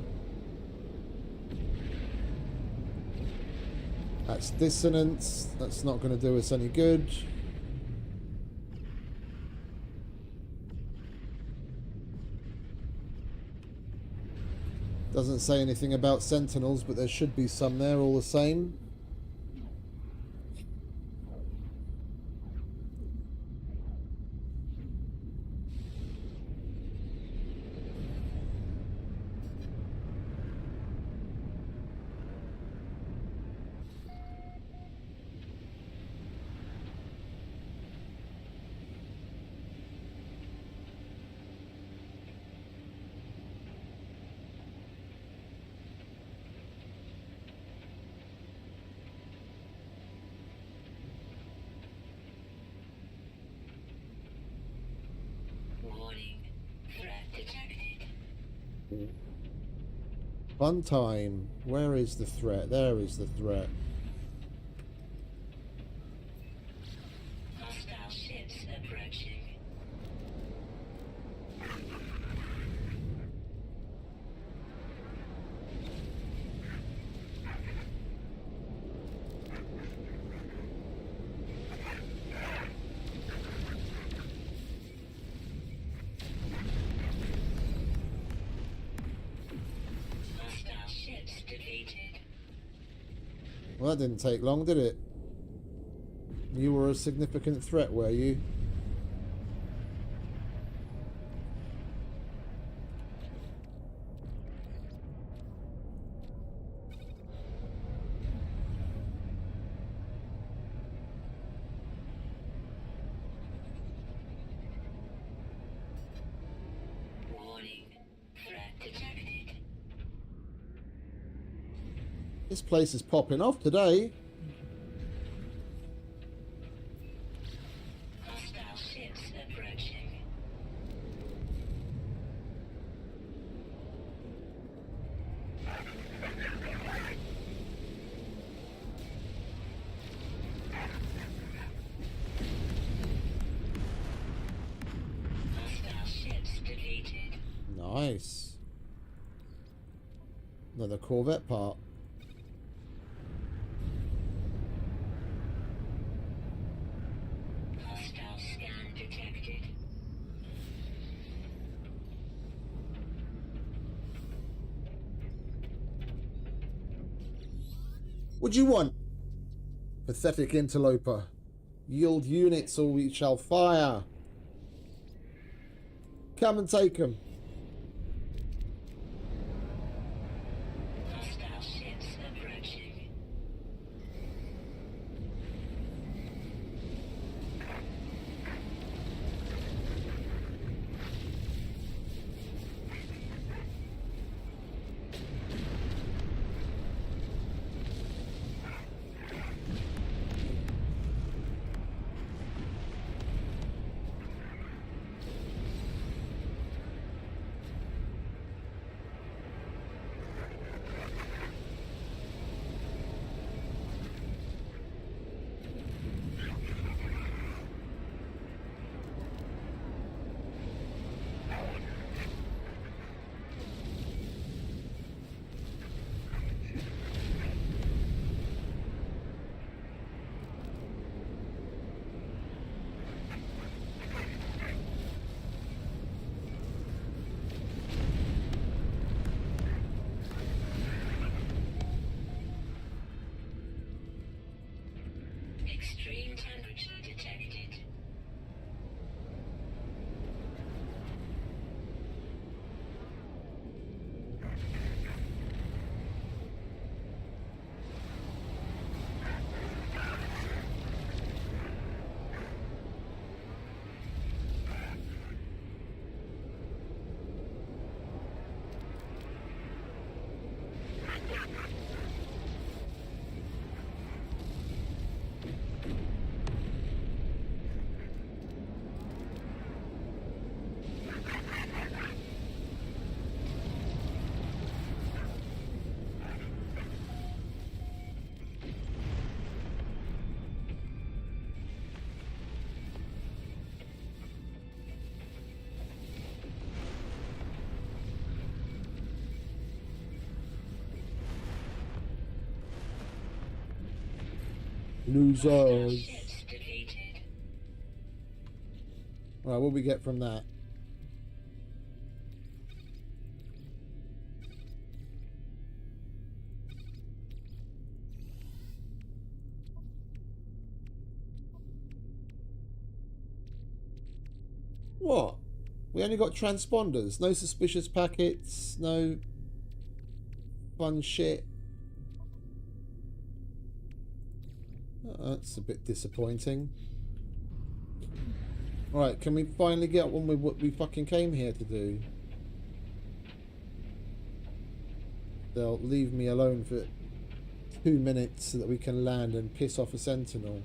That's dissonance. That's not going to do us any good. Doesn't say anything about sentinels, but there should be some there all the same. Warning. Threat detected. Fun time. Where is the threat? There is the threat. Hostile ships approaching. Well, that didn't take long, did it? You were a significant threat, were you? Warning. Threat detected. This place is popping off today. Hostile ships approaching. Hostile ships defeated. Nice. Another Corvette part. Hostile scan detected. What do you want? Pathetic interloper. Yield units or we shall fire. Come and take them. Hostile ships approaching. Extreme temperature detected. Losers. Ships defeated. Right, what do we get from that? What? We only got transponders, no suspicious packets, no fun shit. That's a bit disappointing. Right, can we finally get on with what we fucking came here to do? They'll leave me alone for 2 minutes so that we can land and piss off a sentinel.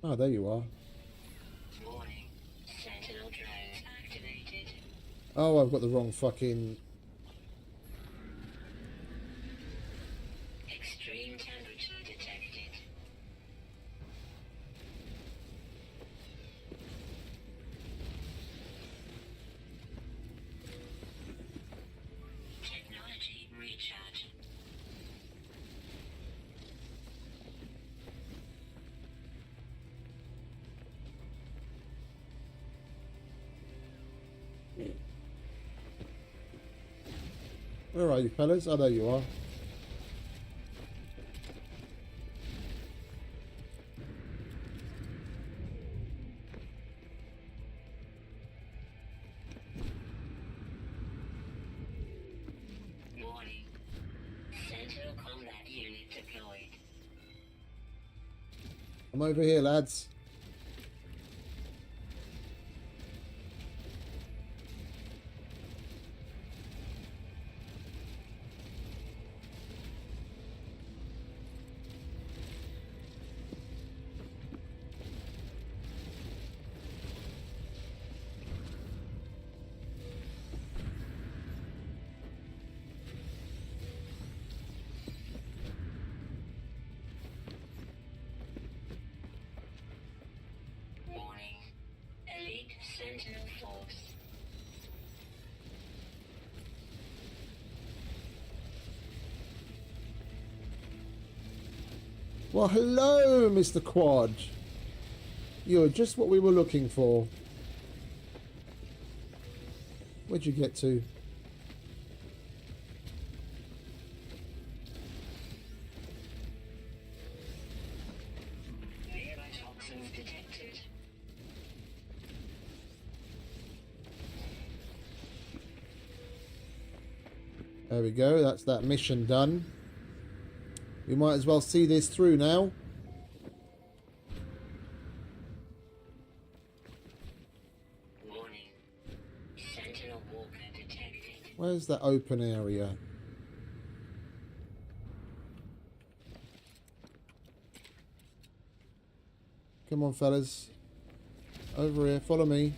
Oh, there you are. Warning. Sentinel drones activated. Oh, I've got the wrong fucking... Extreme temperature detected. Technology recharge. Where are you, fellas? Oh, there you are. Warning. Sentinel combat unit deployed. I'm over here, lads. Warning. Elite Sentinel force. Well, hello, Mr. Quad. You're just what we were looking for. Where'd you get to? Neurotoxins detected. There we go. That's that mission done. We might as well see this through now. Warning. Sentinel walker detected. Where's that open area? Come on, fellas. Over here. Follow me.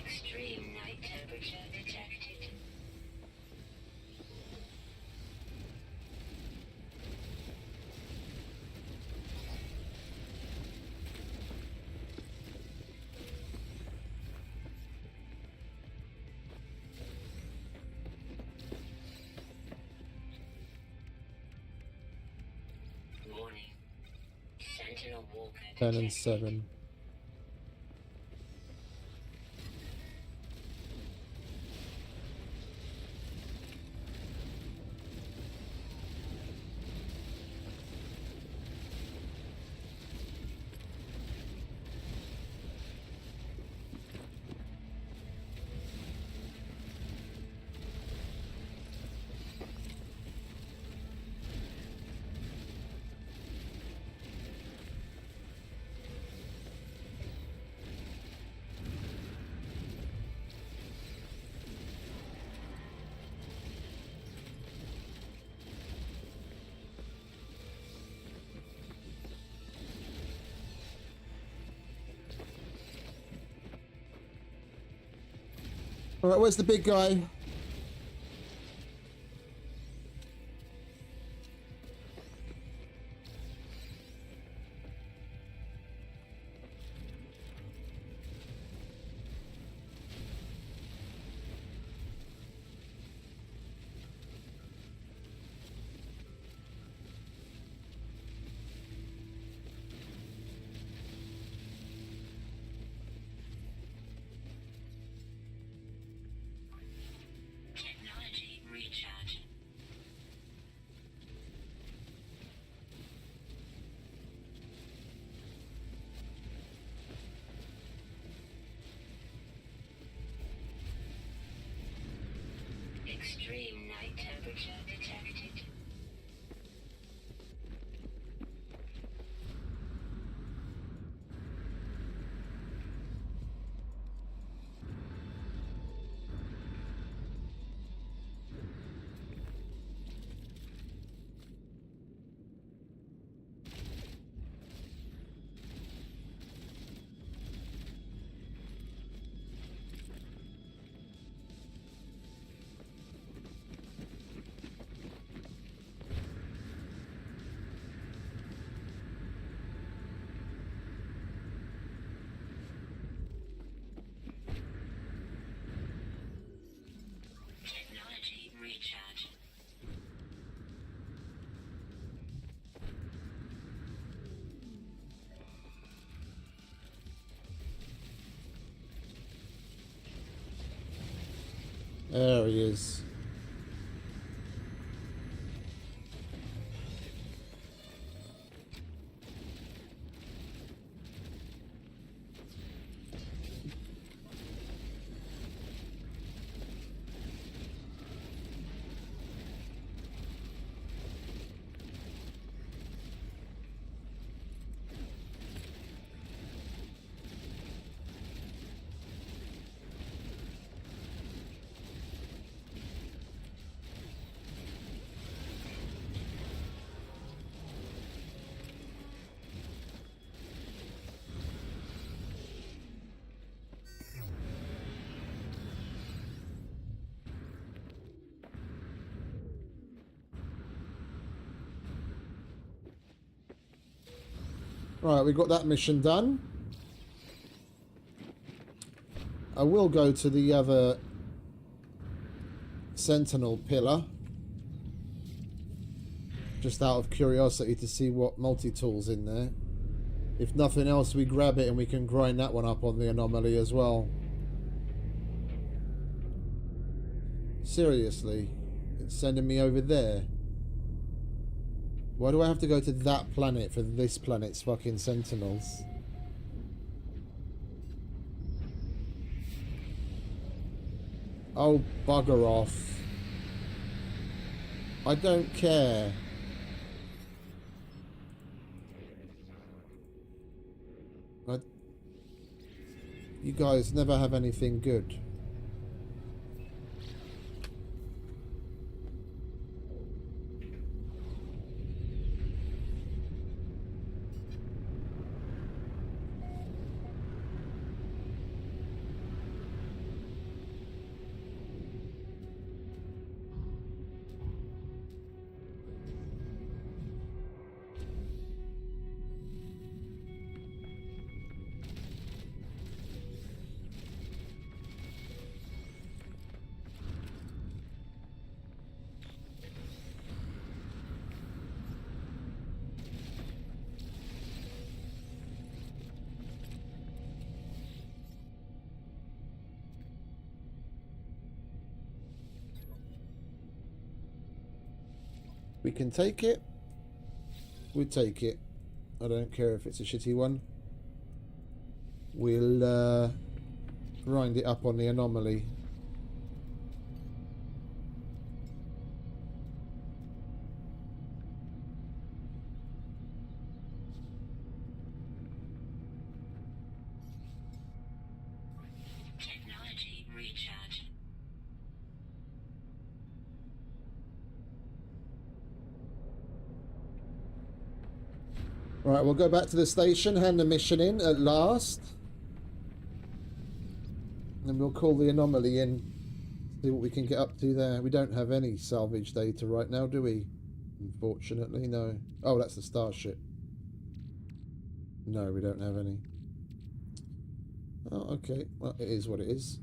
Extreme night temperature detected. Warning. Sentinel walker 10 detected. and 7. Alright, where's the big guy? Extreme night temperature detected. Technology recharge. There he is. Right, we got that mission done. I will go to the other Sentinel pillar, just out of curiosity to see what multi-tool's in there. If nothing else, we grab it and we can grind that one up on the anomaly as well. Seriously, it's sending me over there. Why do I have to go to that planet for this planet's fucking Sentinels? Oh, bugger off. I don't care. You guys never have anything good. We can take it. We take it. I don't care if it's a shitty one. We'll grind it up on the anomaly. Technology recharge. Right, we'll go back to the station, hand the mission in at last. And we'll call the anomaly in, see what we can get up to there. We don't have any salvage data right now, do we? Unfortunately, no. Oh, that's the starship. No, we don't have any. Oh, okay. Well, it is what it is.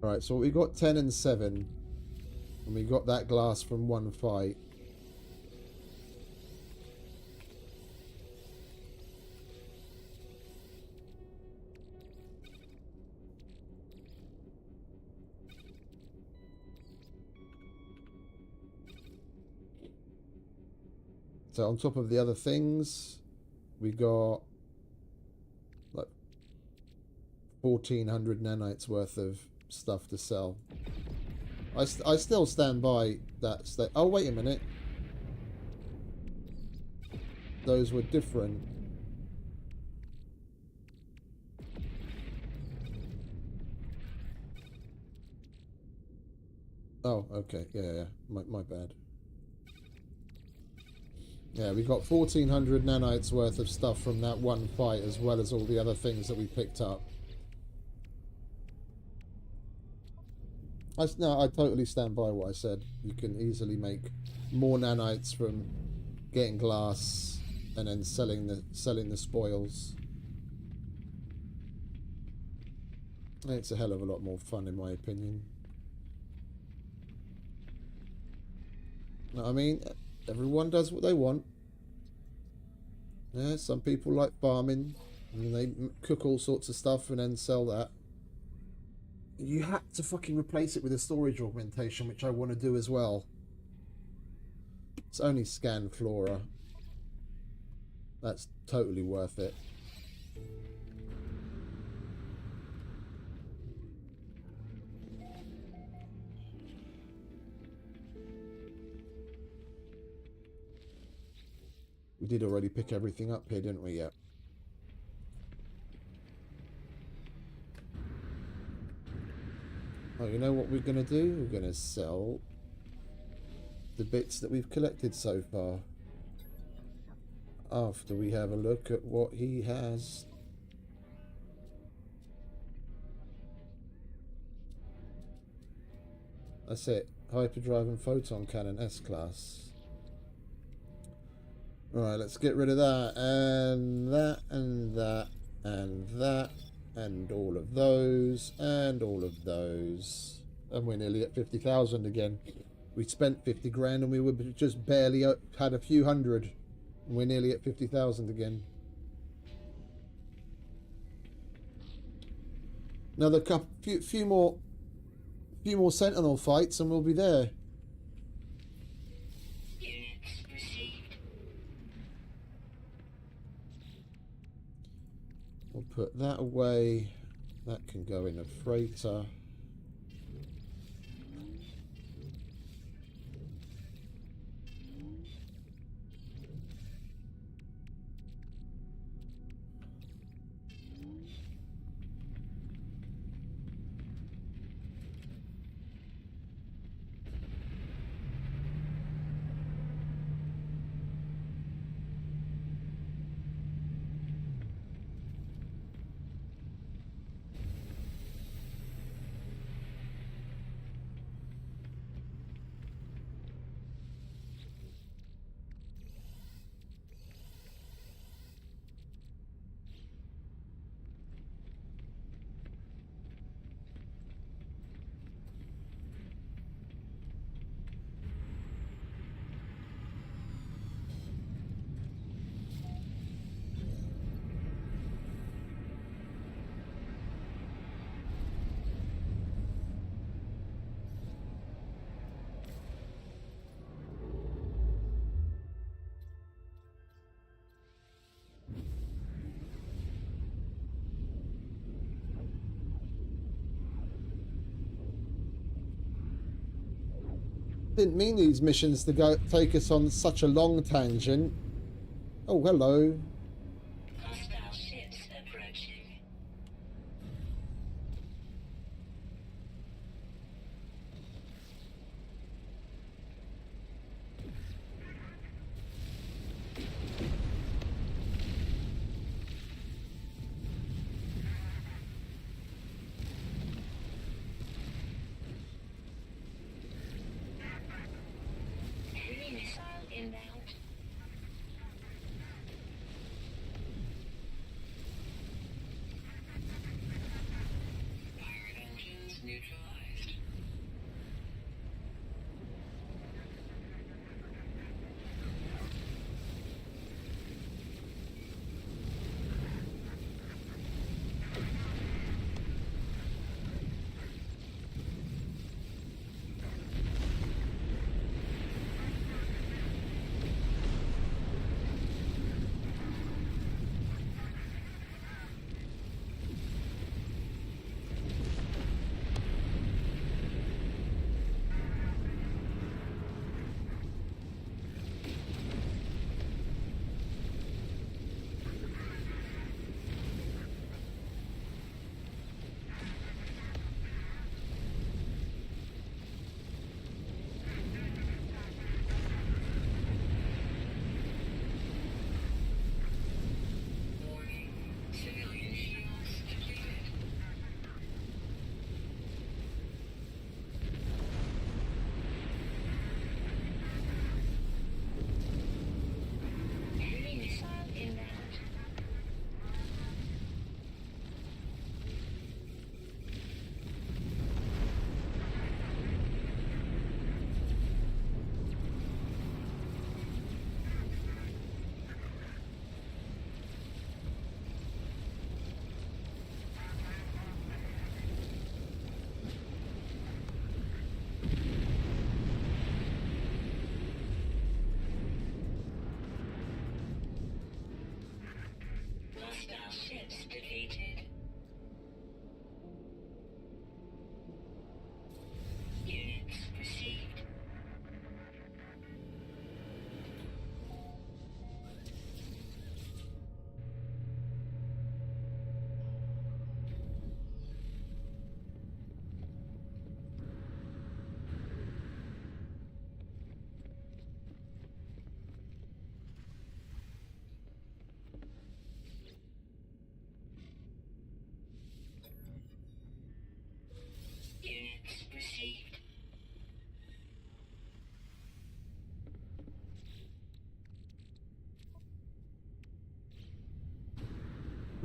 Right, so we got 10 and 7. And we got that glass from one fight. So on top of the other things, we got like 1,400 nanites worth of stuff to sell. I still stand by that. Oh, wait a minute. Those were different. Oh, okay. Yeah. My bad. Yeah, we got 1,400 nanites worth of stuff from that one fight, as well as all the other things that we picked up. No, I totally stand by what I said. You can easily make more nanites from getting glass and then selling the spoils. It's a hell of a lot more fun, in my opinion. I mean, everyone does what they want. Yeah, some people like farming, and they cook all sorts of stuff and then sell that. You had to fucking replace it with a storage augmentation, which I want to do as well. It's only scan flora. That's totally worth it. We did already pick everything up here, didn't we? Yeah. Oh, you know what we're going to do? We're going to sell the bits that we've collected so far. After we have a look at what he has. That's it. Hyperdrive and photon cannon S-class. Right, let's get rid of that, and that, and that, and that, and all of those, and all of those. And we're nearly at 50,000 again. We spent 50 grand and we were just barely had a few hundred. And we're nearly at 50,000 again. Another few more Sentinel fights and we'll be there. Units received. We'll put that away. That can go in a freighter. Didn't mean these missions to take us on such a long tangent. Oh, hello. Hostile ships approaching. Enemy missile inbound. Pirate engines neutralized.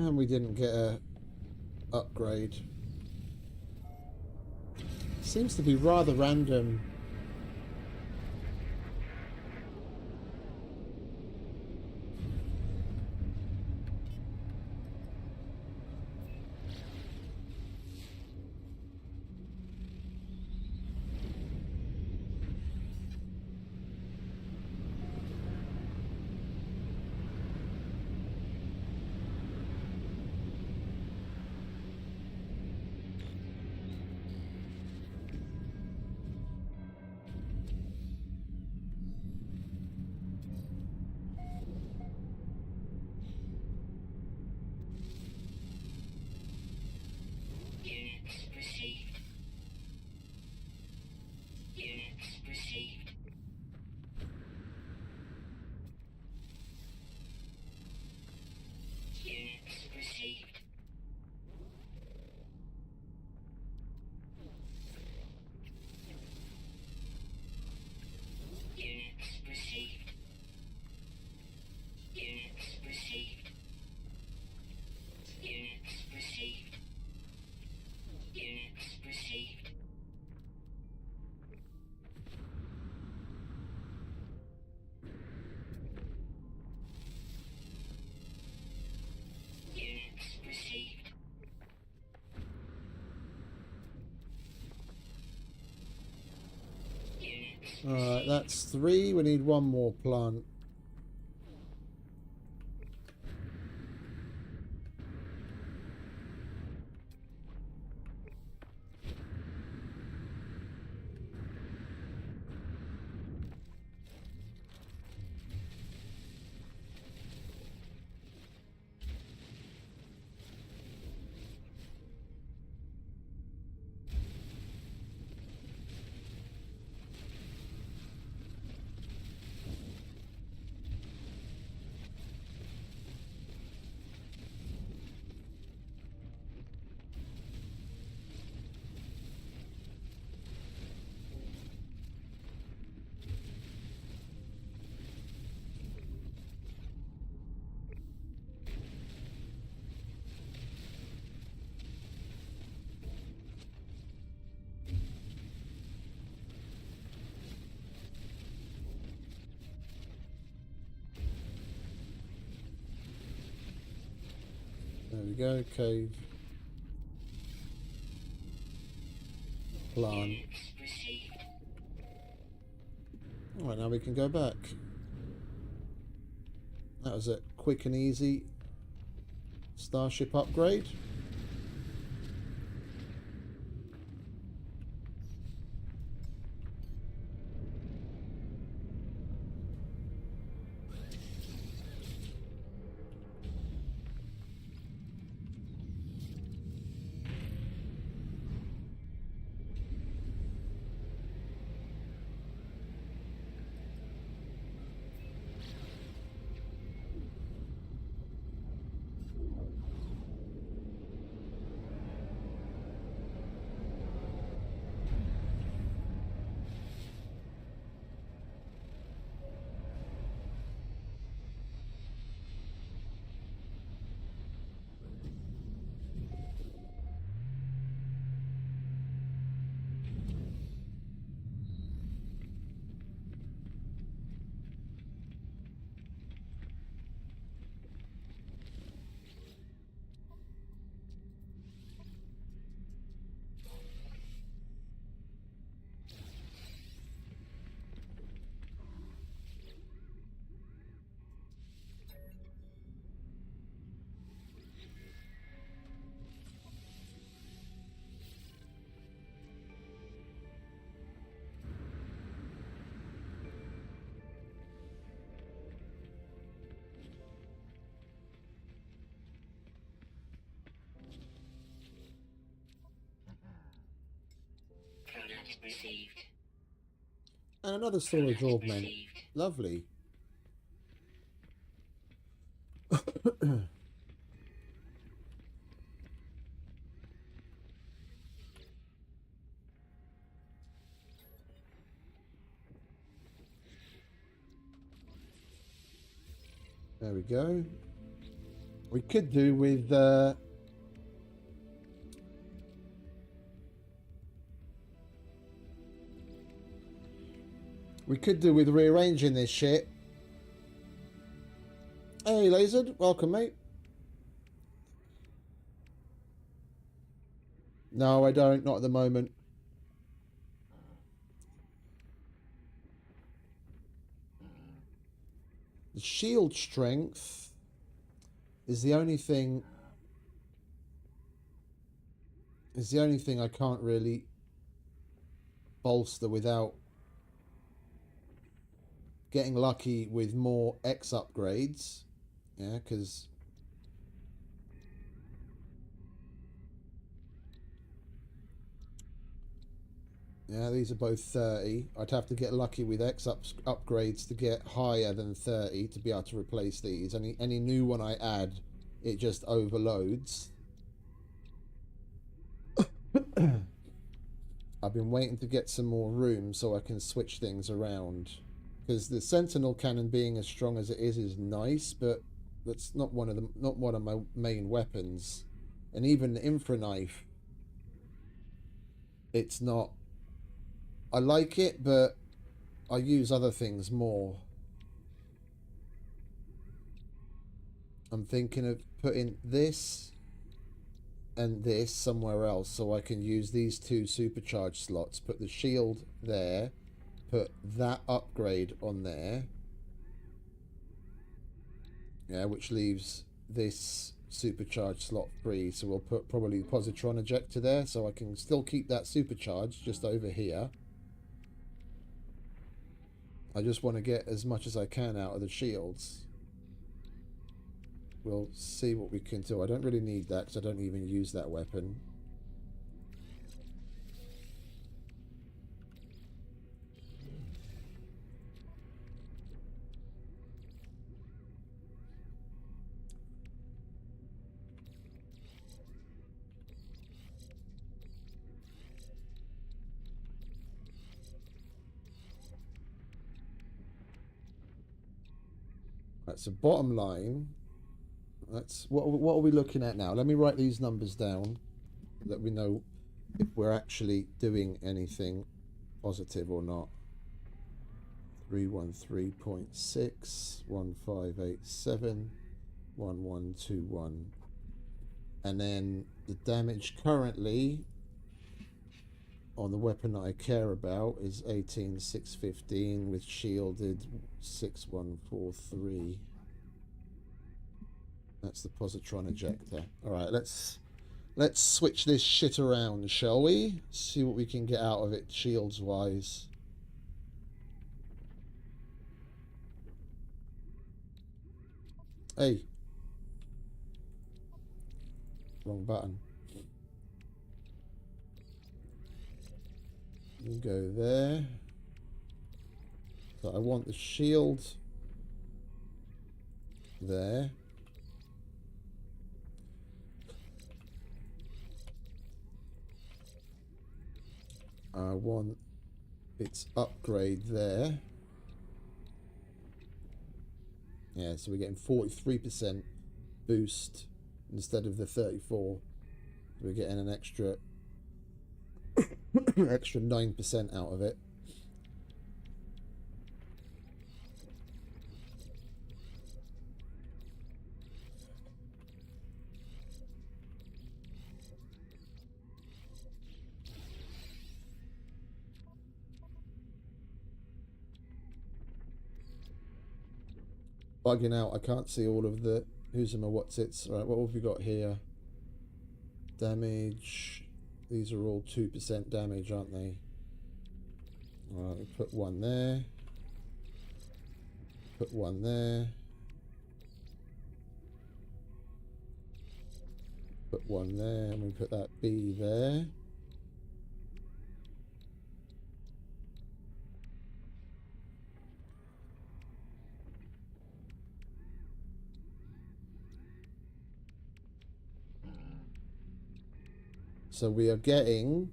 And we didn't get a upgrade. Seems to be rather random. Units received. Units received. Units received. Units received. Units received. Units received. Units received. Units received. Units Alright, that's 3. We need 1 more plant. There we go, cave. Plant. Units received. Alright, now we can go back. That was a quick and easy starship upgrade. Product received. And another storage Product augment. received. Lovely. There we go. We could do with rearranging this shit. Hey, Lasered, welcome, mate. No, I don't. Not at the moment. The shield strength is the only thing. I can't really bolster without getting lucky with more X upgrades. Yeah, because yeah, these are both 30. I'd have to get lucky with X upgrades to get higher than 30 to be able to replace these. Any new one I add, it just overloads. I've been waiting to get some more room so I can switch things around. Because the Sentinel cannon being as strong as it is nice, but that's not one of my main weapons. And even the Infra Knife, it's not. I like it, but I use other things more. I'm thinking of putting this and this somewhere else so I can use these two supercharged slots. Put the shield there. Put that upgrade on there. Yeah, which leaves this supercharged slot free. So we'll put probably positron ejector there so I can still keep that supercharged just over here. I just want to get as much as I can out of the shields. We'll see what we can do. I don't really need that because I don't even use that weapon. That's a bottom line. That's what are we looking at now? Let me write these numbers down so that we know if we're actually doing anything positive or not. 313.6, 1587, 1121. And then the damage currently on the weapon that I care about is 18615 with shielded 6143. That's the positron ejector. All right, let's switch this shit around, shall we? See what we can get out of it shields wise. Hey. Wrong button. You go there. So I want the shield there. I want its upgrade there. Yeah, so we're getting 43% boost instead of the 34. We're getting an extra 9% out of it. Bugging out, I can't see all of the who's in my what's its. Right, what have we got here? Damage. These are all 2% damage, aren't they? Alright, we put one there. Put one there. Put one there, and we put that B there. So we are getting...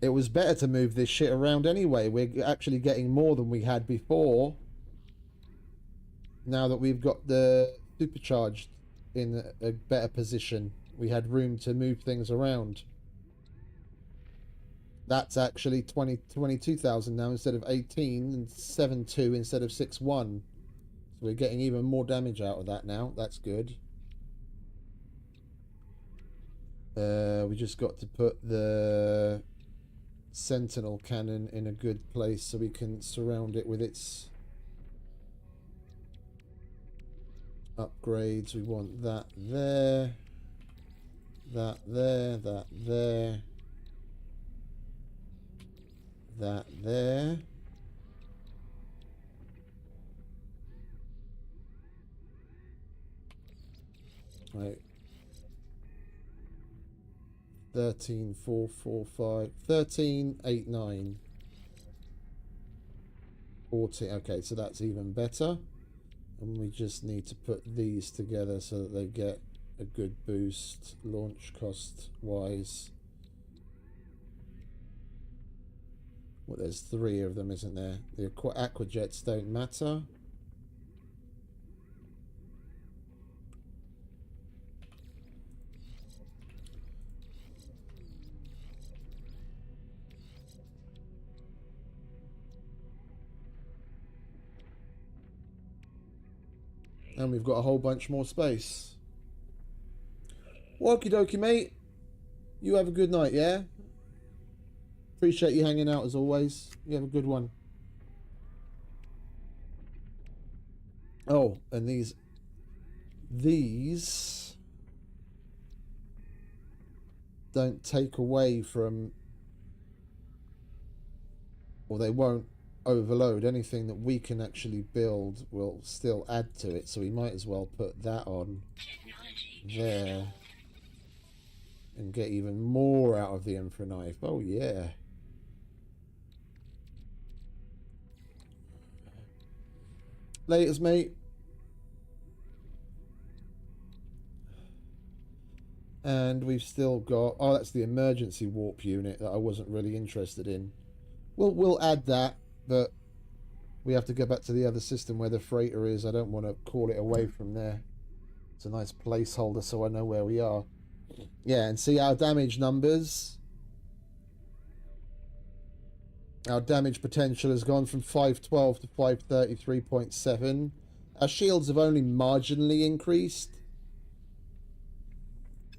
It was better to move this shit around anyway. We're actually getting more than we had before. Now that we've got the supercharged in a better position. We had room to move things around. That's actually 22,000 now instead of 18, and 7.2 instead of 6.1. So we're getting even more damage out of that now. That's good. We just got to put the Sentinel cannon in a good place so we can surround it with its upgrades. We want that there, that there, that there, that there. Right. 13, 4, 4, 5, 13, 8, 9. 14. Okay, so that's even better. And we just need to put these together so that they get a good boost launch cost wise. Well, there's 3 of them, isn't there? The aquajets don't matter. And we've got a whole bunch more space. Okie dokie, mate. You have a good night, yeah? Appreciate you hanging out as always. You have a good one. Oh, and these don't take away from, or they won't overload. Anything that we can actually build will still add to it, so we might as well put that on there and get even more out of the Infra Knife. Oh yeah. Laters, mate. And we've still got, oh, that's the emergency warp unit that I wasn't really interested in. We'll add that, but we have to go back to the other system where the freighter is. I don't want to call it away from there. It's a nice placeholder so I know where we are. Yeah, and see our damage numbers. Our damage potential has gone from 512 to 533.7. Our shields have only marginally increased.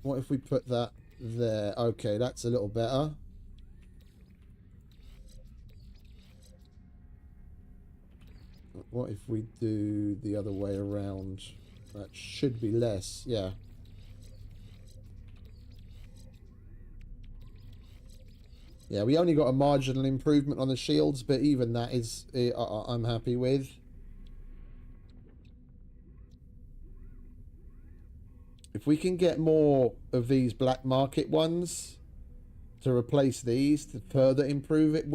What if we put that there? Okay, that's a little better. What if we do the other way around? That should be less, yeah. Yeah, we only got a marginal improvement on the shields, but even that is, I'm happy with. If we can get more of these black market ones to replace these, to further improve it,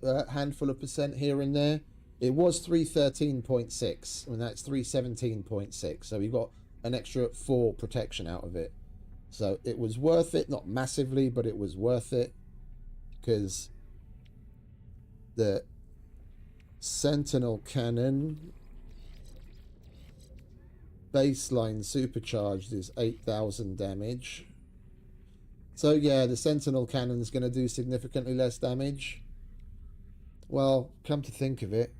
a handful of percent here and there. It was 313.6, and that's 317.6, so we got an extra 4 protection out of it. So it was worth it, not massively, but it was worth it, because the Sentinel cannon baseline supercharged is 8,000 damage. So yeah, the Sentinel cannon's going to do significantly less damage. Well, come to think of it,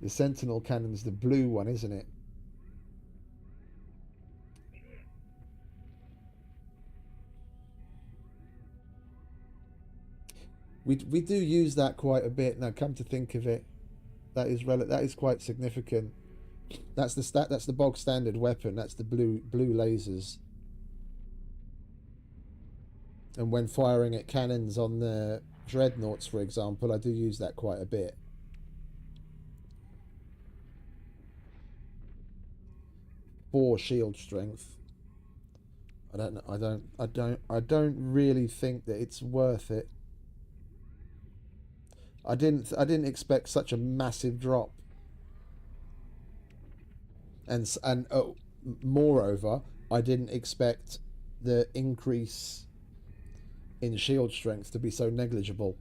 the Sentinel cannon's the blue one, isn't it? We do use that quite a bit. Now, come to think of it, that is quite significant. That's the bog standard weapon. That's the blue lasers. And when firing at cannons on the dreadnoughts, for example, I do use that quite a bit. For shield strength. I don't know. I don't really think that it's worth it. I didn't expect such a massive drop. And oh, moreover, I didn't expect the increase in shield strength to be so negligible.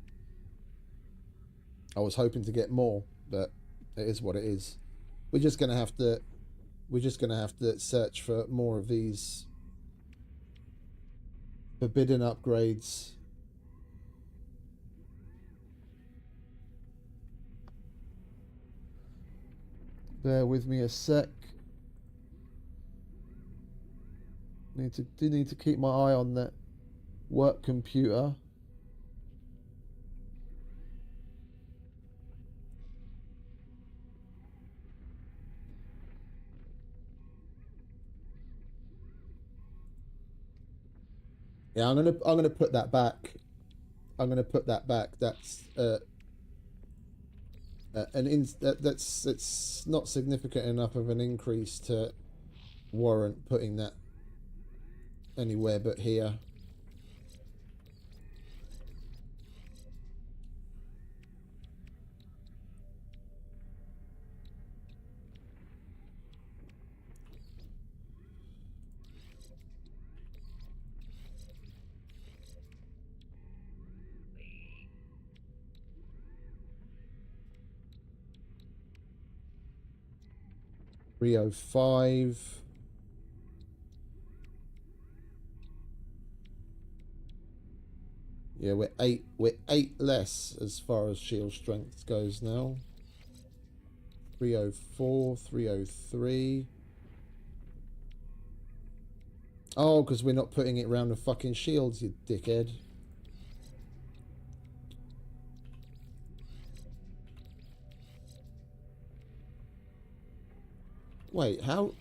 I was hoping to get more, but it is what it is. We're just going to have to we're just going to have to search for more of these forbidden upgrades. Bear with me a sec. Do need to keep my eye on that work computer. Yeah, I'm gonna put that back. I'm gonna put that back. That's it's not significant enough of an increase to warrant putting that anywhere but here. .305. Yeah, we're eight less as far as shield strength goes now. 304, 303. Oh, because we're not putting it around the fucking shields, you dickhead. Wait, how?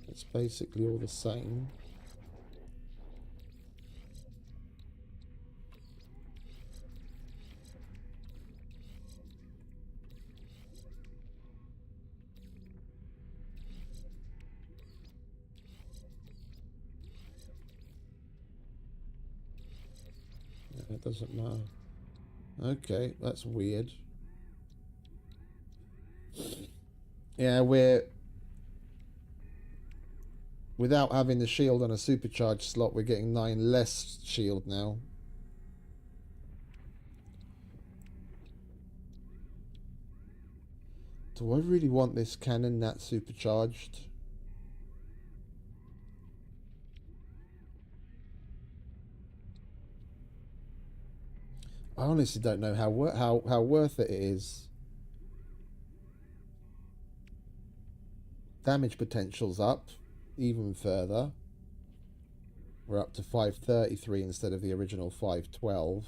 It's basically all the same. Yeah, it doesn't matter. Okay, that's weird. Yeah, without having the shield on a supercharged slot, we're getting 9 less shield now. Do I really want this cannon that supercharged? I honestly don't know how worth it is. Damage potential's up even further. We're up to 533 instead of the original 512.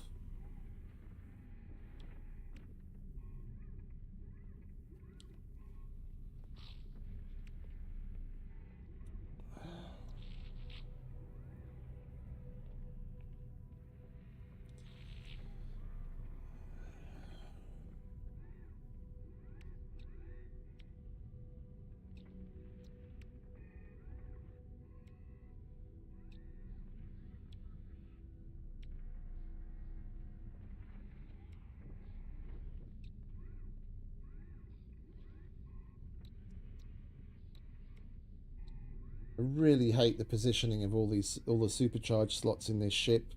I really hate the positioning of all the supercharged slots in this ship.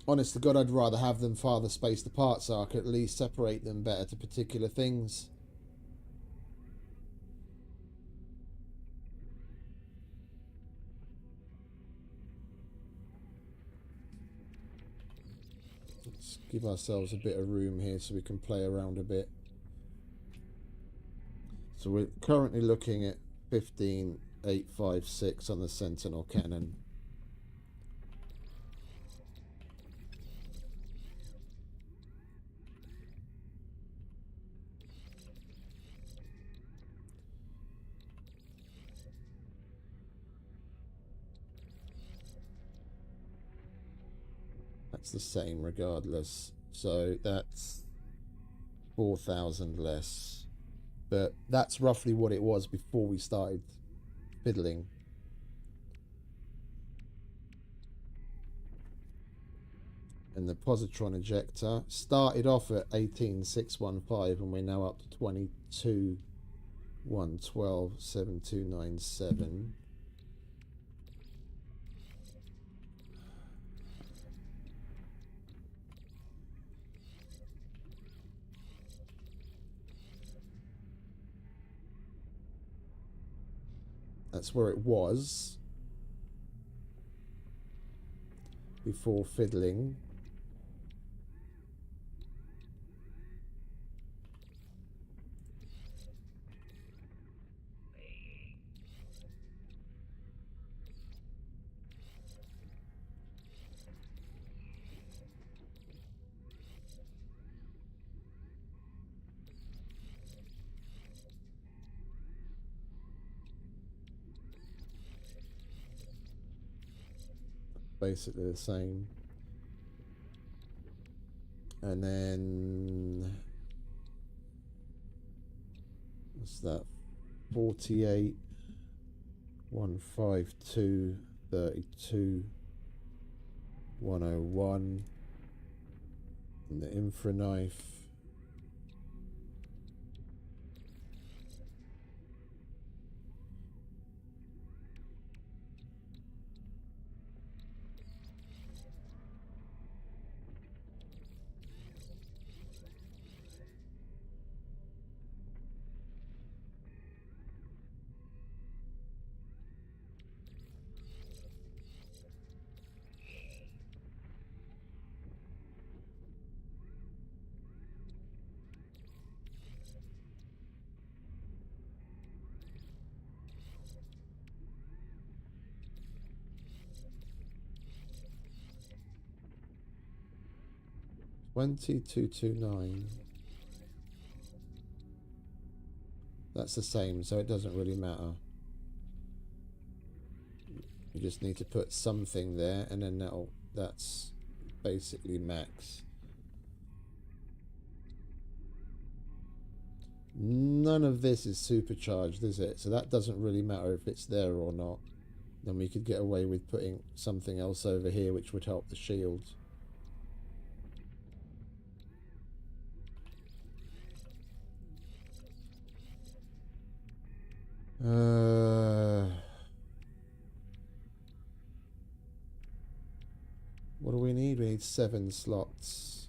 Honest to God, I'd rather have them farther spaced apart so I could at least separate them better to particular things. Let's give ourselves a bit of room here so we can play around a bit. So we're currently looking at 15,856 on the Sentinel cannon. That's the same regardless. So that's 4,000 less. But that's roughly what it was before we started fiddling. And the positron ejector started off at 18,615 and we're now up to 22,112,7,297. That's where it was before fiddling. Basically the same. And then what's that? 48 152 32 101 and the infra knife. $22.29. That's the same, so it doesn't really matter. You just need to put something there, and then that's basically max. None of this is supercharged, is it? So that doesn't really matter if it's there or not. Then we could get away with putting something else over here, which would help the shield. What do we need? We need 7 slots.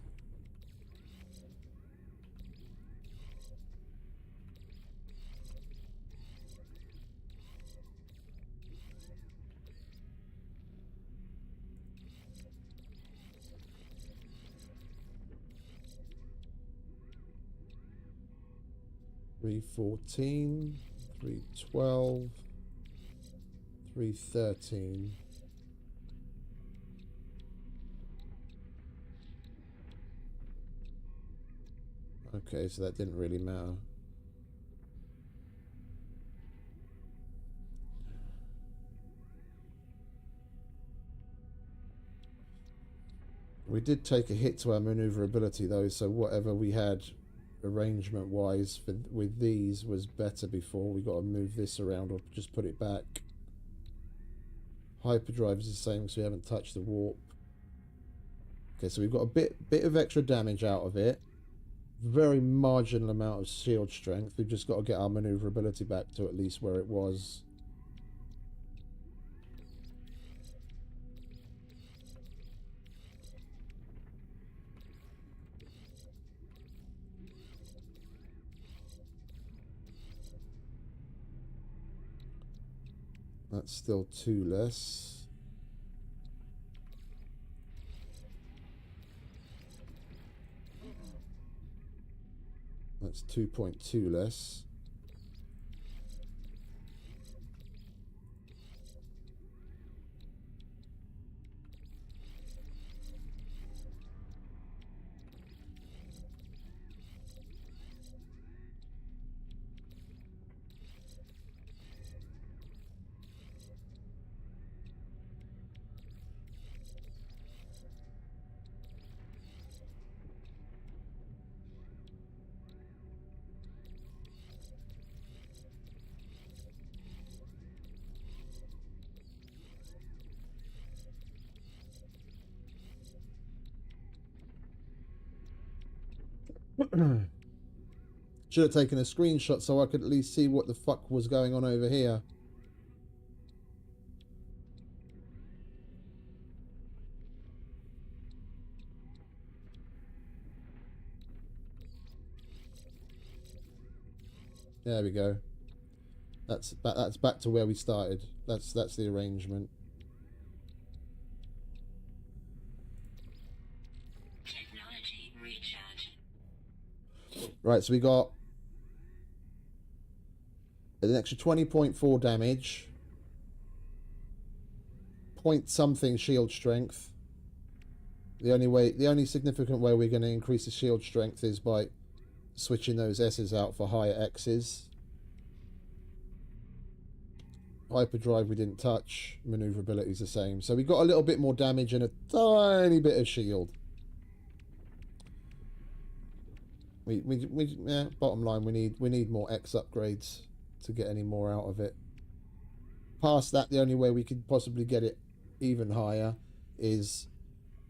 $314, $312, $313. Okay, so that didn't really matter. We did take a hit to our maneuverability though, so whatever we had arrangement wise with these was better before. We got to move this around or just put it back. Hyperdrive is the same, so we haven't touched the warp. Okay, so we've got a bit of extra damage out of it. Very marginal amount of shield strength. We've just got to get our maneuverability back to at least where it was. That's still 2 less. That's 2.2 less. Should have taken a screenshot so I could at least see what the fuck was going on over here. There we go. That's back to where we started. That's the arrangement. Technology recharge. Right, so we got an extra 20.4 damage, point something shield strength. The only significant way we're going to increase the shield strength is by switching those S's out for higher X's. Hyperdrive we didn't touch. Maneuverability is the same. So we got a little bit more damage and a tiny bit of shield. Yeah, bottom line, we need more X upgrades to get any more out of it. Past that, the only way we could possibly get it even higher is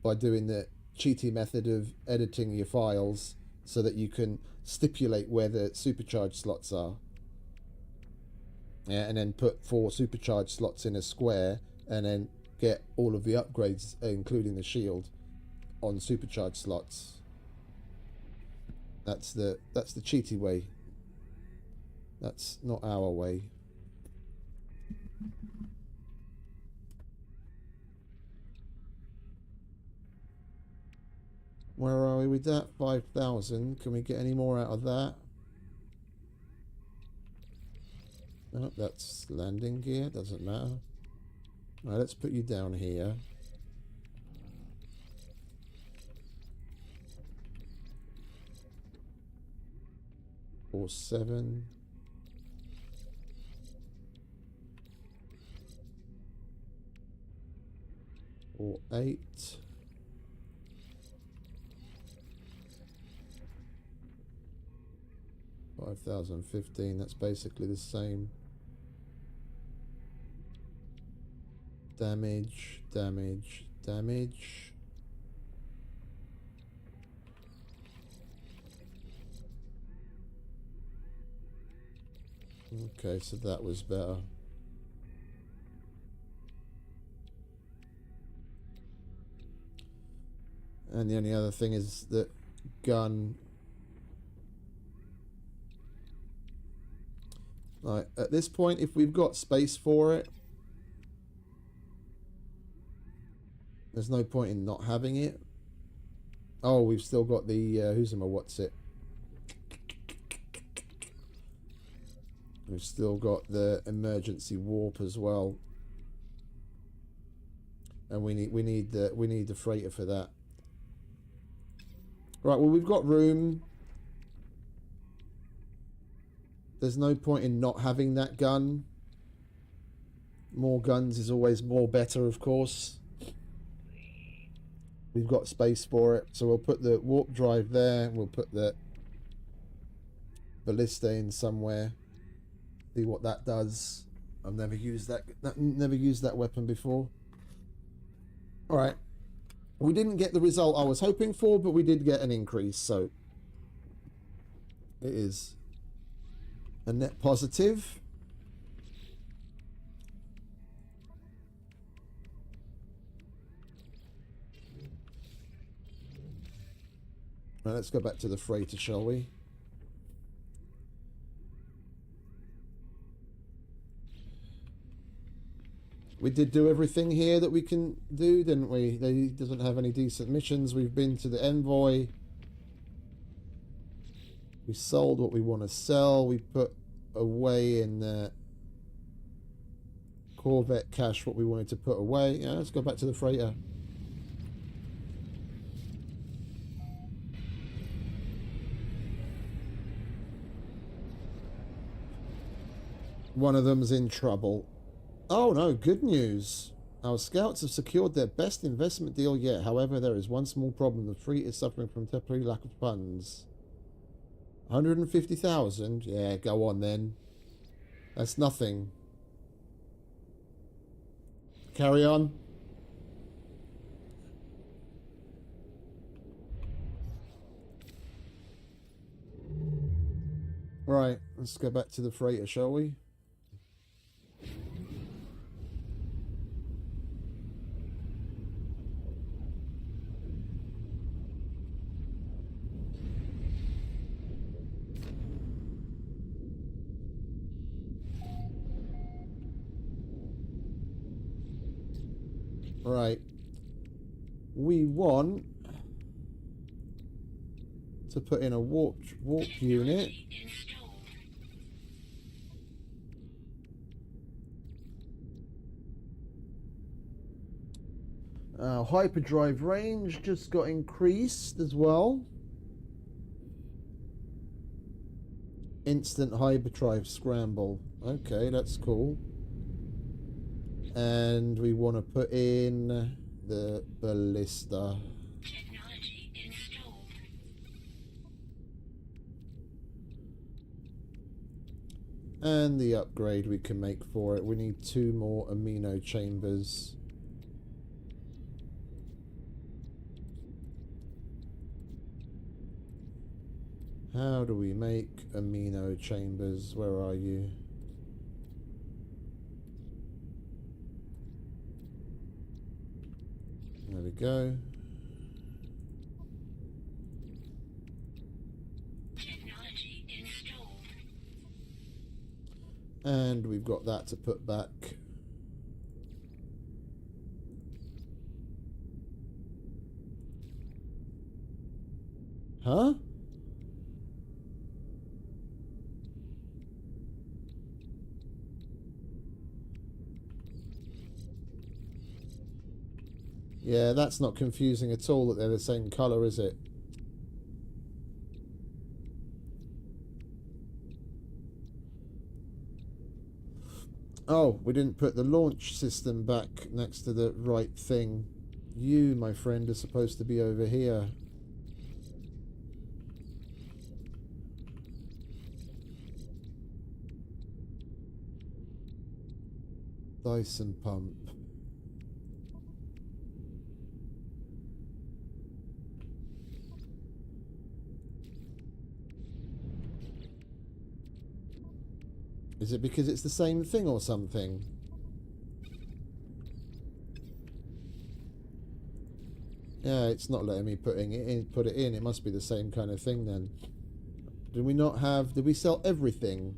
by doing the cheaty method of editing your files so that you can stipulate where the supercharged slots are. Yeah, and then put 4 supercharged slots in a square and then get all of the upgrades, including the shield, on supercharged slots. That's the cheaty way. That's not our way. Where are we with that? 5,000. Can we get any more out of that? No, that's landing gear. Doesn't matter. Right, let's put you down here. Or 7. Or 8. 5,015. That's basically the same. Damage, damage, damage. Okay, so that was better. And the only other thing is that gun, like at this point, if we've got space for it, there's no point in not having it. Oh, we've still got the who's my what's it? We've still got the emergency warp as well, and we need the freighter for that. Right, well, we've got room. There's no point in not having that gun. More guns is always more better, of course. We've got space for it, so we'll put the warp drive there. We'll put the ballista in somewhere. See what that does. I've never used that weapon before. All right. We didn't get the result I was hoping for, but we did get an increase, so it is a net positive. Now let's go back to the freighter, shall we? We did do everything here that we can do, didn't we? He doesn't have any decent missions. We've been to the envoy. We sold what we want to sell. We put away in the Corvette cache what we wanted to put away. Yeah, let's go back to the freighter. One of them's in trouble. Oh no, good news. Our scouts have secured their best investment deal yet. However, there is one small problem. The fleet is suffering from temporary lack of funds. 150,000? Yeah, go on then. That's nothing. Carry on. Right, let's go back to the freighter, shall we? Right. We want to put in a warp unit. Hyperdrive range just got increased as well. Instant hyperdrive scramble. Okay, that's cool. And we want to put in the ballista. Technology installed. And the upgrade we can make for it. We need 2 more amino chambers. How do we make amino chambers? Where are you? There we go. Technology installed. And we've got that to put back. Huh? Yeah, that's not confusing at all that they're the same colour, is it? Oh, we didn't put the launch system back next to the right thing. You, my friend, are supposed to be over here. Dyson pump. Is it because it's the same thing or something? Yeah, it's not letting me put it in. It must be the same kind of thing then. Did we not have... Did we sell everything?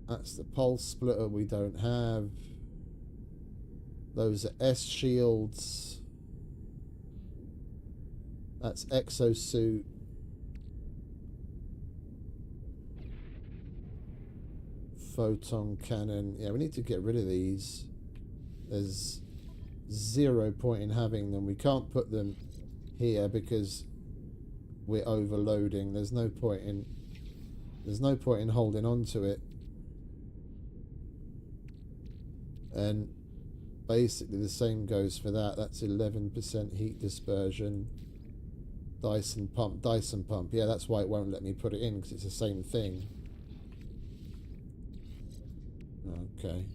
That's the pulse splitter we don't have. Those are S shields. That's exosuit. Photon cannon. Yeah, we need to get rid of these. There's 0 point in having them. We can't put them here because we're overloading. There's no point in holding on to it. And basically the same goes for that. That's 11% heat dispersion. Dyson pump. Yeah, that's why it won't let me put it in, because it's the same thing. Okay.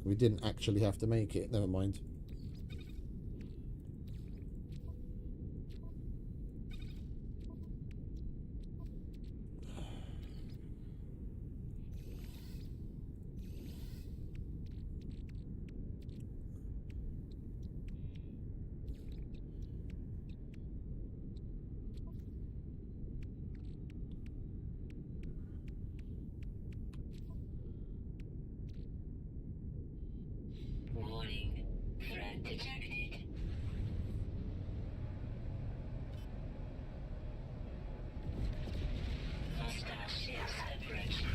We didn't actually have to make it. Never mind. Warning. Threat detected. Hostile ships approaching.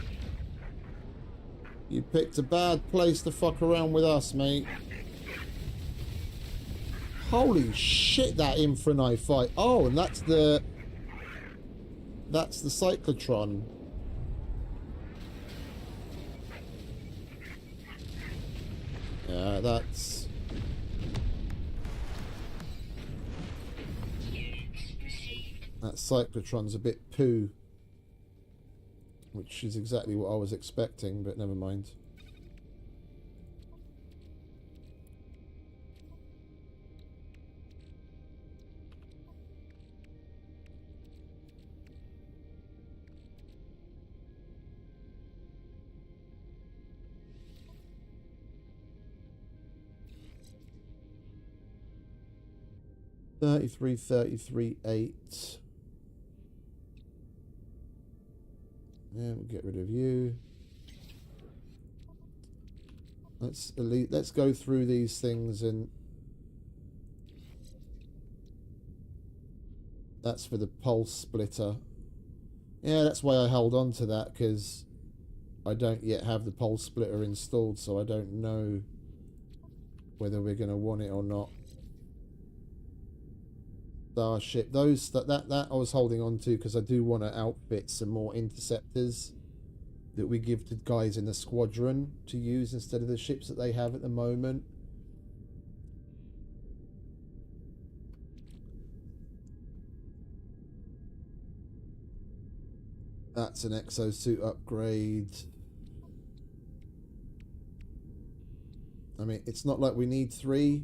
You picked a bad place to fuck around with us, mate. Holy shit, that Infranite fight. Oh, and that's the cyclotron. Yeah, that's... Units received. That cyclotron's a bit poo. Which is exactly what I was expecting, but never mind. 33, 8. Yeah, we'll get rid of you. Let's go through these things, and that's for the pulse splitter. Yeah, that's why I held on to that, because I don't yet have the pulse splitter installed, so I don't know whether we're going to want it or not. Starship, those that I was holding on to because I do want to outfit some more interceptors that we give to guys in the squadron to use instead of the ships that they have at the moment. That's an exosuit upgrade. I mean, it's not like we need 3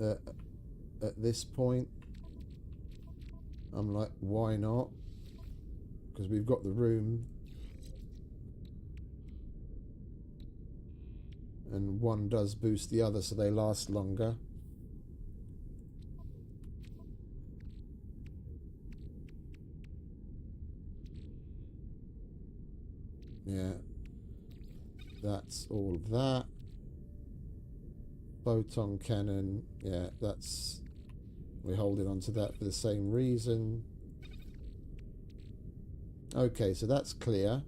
at this point. I'm like, why not? Because we've got the room. And one does boost the other, so they last longer. Yeah. That's all of that. Photon cannon. Yeah, that's... We're holding on to that for the same reason. Okay, so that's clear.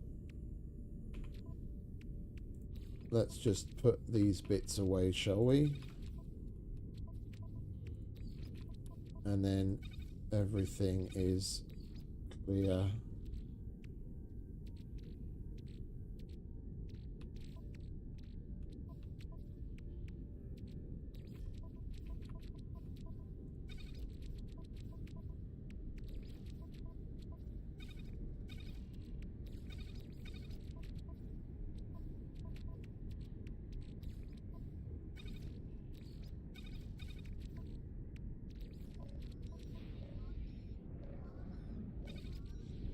Let's just put these bits away, shall we? And then everything is clear.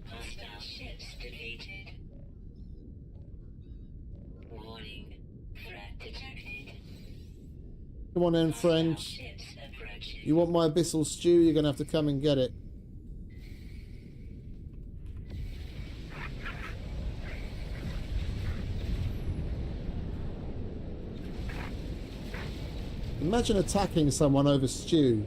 Hostile ships deleted. Warning. Threat detected. Come on then, friend. Ships approaching. You want my abyssal stew? You're going to have to come and get it. Imagine attacking someone over stew.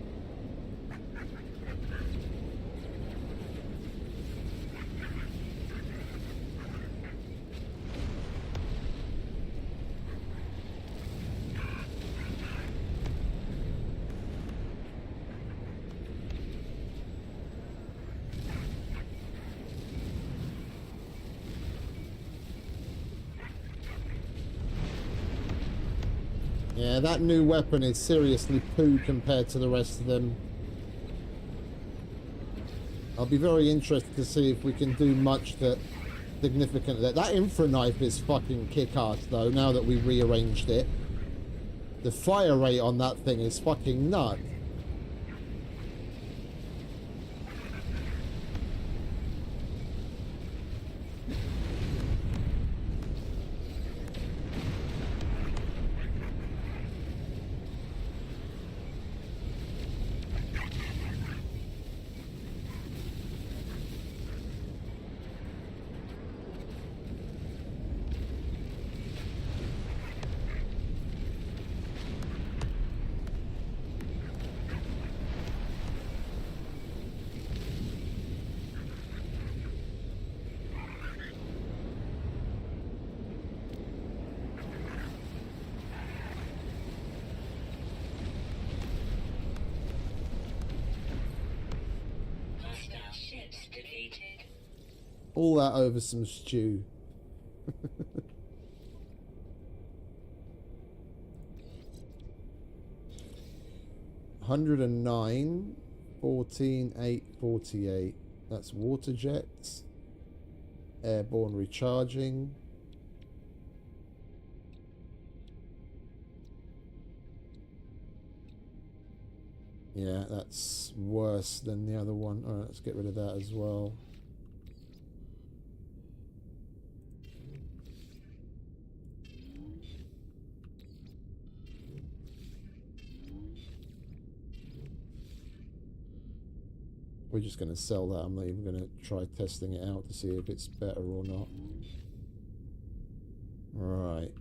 Yeah, that new weapon is seriously poo compared to the rest of them. I'll be very interested to see if we can do much that significant. That infra knife is fucking kick-ass though, now that we rearranged it. The fire rate on that thing is fucking nuts. Hostile ships deleted. All that over some stew. $109, 14, 8, 48. That's water jets. Airborne recharging. Yeah, that's worse than the other one. Alright, let's get rid of that as well. We're just going to sell that. I'm not even going to try testing it out to see if it's better or not. Right.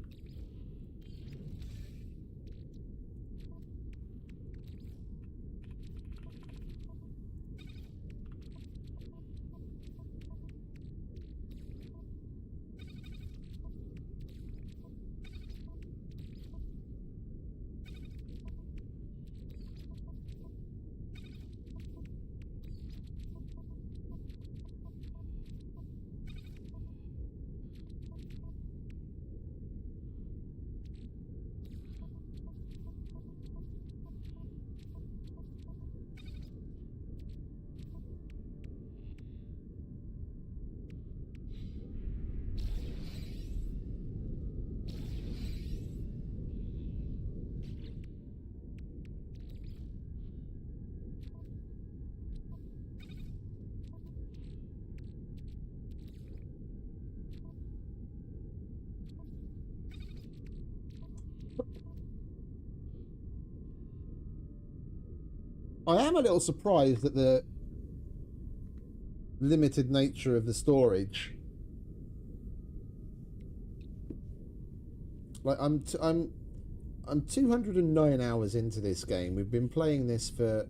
I am a little surprised at the limited nature of the storage. Like I'm 209 hours into this game. We've been playing this for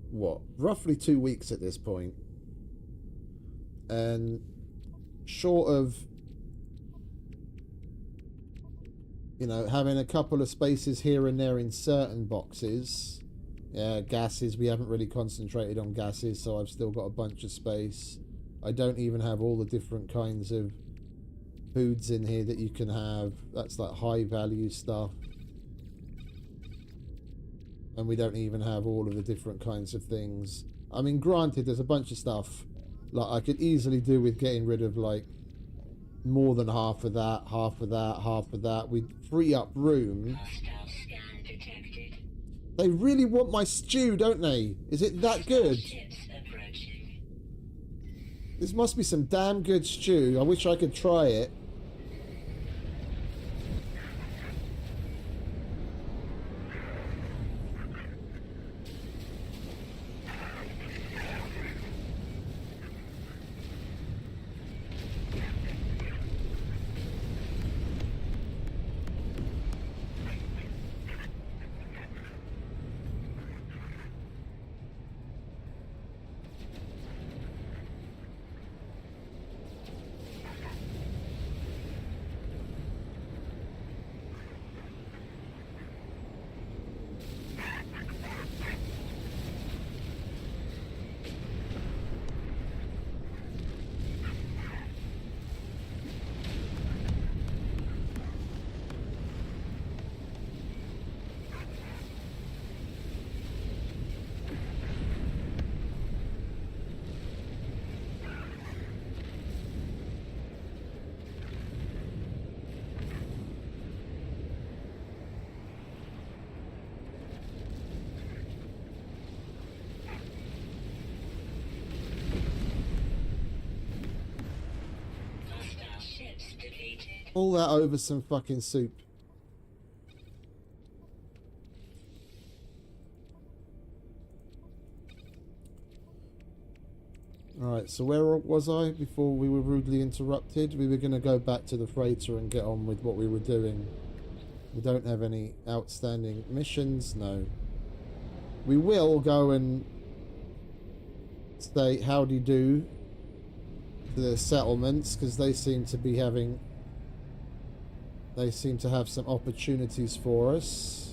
what, roughly 2 weeks at this point. And short of, you know, having a couple of spaces here and there in certain boxes. Gases, we haven't really concentrated on gases, so I've still got a bunch of space. I don't even have all the different kinds of foods in here that you can have. That's like high value stuff. And we don't even have all of the different kinds of things. I mean, granted, there's a bunch of stuff like I could easily do with getting rid of like more than half of that, half of that, half of that. We'd free up room. Hostile scan detected. They really want my stew, don't they? Is it that good? Ships approaching. This must be some damn good stew. I wish I could try it. Hostile ships defeated. All that over some fucking soup. Alright, so where was I before we were rudely interrupted? We were going to go back to the freighter and get on with what we were doing. We don't have any outstanding missions, no. We will go and say howdy do to the settlements, because they seem to be having... They seem to have some opportunities for us.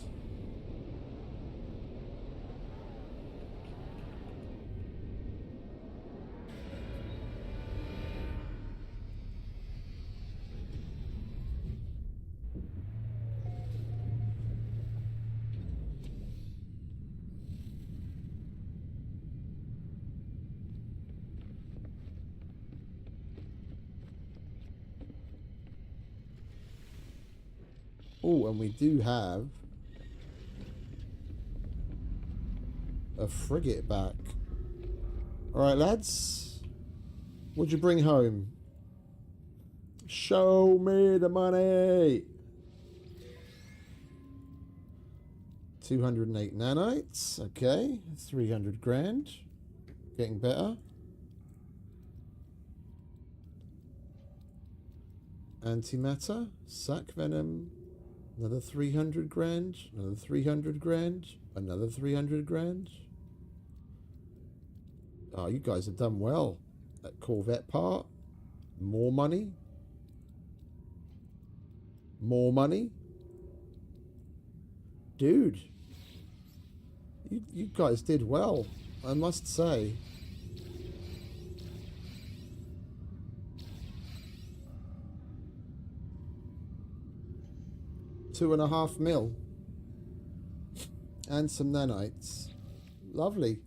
Oh, and we do have a frigate back. Alright, lads. What'd you bring home? Show me the money! 208 nanites. Okay. 300 grand. Getting better. Antimatter, sac venom, another 300 grand, another 300 grand, another 300 grand. Oh, you guys have done well. That Corvette part. More money. More money. Dude. You guys did well, I must say. $2.5 mil. And some nanites. Lovely.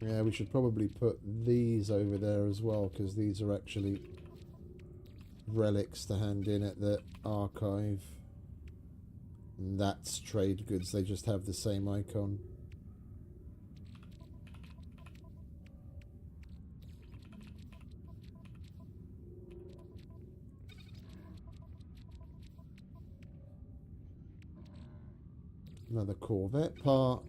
Yeah, we should probably put these over there as well, because these are actually relics to hand in at the archive. And that's trade goods, they just have the same icon. Another Corvette part.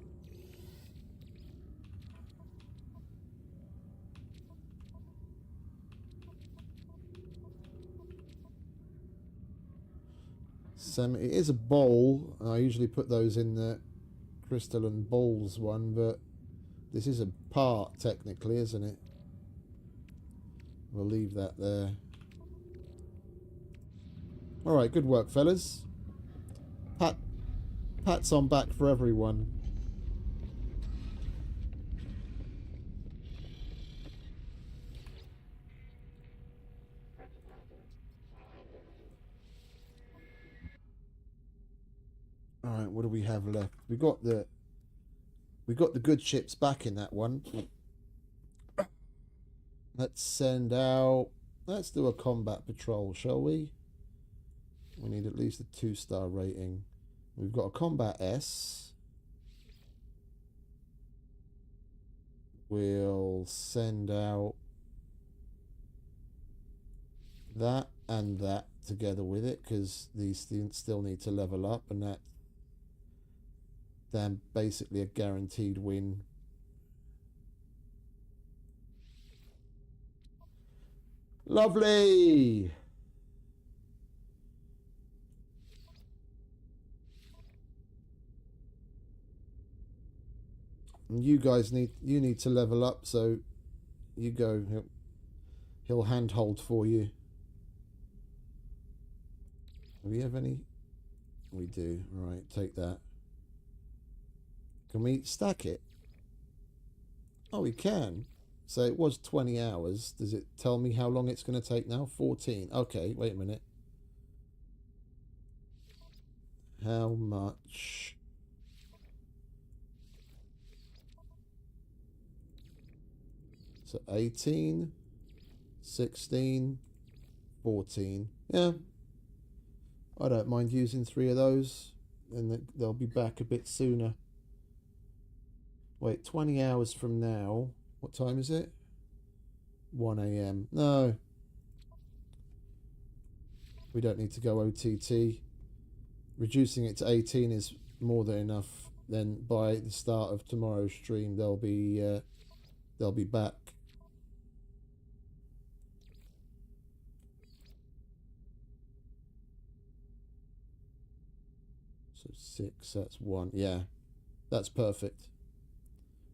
It is a bowl. I usually put those in the crystalline bowls one, but this is a part technically, isn't it? We'll leave that there. Alright, good work, fellas. Pats on back for everyone. Alright, what do we have left? We got the good ships back in that one. Let's send out, let's do a combat patrol, shall we? We need at least a 2-star rating. We've got a combat S. We'll send out that and that together with it, because these things still need to level up, and that then basically a guaranteed win. Lovely. And you guys need to level up, so you go. He'll handhold for you. Do we have any? We do. All right, take that. Can we stack it? Oh, we can. So it was 20 hours. Does it tell me how long it's going to take now? 14. Okay, wait a minute. How much? So 18, 16, 14. Yeah. I don't mind using 3 of those. And they'll be back a bit sooner. Wait, 20 hours from now. What time is it? 1 AM. No. We don't need to go OTT. Reducing it to 18 is more than enough. Then by the start of tomorrow's stream, they'll be back. So 6, that's 1. Yeah, that's perfect.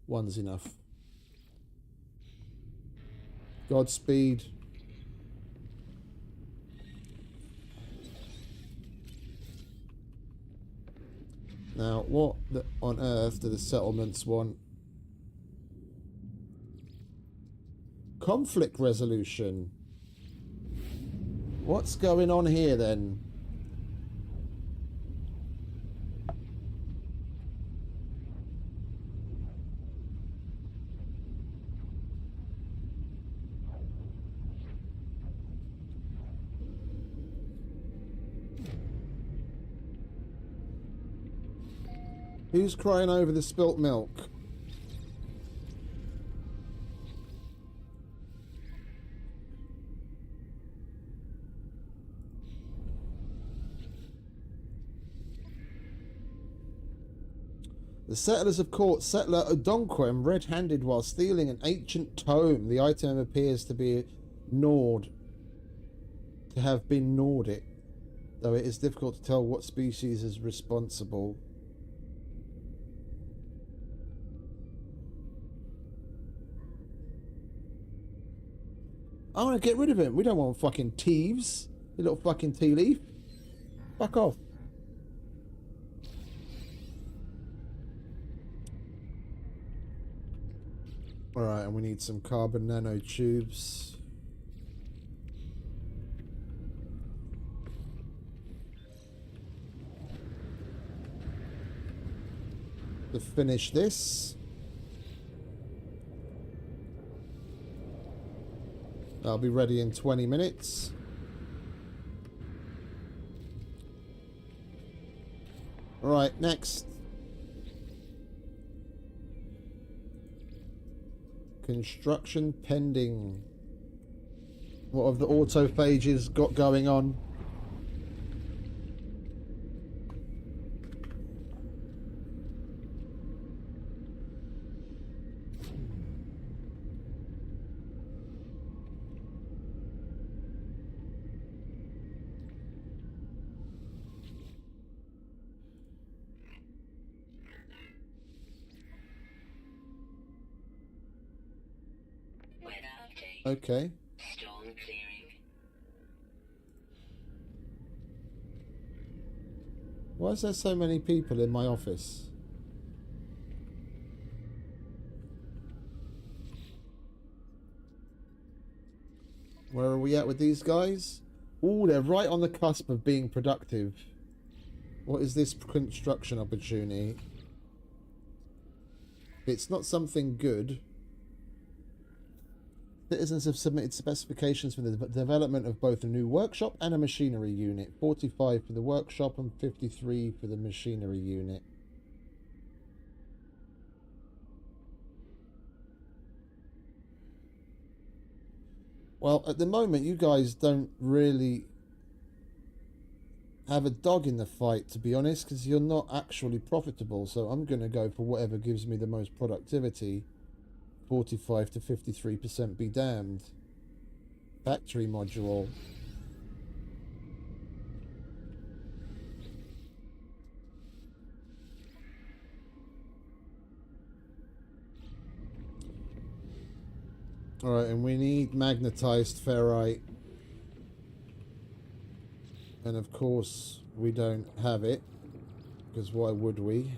1's enough. Godspeed. Now, what on earth do the settlements want? Conflict resolution. What's going on here then? Who's crying over the spilt milk? The settlers of court settler Odonquem red-handed while stealing an ancient tome. The item appears to be gnawed, to have been gnawed it, though it is difficult to tell what species is responsible. I want to get rid of him. We don't want fucking thieves. You little fucking tea leaf. Fuck off. Alright, and we need some carbon nanotubes. To finish this. I'll be ready in 20 minutes. Alright, next. Construction pending. What have the autophages got going on? Weather update. Okay. Storm clearing. Why is there so many people in my office? Where are we at with these guys? Ooh, they're right on the cusp of being productive. What is this construction opportunity? It's not something good. Citizens have submitted specifications for the development of both a new workshop and a machinery unit. 45 for the workshop and 53 for the machinery unit. Well, at the moment, you guys don't really have a dog in the fight, to be honest, because you're not actually profitable. So I'm going to go for whatever gives me the most productivity. 45 to 53% be damned. Factory module. Alright, and we need magnetized ferrite. And of course, we don't have it. Because why would we?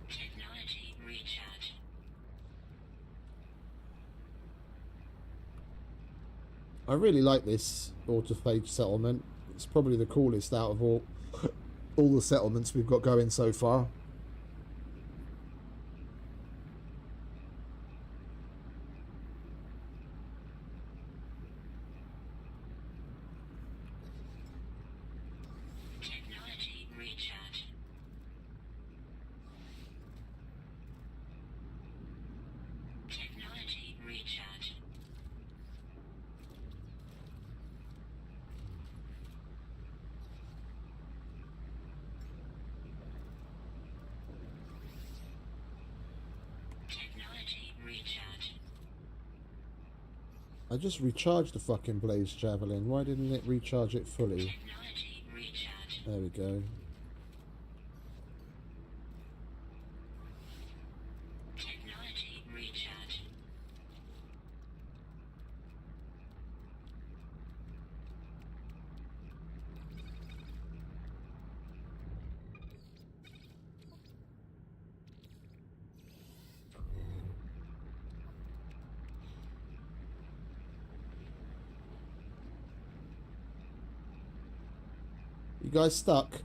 Technology recharge. I really like this autophage settlement. It's probably the coolest out of all the settlements we've got going so far. Technology recharge. Technology recharge. Technology recharge. I just recharged the fucking Blaze Javelin. Why didn't it recharge it fully? Technology recharge. There we go. Technology recharge. You guys stuck?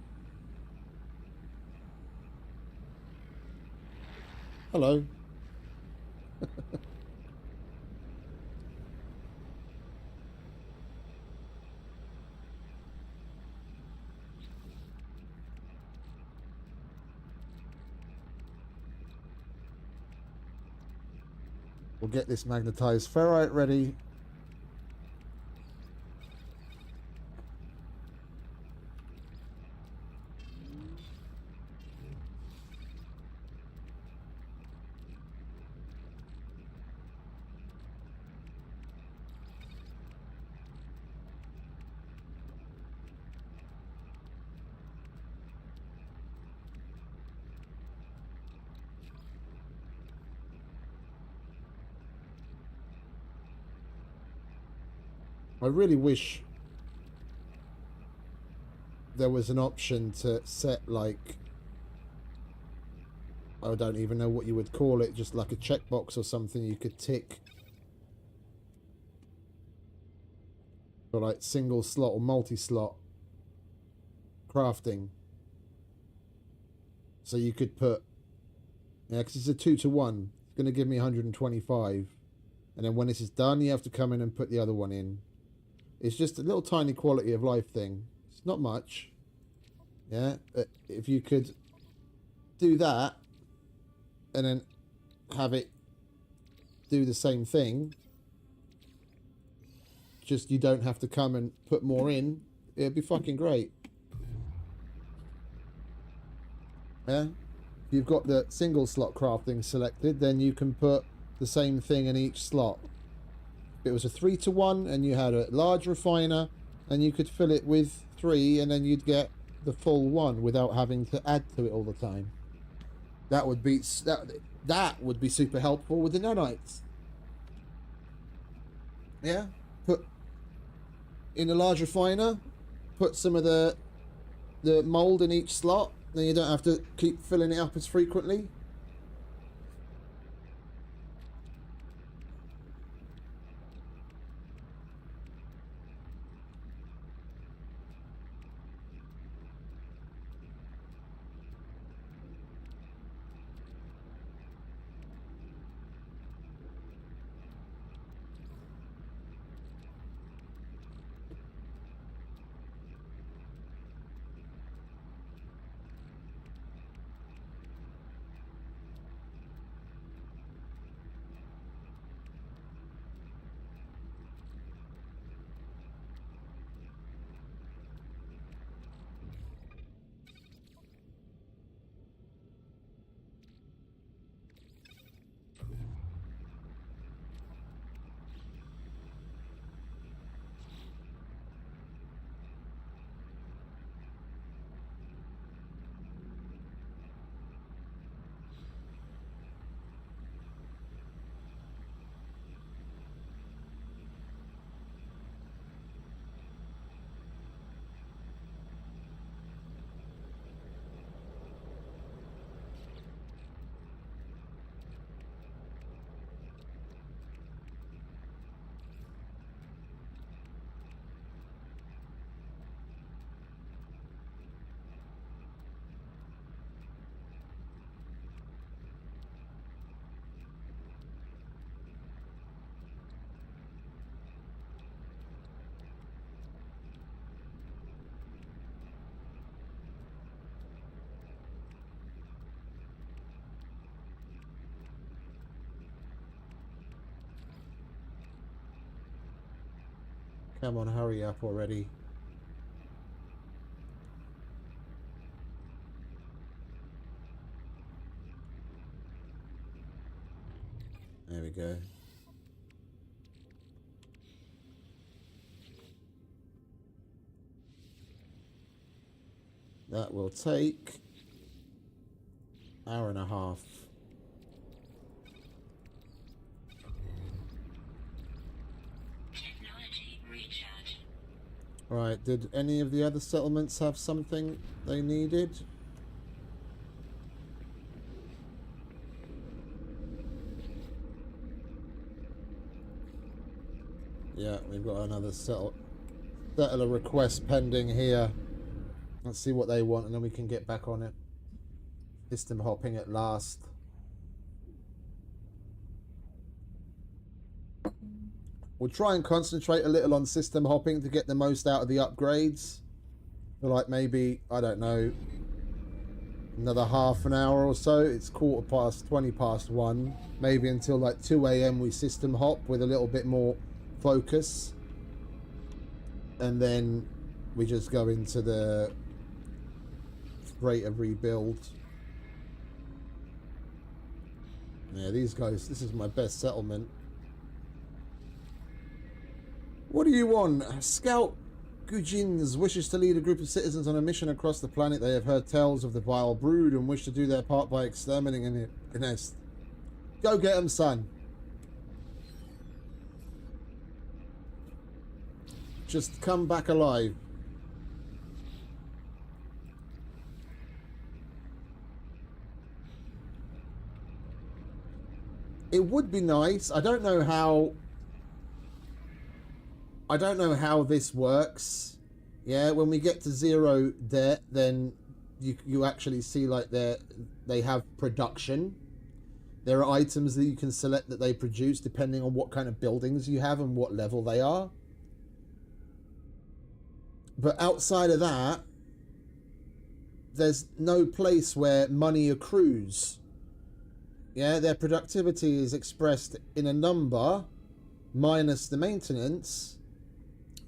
Hello. We'll get this magnetized ferrite ready. I really wish there was an option to set, like, I don't even know what you would call it, just like a checkbox or something you could tick for like single slot or multi-slot crafting. So you could put, yeah, because it's a 2-to-1, it's going to give me 125, and then when this is done you have to come in and put the other one in. It's just a little tiny quality of life thing. It's not much. Yeah, if you could do that and then have it do the same thing, just you don't have to come and put more in, it'd be fucking great. Yeah, if you've got the single slot crafting selected, then you can put the same thing in each slot. If it was a 3-to-1 and you had a large refiner, and you could fill it with 3 and then you'd get the full one without having to add to it all the time. That would be that would be super helpful with the nanites. Yeah, put in a large refiner, put some of the mold in each slot, then you don't have to keep filling it up as frequently. Come on, hurry up already. There we go. That will take an hour and a half. Technology recharge. Right, did any of the other settlements have something they needed? Yeah, we've got another settler request pending here. Let's see what they want, and then we can get back on it. System hopping at last. We'll try and concentrate a little on system hopping to get the most out of the upgrades. For like maybe, I don't know, another half an hour or so. It's 20 past 1. Maybe until like 2 a.m. we system hop with a little bit more focus. And then we just go into the freighter rebuild. Yeah, these guys, this is my best settlement. What do you want? Scout Gujins wishes to lead a group of citizens on a mission across the planet. They have heard tales of the vile brood and wish to do their part by exterminating the nest. Go get them, son. Just come back alive. It would be nice. I don't know how this works. Yeah, when we get to 0 debt, then you actually see like they have production. There are items that you can select that they produce depending on what kind of buildings you have and what level they are. But outside of that, there's no place where money accrues. Yeah, their productivity is expressed in a number minus the maintenance,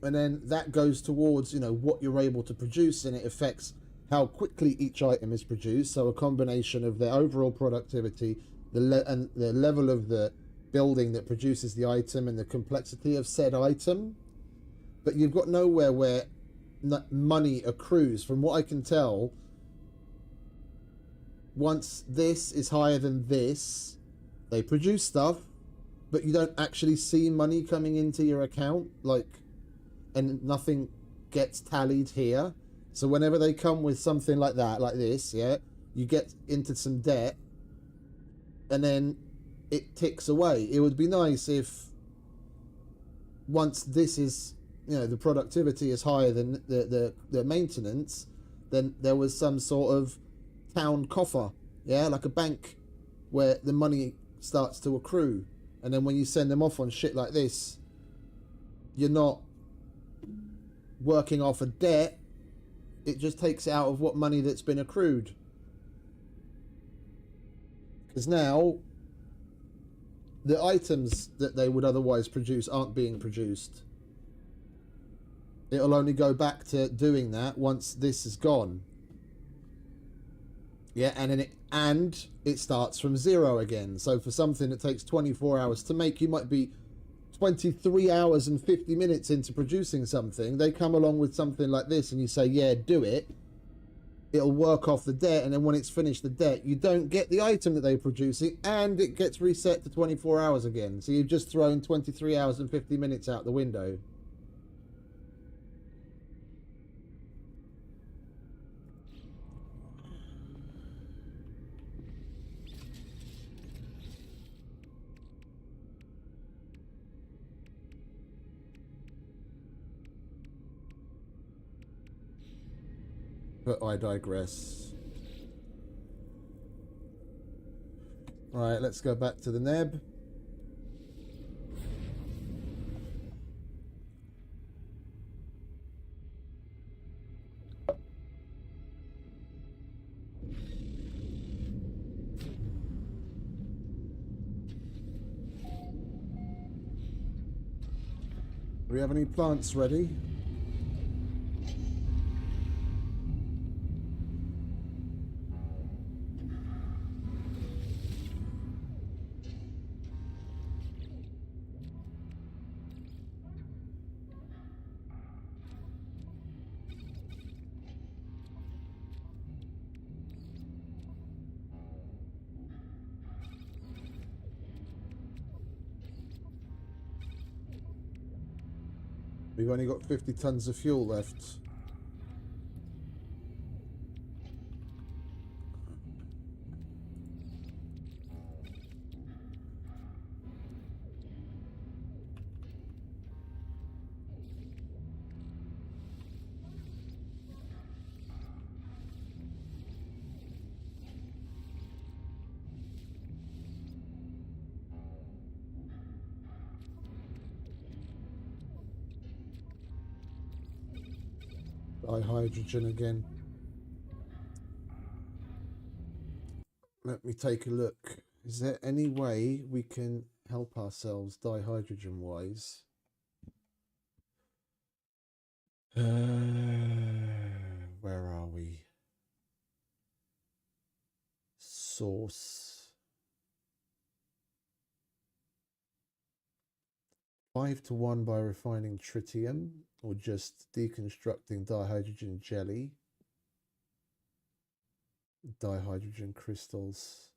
and then that goes towards, you know, what you're able to produce, and it affects how quickly each item is produced. So a combination of their overall productivity, and the level of the building that produces the item, and the complexity of said item. But you've got nowhere where money accrues. From what I can tell, once this is higher than this, they produce stuff, but you don't actually see money coming into your account, like, and nothing gets tallied here. So whenever they come with something like that, like this, yeah, you get into some debt, and then it ticks away. It would be nice if once this is, you know, the productivity is higher than the maintenance, then there was some sort of town coffer, yeah, like a bank, where the money starts to accrue. And then when you send them off on shit like this, you're not working off a debt. It just takes it out of what money that's been accrued. Because now the items that they would otherwise produce aren't being produced. It'll only go back to doing that once this is gone. Yeah, and then it starts from 0 again. So for something that takes 24 hours to make, you might be 23 hours and 50 minutes into producing something. They come along with something like this and you say, yeah, do it. It'll work off the debt, and then when it's finished the debt, you don't get the item that they're producing, and it gets reset to 24 hours again. So you've just thrown 23 hours and 50 minutes out the window. But I digress. Alright, let's go back to the Neb. Do we have any plants ready? We've only got 50 tons of fuel left. dihydrogen again. Let me take a look. Is there any way we can help ourselves dihydrogen wise? Where are we? Source. 5-1 by refining tritium, or just deconstructing dihydrogen jelly. Dihydrogen crystals.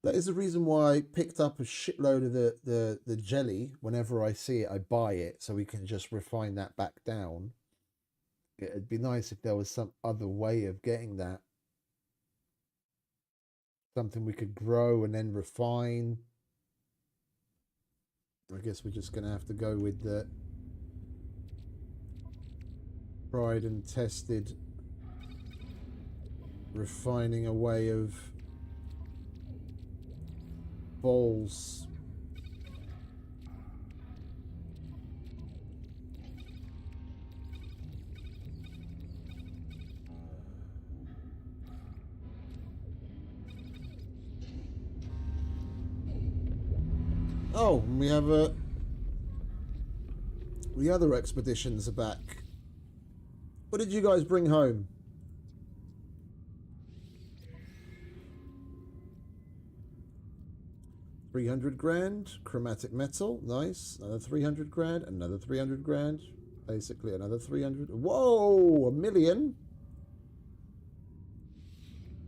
That is the reason why I picked up a shitload of the jelly. Whenever I see it, I buy it so we can just refine that back down. It'd be nice if there was some other way of getting that. Something we could grow and then refine. I guess we're just going to have to go with the tried and tested refining away of balls. Oh, and we have the other expeditions are back. What did you guys bring home? $300,000 chromatic metal, nice. Another 300 grand, another 300 grand, basically another 300. Whoa, $1 million.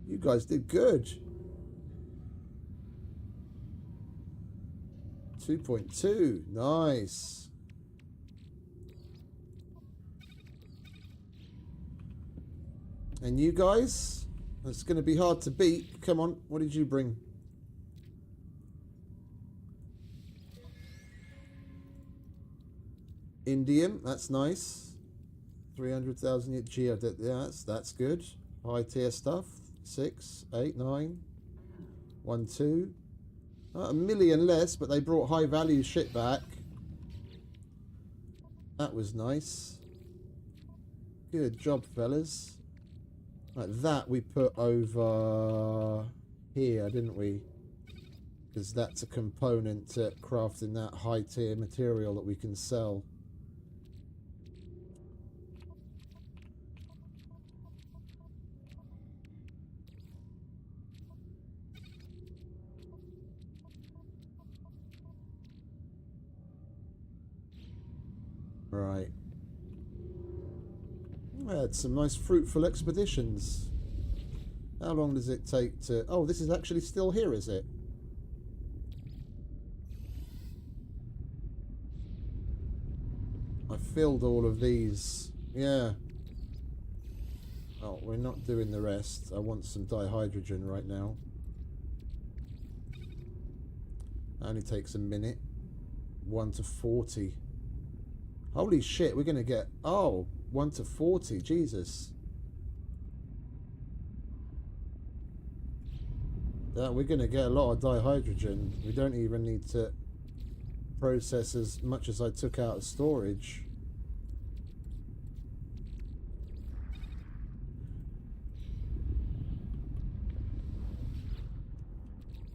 You guys did good. 2.2, nice. And you guys, it's going to be hard to beat. Come on, what did you bring? Indium, that's nice. 300,000 geo. Yeah, that's good. High tier stuff. 6, 8, 9. 1, 2. $1 million less, but they brought high value shit back. That was nice. Good job, fellas. Like that we put over here, didn't we? Because that's a component to crafting that high tier material that we can sell. Right. We had some nice fruitful expeditions. How long does it take to... Oh, this is actually still here, is it? I filled all of these. Yeah. Oh, we're not doing the rest. I want some dihydrogen right now. That only takes a minute. 1 to 40. Holy shit, we're going to get... Oh, 1 to 40. Jesus. Yeah, we're going to get a lot of dihydrogen. We don't even need to process as much as I took out of storage.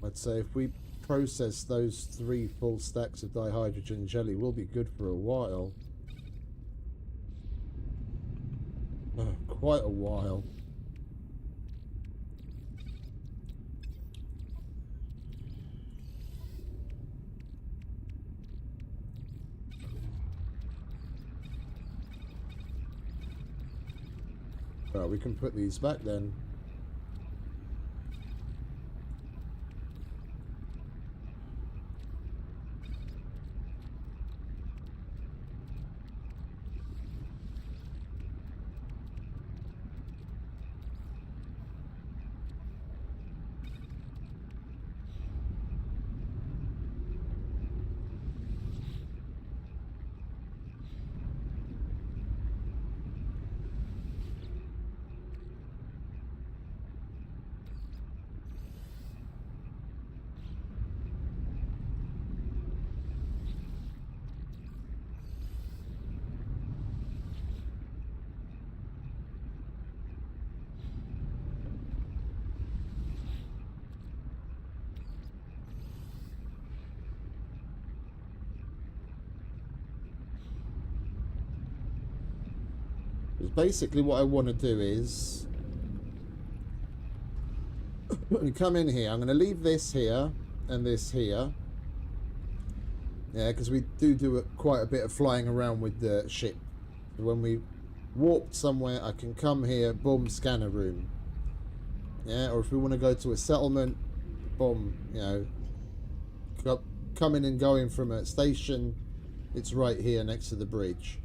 I'd say if we process those 3 full stacks of dihydrogen jelly, we'll be good for a while. Quite a while. Well, we can put these back then. basically what I want to do is come in here. I'm going to leave this here and this here. Yeah, because we do quite a bit of flying around with the ship. When we warp somewhere, I can come here, boom, scanner room. Yeah, or if we want to go to a settlement, boom, you know, coming and going from a station, it's right here next to the bridge.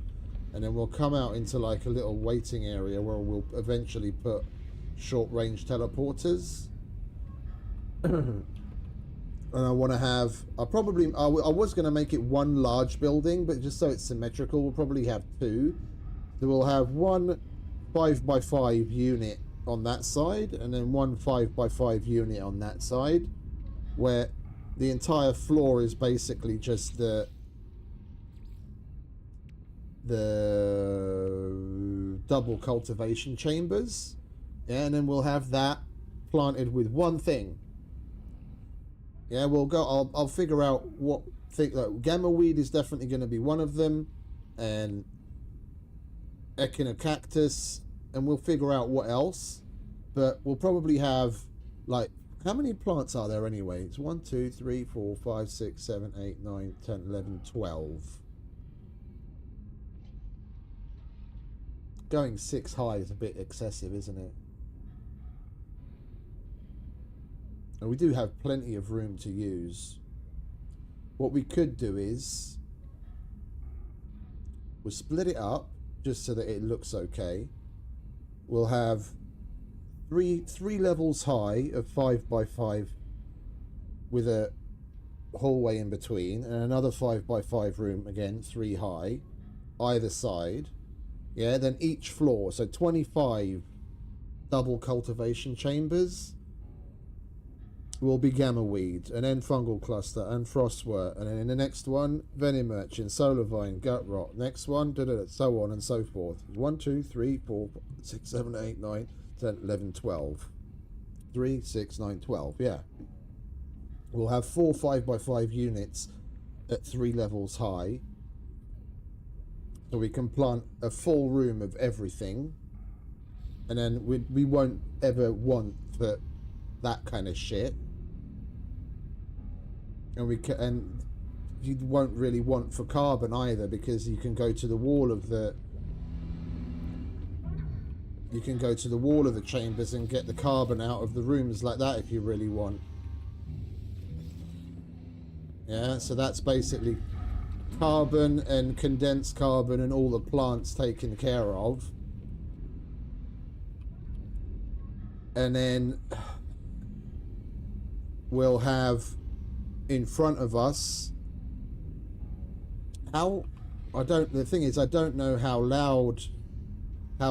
And then we'll come out into like a little waiting area where we'll eventually put short-range teleporters. And I want to have, I was going to make it one large building, but just so it's symmetrical, we'll probably have two. So we'll have one 5x5 unit on that side, and then one 5x5 unit on that side, where the entire floor is basically just the double cultivation chambers. Yeah, and then we'll have that planted with one thing. Yeah, we'll go. I'll figure out what thing. Like, gamma weed is definitely going to be one of them, and echinocactus, and we'll figure out what else. But we'll probably have, like, how many plants are there anyway? It's 1, 2, 3, 4, 5, 6, 7, 8, 9, 10, 11, 12. Going 6 high is a bit excessive, isn't it? And we do have plenty of room to use. What we could do is we'll split it up just so that it looks okay. We'll have three levels high of 5x5 with a hallway in between, and another 5x5 room, again 3 high either side. Yeah, then each floor, so 25 double cultivation chambers will be gamma weed, and then fungal cluster and frostwort, and then in the next one venom urchin, solar vine, gut rot, next one so on and so forth. 1, 2, 3, 4, 6, 7, 8, 9, 10, 11, 12. 3, 6, 9, 12. Yeah, we'll have 4 5x5 units at 3 levels high, so we can plant a full room of everything. And then we won't ever want for that kind of shit. And you won't really want for carbon either, because you can go to the wall of the chambers and get the carbon out of the rooms like that if you really want. Yeah, so that's basically carbon and condensed carbon and all the plants taken care of. And then we'll have in front of us the thing is, I don't know how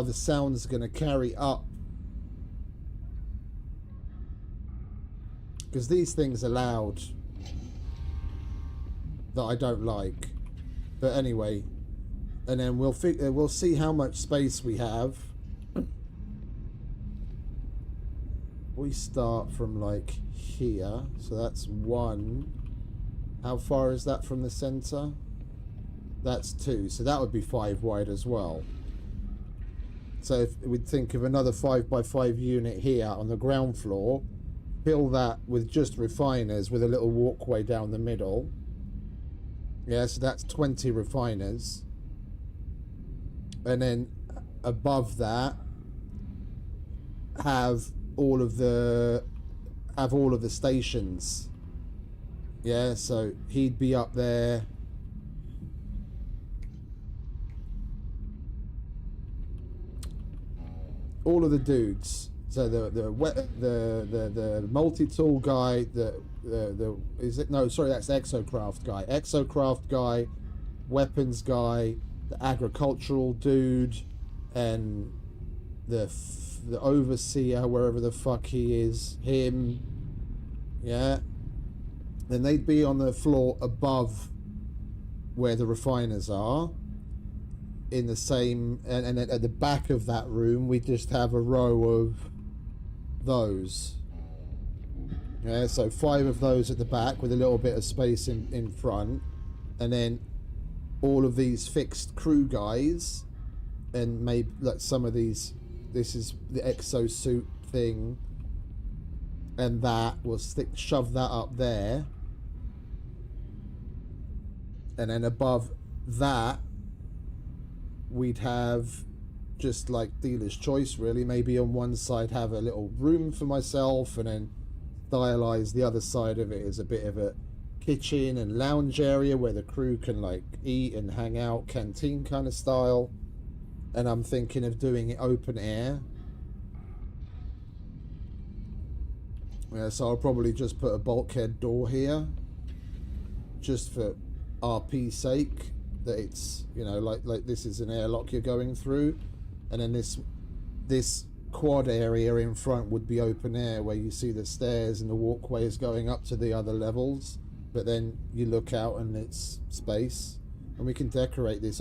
the sound's going to carry up, because these things are loud that I don't like. But anyway, and then we'll see how much space we have. We start from like here, so that's 1. How far is that from the center? That's 2, so that would be 5 wide as well. So if we'd think of another 5x5 unit here on the ground floor, fill that with just refiners with a little walkway down the middle. Yeah, so that's 20 refiners. And then above that, have all of the stations. Yeah, so he'd be up there. All of the dudes. So the multi-tool guy, that's Exocraft guy. Exocraft guy, weapons guy, the agricultural dude, and the overseer, wherever the fuck he is, him. Yeah. Then they'd be on the floor above where the refiners are, in the same, and at the back of that room we just have a row of those. Yeah, so 5 of those at the back with a little bit of space in front, and then all of these fixed crew guys and maybe like some of these, this is the exosuit thing, and that will shove that up there, and then above that we'd have just like dealer's choice really. Maybe on one side have a little room for myself, and then stylize the other side of it as a bit of a kitchen and lounge area where the crew can like eat and hang out, canteen kind of style. And I'm thinking of doing it open air. Yeah, so I'll probably just put a bulkhead door here, just for RP's sake, that it's, you know, like this is an airlock you're going through, and then this quad area in front would be open air, where you see the stairs and the walkways going up to the other levels, but then you look out and it's space, and we can decorate this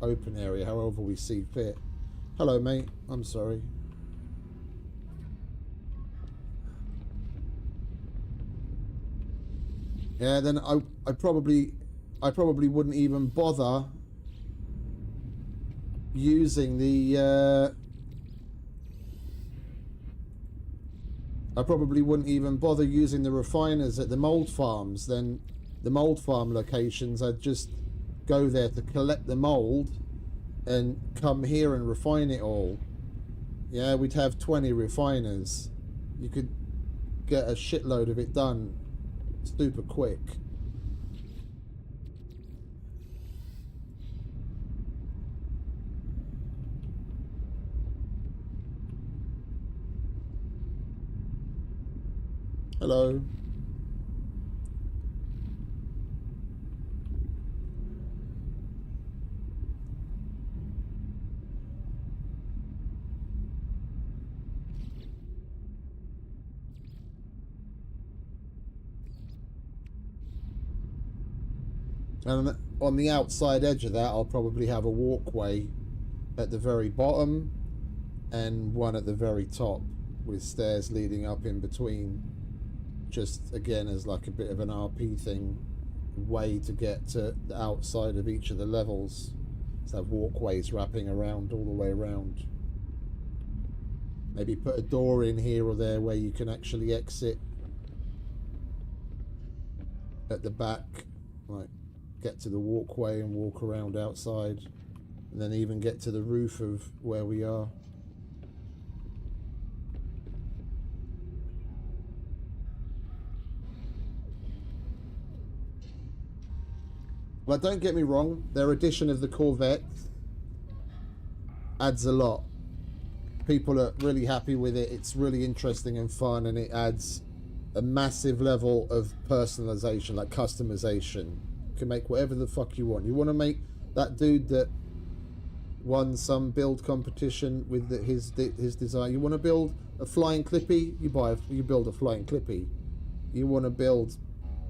open area however we see fit. Hello, mate. I'm sorry. Yeah, then I probably wouldn't even bother using the I probably wouldn't even bother using the refiners at the mold farms. Then the mold farm locations, I'd just go there to collect the mold and come here and refine it all. Yeah, we'd have 20 refiners. You could get a shitload of it done super quick. Hello. And on the outside edge of that, I'll probably have a walkway at the very bottom and one at the very top with stairs leading up in between. Just again as like a bit of an RP thing, way to get to the outside of each of the levels. So have walkways wrapping around all the way around. Maybe put a door in here or there where you can actually exit at the back, like get to the walkway and walk around outside, and then even get to the roof of where we are. Well, don't get me wrong, their edition of the Corvette adds a lot. People are really happy with it. It's really interesting and fun, and it adds a massive level of personalization, like customization. You can make whatever the fuck you want. You want to make that dude that won some build competition with his design. You want to build a flying Clippy, you build a flying Clippy. You want to build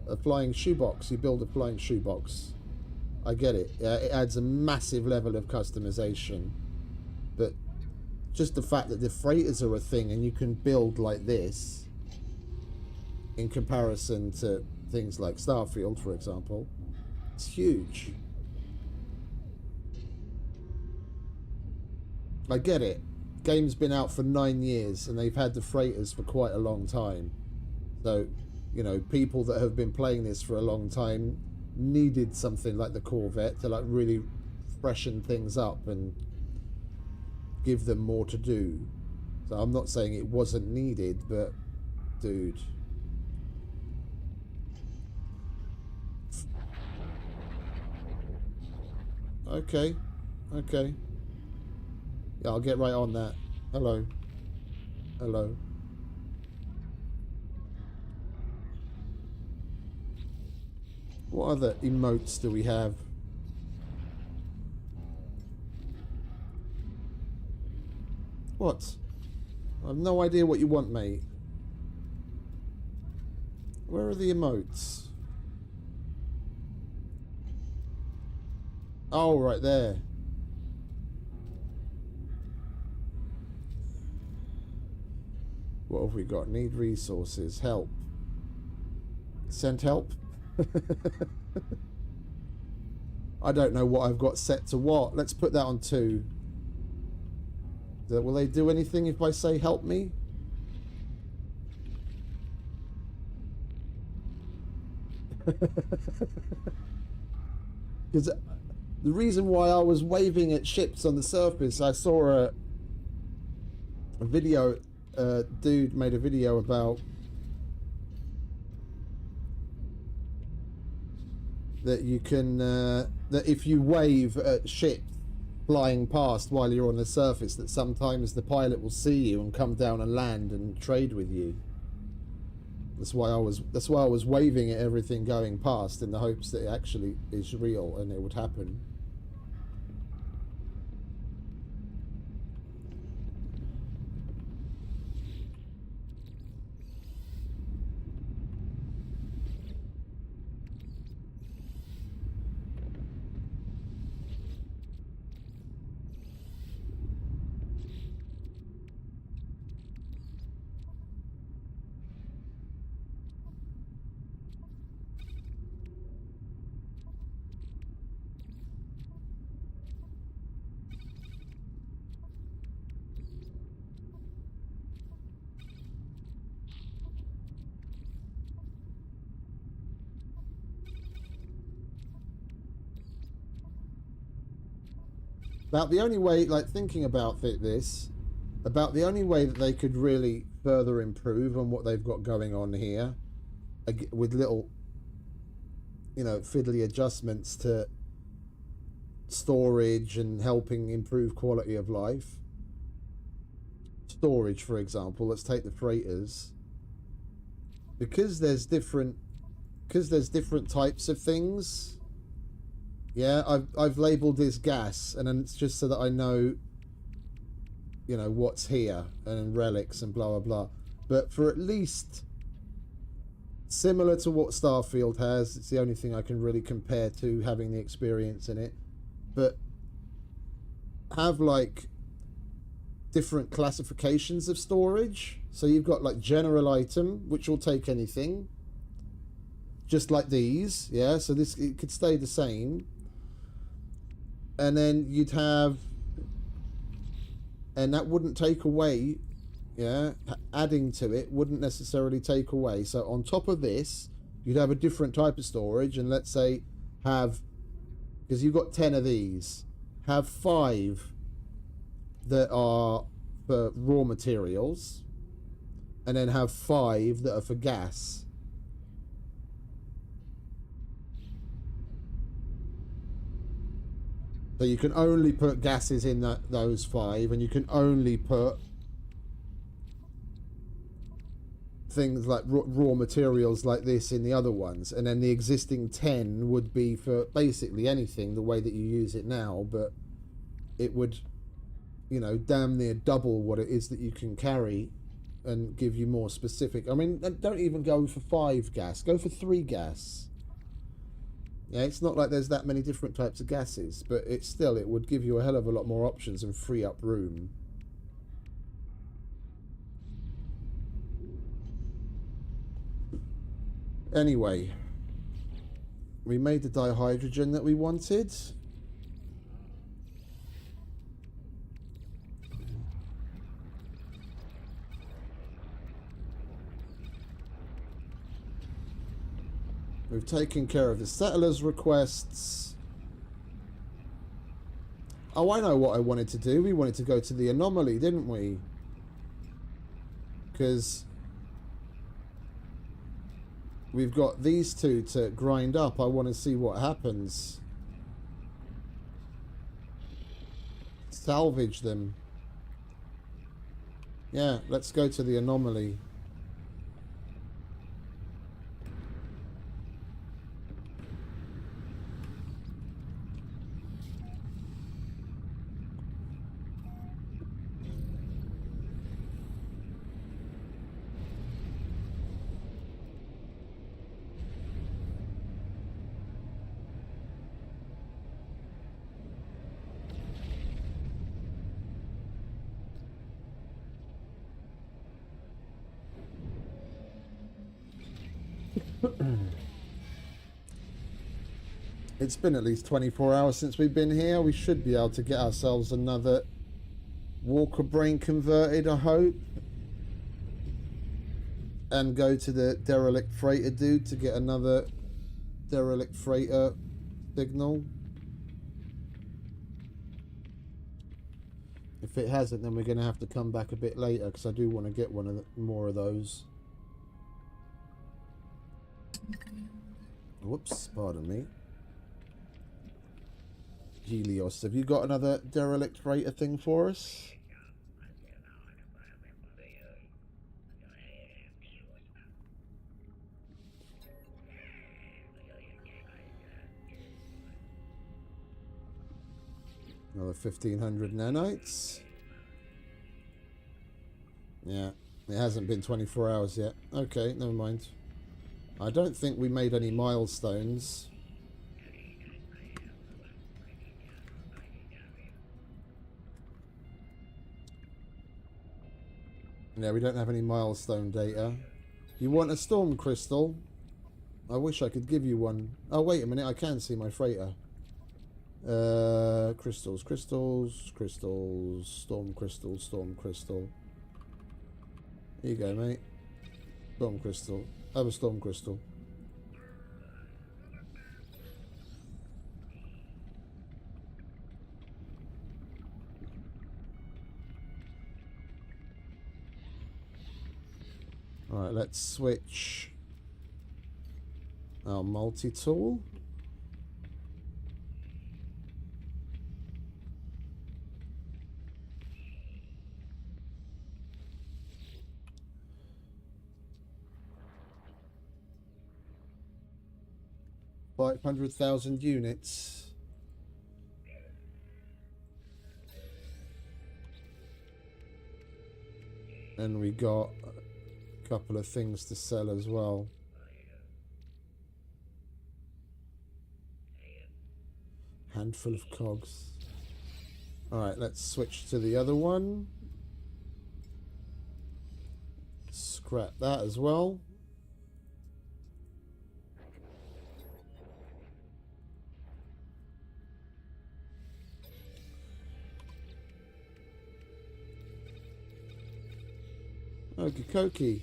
a flying shoebox, you build a flying shoebox. I get it. It adds a massive level of customization, but just the fact that the freighters are a thing and you can build like this in comparison to things like Starfield, for example, it's huge. I get it. Game's been out for 9 years and they've had the freighters for quite a long time. So, you know, people that have been playing this for a long time needed something like the Corvette to like really freshen things up and give them more to do. So I'm not saying it wasn't needed, but dude, okay, yeah, I'll get right on that. Hello. What other emotes do we have? What? I have no idea what you want, mate. Where are the emotes? Oh, right there. What have we got? Need resources. Help. Send help. I don't know what I've got set to what. Let's put that on 2. Will they do anything if I say help me? Because the reason why I was waving at ships on the surface, I saw a video, dude made a video about that you can, that if you wave at ships flying past while you're on the surface, that sometimes the pilot will see you and come down and land and trade with you. That's why I was waving at everything going past in the hopes that it actually is real and it would happen. About the only way, like thinking about this, about the only way that they could really further improve on what they've got going on here, with little, you know, fiddly adjustments to storage and helping improve quality of life. Storage, for example, let's take the freighters. Because there's different types of things. Yeah, I've labelled this gas, and then it's just so that I know, you know, what's here, and relics and blah blah blah. But for at least similar to what Starfield has, it's the only thing I can really compare to having the experience in it. But have like different classifications of storage. So you've got like general item, which will take anything, just like these. Yeah, so this, it could stay the same. And then you'd have, and that wouldn't take away, yeah, adding to it wouldn't necessarily take away. So on top of this, you'd have a different type of storage, and let's say have, because you've got 10 of these, have 5 that are for raw materials, and then have 5 that are for gas. So you can only put gases in those 5, and you can only put things like raw materials like this in the other ones. And then the existing 10 would be for basically anything the way that you use it now, but it would, you know, damn near double what it is that you can carry and give you more specific. I mean, don't even go for 5 gas, go for 3 gas. Yeah, it's not like there's that many different types of gases, but it would give you a hell of a lot more options and free up room. Anyway, we made the dihydrogen that we wanted. We've taken care of the settlers' requests. Oh, I know what I wanted to do. We wanted to go to the anomaly, didn't we? Because we've got these 2 to grind up. I want to see what happens. Salvage them. Yeah, let's go to the anomaly. It's been at least 24 hours since we've been here. We should be able to get ourselves another Walker Brain converted, I hope. And go to the derelict freighter dude to get another derelict freighter signal. If it hasn't, then we're going to have to come back a bit later because I do want to get one of more of those. Whoops, pardon me. Helios, have you got another derelict freighter thing for us? Another 1500 nanites. Yeah, it hasn't been 24 hours yet. Okay, never mind. I don't think we made any milestones. Yeah, we don't have any milestone data. You want a storm crystal? I wish I could give you one. Oh, wait a minute, I can see my freighter. Crystals, crystals, crystals, storm crystal, storm crystal. Here you go, mate. Storm crystal. Have a storm crystal. Alright, let's switch our multi-tool. $500,000 units. And we got a couple of things to sell as well. Handful of cogs. Alright, let's switch to the other one. Scrap that as well. Okie dokie.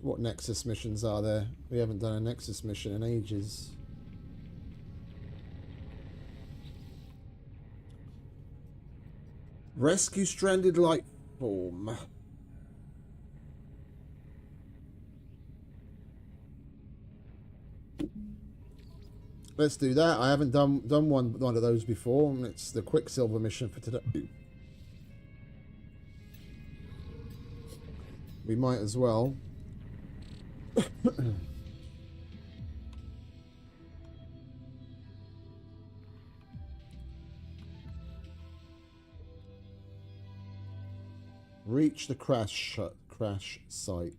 What Nexus missions are there? We haven't done a Nexus mission in ages. Rescue stranded life form. Let's do that. I haven't done one of those before, and it's the Quicksilver mission for today. We might as well. Reach the crash site.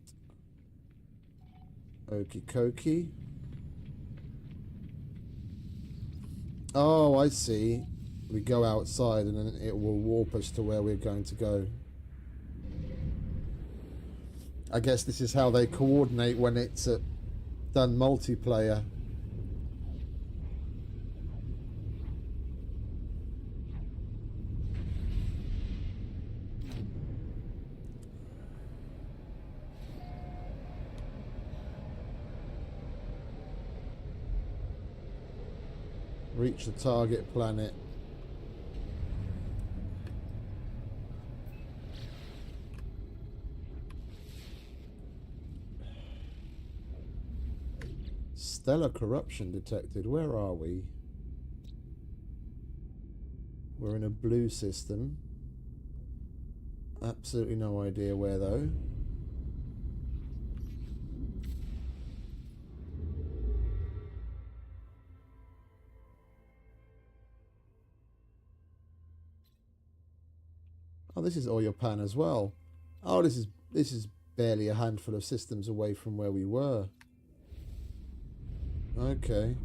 Okie dokie. Oh, I see. We go outside and then it will warp us to where we're going to go. I guess this is how they coordinate when it's done multiplayer. Reach the target planet. Stellar corruption detected. Where are we? We're in a blue system. Absolutely no idea where though. Oh, this is Oyopan as well. Oh, this is barely a handful of systems away from where we were. Okay.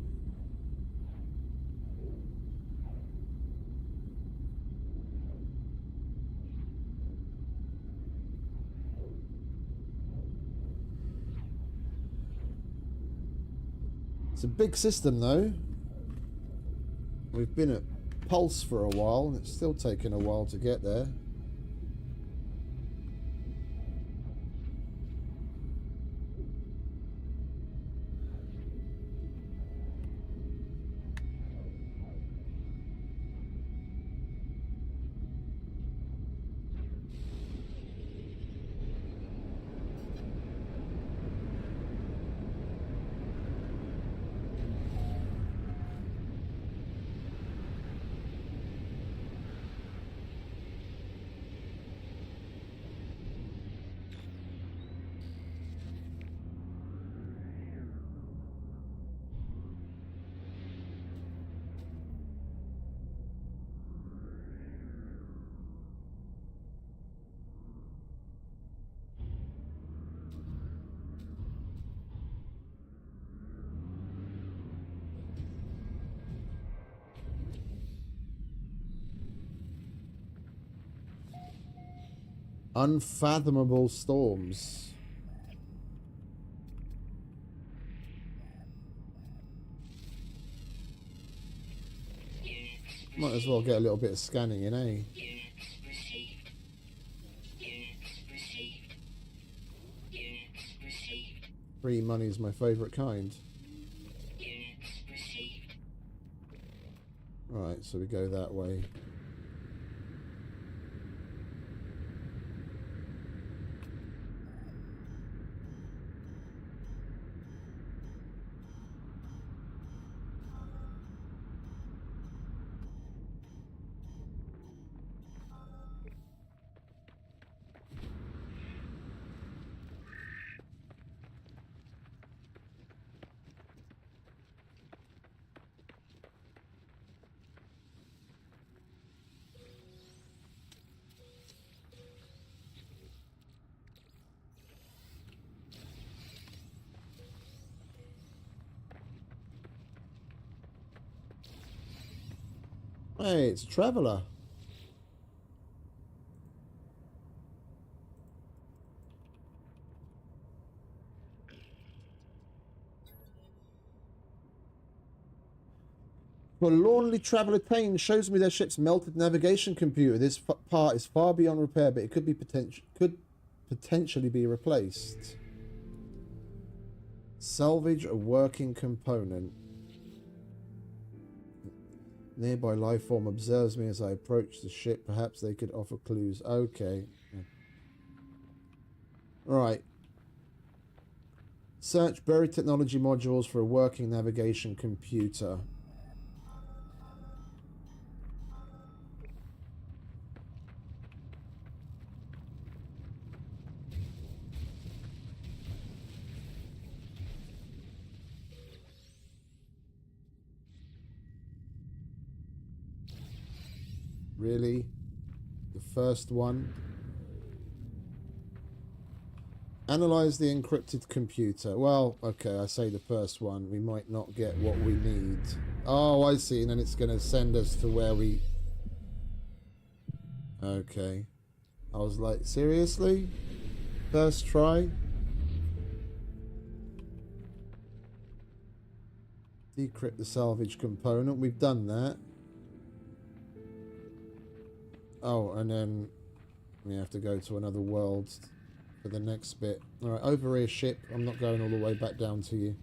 It's a big system though. We've been at Pulse for a while, and it's still taking a while to get there. Unfathomable storms. Might as well get a little bit of scanning in, eh? Units received. Units received. Units received. Free money is my favourite kind. Units received. Alright, so we go that way. Hey, it's a traveller. Forlornly traveller Tane shows me their ship's melted navigation computer. This part is far beyond repair, but it could potentially be replaced. Salvage a working component. Nearby life form observes me as I approach the ship. Perhaps they could offer clues. Okay. Right. Search buried technology modules for a working navigation computer. Really? The first one? Analyze the encrypted computer. Well, okay, I say the first one. We might not get what we need. Oh, I see. And then it's going to send us to where we... Okay. I was like, seriously? First try? Decrypt the salvage component. We've done that. Oh, and then we have to go to another world for the next bit. Alright, over here, ship. I'm not going all the way back down to you.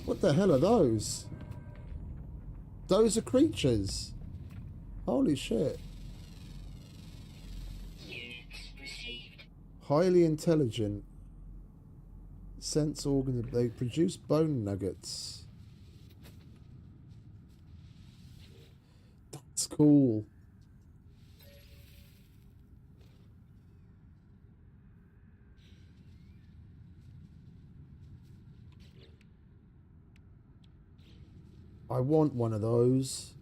What the hell are those? Those are creatures. Holy shit. Units received. Highly intelligent. Sense organs. They produce bone nuggets. That's cool. I want one of those.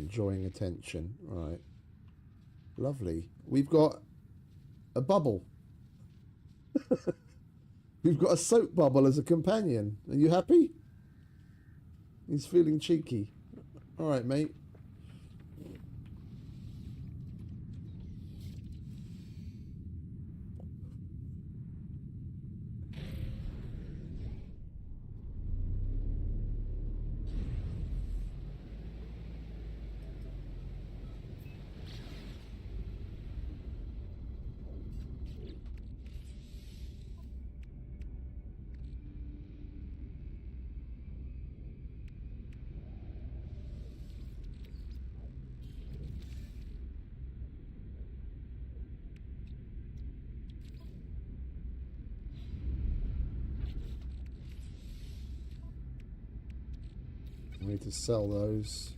drawing attention. Right. Lovely. We've got a bubble. We've got a soap bubble as a companion. Are you happy? He's feeling cheeky. All right, mate. We need to sell those.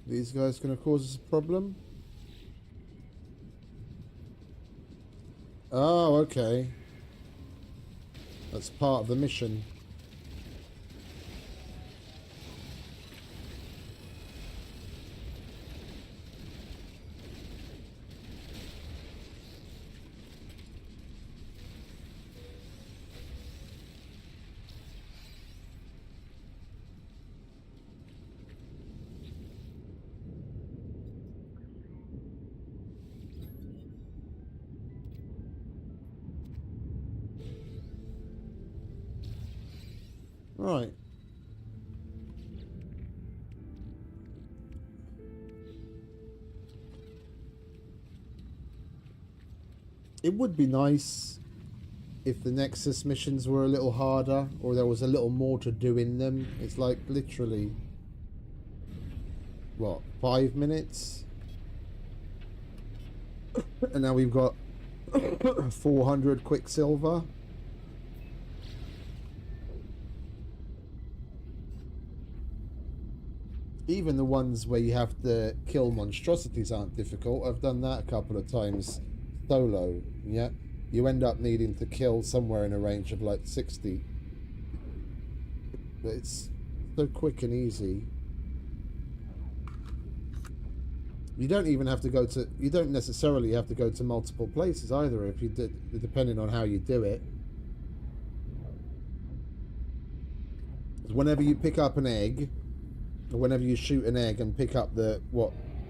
These guys gonna cause us a problem? Oh, okay. That's part of the mission. Right. It would be nice if the Nexus missions were a little harder, or there was a little more to do in them. It's like literally, what, 5 minutes? And now we've got 400 Quicksilver. Even the ones where you have to kill monstrosities aren't difficult. I've done that a couple of times solo. Yeah, you end up needing to kill somewhere in a range of like 60. But it's so quick and easy. You don't even have to go to... You don't necessarily have to go to multiple places either, if you did, depending on how you do it. Whenever you pick up an egg, or whenever you shoot an egg and pick up the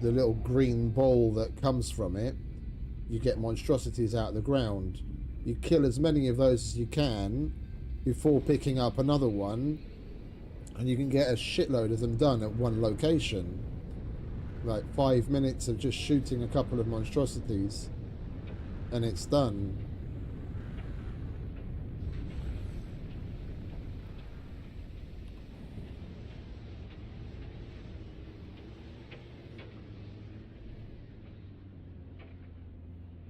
little green ball that comes from it, you get monstrosities out of the ground. You kill as many of those as you can before picking up another one, and you can get a shitload of them done at one location. Like 5 minutes of just shooting a couple of monstrosities and it's done.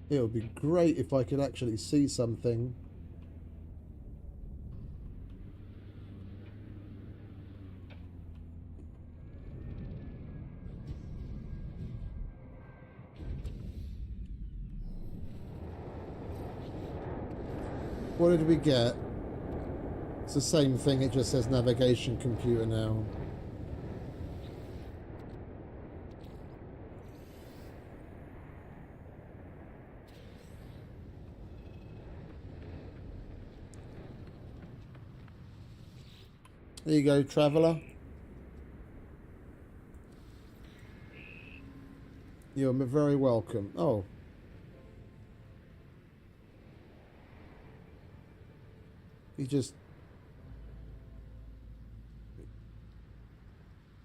It would be great if I could actually see something. What did we get? It's the same thing, it just says navigation computer now. There you go, traveller. You're very welcome. Oh. He just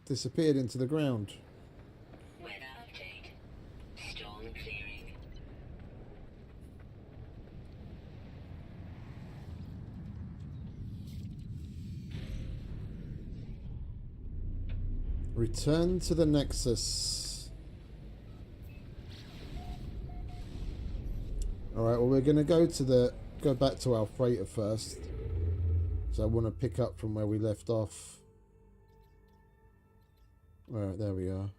disappeared into the ground. Weather update. Storm clearing. Return to the Nexus. Alright, well we're gonna go back to our freighter first. So I want to pick up from where we left off. Alright, there we are.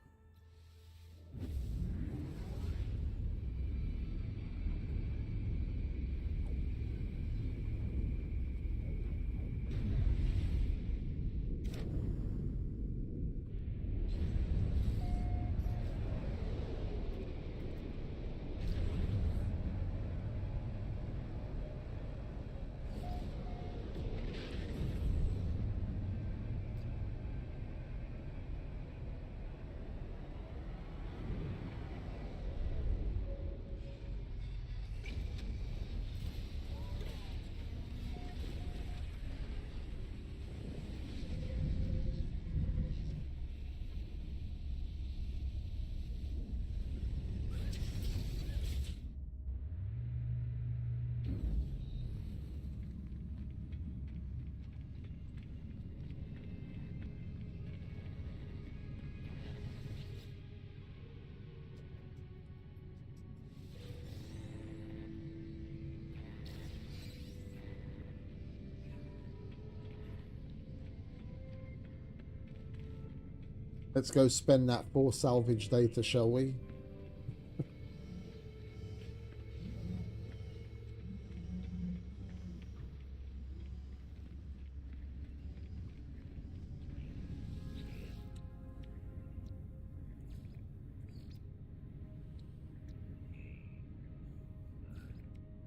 Let's go spend that 4 salvage data, shall we?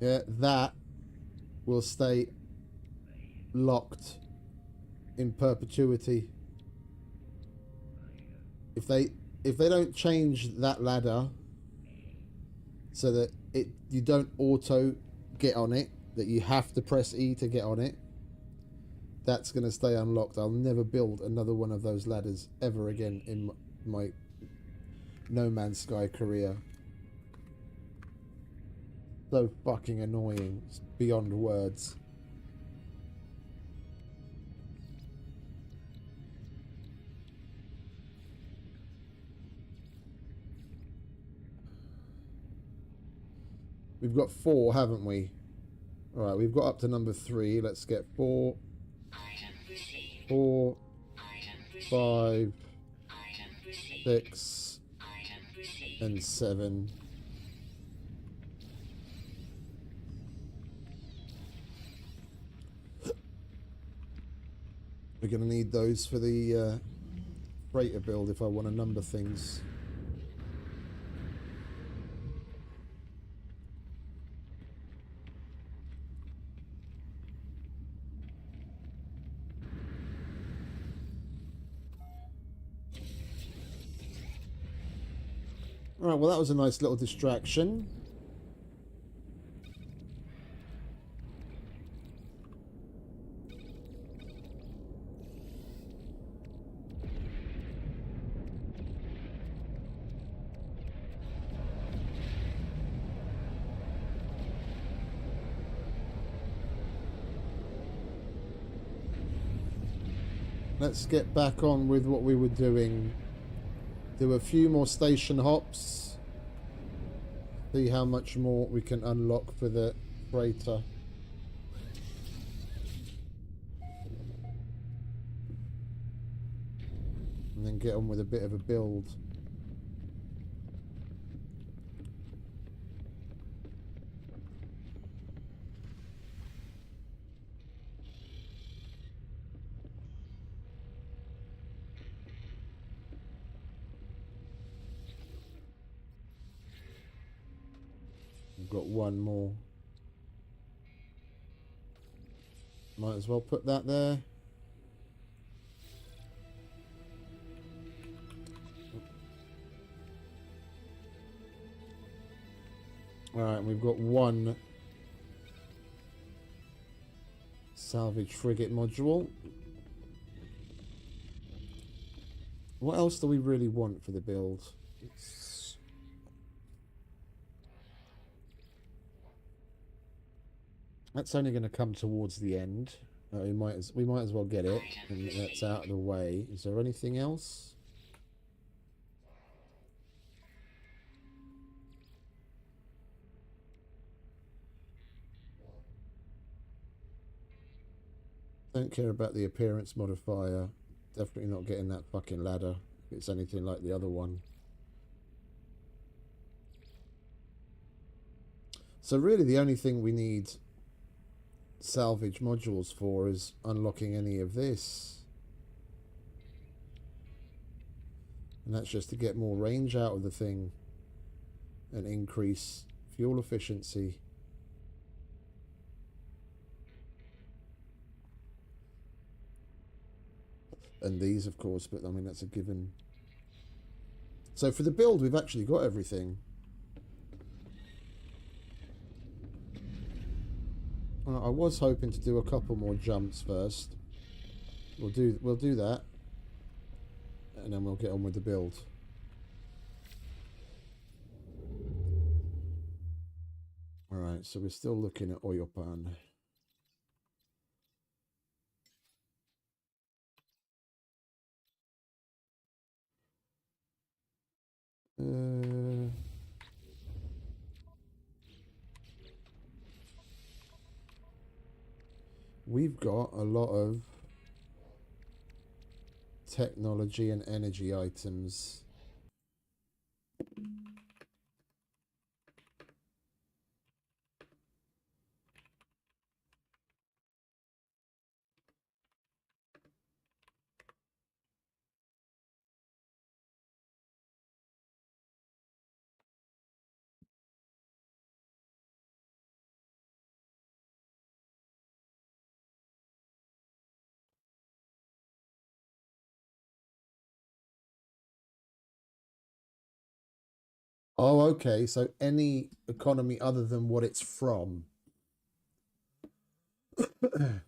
Yeah, that will stay locked in perpetuity. If they don't change that ladder so that you don't auto get on it, that you have to press E to get on it, that's going to stay unlocked. I'll never build another one of those ladders ever again in my No Man's Sky career. So fucking annoying. It's beyond words. We've got 4, haven't we? Alright, we've got up to number 3. Let's get 4, 4, 5, 6, and 7. We're going to need those for the freighter build if I want to number things. Alright, well that was a nice little distraction. Let's get back on with what we were doing. Do a few more station hops. See how much more we can unlock for the freighter. And then get on with a bit of a build. We've got one more. Might as well put that there. Alright, and we've got one salvage frigate module. What else do we really want for the build? That's only going to come towards the end. We might as well get it, and that's out of the way. Is there anything else? Don't care about the appearance modifier. Definitely not getting that fucking ladder if it's anything like the other one. So really the only thing we need salvage modules for is unlocking any of this. And that's just to get more range out of the thing and increase fuel efficiency. And these, of course, but I mean, that's a given. So for the build, we've actually got everything. I was hoping to do a couple more jumps first. We'll do that, and then we'll get on with the build. All right, so we're still looking at Oyopan. We've got a lot of technology and energy items. Oh, okay. So any economy other than what it's from.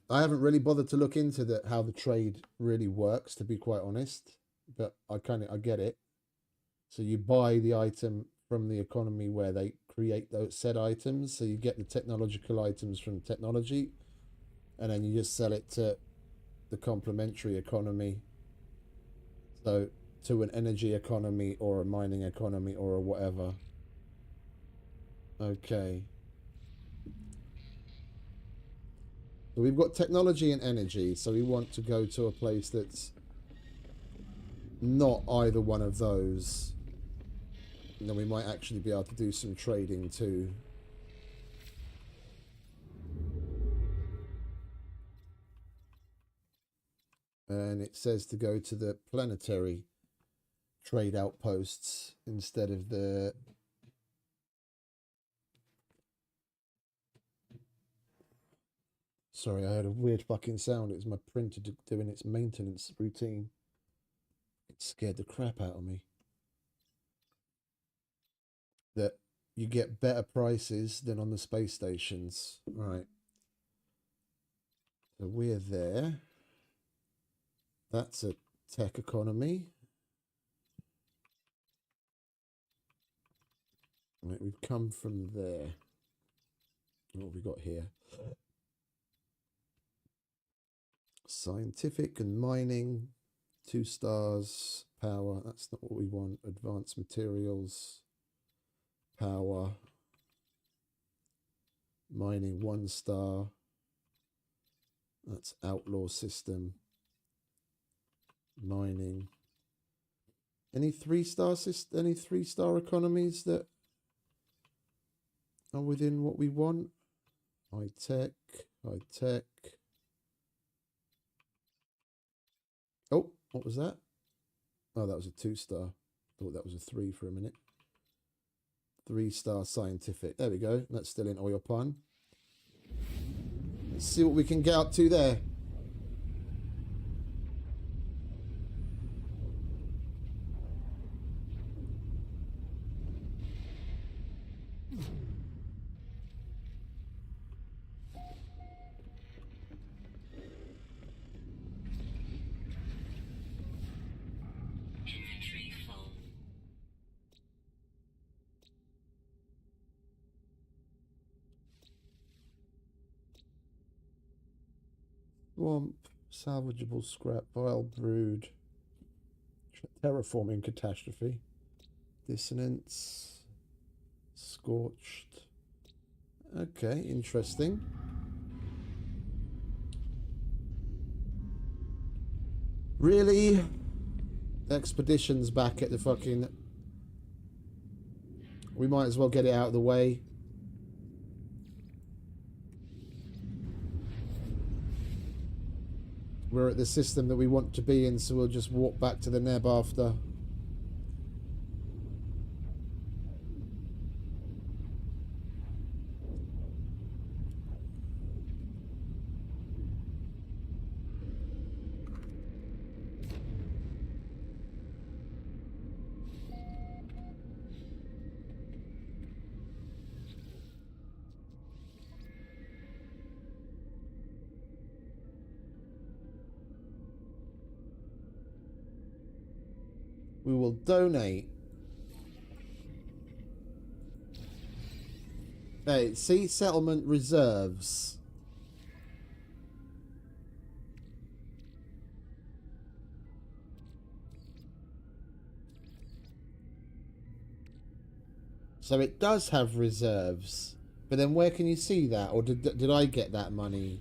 I haven't really bothered to look into how the trade really works, to be quite honest. But I get it. So you buy the item from the economy where they create those said items. So you get the technological items from technology, and then you just sell it to the complementary economy. So to an energy economy or a mining economy or a whatever. Okay. So we've got technology and energy, so we want to go to a place that's not either one of those. And then we might actually be able to do some trading too. And it says to go to the planetary trade outposts instead of the... Sorry, I heard a weird fucking sound. It was my printer doing its maintenance routine. It scared the crap out of me. That you get better prices than on the space stations. Right. So we're there. That's a tech economy. Right, we've come from there. What have we got here? Scientific and mining. 2 stars. Power. That's not what we want. Advanced materials. Power. Mining 1 star. That's outlaw system. Mining. Any 3-star system? Any 3-star economies that are within what we want? High tech. High tech. Oh, what was that? Oh, that was a 2-star. Thought that was a 3 for a minute. 3-star scientific. There we go. That's still in Oyopan. Let's see what we can get up to there. Swamp, salvageable scrap, vile brood, terraforming catastrophe, dissonance, scorched. Okay, interesting. Really? Expedition's back at the fucking... We might as well get it out of the way. We're at the system that we want to be in, so we'll just walk back to the Neb after. We will donate. Hey, see settlement reserves. So it does have reserves. But then where can you see that? Or did I get that money?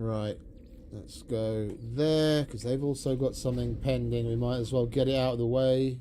Right, let's go there, because they've also got something pending. We might as well get it out of the way.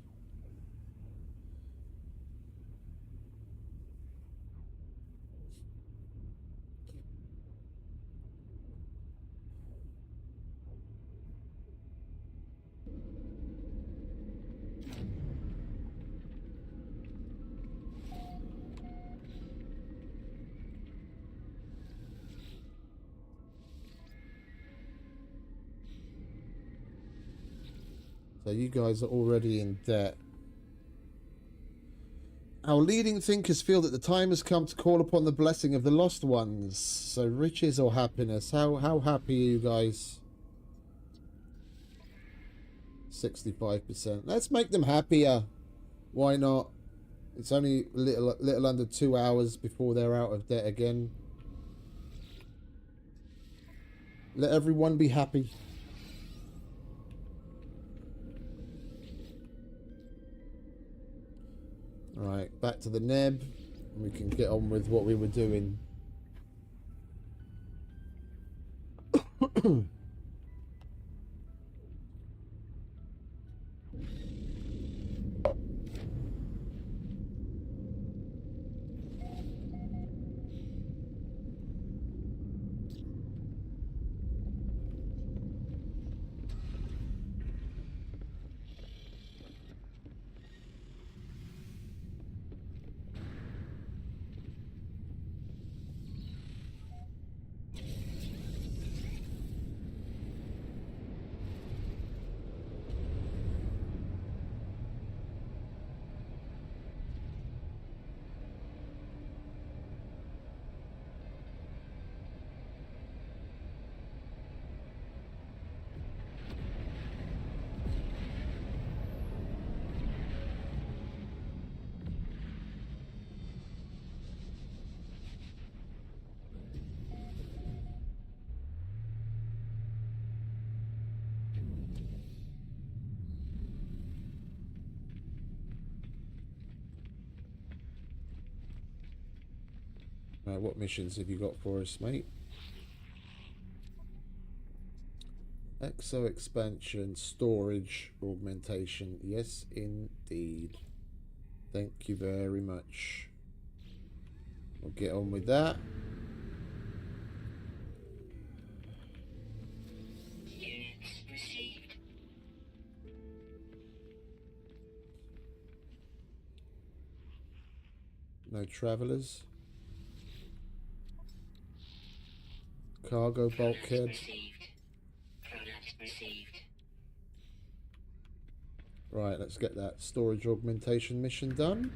So you guys are already in debt. Our leading thinkers feel that the time has come to call upon the blessing of the lost ones. So riches or happiness? How happy are you guys? 65%. Let's make them happier. Why not? It's only little under 2 hours before they're out of debt again. Let everyone be happy. Alright, back to the Neb. We can get on with what we were doing. Right, what missions have you got for us, mate? Exo expansion, storage, augmentation. Yes, indeed. Thank you very much. We'll get on with that. Units received. No travelers. Cargo bulkhead. Received. Product received. Right, let's get that storage augmentation mission done.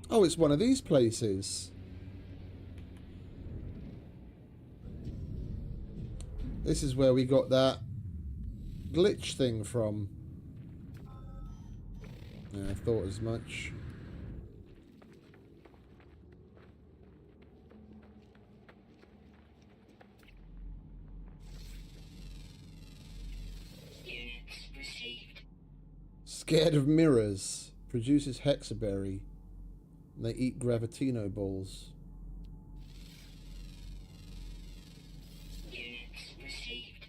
Oh, it's one of these places. This is where we got that glitch thing from. Yeah, I thought as much. Units received. Scared of mirrors. Produces hexaberry. And they eat gravitino balls. Units received.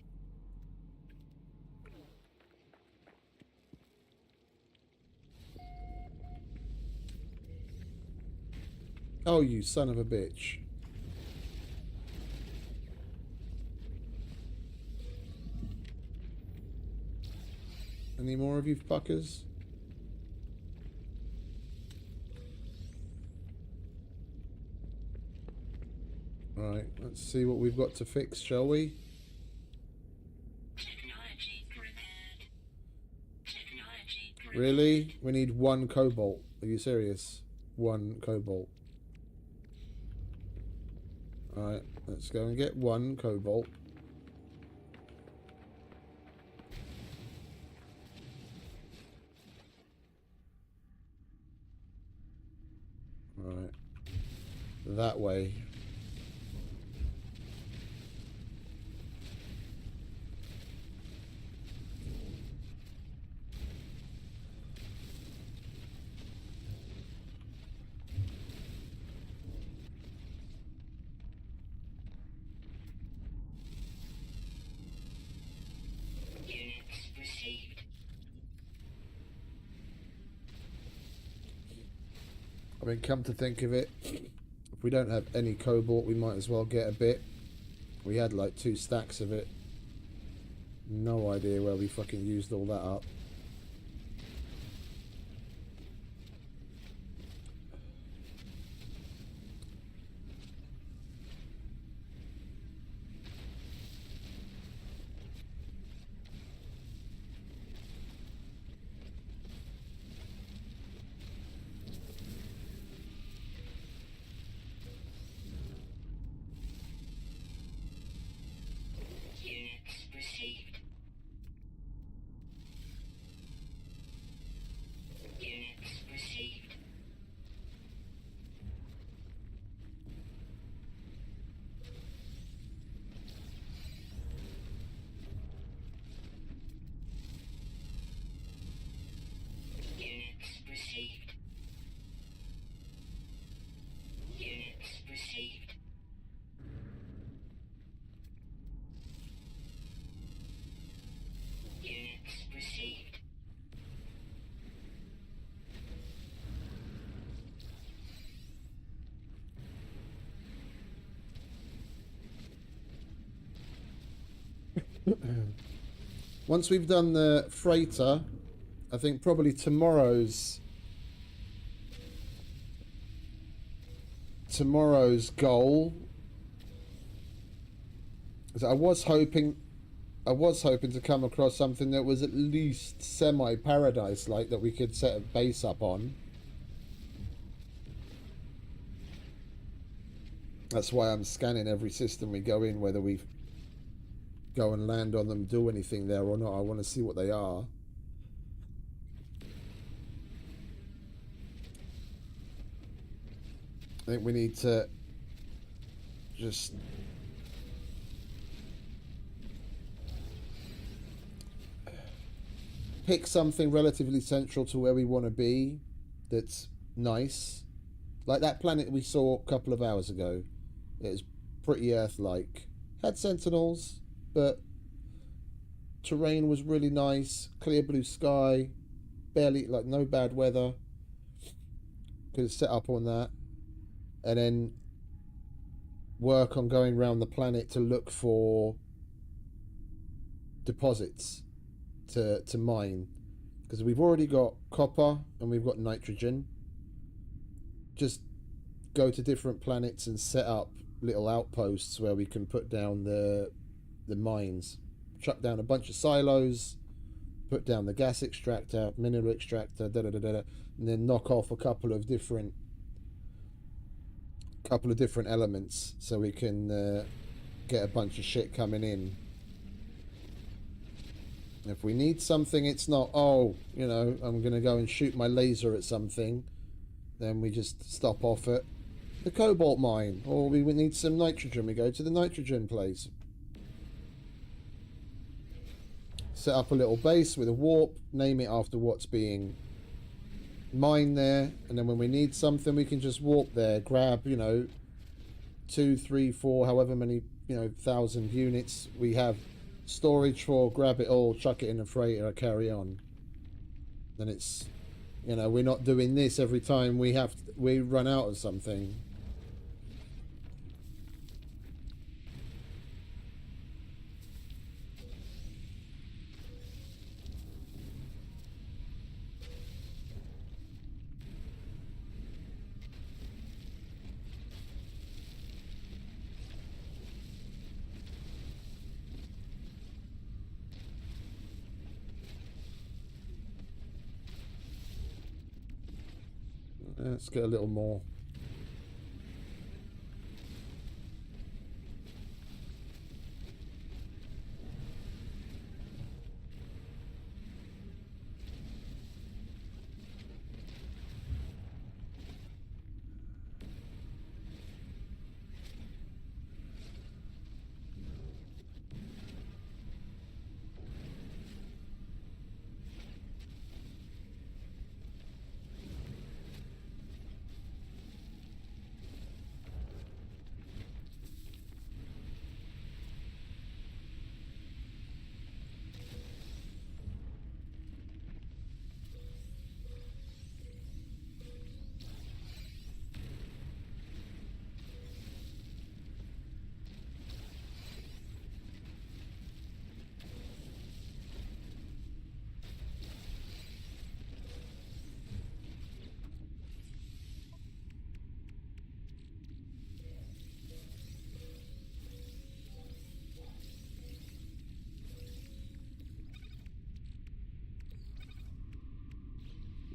Oh, you son of a bitch. Any more of you fuckers? Right, let's see what we've got to fix, shall we? Technology prepared. Technology prepared. Really? We need one cobalt. Are you serious? One cobalt. Alright, let's go and get one cobalt. Right. That way. Units received. I mean, come to think of it, if we don't have any cobalt, we might as well get a bit. We had like 2 stacks of it. No idea where we fucking used all that up. Units received. Units received. Units received. Units received. Units received. Once we've done the freighter, I think probably tomorrow's goal is I was hoping to come across something that was at least semi-paradise like that we could set a base up on. That's why I'm scanning every system we go in, whether we go and land on them, do anything there or not. I want to see what they are. I think we need to just pick something relatively central to where we want to be that's nice. Like that planet we saw a couple of hours ago. It was pretty Earth-like. Had sentinels, but terrain was really nice, clear blue sky, barely, like, no bad weather. Could set up on that, and then work on going around the planet to look for deposits to mine, because we've already got copper and we've got nitrogen. Just go to different planets and set up little outposts where we can put down the mines, chuck down a bunch of silos, put down the gas extractor, mineral extractor, and then knock off a couple of different elements so we can get a bunch of shit coming in. If we need something, it's not, oh, you know, I'm gonna go and shoot my laser at something. Then we just stop off at the cobalt mine, or we need some nitrogen. We go to the nitrogen place. Set up a little base with a warp, name it after what's being mined there, and then when we need something, we can just warp there, grab, you know, 2, 3, 4, however many, you know, 1,000 units we have storage for, grab it all, chuck it in a freighter, carry on. Then it's, you know, we're not doing this every time we run out of something. Let's get a little more.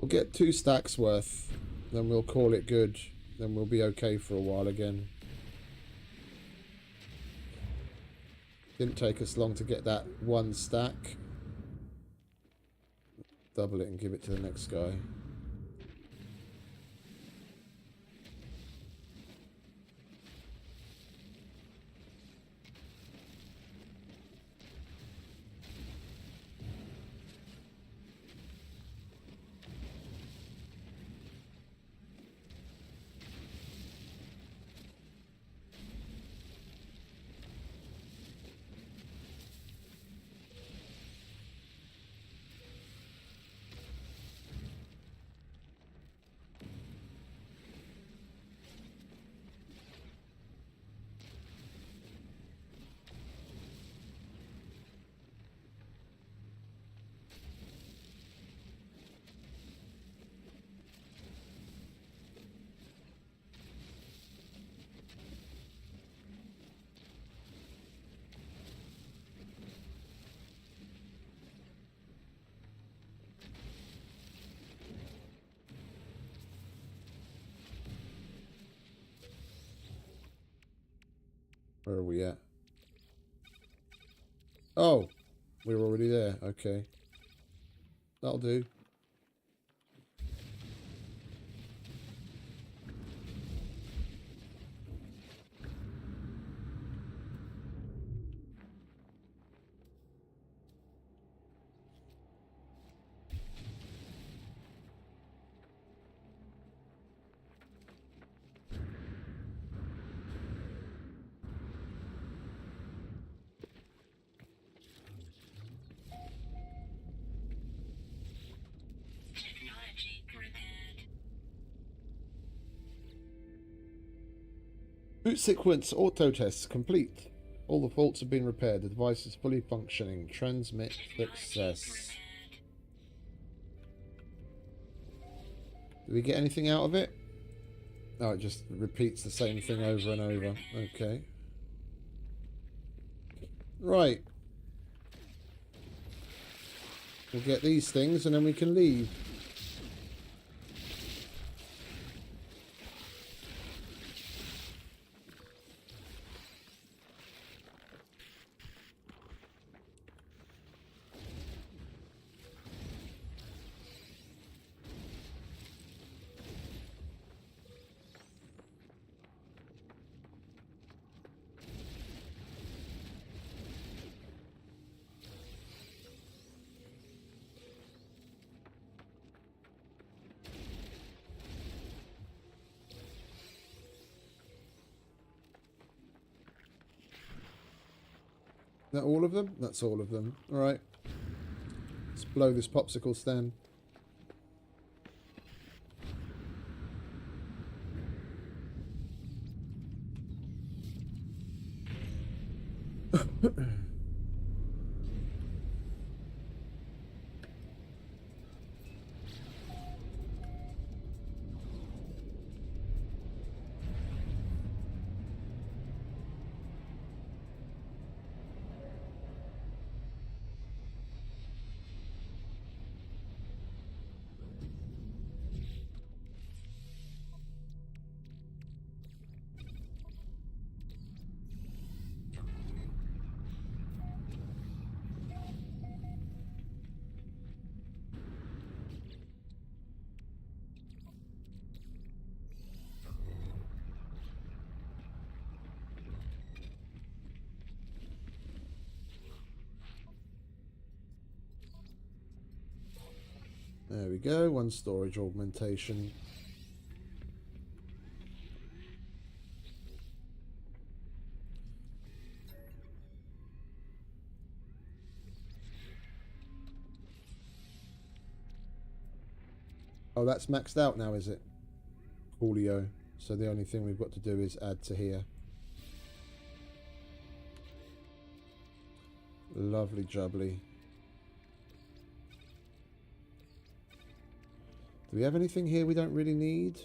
We'll get 2 stacks worth, then we'll call it good. Then we'll be okay for a while again. Didn't take us long to get that 1 stack. Double it and give it to the next guy. Where are we at? Oh, we're already there. Okay. That'll do. Boot sequence auto tests complete. All the faults have been repaired. The device is fully functioning. Transmit success. Do we get anything out of it? Oh, it just repeats the same thing over and over. Okay. Right. We'll get these things and then we can leave. Is that all of them? That's all of them. Alright. Let's blow this popsicle stand. There we go, one storage augmentation. Oh, that's maxed out now, is it? Coolio. So the only thing we've got to do is add to here. Lovely jubbly. Do we have anything here we don't really need?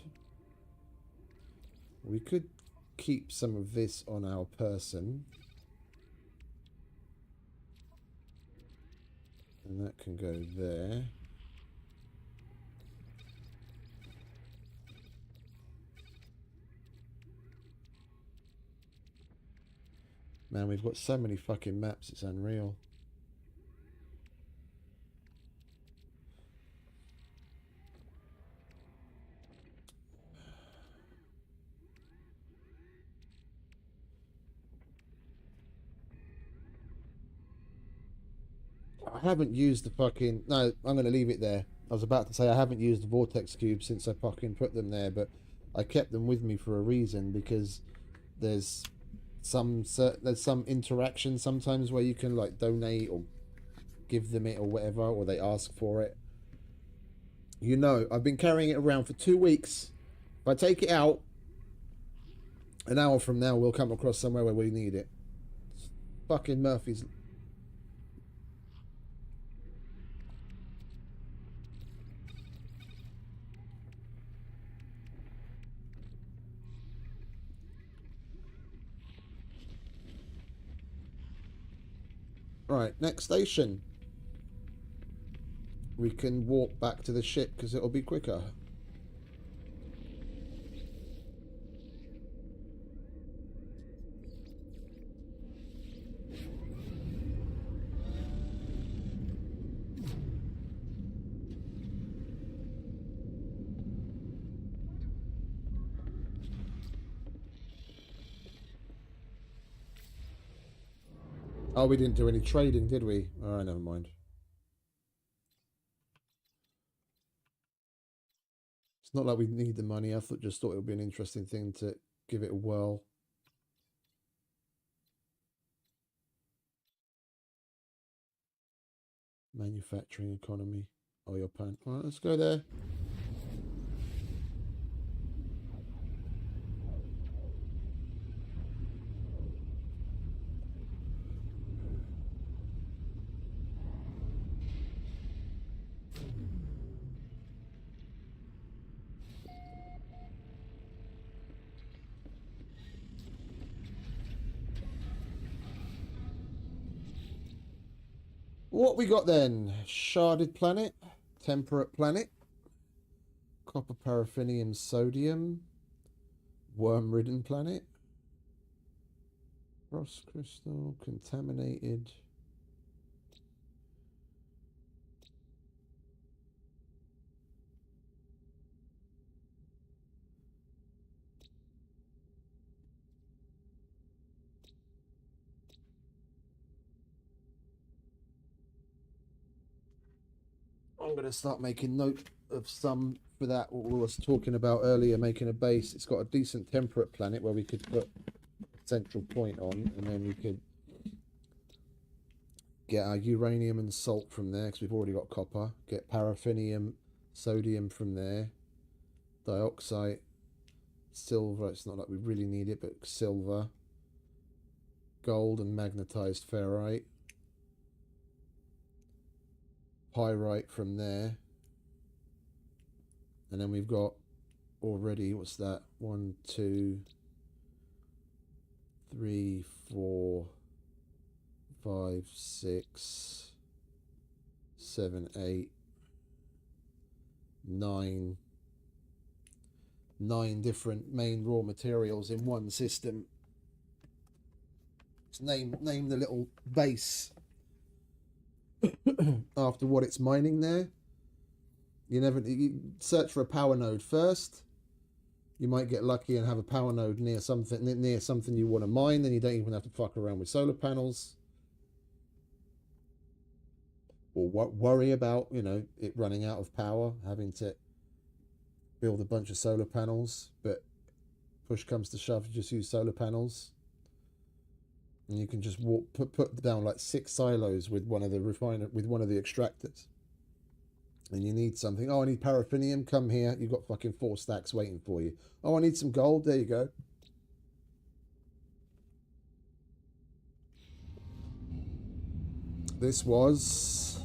We could keep some of this on our person. And that can go there. Man, we've got so many fucking maps, it's unreal. I haven't used the fucking... No, I'm going to leave it there. I was about to say I haven't used the vortex cubes since I fucking put them there, but I kept them with me for a reason, because there's some interaction sometimes where you can like donate or give them it or whatever, or they ask for it. You know, I've been carrying it around for 2 weeks. If I take it out, an hour from now we'll come across somewhere where we need it. It's fucking Murphy's. Right, next station. We can walk back to the ship because it'll be quicker. Oh, we didn't do any trading, did we? Oh, never mind. It's not like we need the money. I just thought it would be an interesting thing to give it a whirl. Manufacturing economy. Oil pan. All right, let's go there. What we got then? Sharded planet, temperate planet, copper paraffinium sodium, worm-ridden planet, frost crystal, contaminated. I'm going to start making note of some for that, what we was talking about earlier, making a base. It's got a decent temperate planet where we could put a central point on, and then we could get our uranium and salt from there, because we've already got copper. Get paraffinium, sodium from there. Dioxide, silver. It's not like we really need it, but silver. Gold and magnetized ferrite. Pyrite from there. And then we've got already, what's that? 1, 2, 3, 4, 5, 6, 7, 8, 9. 9 different main raw materials in one system. Let's name the little base after what it's mining there. You search for a power node first. You might get lucky and have a power node near something you want to mine. Then you don't even have to fuck around with solar panels or worry about, you know, it running out of power, having to build a bunch of solar panels. But push comes to shove, you just use solar panels, and you can just put down like 6 silos with one of the extractors. And you need something. Oh, I need paraffinium. Come here. You've got fucking 4 stacks waiting for you. Oh, I need some gold. There you go. This was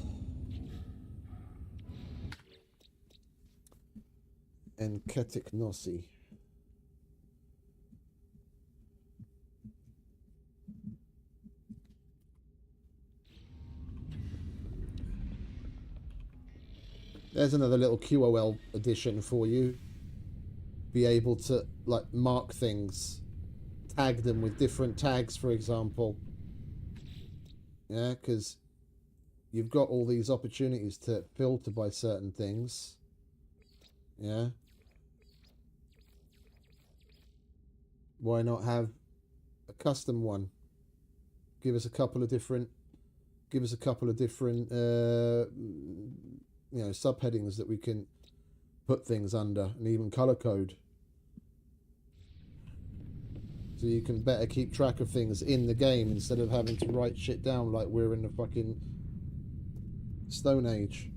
Enketic Nossi. There's another little QOL addition for you. Be able to like mark things, tag them with different tags, for example. Yeah, because you've got all these opportunities to filter by certain things. Yeah. Why not have a custom one? Give us a couple of different you know, subheadings that we can put things under, and even color code, so you can better keep track of things in the game instead of having to write shit down like we're in the fucking Stone Age.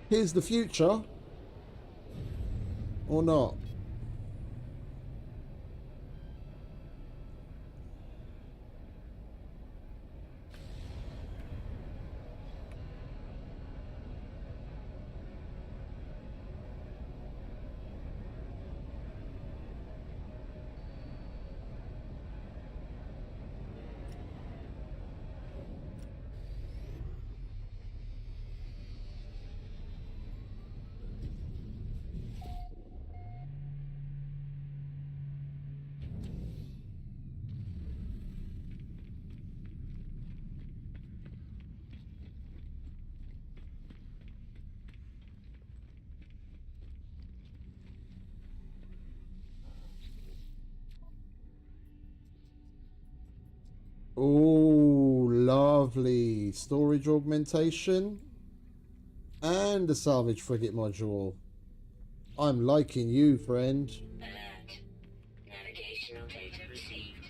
Here's the future, or not? Oh, lovely. Storage augmentation and a salvage frigate module. I'm liking you, friend. Alert. Navigational data received.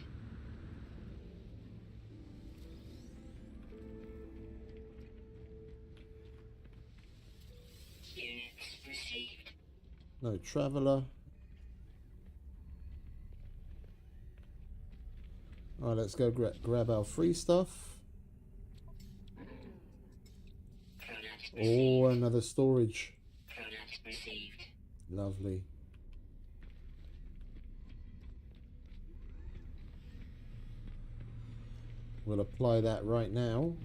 Units received. No traveler. Right, let's go grab our free stuff. Product Oh, another storage. Product received. Lovely. We'll apply that right now.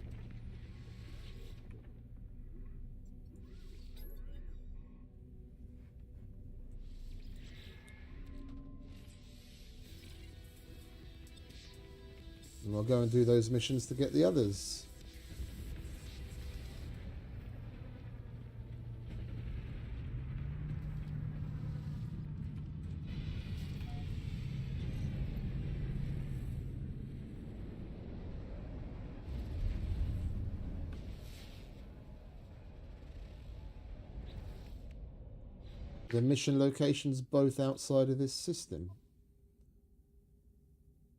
And we'll go and do those missions to get the others. The mission locations both outside of this system.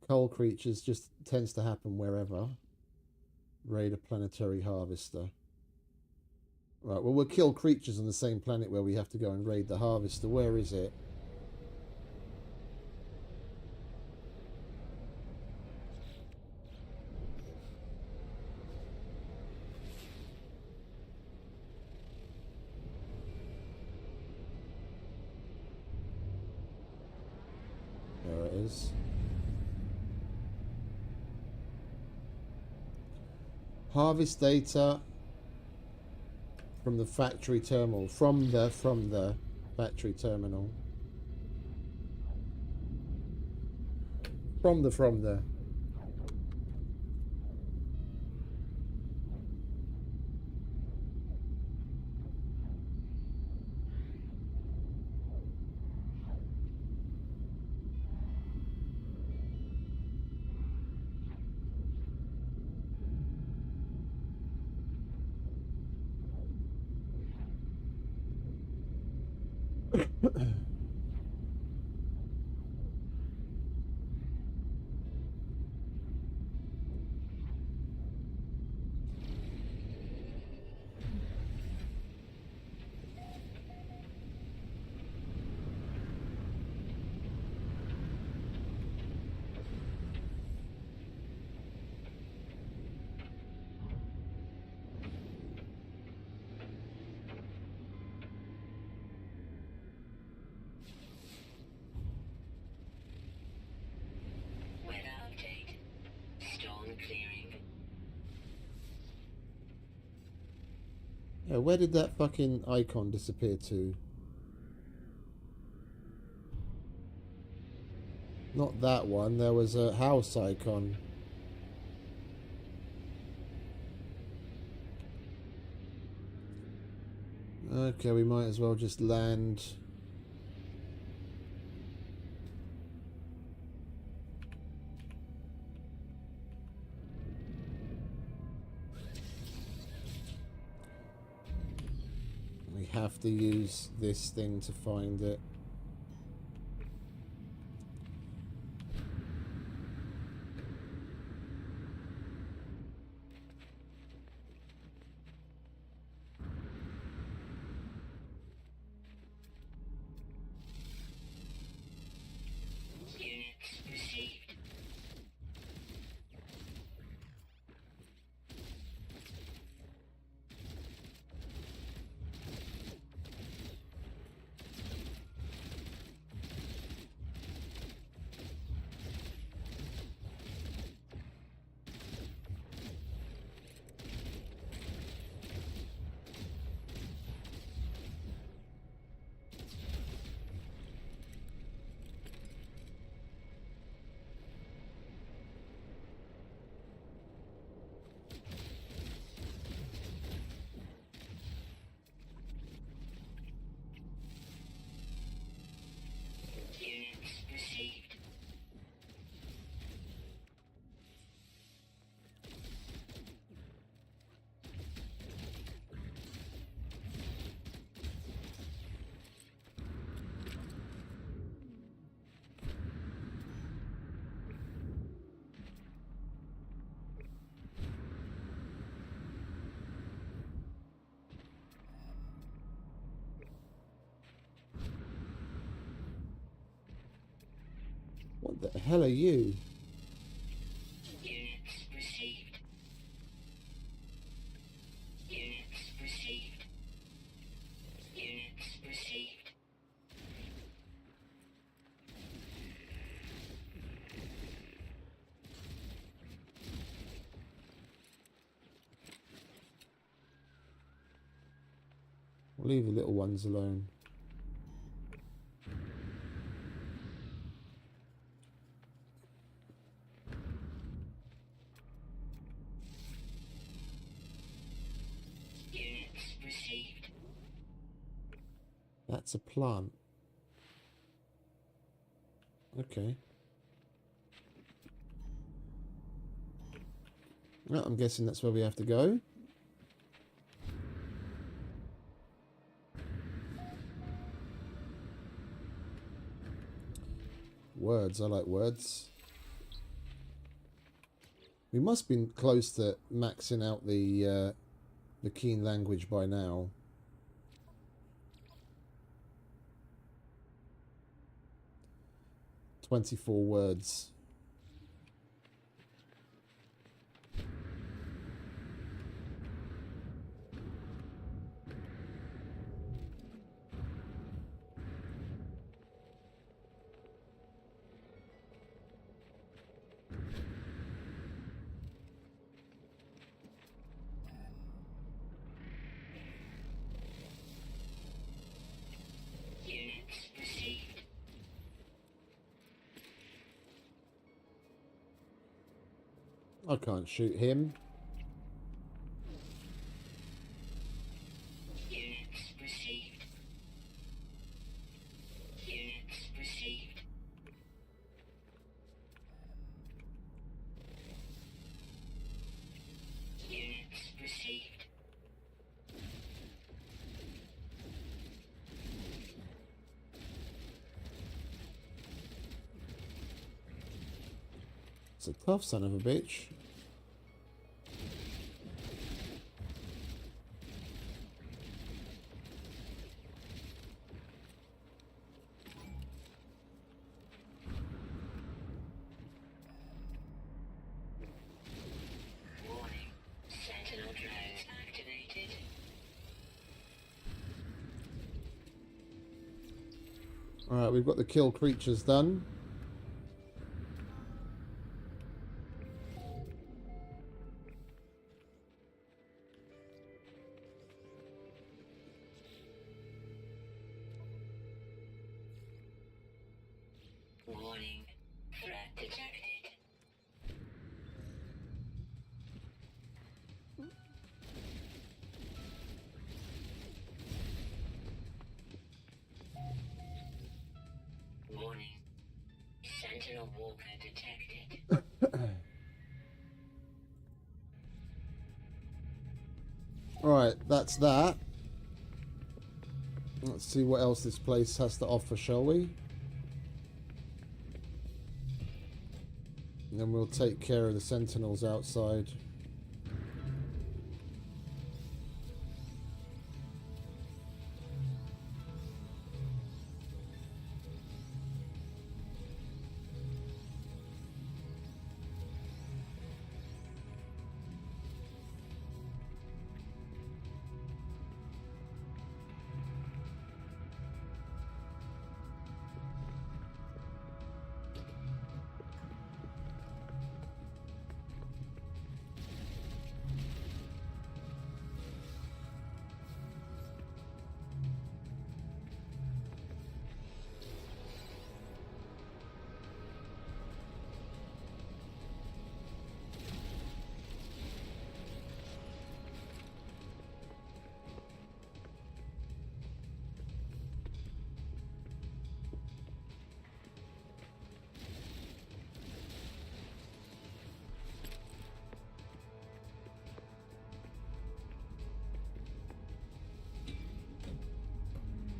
Coal creatures just tends to happen wherever. Raid a planetary harvester. Right, well, we'll kill creatures on the same planet where we have to go and raid the harvester. Where is it? There it is. Harvest data from the factory terminal. From the factory terminal. From the. Weather update. Storm clearing. Yeah, where did that fucking icon disappear to? Not that one. There was a house icon. Okay, we might as well just land. We have to use this thing to find it. Units received. Units received. What the hell are you? We'll leave the little ones alone. Units received. That's a plant. Okay. Well, I'm guessing that's where we have to go. Words, I like words. We must be close to maxing out the keen language by now. "24 words. Units received. I can't shoot him. Units received. Units received. Units received. It's a tough son of a bitch. Warning. Sentinel drones activated. Alright, we've got the kill creatures done. Warning. Threat detected. Warning. Sentinel walker detected. Alright, that's that. Let's see what else this place has to offer, shall we? And then we'll take care of the sentinels outside.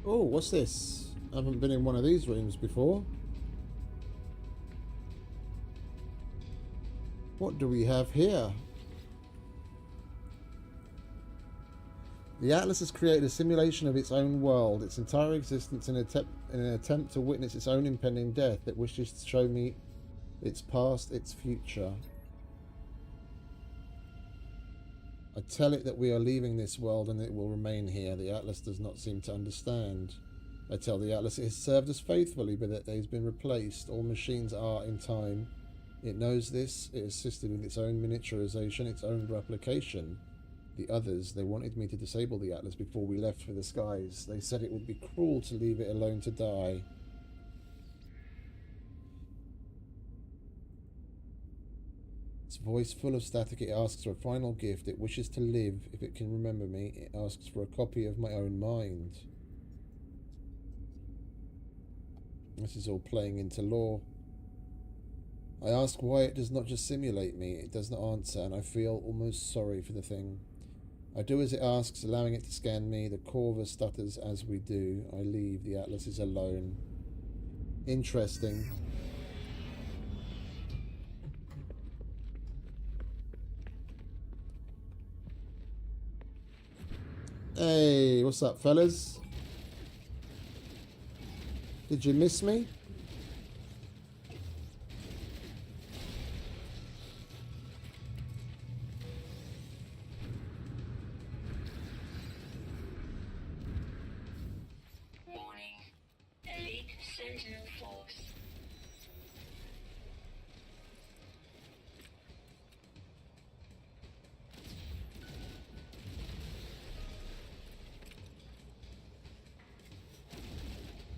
Oh, what's this? I haven't been in one of these rooms before. What do we have here? The Atlas has created a simulation of its own world, its entire existence in an attempt to witness its own impending death. It wishes to show me its past, its future. I tell it that we are leaving this world and it will remain here. The Atlas does not seem to understand. I tell the Atlas it has served us faithfully, but that it has been replaced. All machines are in time. It knows this. It assisted with its own miniaturization, its own replication. the others. They wanted me to disable the Atlas before we left for the skies. They said it would be cruel to leave it alone to die. Its voice full of static, it asks for a final gift. It wishes to live if it can remember me. It asks for a copy of my own mind. This is all playing into lore. I ask why it does not just simulate me. It does not answer, and I feel almost sorry for the thing. I do as it asks, allowing it to scan me. The Corva stutters as we do. I leave. The Atlas is alone. Interesting. Hey, what's up, fellas? Did you miss me? Warning. Elite Sentinel Force.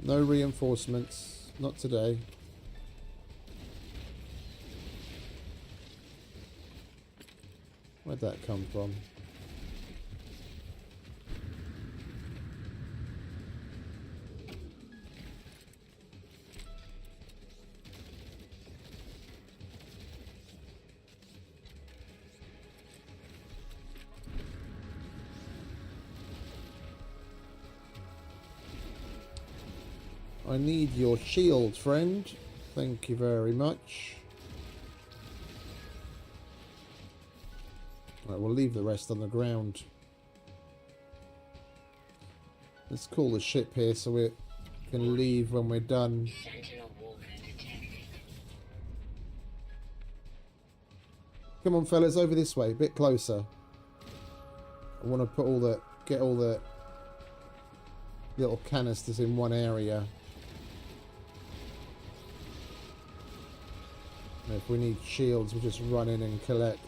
No reinforcements. Not today. Where'd that come from? I need your shield, friend. Thank you very much. Right, we'll leave the rest on the ground. Let's call the ship here so we can leave when we're done. Sentinel Walker detected. Come on, fellas, over this way, a bit closer. I want to put get all the little canisters in one area. And if we need shields, we'll just run in and collect.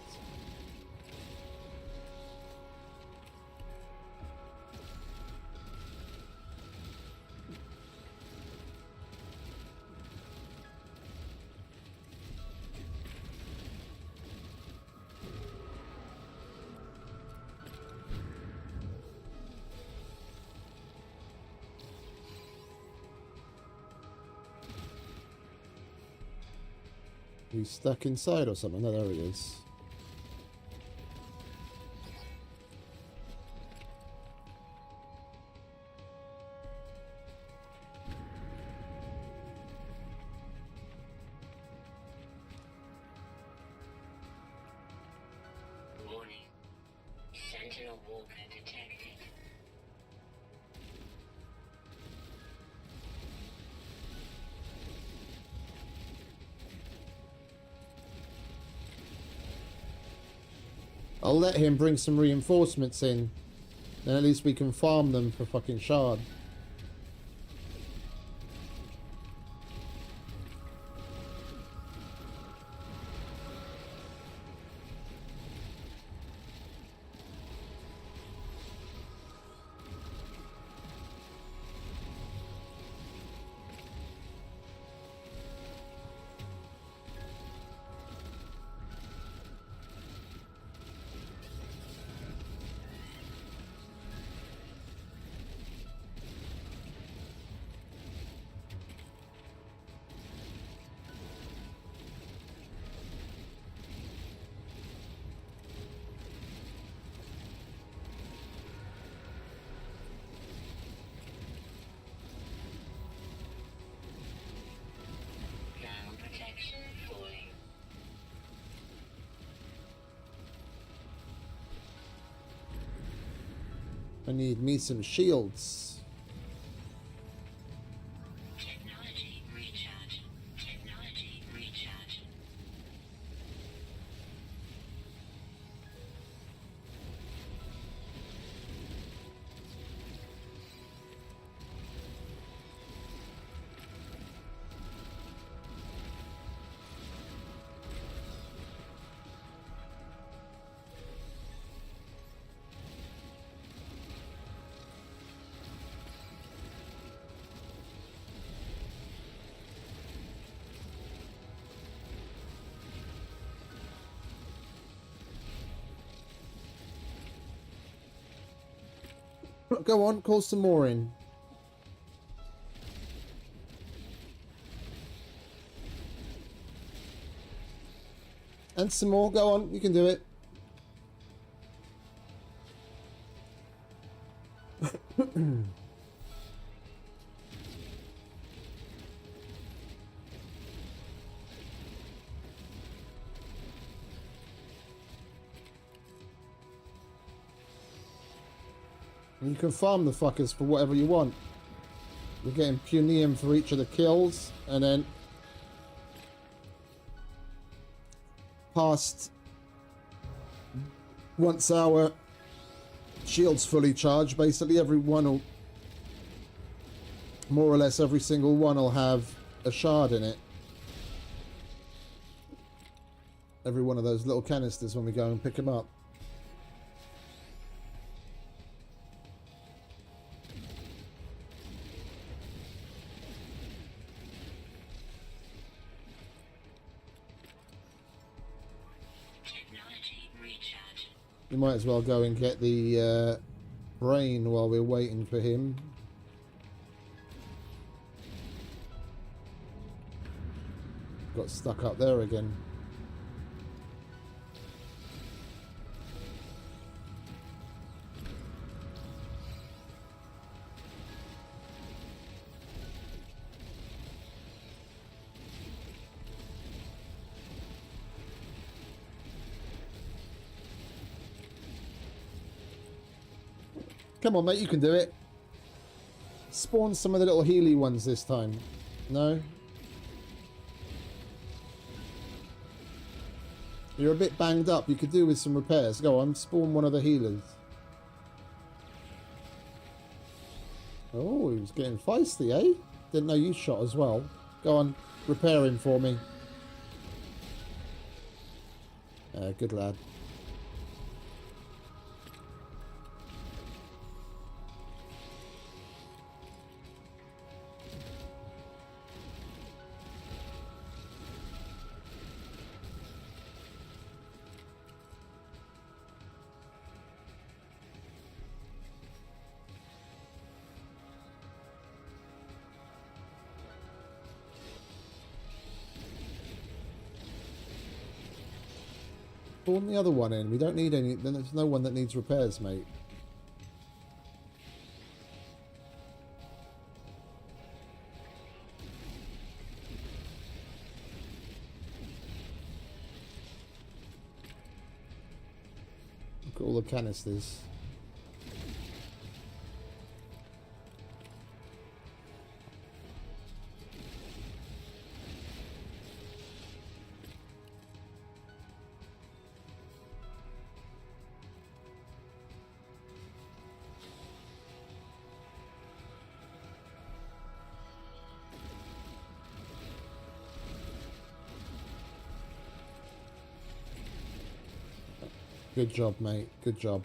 He's stuck inside or something. No, there he is. Warning. Sentinel Walker detected. I'll let him bring some reinforcements in. Then at least we can farm them for fucking shard. Ground protection falling. I need me some shields. Technology recharge. Technology recharge. Go on, call some more in. And some more. Go on, you can do it. And you can farm the fuckers for whatever you want. You're getting punium for each of the kills, and then past once our shield's fully charged, basically every one will, more or less every single one will have a shard in it. Every one of those little canisters when we go and pick them up. Technology recharge. You might as well go and get the brain while we're waiting for him. Got stuck up there again. Come on, mate, you can do it. Spawn some of the little Healy ones this time. No? You're a bit banged up. You could do with some repairs. Go on, spawn one of the healers. Oh, he was getting feisty, eh? Didn't know you shot as well. Go on, repair him for me. Good lad. Spawn the other one in. We don't need any. Then there's no one that needs repairs, mate. Look at all the canisters. Good job, mate. Good job.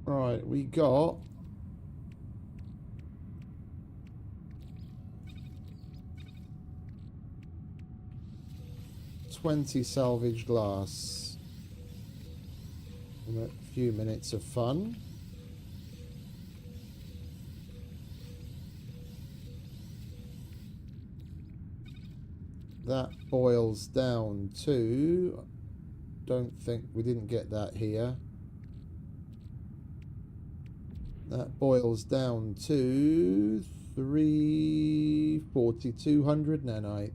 Right, we got $20 salvage glass. And a few minutes of fun. That boils down to, don't think we didn't get that here. That boils down to 3,200 nanite.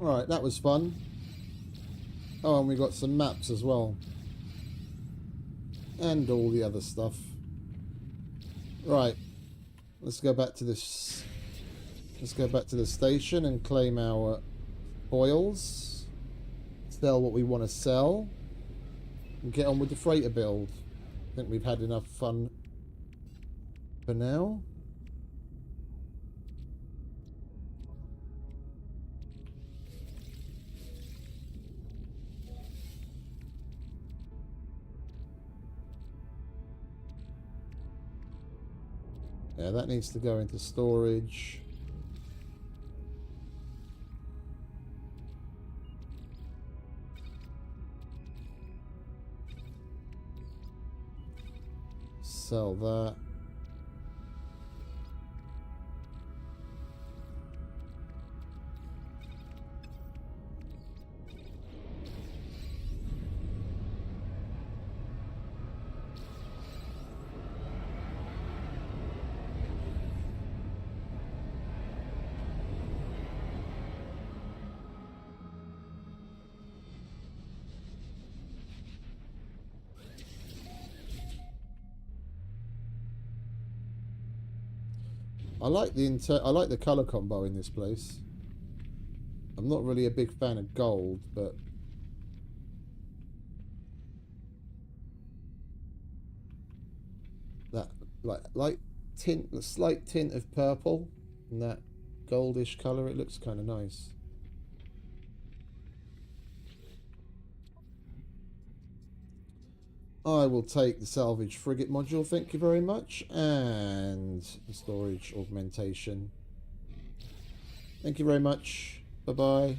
Alright, that was fun. Oh, and we got some maps as well. And all the other stuff. Right. Let's go back to this. Let's go back to the station and claim our oils. Sell what we want to sell. And get on with the freighter build. I think we've had enough fun for now. Yeah, that needs to go into storage. Sell that. I like the color combo in this place. I'm not really a big fan of gold, but that light tint, a slight tint of purple, and that goldish color, it looks kind of nice. I will take the salvage frigate module, thank you very much, and the storage augmentation. Thank you very much. Bye-bye.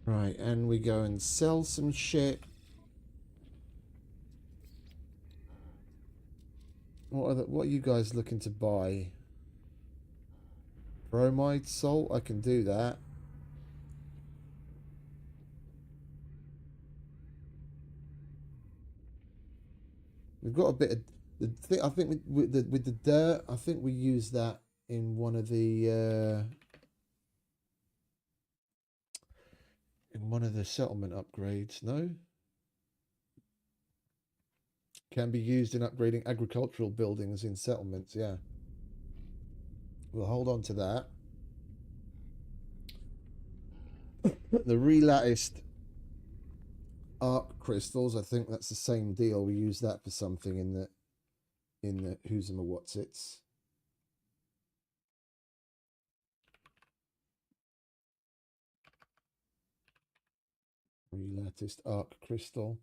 Right, and we go and sell some shit. What are you guys looking to buy? Bromide salt? I can do that. We've got a bit of the thing. I think with the dirt, I think we use that in one of the settlement upgrades. No, can be used in upgrading agricultural buildings in settlements. Yeah, we'll hold on to that. The relatticed arc crystals, I think that's the same deal. We use that for something in the who's and what's it's. Relatticed arc crystal.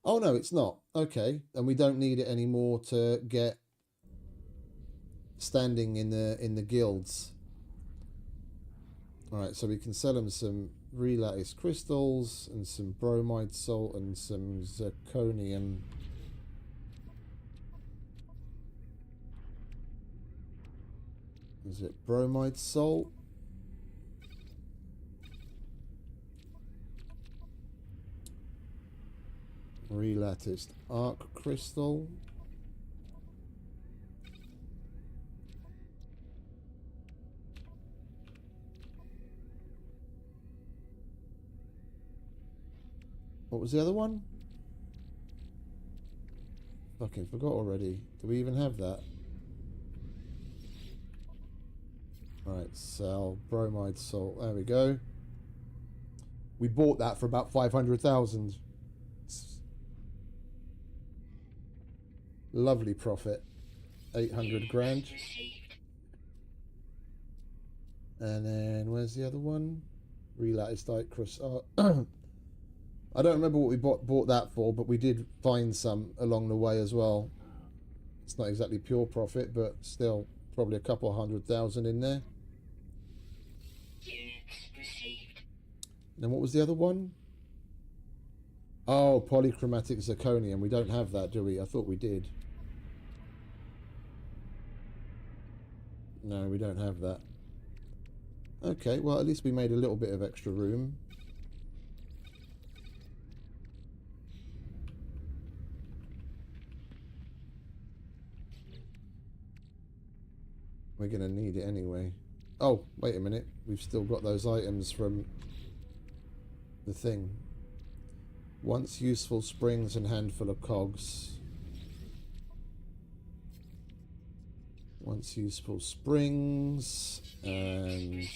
Oh no, it's not. Okay, and we don't need it anymore to get standing in the guilds. All right, so we can sell them some relattice crystals and some bromide salt and some zirconium. Is it bromide salt? Relatticed arc crystal. What was the other one? Fucking forgot already. Do we even have that? Right, sell bromide salt. There we go. We bought that for about 500,000. Lovely profit. 800 grand. Received. And then where's the other one? Relattice Dicrus. I don't remember what we bought that for, but we did find some along the way as well. It's not exactly pure profit, but still probably a couple 100,000 in there. Units received. And then what was the other one? Oh, polychromatic zirconium. We don't have that, do we? I thought we did. No, we don't have that. Okay, well, at least we made a little bit of extra room. We're going to need it anyway. Oh, wait a minute. We've still got those items from the thing. Once useful springs and handful of cogs. Once useful springs and...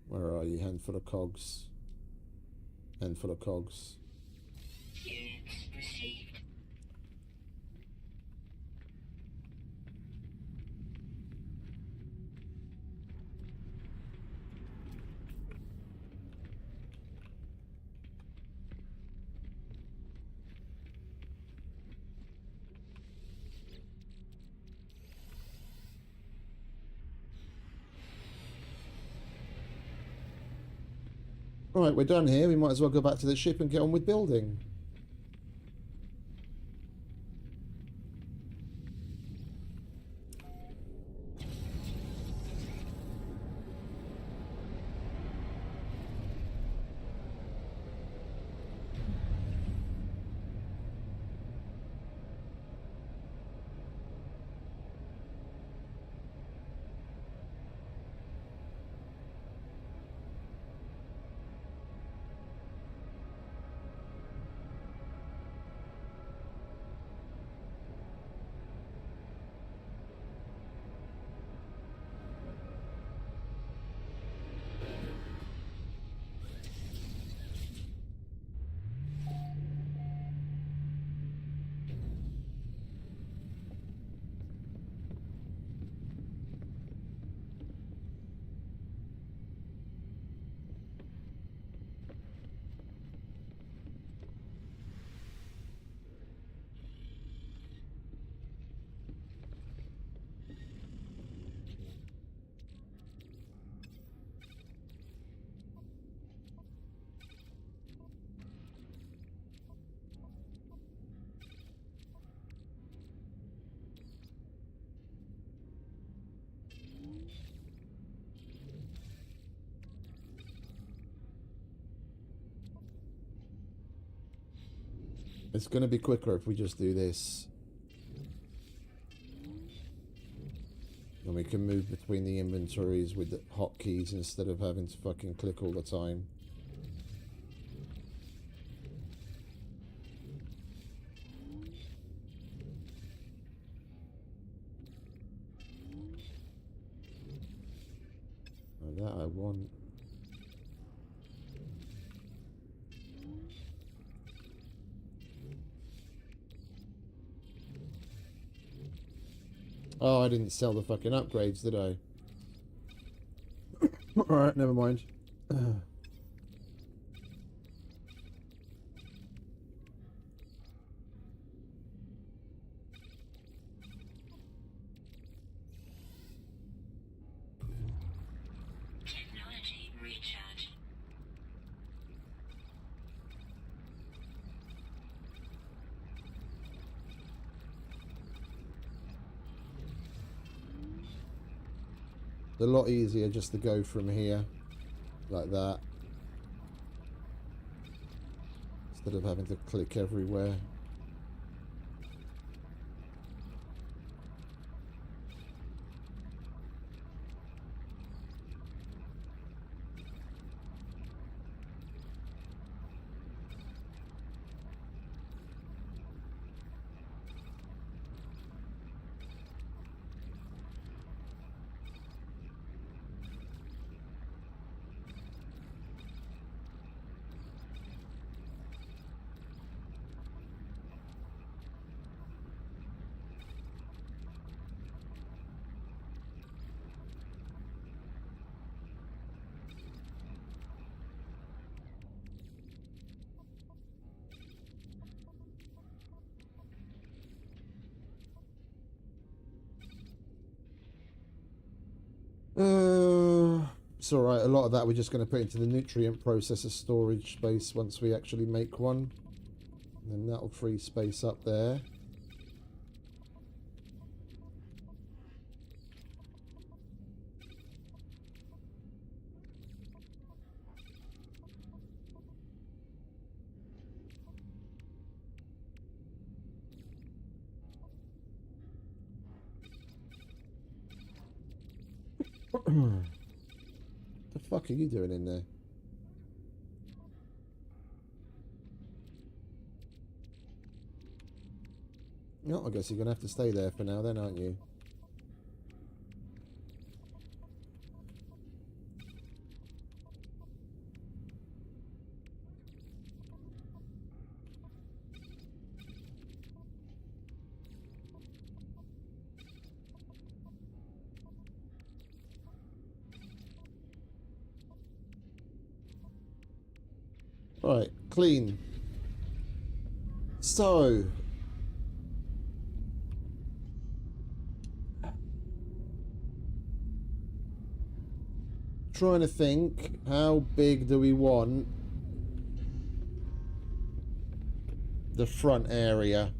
Where are you? Handful of cogs. Handful of cogs. Units received. Alright, we're done here. We might as well go back to the ship and get on with building. It's going to be quicker if we just do this. And we can move between the inventories with the hotkeys instead of having to fucking click all the time. Oh, that I want. Oh, I didn't sell the fucking upgrades, did I? Alright, never mind. Technology recharge. It's a lot easier just to go from here, like that, instead of having to click everywhere. It's alright, a lot of that we're just going to put into the nutrient processor storage space once we actually make one. And then that'll free space up there. The fuck are you doing in there? No, I guess you're gonna have to stay there for now then, aren't you? Right, clean. So, trying to think, how big do we want the front area?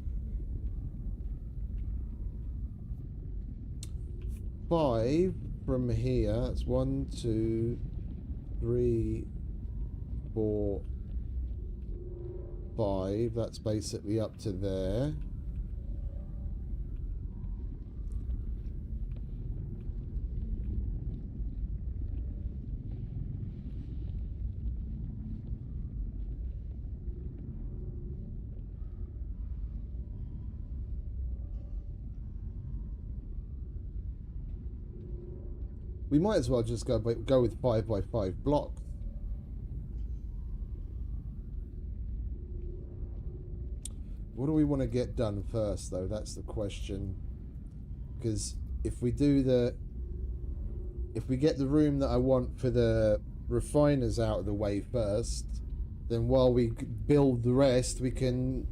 5 from here. That's 1, 2, 3, 4, 5. That's basically up to there. We might as well just go with 5 by 5 blocks. What do we want to get done first, though? That's the question. Because if we get the room that I want for the refiners out of the way first, then while we build the rest, we can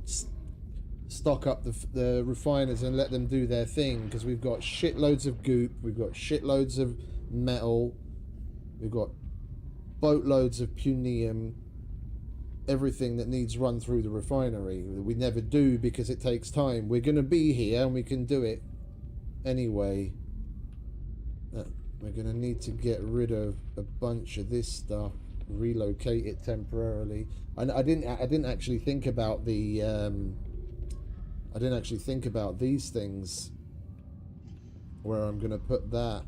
stock up the refiners and let them do their thing. Because we've got shitloads of goop, we've got shitloads of metal, we've got boatloads of punium, everything that needs run through the refinery. We never do because it takes time. We're going to be here and we can do it anyway. We're going to need to get rid of a bunch of this stuff, relocate it temporarily. And I didn't actually think about the I didn't actually think about these things, where I'm going to put that.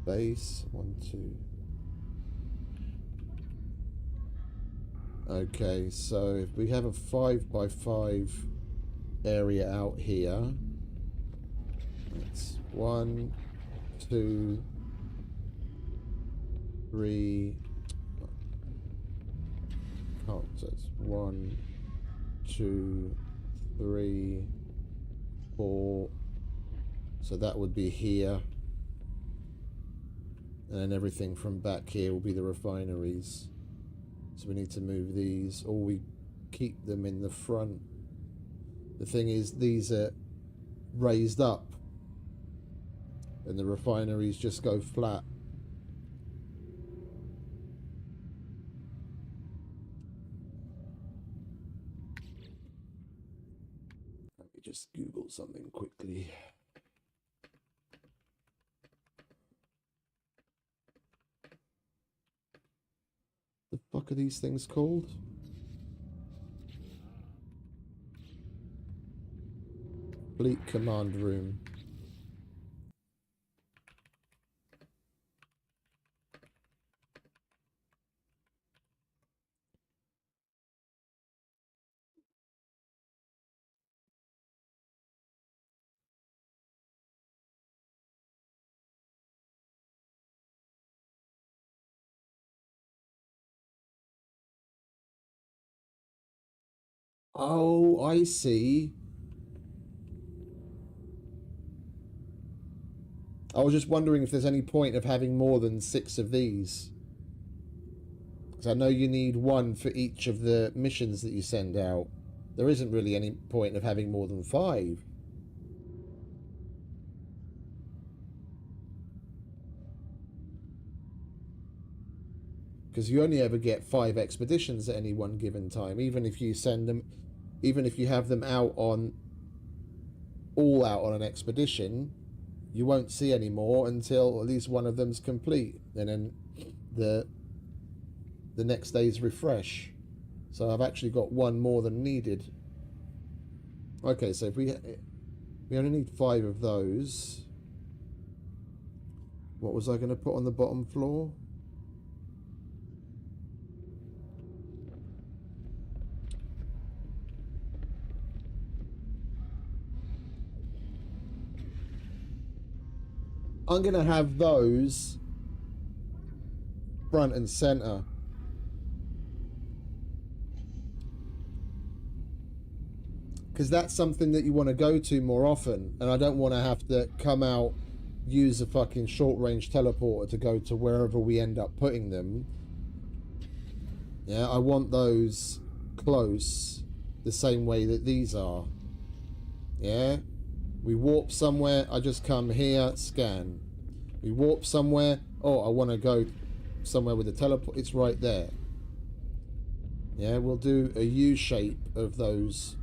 Base 1, 2. Okay, so if we have a 5 by 5 area out here, it's 1, 2, 3. Oh, so it's 1, 2, 3, 4. So that would be here. And then everything from back here will be the refineries. So we need to move these, or we keep them in the front. The thing is, these are raised up, and the refineries just go flat. Let me just Google something quickly. The fuck are these things called? Fleet command room. Oh, I see. I was just wondering if there's any point of having more than 6 of these. Because I know you need 1 for each of the missions that you send out. There isn't really any point of having more than 5. Because you only ever get 5 expeditions at any one given time, even if you send them, even if you have them out on an expedition, you won't see any more until at least one of them's complete, and then the next day's refresh. So I've actually got 1 more than needed. Okay, so if we only need 5 of those. What was I going to put on the bottom floor? I'm going to have those front and center. Because that's something that you want to go to more often. And I don't want to have to come out, use a fucking short range teleporter to go to wherever we end up putting them. Yeah, I want those close the same way that these are. Yeah? We warp somewhere, I just come here, scan. We warp somewhere, oh, I want to go somewhere with the teleport, it's right there. Yeah, we'll do a U shape of those.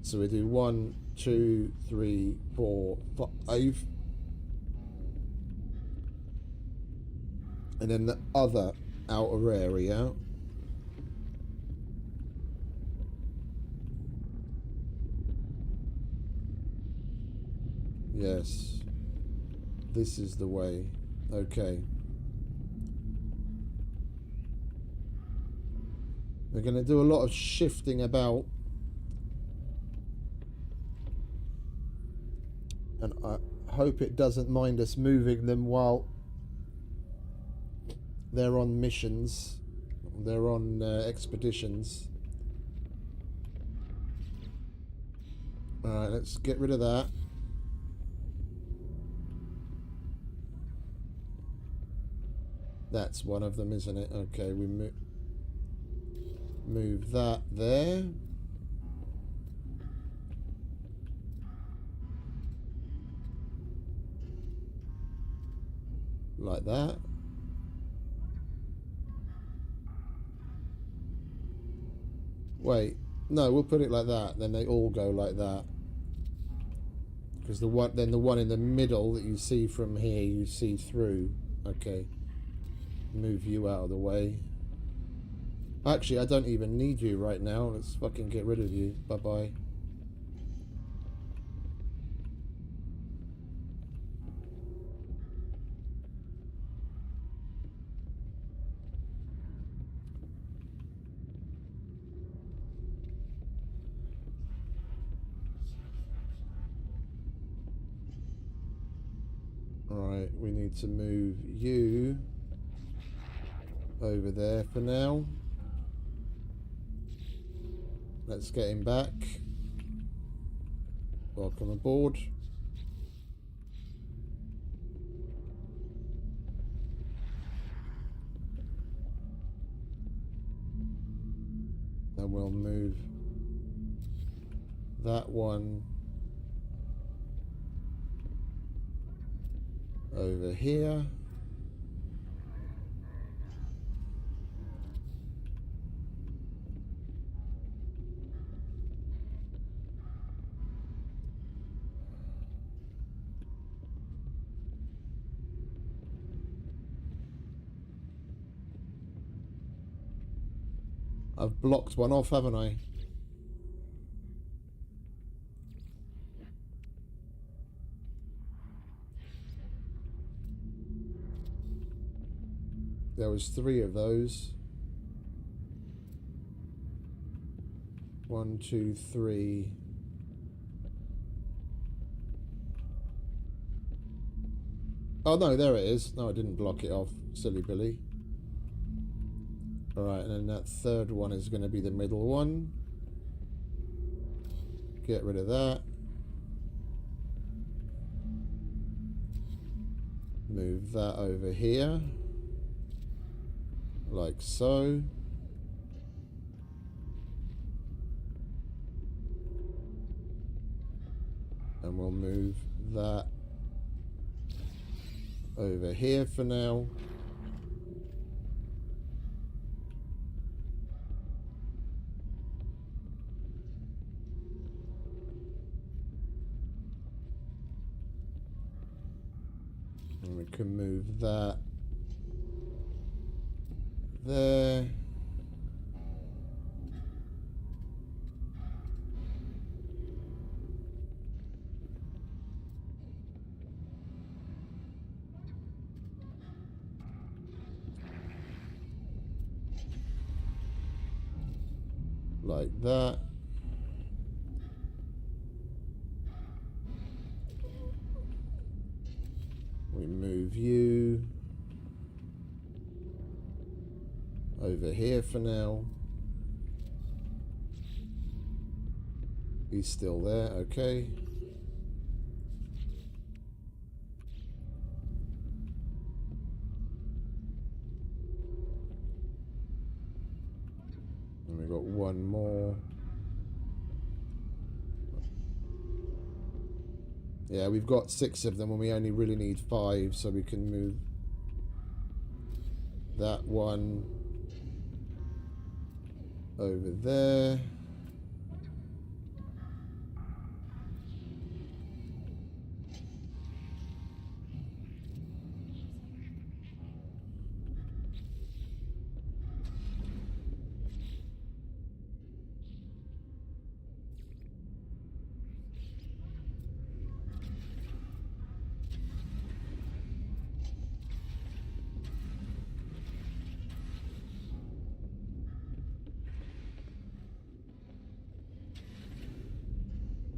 So we do 1, 2, 3, 4, 5. And then the other outer area. Yes. This is the way. Okay. We're going to do a lot of shifting about. And I hope it doesn't mind us moving them while they're on missions. They're on expeditions. Alright, let's get rid of that. That's one of them, isn't it? Okay, we move that there. Like that. Wait, no, we'll put it like that. Then they all go like that. Because the one in the middle that you see from here, you see through. Okay. Move you out of the way. Actually, I don't even need you right now. Let's fucking get rid of you. Bye-bye. Alright, we need to move you over there for now. Let's get him back. Welcome aboard. And we'll move that one over here. I've blocked one off, haven't I? There was 3 of those. 1, 2, 3. Oh no, there it is. No, I didn't block it off. Silly Billy. Alright, and then that third one is going to be the middle one. Get rid of that. Move that over here. Like so. And we'll move that over here for now. And we can move that there. Like that. We move you over here for now. He's still there, okay. And we got one more. Yeah, we've got 6 of them and we only really need 5, so we can move that one over there.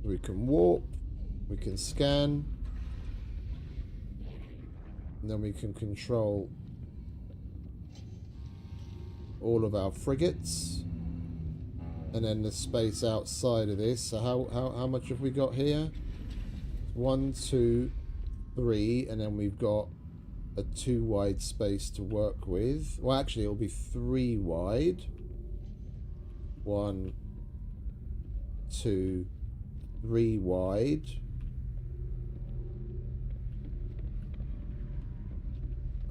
We can warp, we can scan, and then we can control all of our frigates, and then the space outside of this. So how much have we got here? 1, 2, 3, and then we've got a 2 wide space to work with. Well, actually, it'll be 3 wide. 1, 2, 3 wide.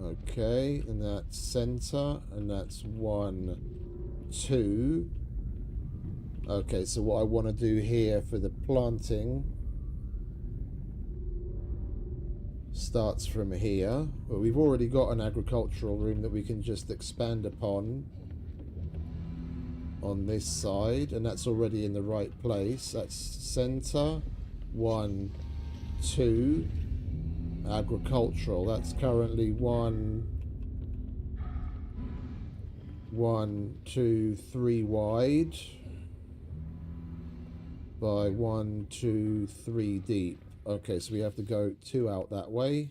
Okay, and that's center, and that's 1, 2. Okay, so what I want to do here for the planting starts from here, but we've already got an agricultural room that we can just expand upon on this side, and that's already in the right place. That's center, 1, 2, agricultural. That's currently 1, 2, 3 wide by 1, 2, 3 deep. Okay, so we have to go 2 out that way.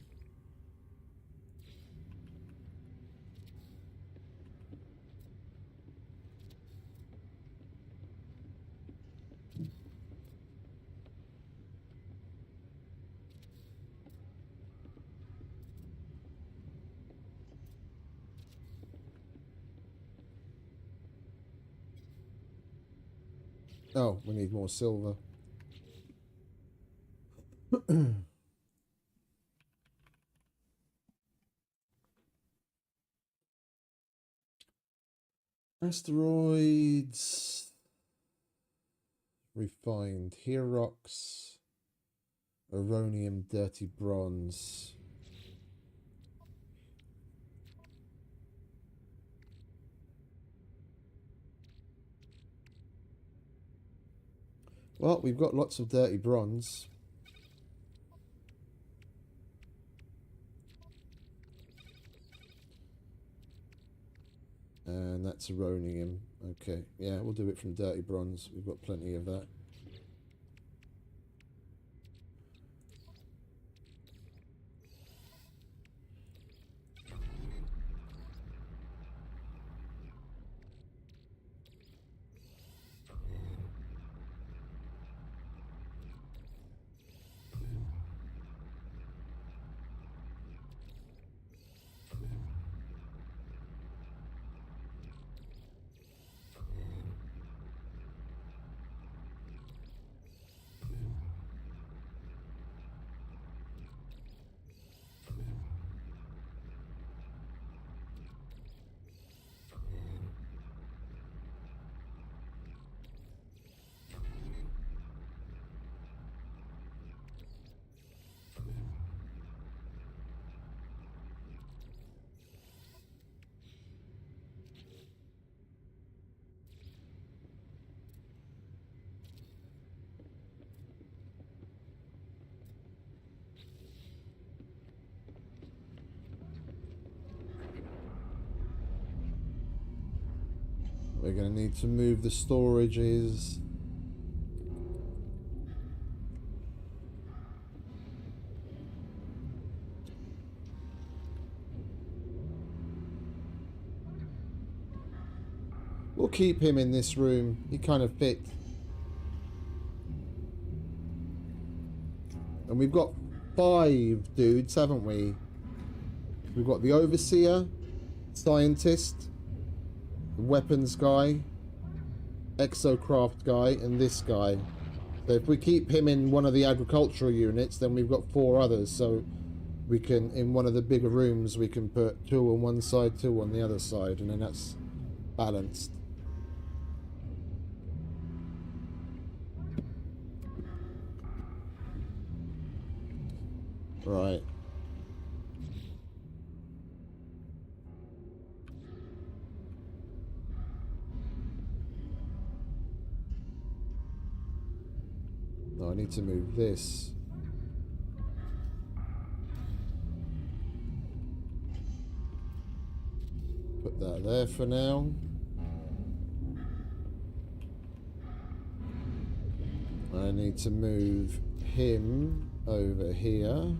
Oh, we need more silver. Asteroids. Refined Herox. Uranium dirty bronze. Well, we've got lots of dirty bronze. And that's uranium. Okay, yeah, we'll do it from dirty bronze. We've got plenty of that. We're going to need to move the storages. We'll keep him in this room. He kind of fit. And we've got 5 dudes, haven't we? We've got the Overseer, Scientist, the Weapons guy, Exocraft guy, and this guy. So if we keep him in one of the agricultural units, then we've got 4 others. So we can, in one of the bigger rooms, we can put 2 on one side, 2 on the other side, and then that's balanced. Right. No, I need to move this. Put that there for now. I need to move him over here.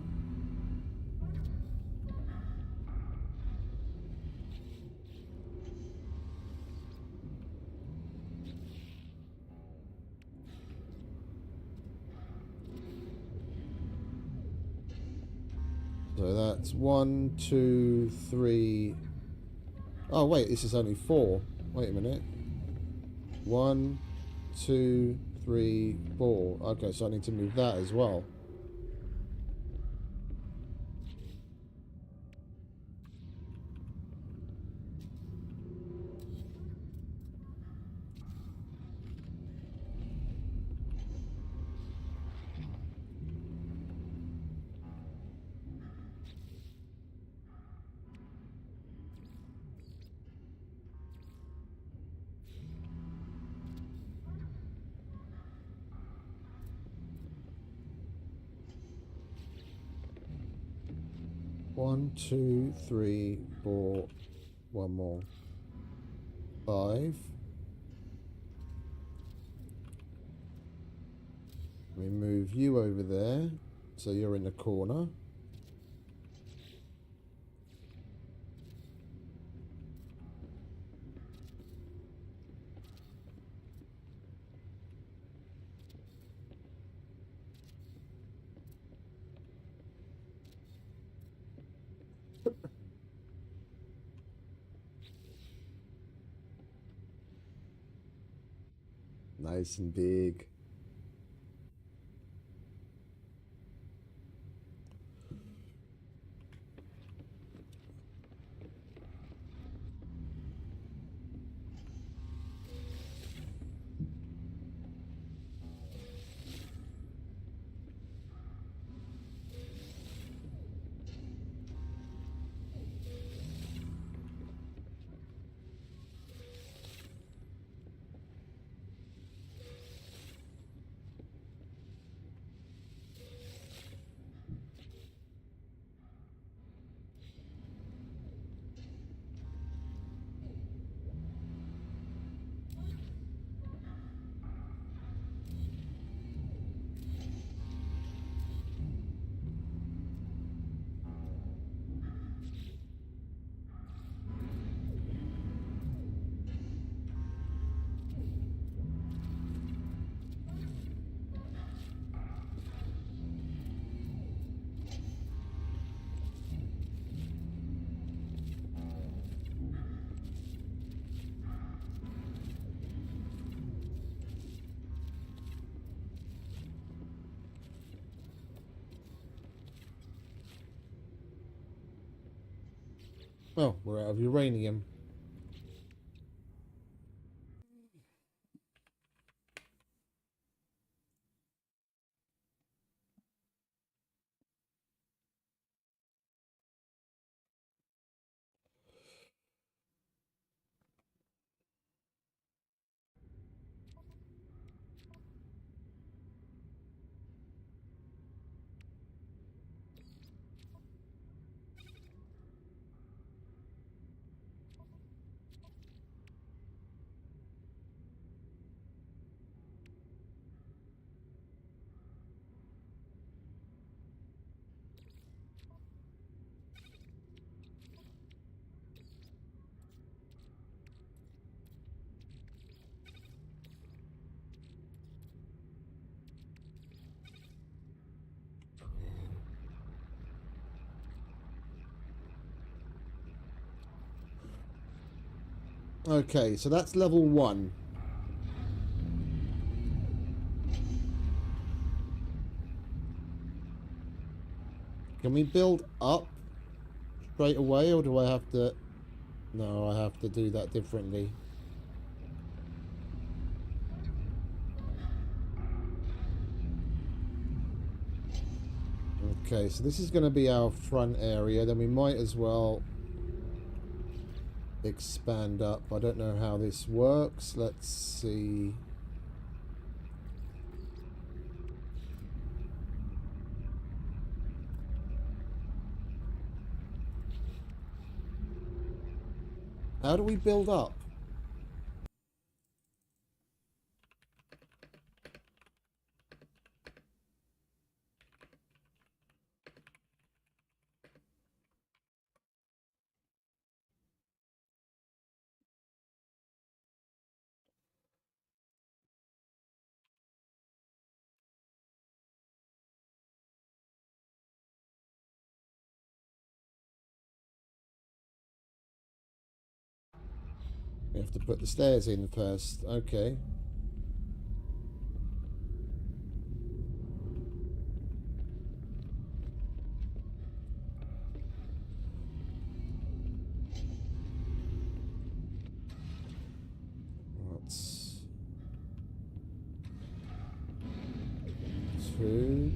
So that's 1, 2, 3. Oh wait, this is only 4. Wait a minute. 1, 2, 3, 4. Okay, so I need to move that as well. One, two, three, four. One more. 5. We move you over there, so you're in the corner. Nice and big. Oh, we're out of uranium. Okay, so that's level 1. Can we build up straight away, or do I have to... No, I have to do that differently. Okay, so this is going to be our front area. Then we might as well expand up. I don't know how this works. Let's see. How do we build up? We have to put the stairs in first. Okay. That's 2.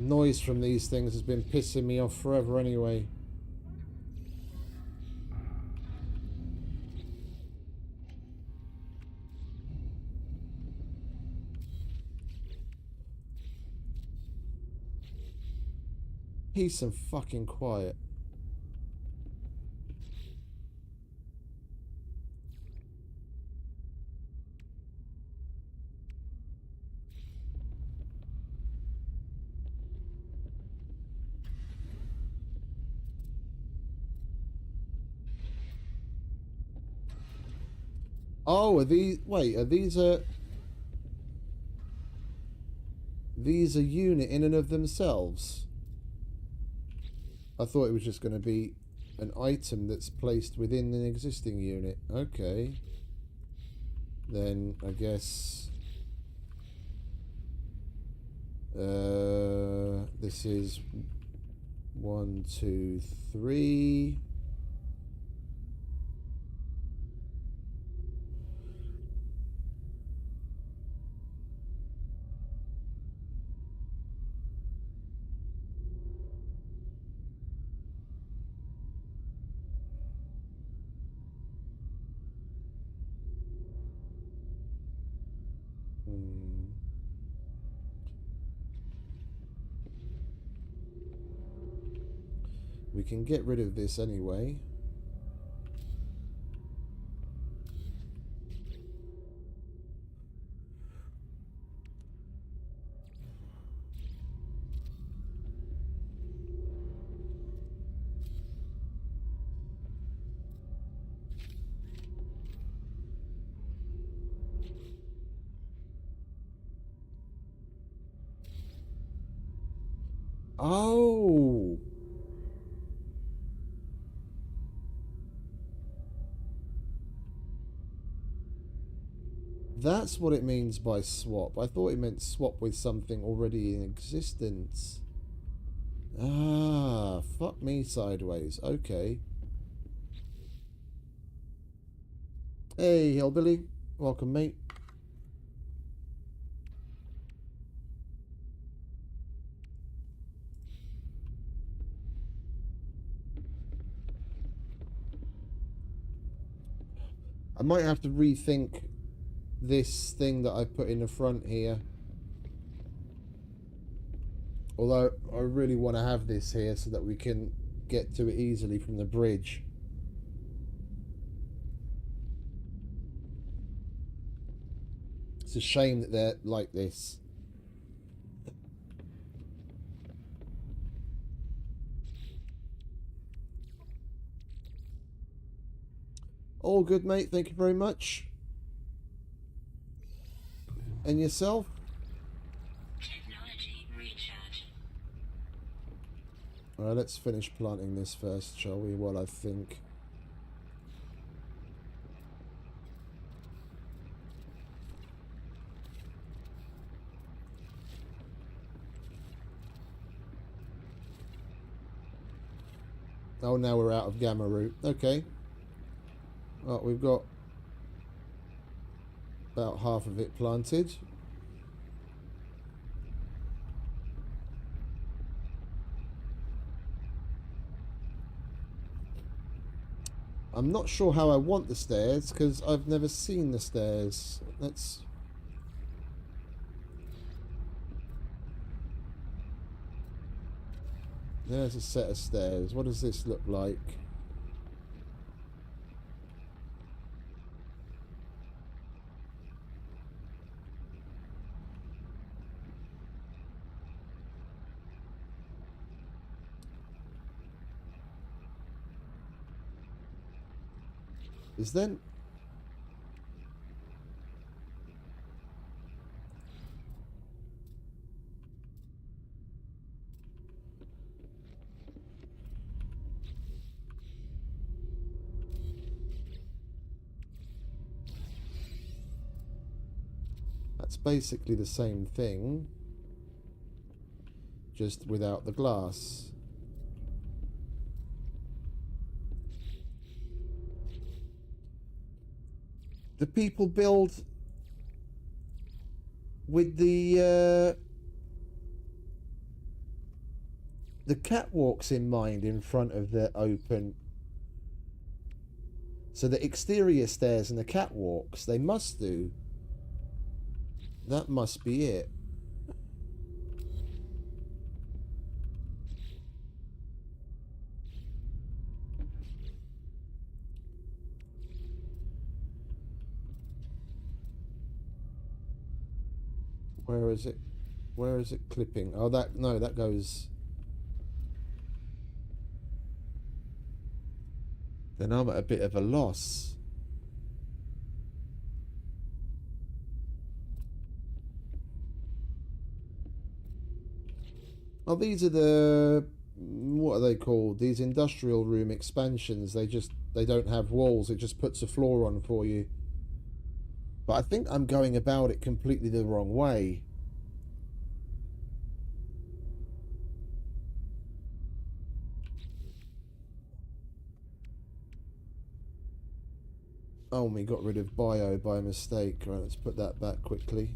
Noise from these things has been pissing me off forever anyway. Peace and fucking quiet. Oh, are these... Wait, are these a... These a unit in and of themselves? I thought it was just going to be an item that's placed within an existing unit. Okay. Then, I guess... this is 1, 2, 3... We can get rid of this anyway. Oh! That's what it means by swap. I thought it meant swap with something already in existence. Ah, fuck me sideways. Okay. Hey, Hillbilly. Welcome, mate. I might have to rethink this thing that I put in the front here. Although I really want to have this here so that we can get to it easily from the bridge. It's a shame that they're like this. All good, mate. Thank you very much. And yourself? Technology recharge. Alright, let's finish planting this first, shall we? While I think. Oh, now we're out of gamma root. Okay. Well, we've got about half of it planted. I'm not sure how I want the stairs because I've never seen the stairs. Let's... There's a set of stairs. What does this look like? Is then... That's basically the same thing, just without the glass. Do people build with the catwalks in mind in front of the open? So the exterior stairs and the catwalks, they must do. That must be it. Where is it? Where is it clipping? Oh, that... No, that goes... Then I'm at a bit of a loss. Oh, these are the... What are they called? These industrial room expansions. They don't have walls. It just puts a floor on for you. But I think I'm going about it completely the wrong way. Oh, we got rid of bio by mistake. Right, let's put that back quickly.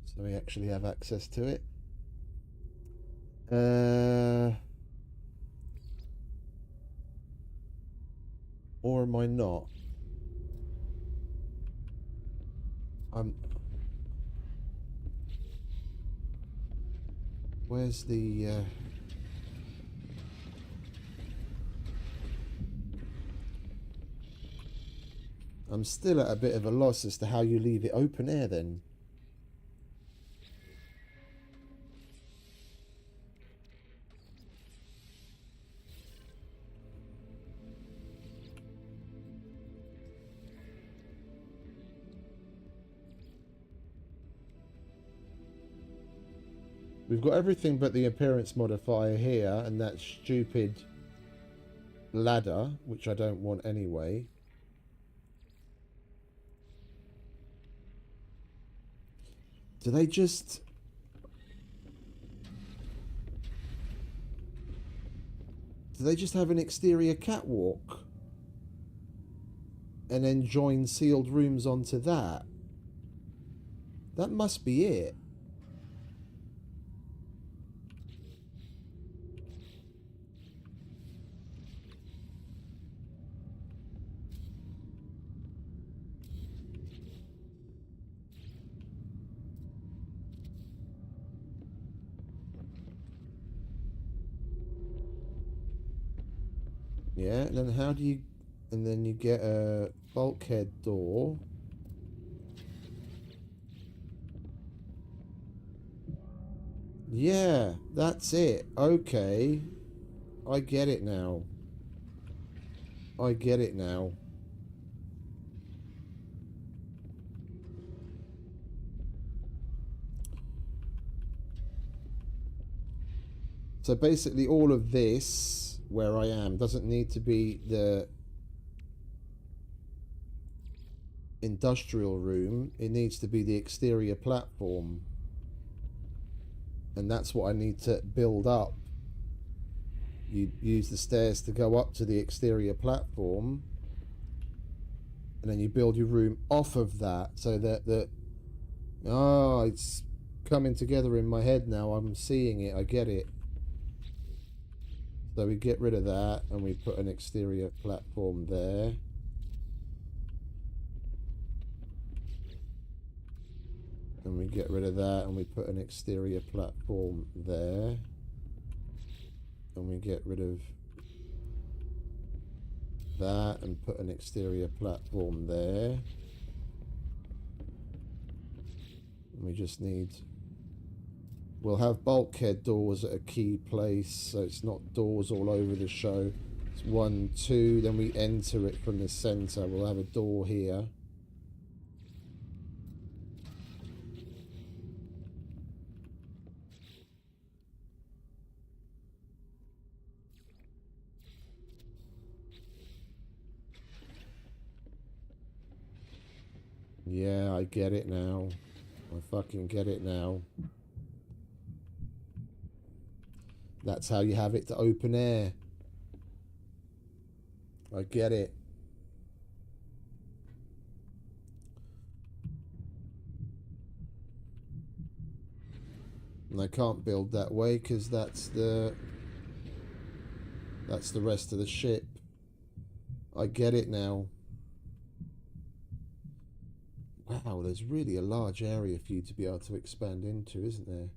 So we actually have access to it. Or am I not? Where's the... I'm still at a bit of a loss as to how you leave it open air then. We've got everything but the appearance modifier here, and that stupid ladder, which I don't want anyway. Do they just... Do they just have an exterior catwalk? And then join sealed rooms onto that? That must be it. Yeah, and then how do you... And then you get a bulkhead door. Yeah, that's it. Okay. I get it now. I get it now. So basically all of this, where I am, doesn't need to be the industrial room. It needs to be the exterior platform. And that's what I need to build up. You use the stairs to go up to the exterior platform. And then you build your room off of that so that oh, it's coming together in my head now. I'm seeing it. I get it. So we get rid of that and we put an exterior platform there. And we get rid of that and we put an exterior platform there. And we get rid of that and put an exterior platform there. And we just need... We'll have bulkhead doors at a key place, so it's not doors all over the show. It's 1, 2, then we enter it from the center. We'll have a door here. Yeah, I get it now. I fucking get it now. That's how you have it to open air. I get it. And I can't build that way because that's the rest of the ship. I get it now. Wow, there's really a large area for you to be able to expand into, isn't there?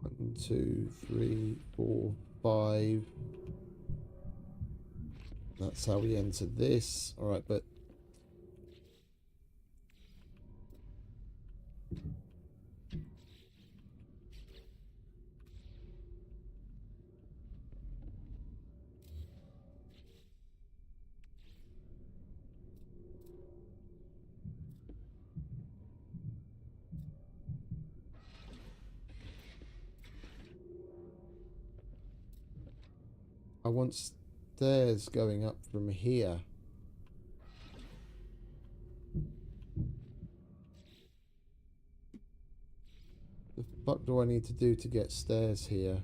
One, 2, 3, 4, 5. That's how we enter this. Alright, but... I want stairs going up from here. The fuck do I need to do to get stairs here?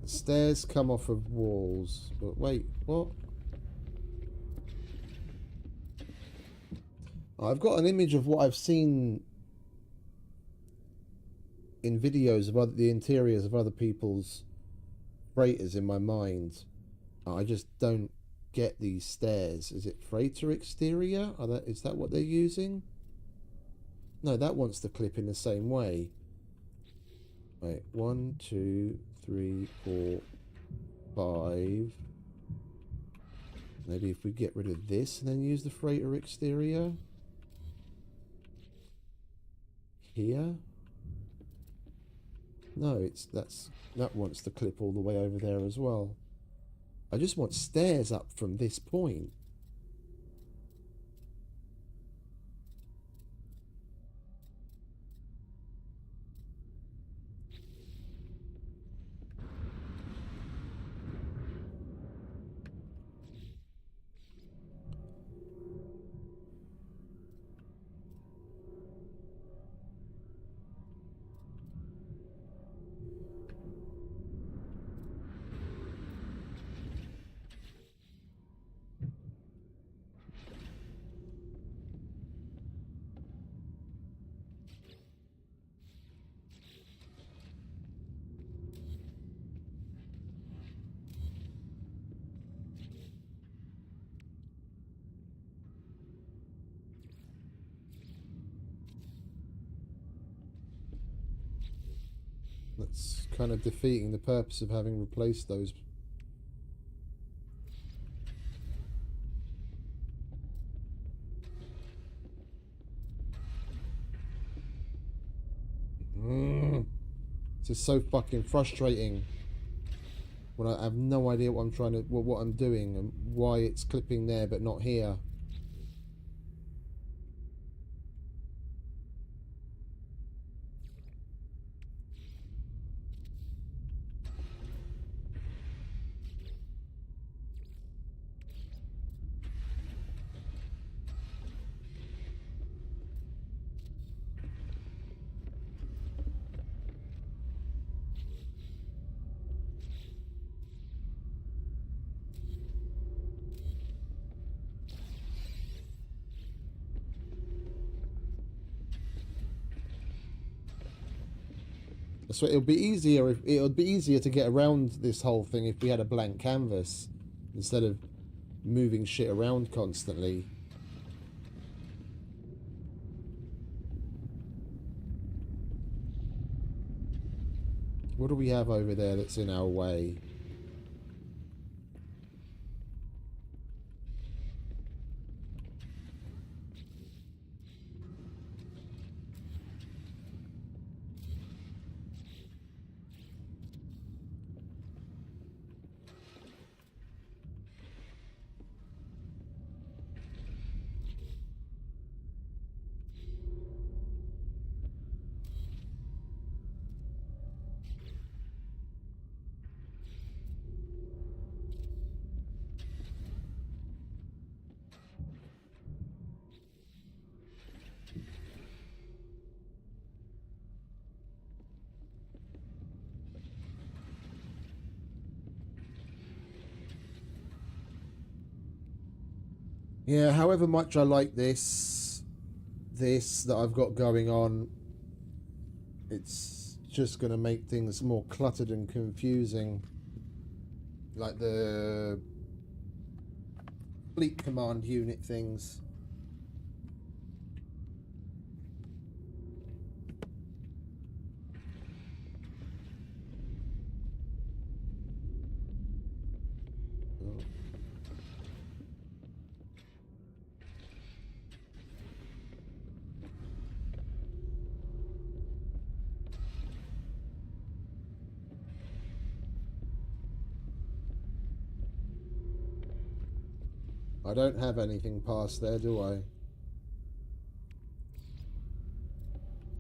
Stairs come off of walls. But wait, what? I've got an image of what I've seen in videos of the interiors of other people's freighters in my mind. I just don't get these stairs. Is it freighter exterior? Is that what they're using? No, that wants to clip in the same way. Wait, 1, 2, 3, 4, 5. Maybe if we get rid of this and then use the freighter exterior. Here. No, that wants to clip all the way over there as well. I just want stairs up from this point. That's kind of defeating the purpose of having replaced those. This is so fucking frustrating when I have no idea what I'm doing and why it's clipping there but not here. So it would be easier to get around this whole thing if we had a blank canvas instead of moving shit around constantly. What do we have over there that's in our way? Yeah, however much I like this that I've got going on, it's just going to make things more cluttered and confusing. Like the fleet command unit things. I don't have anything past there, do I?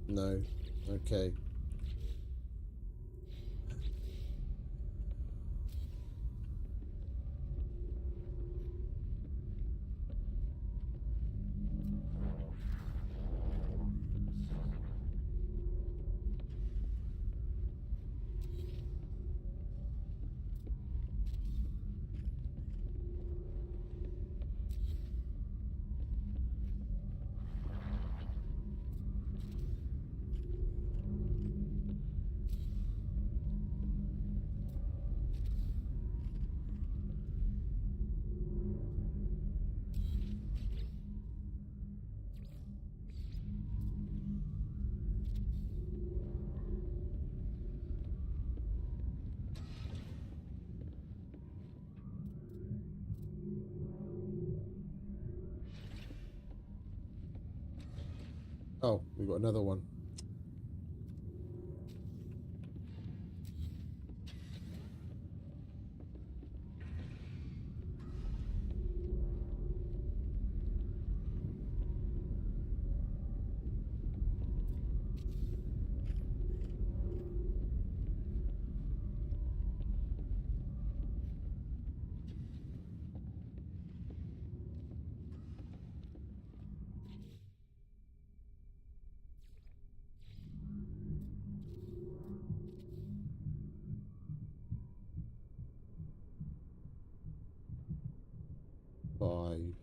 No. Okay. Oh, we got another one. Five.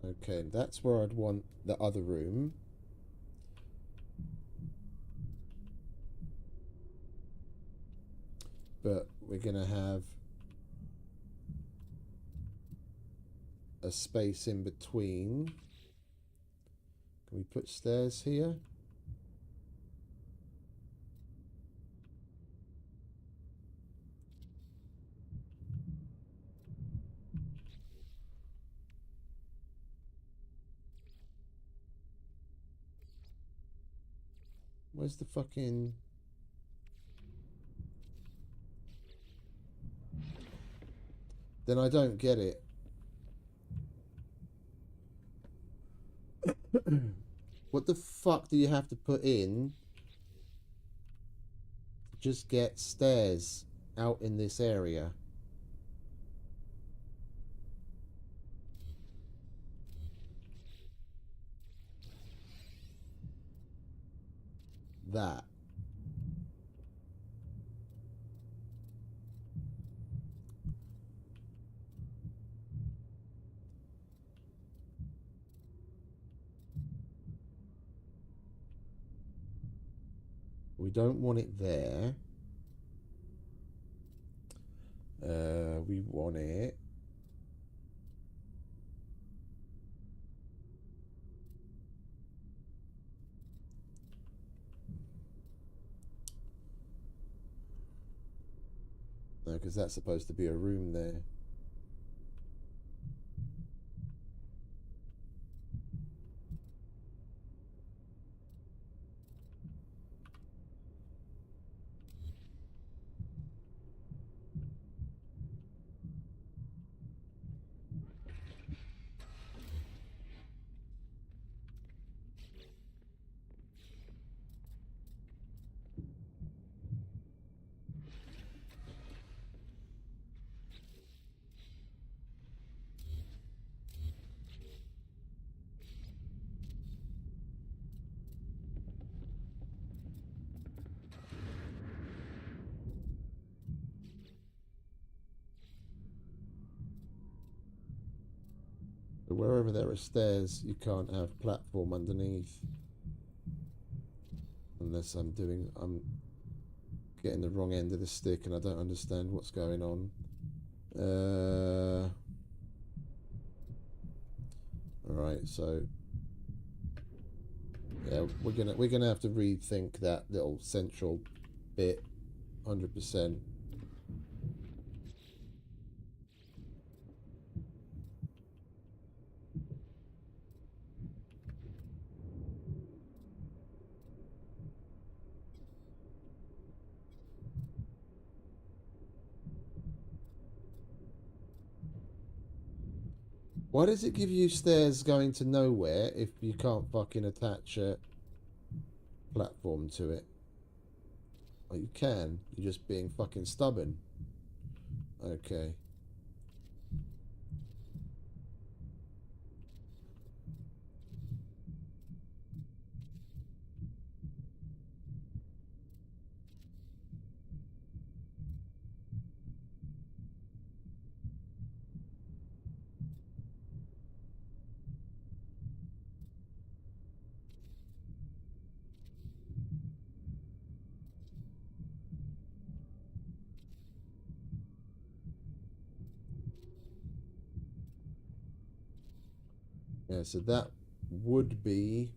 Okay, that's where I'd want the other room. But we're gonna have a space in between. Can we put stairs here? Where's the fucking... Then I don't get it. What the fuck do you have to put in to just get stairs out in this area? That. We don't want it there. We want it... No, because that's supposed to be a room there. But wherever there are stairs, you can't have platform underneath. Unless I'm getting the wrong end of the stick and I don't understand what's going on. Alright, so yeah, we're gonna have to rethink that little central bit 100%. Why does it give you stairs going to nowhere if you can't fucking attach a platform to it? Oh, you can. You're just being fucking stubborn. Okay. Yeah, so that would be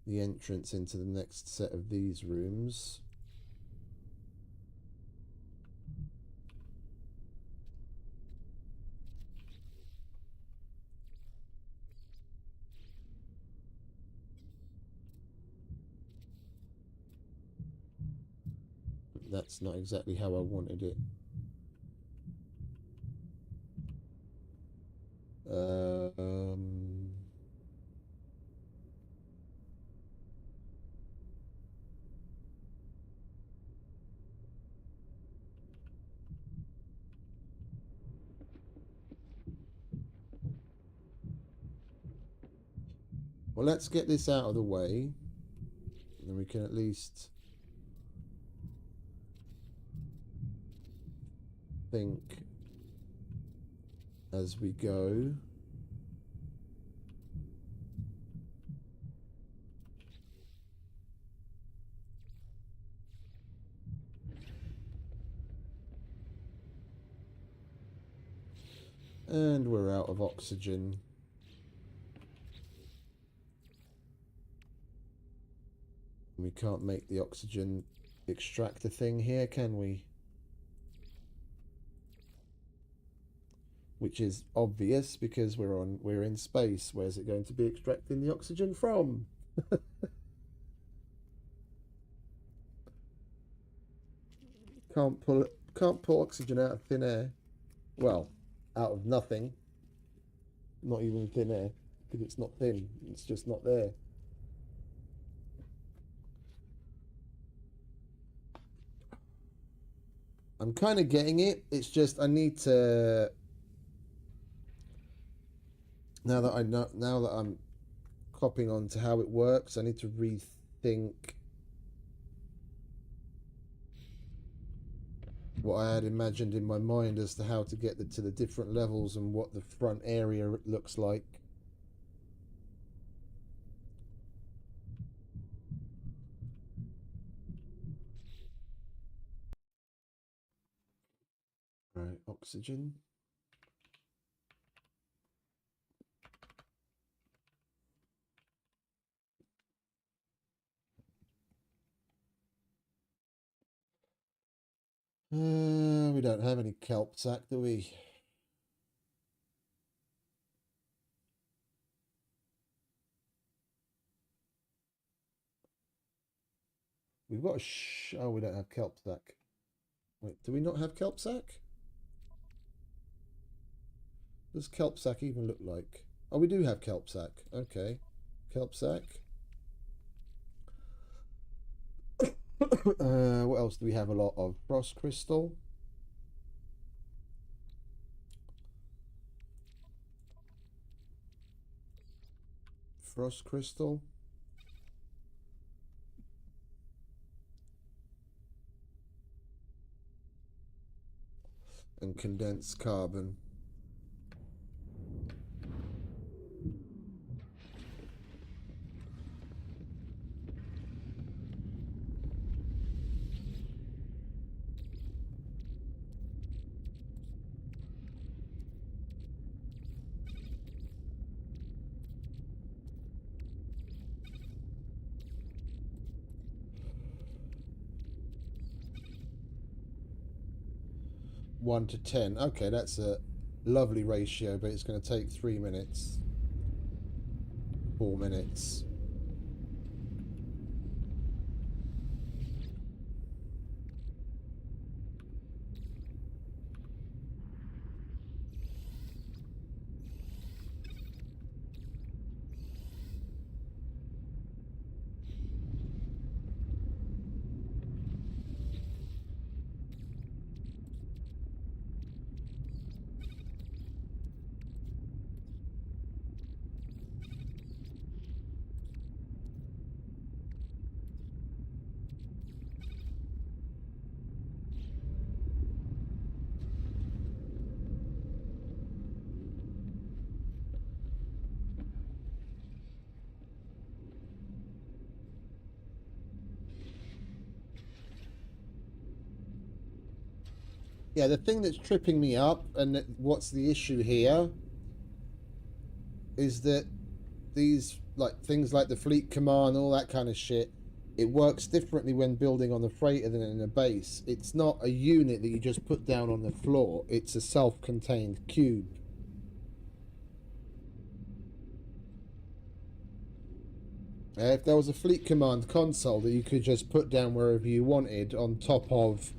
the entrance into the next set of these rooms. That's not exactly how I wanted it. Um, well, let's get this out of the way. And we can at least think as we go. And we're out of oxygen. We can't make the oxygen extractor thing here, can we? Which is obvious because we're in space. Where's it going to be extracting the oxygen from? Can't pull oxygen out of thin air. Well, out of nothing. Not even thin air, because it's not thin. It's just not there. I'm kind of getting it. It's just I need to. Now that I'm copying on to how it works, I need to rethink what I had imagined in my mind as to how to get to the different levels and what the front area looks like. Right, oxygen. We don't have any kelp sack, do we? We've got oh, we don't have kelp sack. Wait, do we not have kelp sack? What does kelp sack even look like? Oh, we do have kelp sack. Okay. Kelp sack. What else do we have a lot of? Frost crystal. Frost crystal. And condensed carbon. One to 10. Okay, that's a lovely ratio, but it's going to take 3 minutes. 4 minutes. Yeah, the thing that's tripping me up, and what's the issue here, is that these things like the fleet command, all that kind of shit, it works differently when building on the freighter than in a base. It's not a unit that you just put down on the floor. It's a self-contained cube. If there was a Fleet Command console that you could just put down wherever you wanted on top of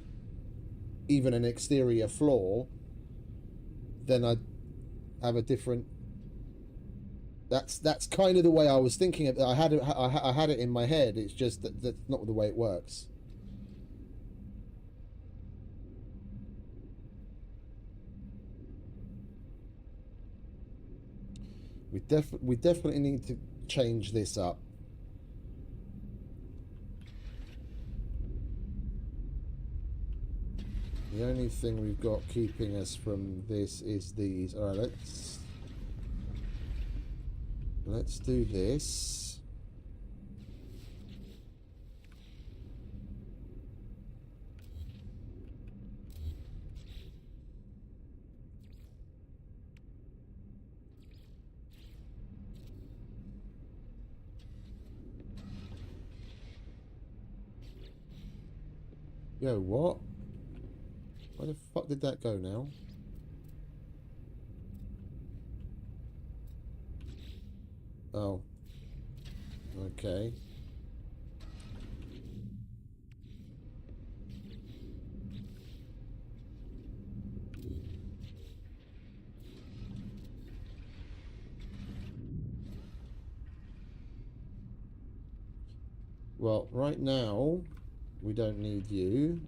even an exterior floor, then I'd have a different. That's kind of the way I was thinking of it. I had it in my head. It's just that's not the way it works. We definitely need to change this up. The only thing we've got keeping us from this is these. All right, let's do this. Yo, what? Where the fuck did that go now? Oh. Okay. Well, right now, we don't need you.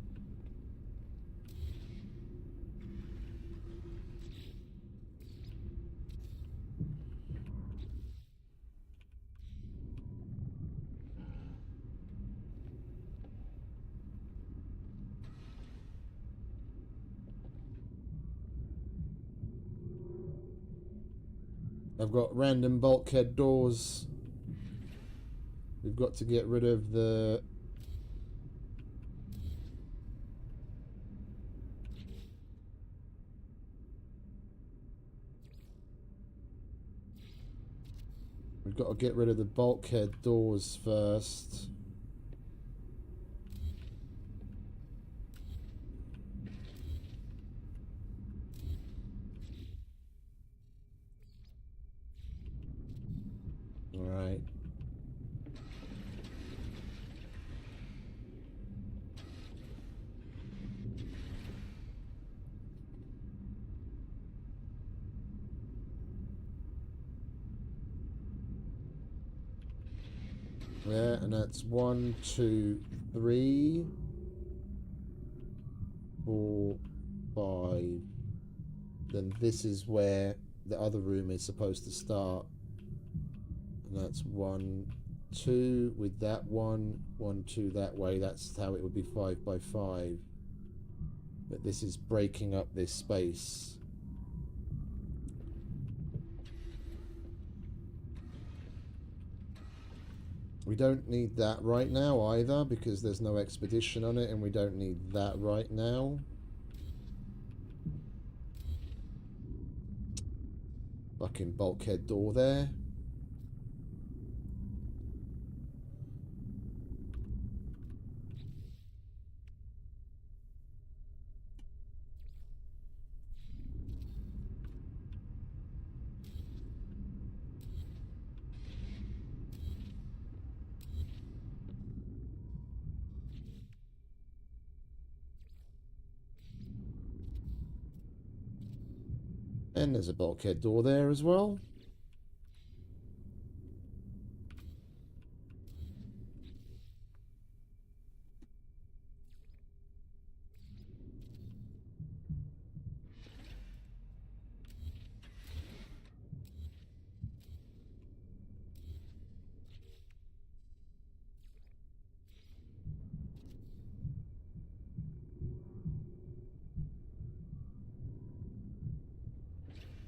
I've got random bulkhead doors. We've got to get rid of the... We've got to get rid of the bulkhead doors first. Alright. Yeah, and that's 1, 2, 3, 4, 5. Then this is where the other room is supposed to start. And that's 1, 2 with that 1, 1, 2 that way. That's how it would be 5 by 5. But this is breaking up this space. We don't need that right now either, because there's no expedition on it, and we don't need that right now. Fucking bulkhead door there. And there's a bulkhead door there as well.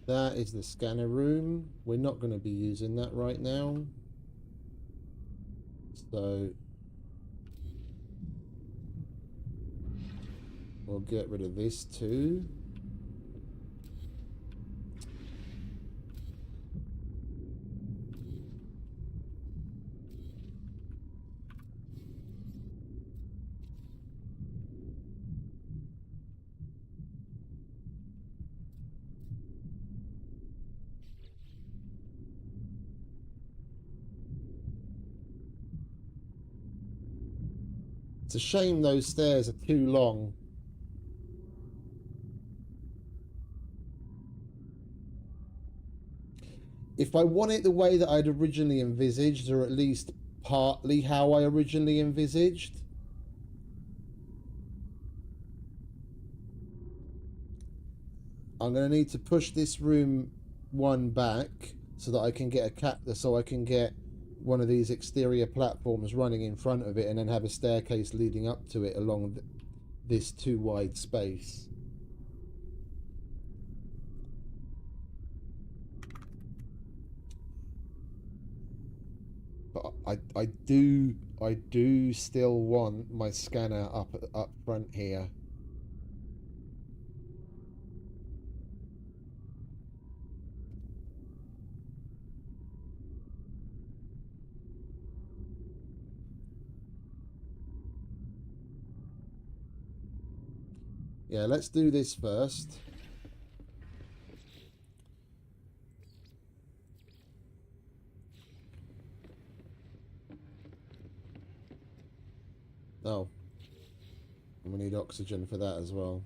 That is the scanner room. We're not going to be using that right now. So we'll get rid of this too. It's a shame those stairs are too long. If I want it the way that I'd originally envisaged, or at least partly how I originally envisaged, I'm going to need to push this room one back so that I can get one of these exterior platforms running in front of it, and then have a staircase leading up to it along this too wide space. But I do still want my scanner up front here. Yeah, let's do this first. Oh. And we need oxygen for that as well.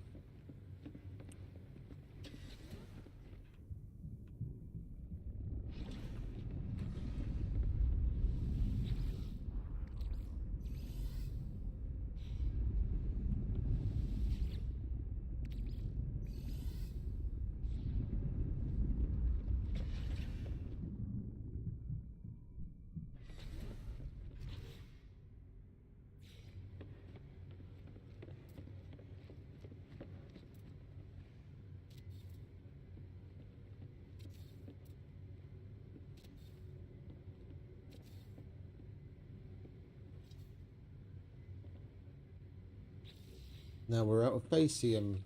Now we're out of Facium.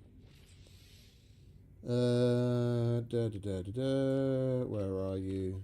Where are you?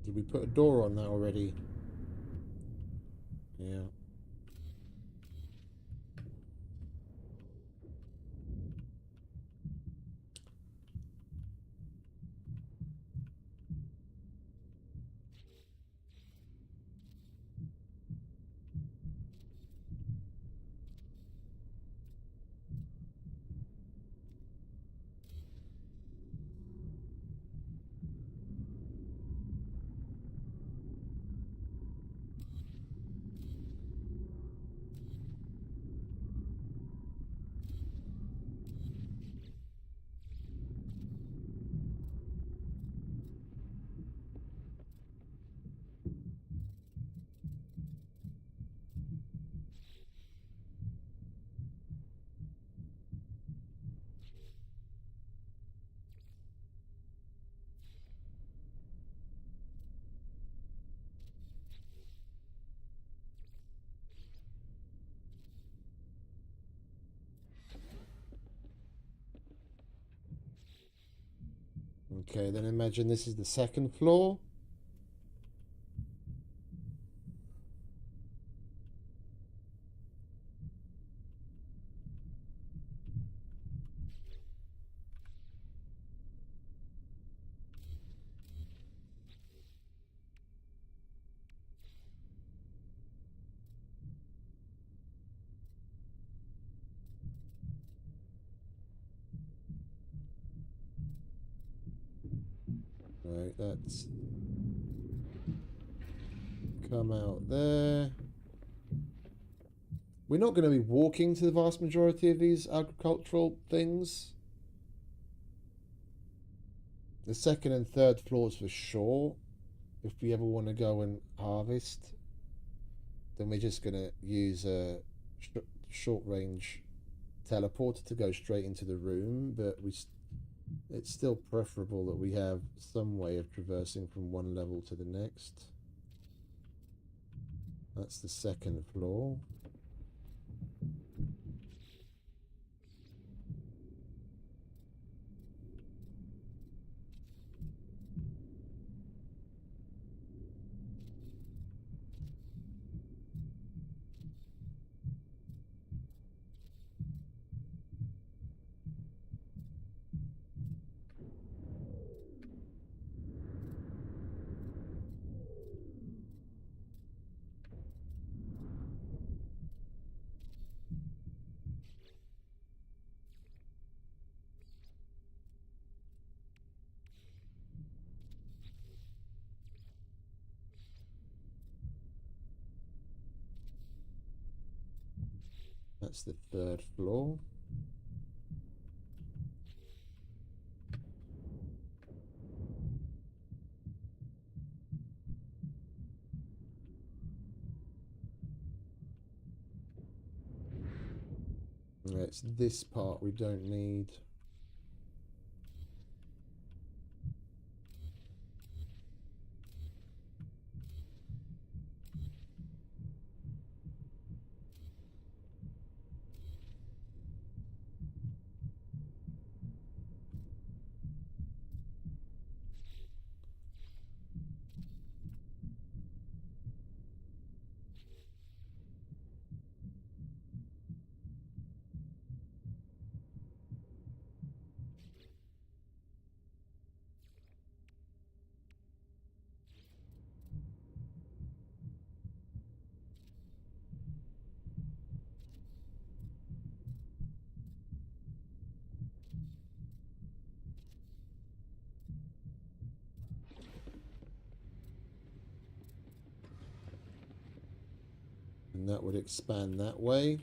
Did we put a door on that already? Yeah. Okay, then imagine this is the second floor. Right, that's come out there. We're not going to be walking to the vast majority of these agricultural things. The second and third floors for sure. If we ever want to go and harvest, then we're just going to use a short range teleporter to go straight into the room, but it's still preferable that we have some way of traversing from one level to the next. That's the second floor. That's the third floor. It's this part we don't need. And that would expand that way.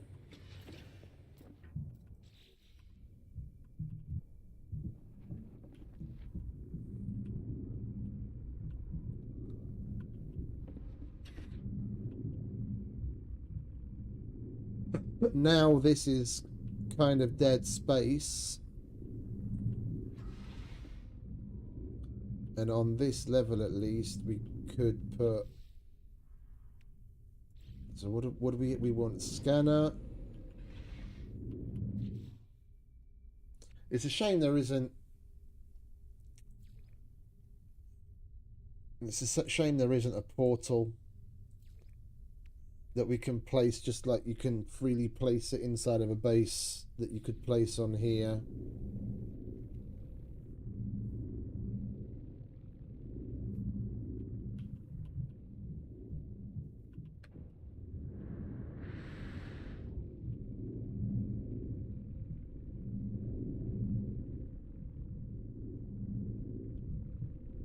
But now this is kind of dead space. And on this level at least we could put... So what do we want? Scanner. It's a shame there isn't... It's a shame there isn't a portal that we can place, just like you can freely place it inside of a base that you could place on here.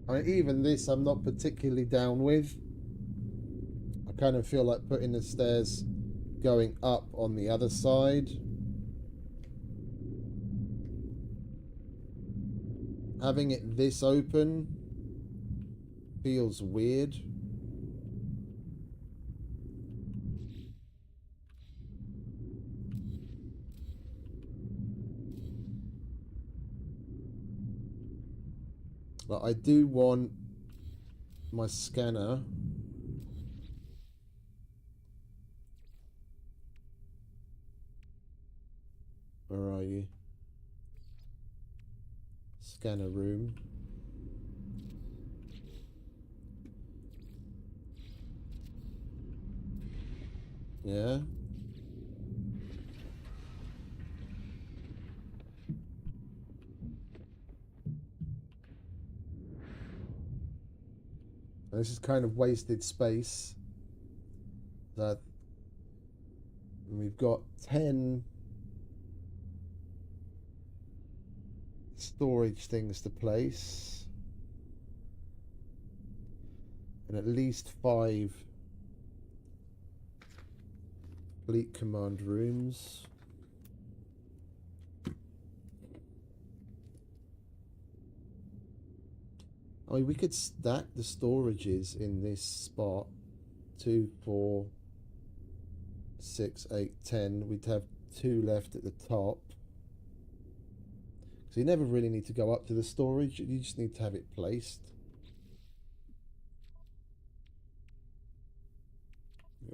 I mean, even this I'm not particularly down with. I kind of feel like putting the stairs going up on the other side. Having it this open feels weird. But I do want my scanner. Where are you? Scanner room. Yeah. This is kind of wasted space. That we've got 10 storage things to place. And at least 5 fleet command rooms. I mean, we could stack the storages in this spot. 2, 4, 6, 8, 10. We'd have 2 left at the top. So you never really need to go up to the storage. You just need to have it placed.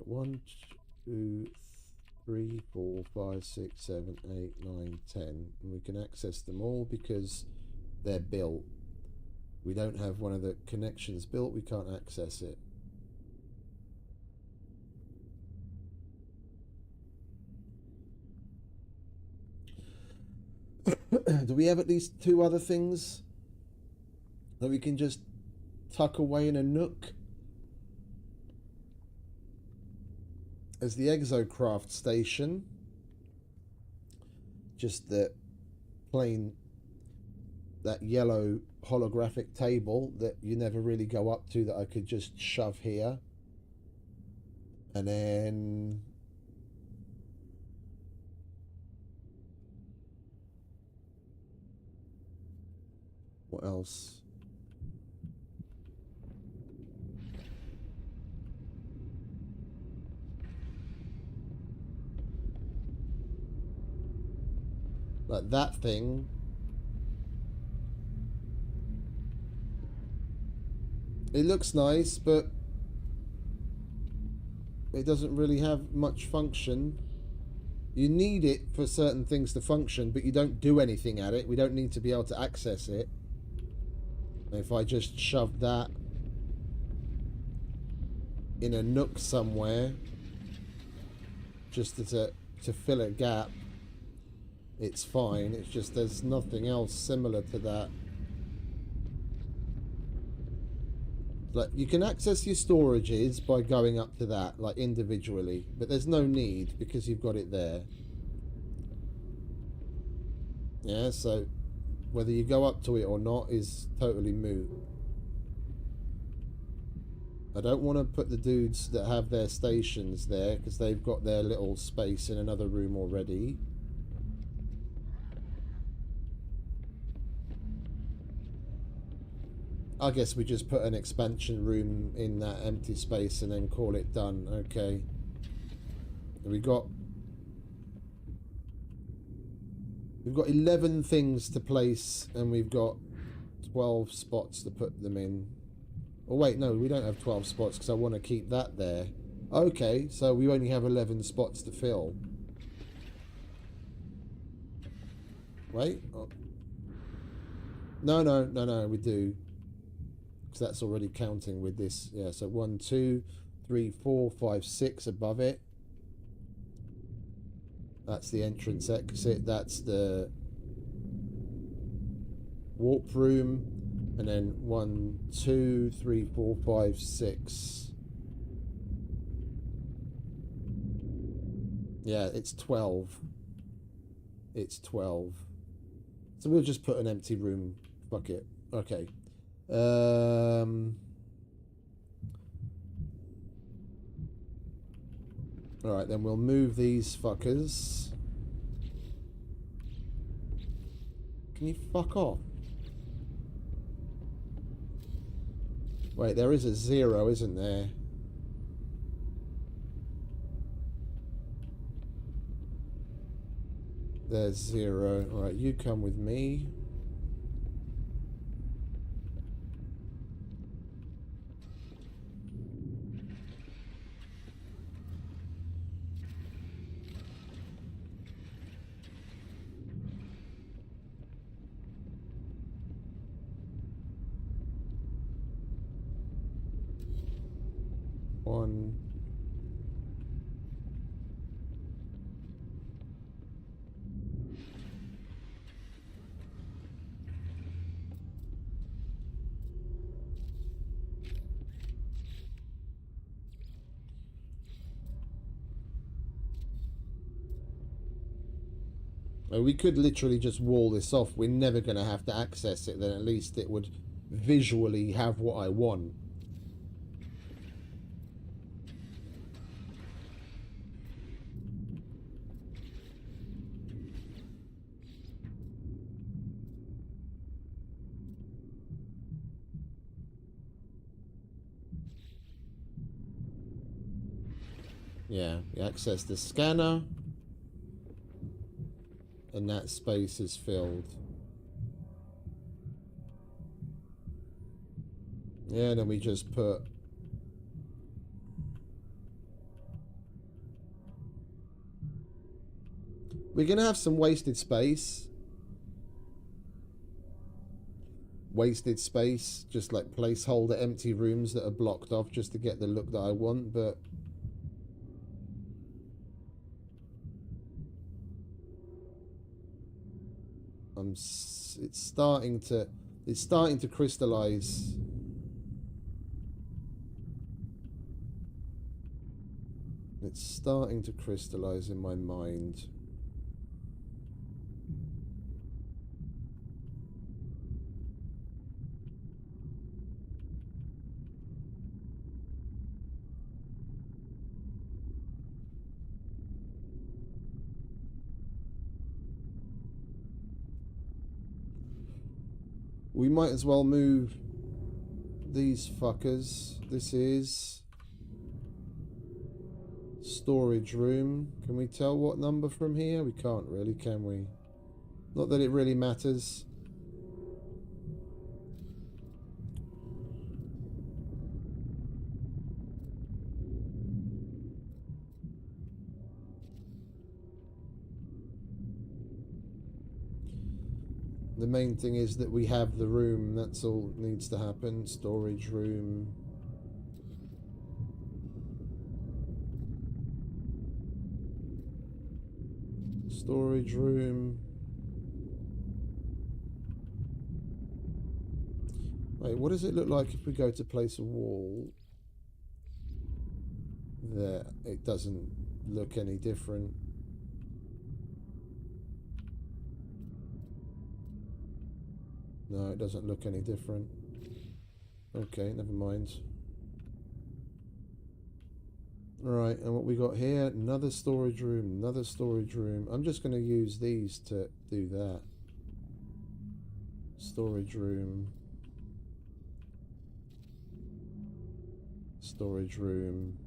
1, 2, 3, 4, 5, 6, 7, 8, 9, 10. And we can access them all because they're built. We don't have one of the connections built, we can't access it. Do we have at least 2 other things that we can just tuck away in a nook? As the Exocraft station, just the plain, that yellow holographic table that you never really go up to, that I could just shove here. And then what else? Like that thing. It looks nice, but it doesn't really have much function. You need it for certain things to function, but you don't do anything at it. We don't need to be able to access it. If I just shove that in a nook somewhere, just to fill a gap, it's fine. It's just there's nothing else similar to that. Like, you can access your storages by going up to that, like, individually, but there's no need because you've got it there. Yeah, so whether you go up to it or not is totally moot. I don't want to put the dudes that have their stations there because they've got their little space in another room already. I guess we just put an expansion room in that empty space and then call it done. Okay. We've got 11 things to place and we've got 12 spots to put them in. Oh wait, no, we don't have 12 spots because I want to keep that there. Okay, so we only have 11 spots to fill. Wait. Oh. No, we do. That's already counting with this. Yeah, so 1, 2, 3, 4, 5, 6 above it. That's the entrance exit. That's the warp room. And then 1, 2, 3, 4, 5, 6. Yeah, it's 12. It's 12. So we'll just put an empty room. Fuck it. Okay. Alright, then we'll move these fuckers. Can you fuck off? Wait, there is a 0, isn't there? There's 0. Alright, you come with me. We could literally just wall this off. We're never going to have to access it. Then at least it would visually have what I want. Yeah, we access the scanner. And that space is filled. Yeah, and then we just put... We're going to have some wasted space. Wasted space. Just like placeholder empty rooms that are blocked off just to get the look that I want, but... It's starting to crystallize. It's starting to crystallize in my mind. We might as well move these fuckers. This is storage room. Can we tell what number from here? We can't really, can we? Not that it really matters. The main thing is that we have the room. That's all that needs to happen. Storage room. Storage room. Wait, what does it look like if we go to place a wall? There. It doesn't look any different. No, it doesn't look any different. Okay, never mind. Right, and what we got here, another storage room, another storage room. I'm just going to use these to do that. Storage room. Storage room.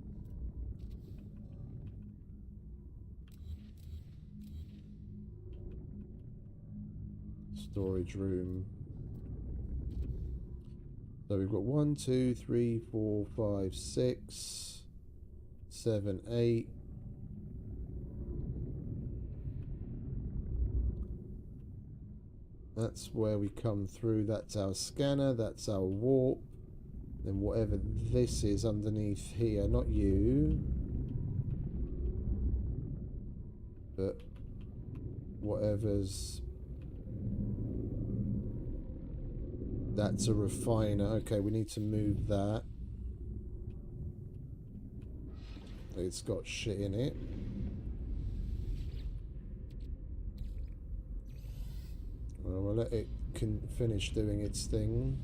Storage room. So we've got 1, 2, 3, 4, 5, 6, 7, 8. That's where we come through. That's our scanner. That's our warp. Then whatever this is underneath here, not you, but whatever's... That's a refiner. Okay, we need to move that. It's got shit in it. Well, we'll let it finish doing its thing.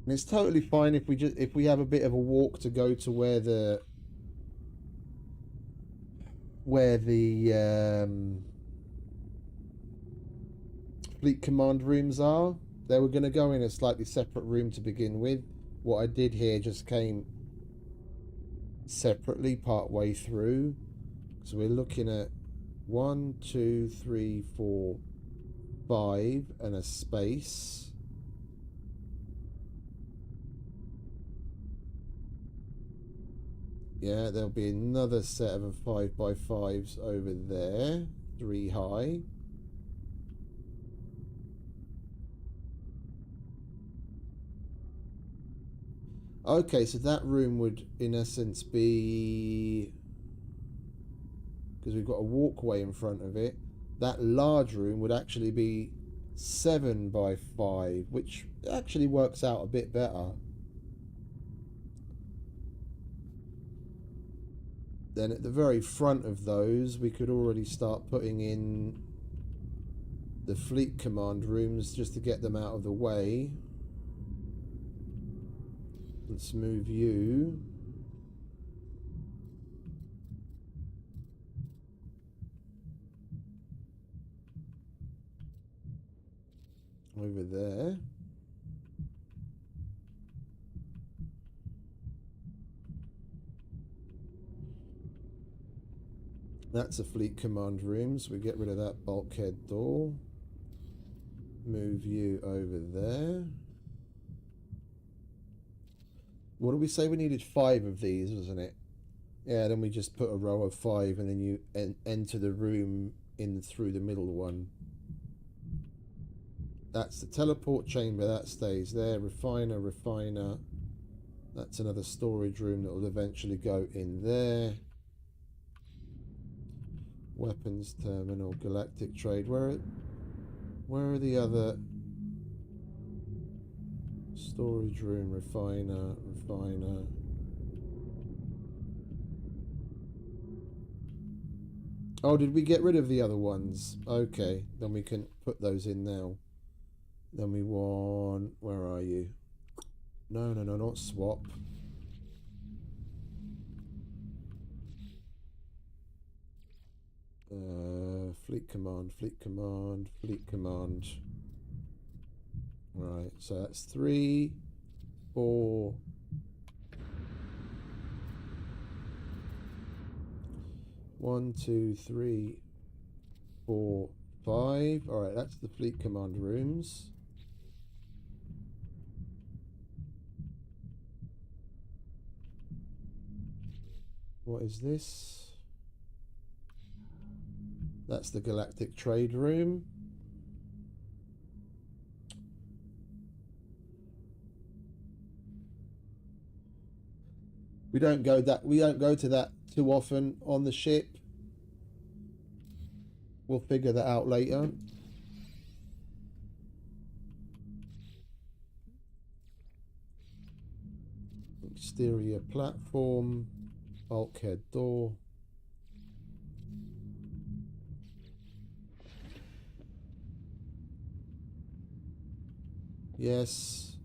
And it's totally fine if we have a bit of a walk to go to where the fleet command rooms are. They were going to go in a slightly separate room to begin with. What I did here just came separately part way through. So we're looking at 1, 2, 3, 4, 5 and a space. Yeah, there'll be another set of 5x5s over there, 3 high. Okay, so that room would, in essence, be... because we've got a walkway in front of it. That large room would actually be 7x5, which actually works out a bit better. Then at the very front of those, we could already start putting in the fleet command rooms just to get them out of the way. Let's move you. Over there. That's a fleet command room, so we get rid of that bulkhead door. Move you over there. What did we say? We needed 5 of these, wasn't it? Yeah, then we just put a row of 5 and then you enter the room in through the middle one. That's the teleport chamber, that stays there. Refiner, refiner. That's another storage room that will eventually go in there. Weapons terminal, galactic trade. Where are the other... storage room, refiner, refiner. Oh, did we get rid of the other ones? Okay, then we can put those in now. Then we want... where are you? No, no, no, not swap. Fleet command, fleet command, fleet command. Right, so that's 3, 4. 1, 2, 3, 4, 5. All right, that's the fleet command rooms. What is this? That's the galactic trade room. We don't go to that too often on the ship. We'll figure that out later. Exterior platform, bulkhead door. Yes.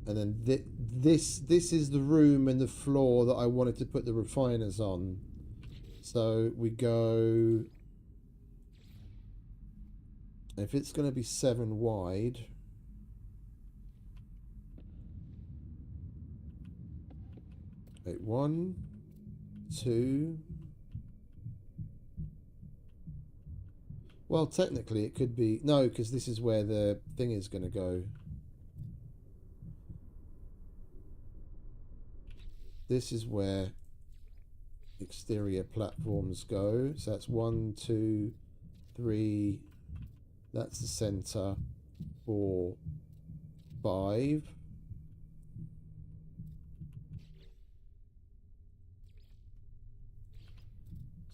And then this is the room and the floor that I wanted to put the refiners on. So we go... if it's going to be 7 wide... wait, 1, 2... well, technically it could be... no, because this is where the thing is going to go. This is where exterior platforms go. So that's 1, 2, 3. That's the center. 4, 5.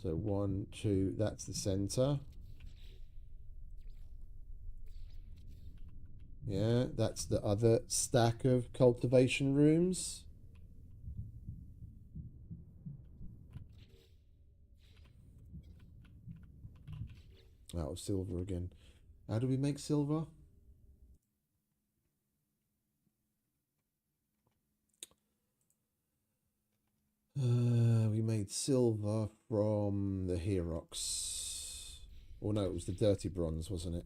So 1, 2. That's the center. Yeah, that's the other stack of cultivation rooms. Oh, silver again. How do we make silver? We made silver from the Herox. Or no, it was the dirty bronze, wasn't it?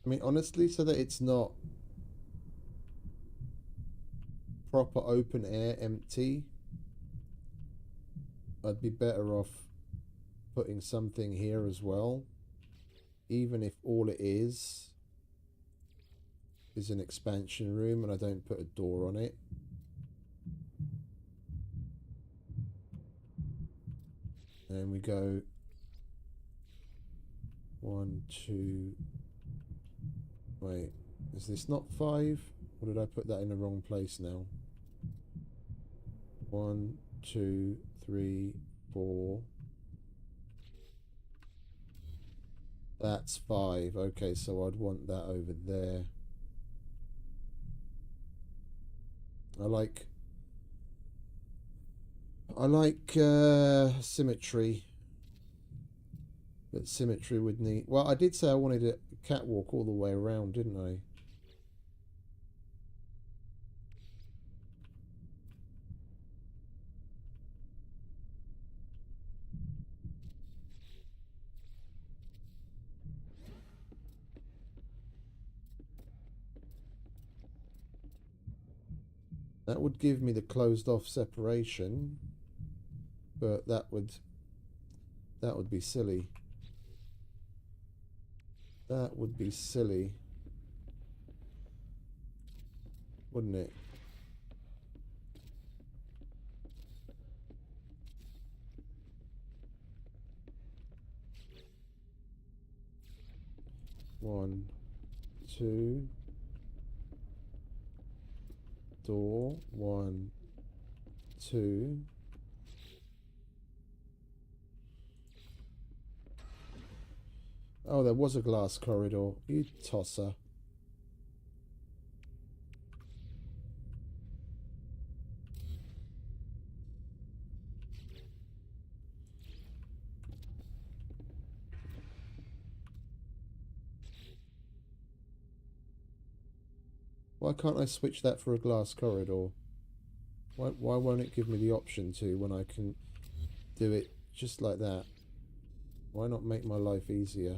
I mean, honestly, so that it's not proper open air empty, I'd be better off putting something here as well, even if all it is an expansion room and I don't put a door on it. And we go 1, 2. Wait, is this not 5? Or did I put that in the wrong place now? 1, 2, 3, 4. That's 5. Okay, so I'd want that over there. I like symmetry. But symmetry would need... Well, I did say I wanted a catwalk all the way around, didn't I? That would give me the closed off separation, but that would be silly. That would be silly, wouldn't it? One, two. Door, 1, 2. Oh, there was a glass corridor. You tosser. Why can't I switch that for a glass corridor? Why won't it give me the option to when I can do it just like that? Why not make my life easier?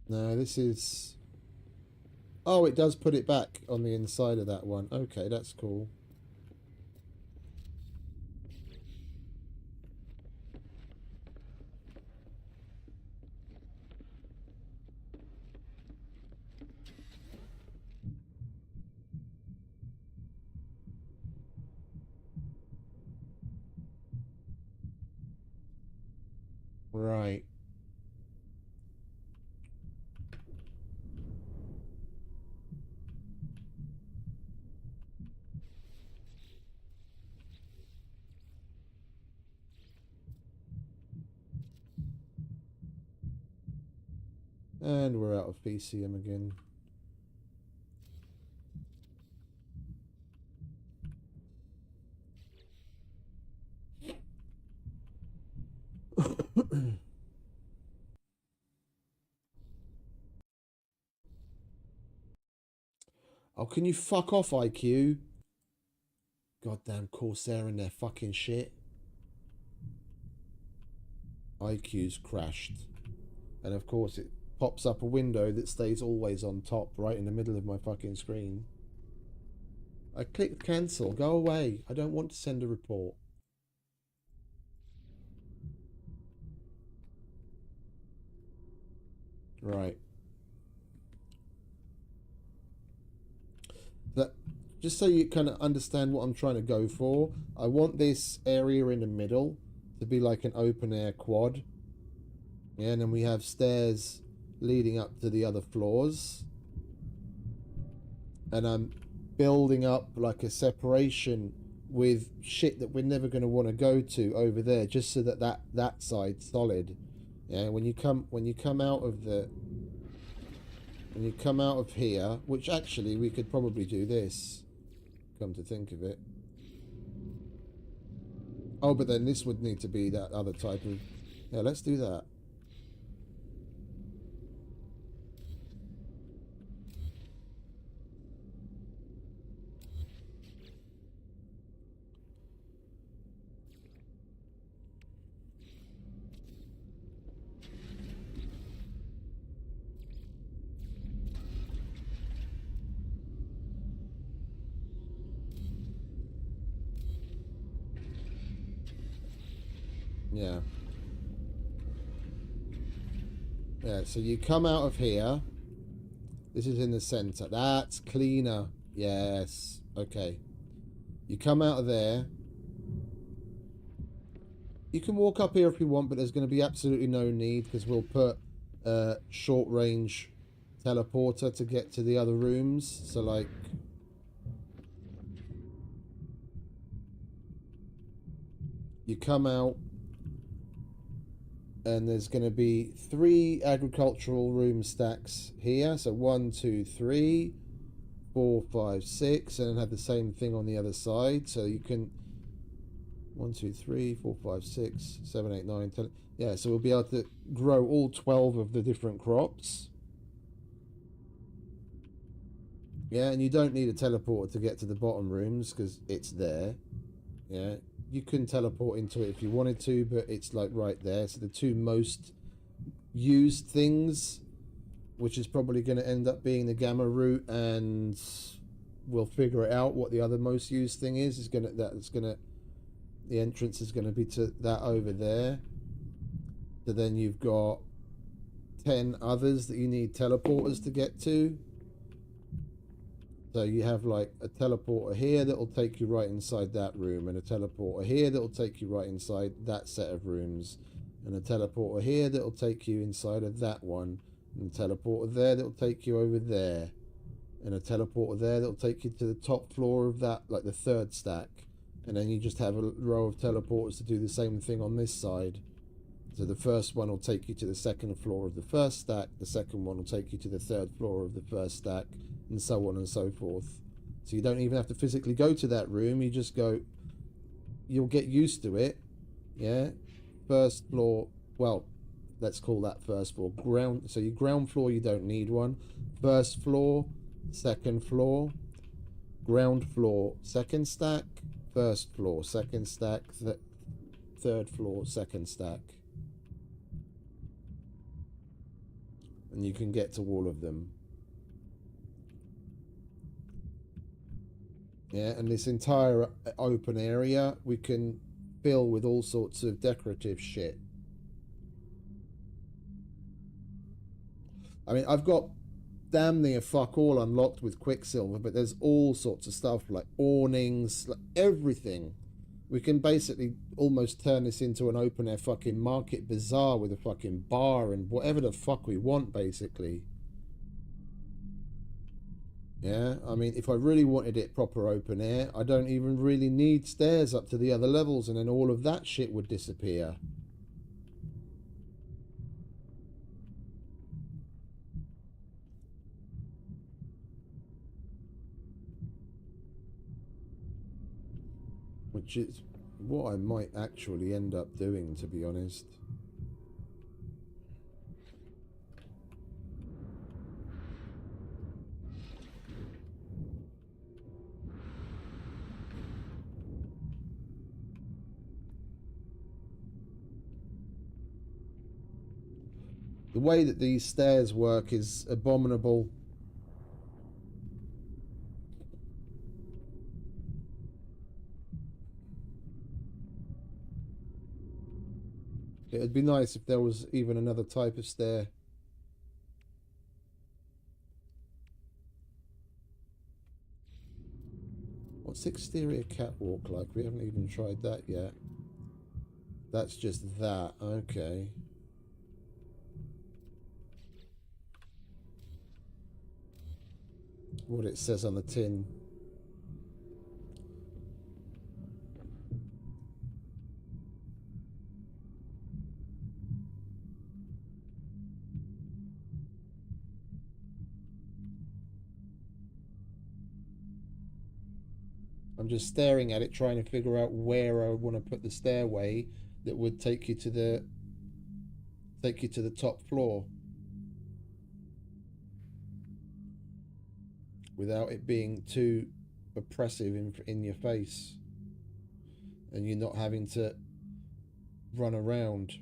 No, this is... Oh, it does put it back on the inside of that one. Okay, that's cool. Right. And we're out of PCM again. Oh, can you fuck off, IQ? Goddamn Corsair and their fucking shit. IQ's crashed. And of course it pops up a window that stays always on top, right in the middle of my fucking screen. I clicked cancel. Go away. I don't want to send a report. Right. That, just so you kind of understand what I'm trying to go for, I want this area in the middle to be like an open air quad. Yeah, and then we have stairs leading up to the other floors. And building up like a separation with shit that we're never going to want to go to over there, just so that that side's solid. Yeah, when you come out of the when you come out of here, which actually we could probably do this, come to think of it. Oh, but then this would need to be that other type of... Yeah, let's do that. Yeah. Yeah, so you come out of here. This is in the center. That's cleaner. Yes. Okay. You come out of there. You can walk up here if you want, but there's going to be absolutely no need because we'll put a short range teleporter to get to the other rooms. So like... You come out. And there's going to be 3 agricultural room stacks here. So 1, 2, 3, 4, 5, 6. And then have the same thing on the other side. So you can... 1, 2, 3, 4, 5, 6, 7, 8, 9, 10. Yeah, so we'll be able to grow all 12 of the different crops. Yeah, and you don't need a teleporter to get to the bottom rooms because it's there. Yeah. You can teleport into it if you wanted to, but it's like right there. So the 2 most used things, which is probably going to end up being the gamma root, and we'll figure it out what the other most used thing is gonna, the entrance is going to be to that over there. So then you've got 10 others that you need teleporters to get to. So you have like a teleporter here that will take you right inside that room, and a teleporter here that will take you right inside that set of rooms, and a teleporter here that will take you inside of that one, and a teleporter there that will take you over there, and a teleporter there that will take you to the top floor of that, like the 3rd stack, and then you just have a row of teleporters to do the same thing on this side. So the first one will take you to the 2nd floor of the 1st stack, the second one will take you to the 3rd floor of the 1st stack, and so on and so forth. So you don't even have to physically go to that room, you just go... You'll get used to it, yeah? 1st floor, well, let's call that 1st floor. So your ground floor, you don't need one. 1st floor, 2nd floor, ground floor, 2nd stack, 1st floor, 2nd stack, 3rd floor, 2nd stack. And you can get to all of them. Yeah, and this entire open area we can fill with all sorts of decorative shit. I mean, I've got damn near fuck all unlocked with Quicksilver, but there's all sorts of stuff like awnings, like everything. We can basically almost turn this into an open air fucking market bazaar with a fucking bar and whatever the fuck we want, basically. Yeah, I mean, if I really wanted it proper open air, I don't even really need stairs up to the other levels, and then all of that shit would disappear. Which is what I might actually end up doing, to be honest. The way that these stairs work is abominable. It'd be nice if there was even another type of stair. What's exterior catwalk like? We haven't even tried that yet. That's just that. Okay. What it says on the tin. I'm just staring at it, trying to figure out where I want to put the stairway that would take you to the top floor without it being too oppressive in your face, and you're not having to run around.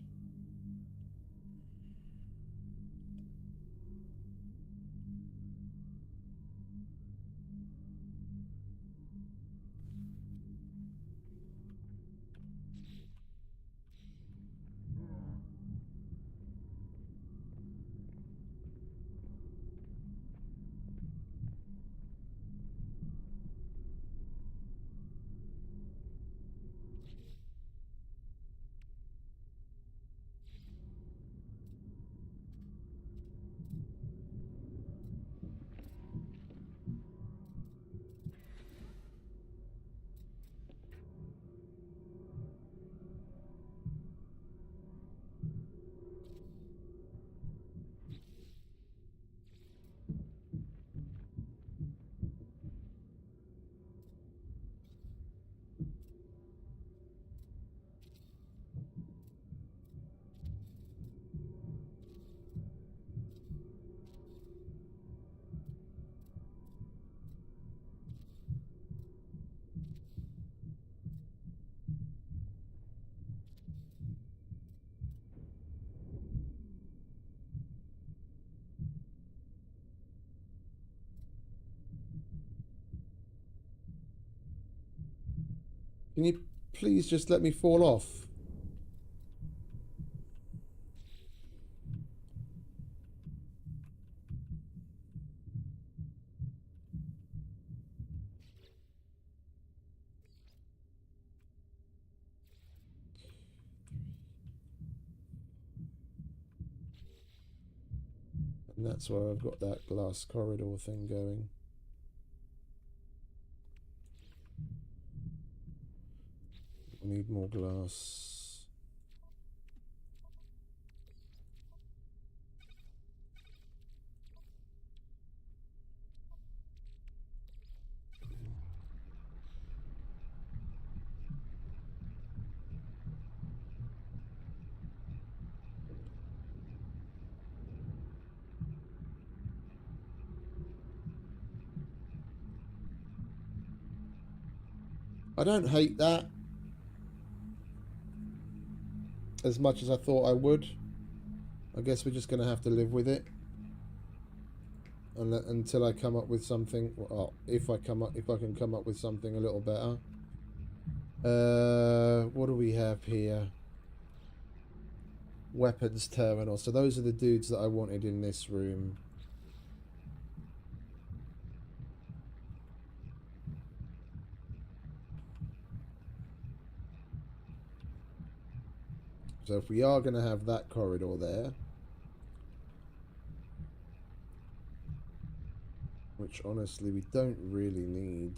Can you please just let me fall off? And that's where I've got that glass corridor thing going. I need more glass. I don't hate that as much as I thought I would. I guess we're just going to have to live with it until I come up with something. Well, if I can come up with something a little better. What do we have here? Weapons terminal. So those are the dudes that I wanted in this room. So if we are going to have that corridor there, which honestly we don't really need.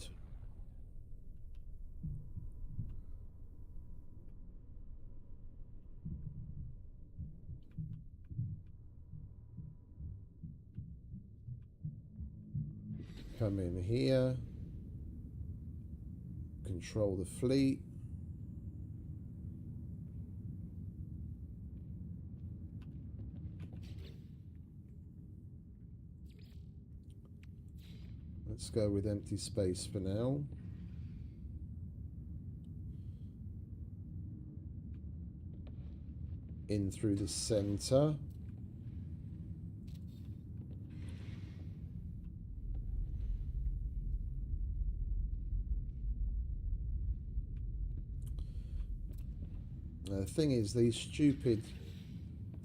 Come in here, control the fleet. Let's go with empty space for now. In through the center. Now, the thing is, the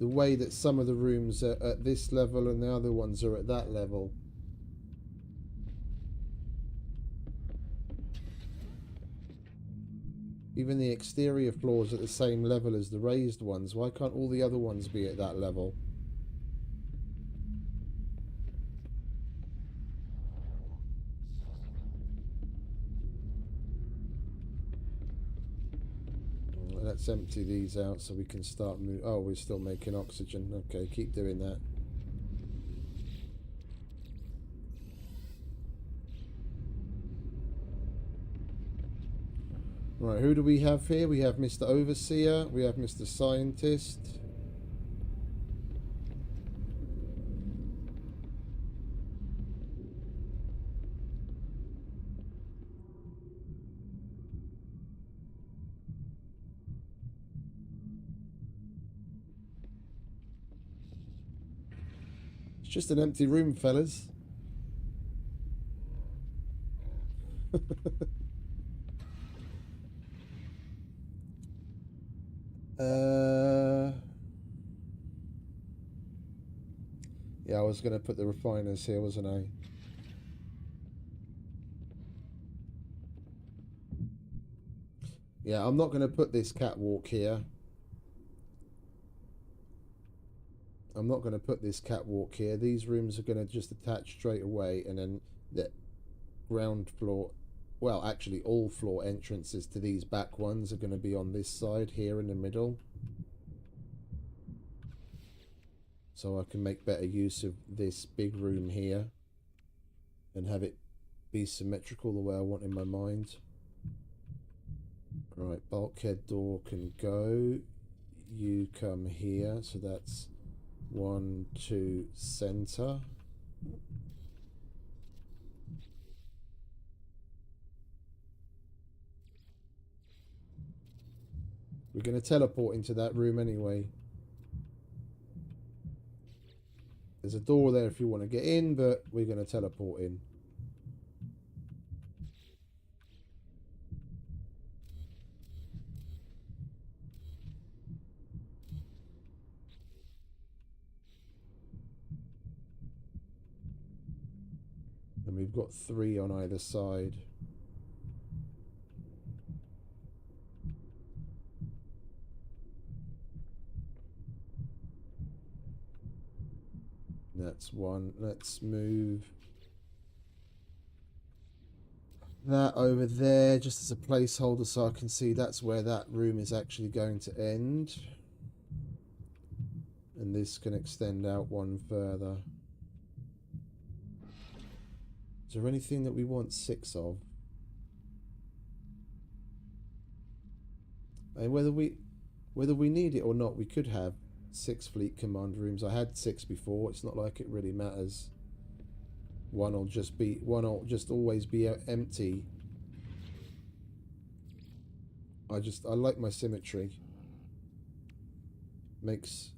way that some of the rooms are at this level and the other ones are at that level. Even the exterior floors at the same level as the raised ones. Why can't all the other ones be at that level? Let's empty these out so we can start moving. Oh, we're still making oxygen. Okay, keep doing that. Right, who do we have here? We have Mr. Overseer, we have Mr. Scientist. It's just an empty room, fellas. Yeah, I was going to put the refiners here, wasn't I? Yeah, I'm not going to put this catwalk here. I'm not going to put this catwalk here. These rooms are going to just attach straight away, and then the ground floor, well, actually all floor entrances to these back ones are going to be on this side here in the middle. So I can make better use of this big room here and have it be symmetrical the way I want in my mind. Right, bulkhead door can go. You come here, so that's 1, 2, center. We're going to teleport into that room anyway. There's a door there if you want to get in, but we're going to teleport in. And we've got 3 on either side. That's 1. Let's move that over there just as a placeholder so I can see that's where that room is actually going to end. And this can extend out 1 further. Is there anything that we want 6 of? And whether we need it or not, we could have 6 fleet command rooms. I had 6 before. It's not like it really matters. One will just always be empty. I like my symmetry. Makes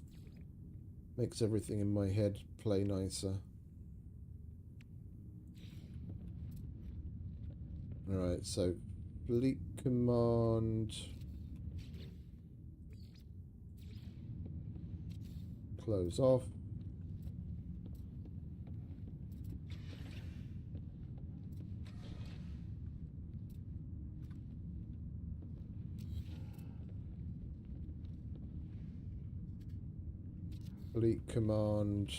everything in my head play nicer. Alright, so fleet command. Close off. Fleet command.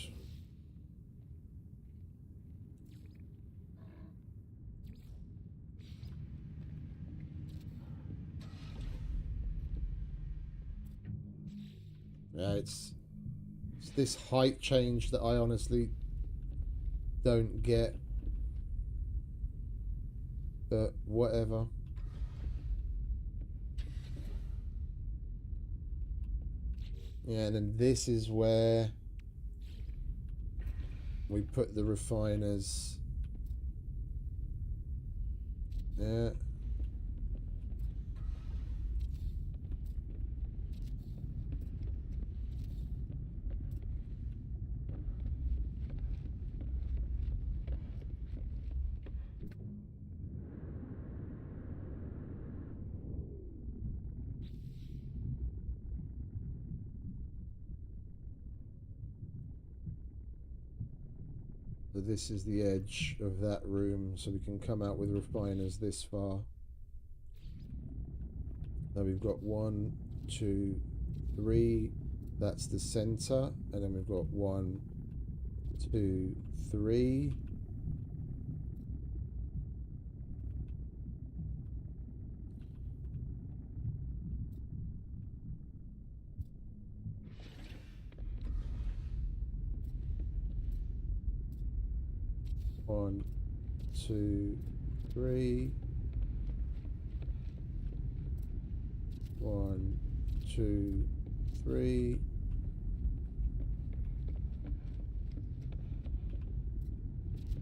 Yeah, it's this height change that I honestly don't get, but whatever. Yeah, and then this is where we put the refiners. Yeah. So this is the edge of that room, so we can come out with refiners this far. Now we've got 1, 2, 3. That's the center, and then we've got 1, 2, 3. One, 2, 3. 1, 2, 3.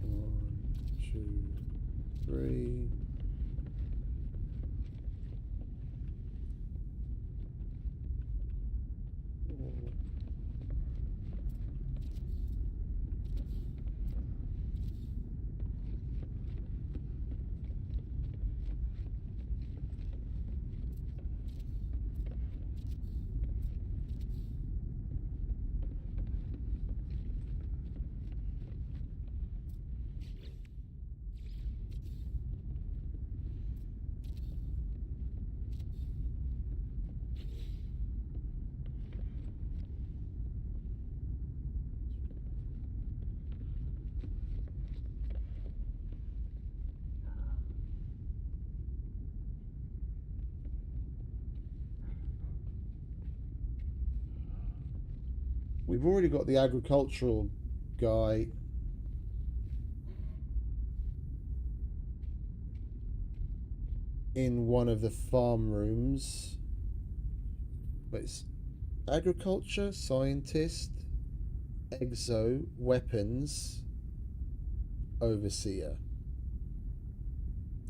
One, two, three. We've already got the agricultural guy. In one of the farm rooms. But it's agriculture, scientist, exo, weapons, overseer.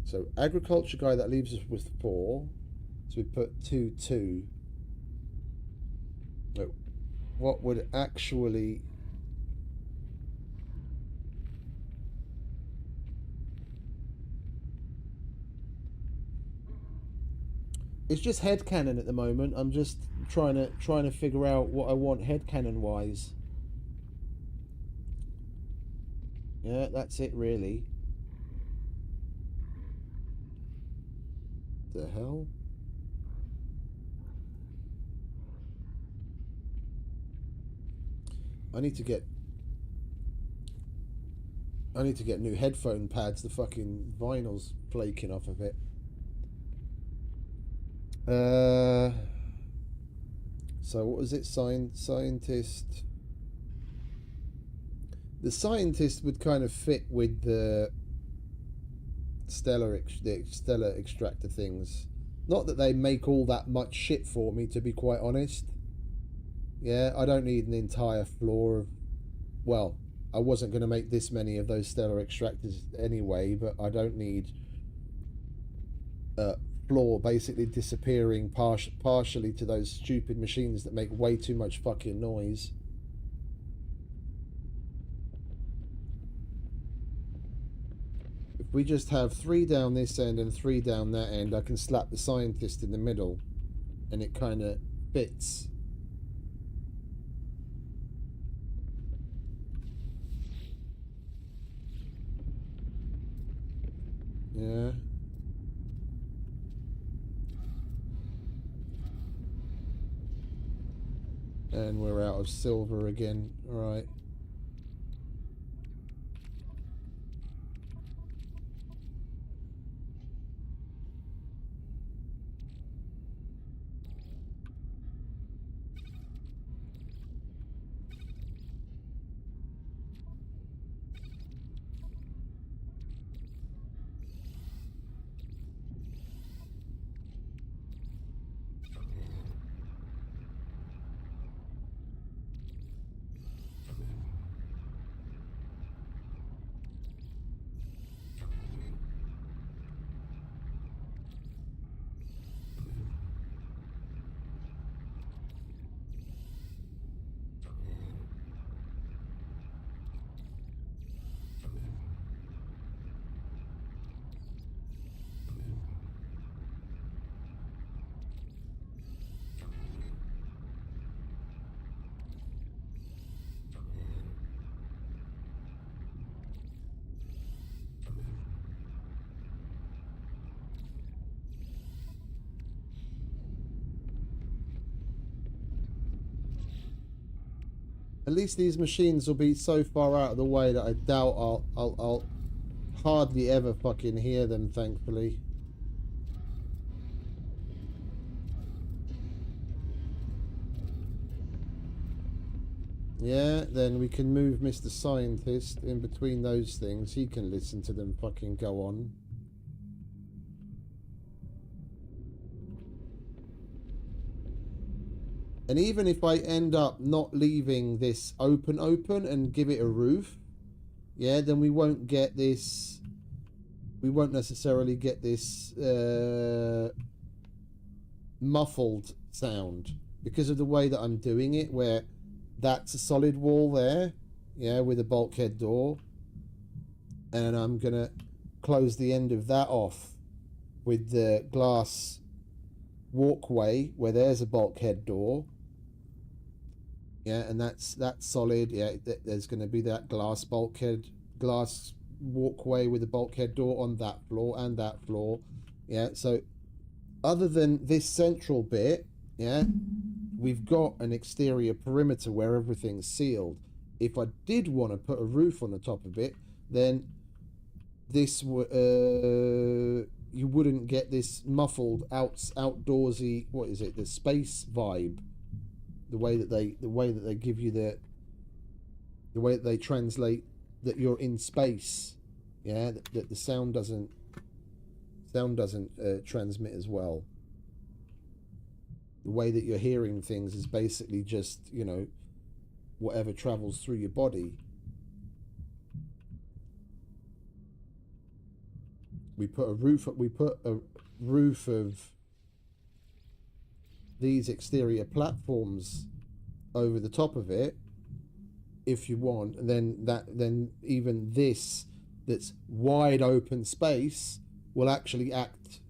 So agriculture guy, that leaves us with 4. So we put 2, 2. No. What would actually... It's just headcanon at the moment. I'm just trying to figure out what I want headcanon wise. Yeah, that's it really. The hell? I need to get new headphone pads. The fucking vinyl's flaking off of it. So what was it? Scientist. The scientist would kind of fit with the stellar extractor things. Not that they make all that much shit for me, to be quite honest. Yeah, I don't need an entire floor of... Well, I wasn't going to make this many of those stellar extractors anyway, but I don't need floor basically disappearing partially to those stupid machines that make way too much fucking noise. If we just have 3 down this end and 3 down that end, I can slap the scientist in the middle and it kind of fits. Yeah. And we're out of silver again. Alright. At least these machines will be so far out of the way that I doubt I'll hardly ever fucking hear them, thankfully. Yeah, then we can move Mr. Scientist in between those things. He can listen to them fucking go on. And even if I end up not leaving this open and give it a roof, yeah, then we won't get this, we won't necessarily get this muffled sound because of the way that I'm doing it, where that's a solid wall there, yeah, with a bulkhead door, and I'm gonna close the end of that off with the glass walkway where there's a bulkhead door, yeah, and that's solid, yeah. There's going to be that glass walkway with a bulkhead door on that floor and that floor, yeah. So other than this central bit, yeah, we've got an exterior perimeter where everything's sealed. If I did want to put a roof on the top of it, then this you wouldn't get this muffled outdoorsy, what is it, the space vibe, the way that they give you the way that they translate that you're in space, yeah, that the sound doesn't transmit as well. The way that you're hearing things is basically just, you know, whatever travels through your body. We put a roof of these exterior platforms over the top of it if you want, and then even this that's wide open space will actually act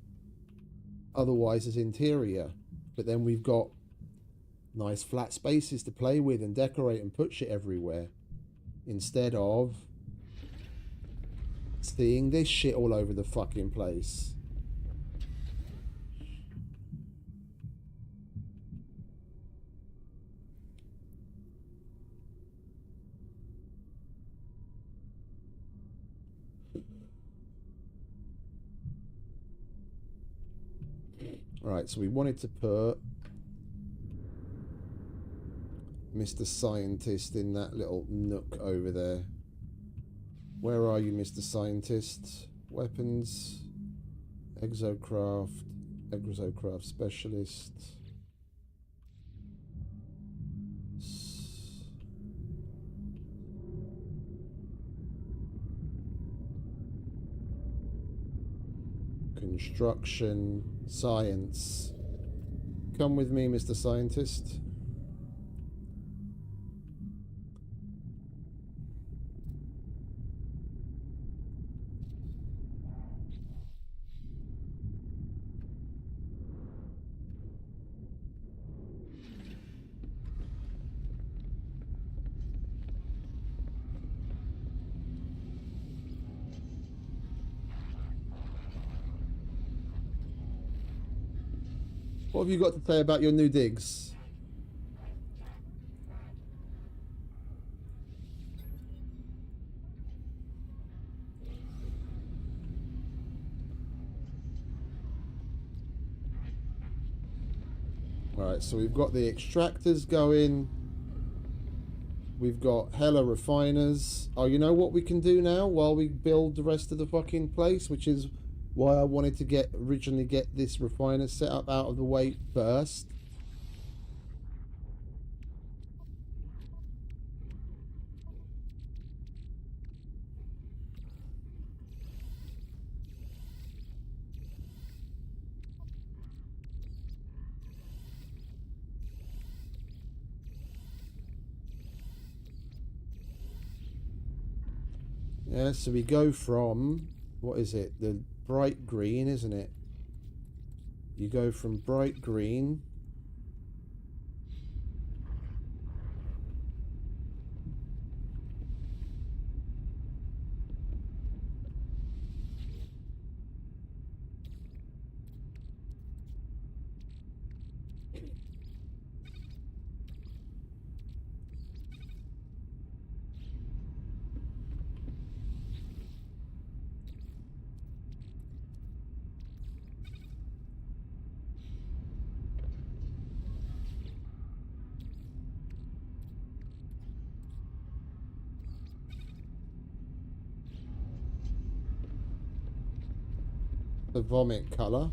otherwise as interior. But then we've got nice flat spaces to play with and decorate and put shit everywhere, instead of seeing this shit all over the fucking place. Right, so we wanted to put Mr. Scientist in that little nook over there. Where are you, Mr. Scientist? Weapons, exocraft specialist. Construction, science. Come with me, Mr. Scientist. What have you got to say about your new digs? Alright, so we've got the extractors going. We've got hella refiners. Oh, you know what we can do now while we build the rest of the fucking place, which is why I wanted to originally get this refiner set up out of the way first. Yeah, so we go from, what is it? The bright green, isn't it? You go from bright green the vomit color.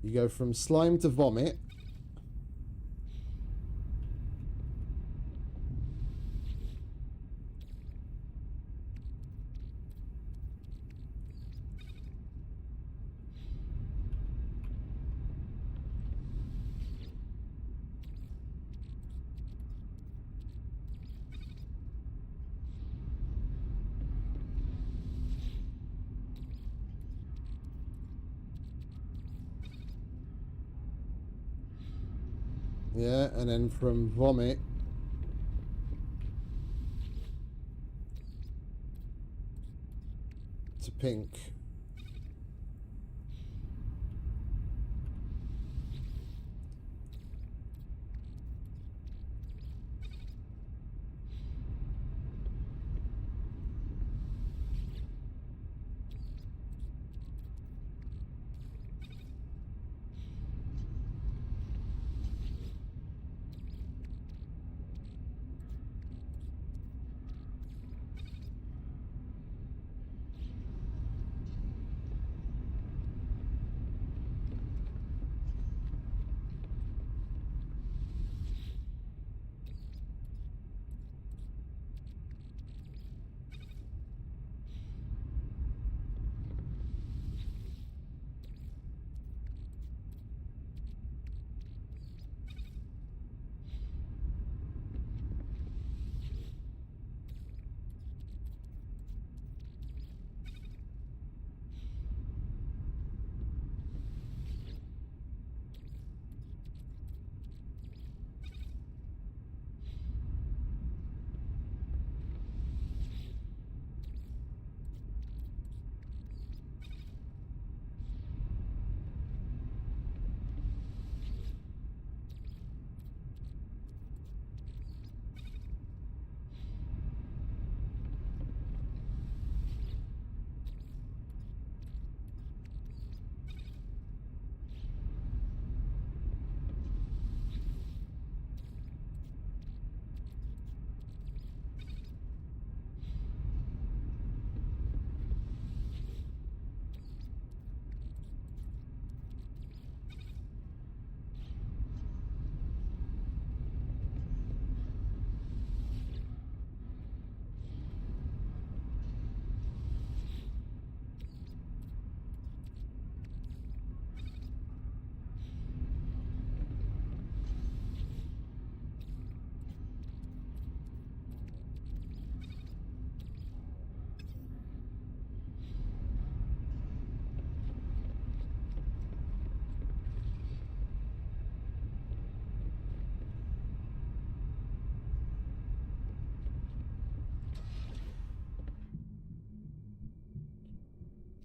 You go from slime to vomit. Yeah, and then from vomit to pink.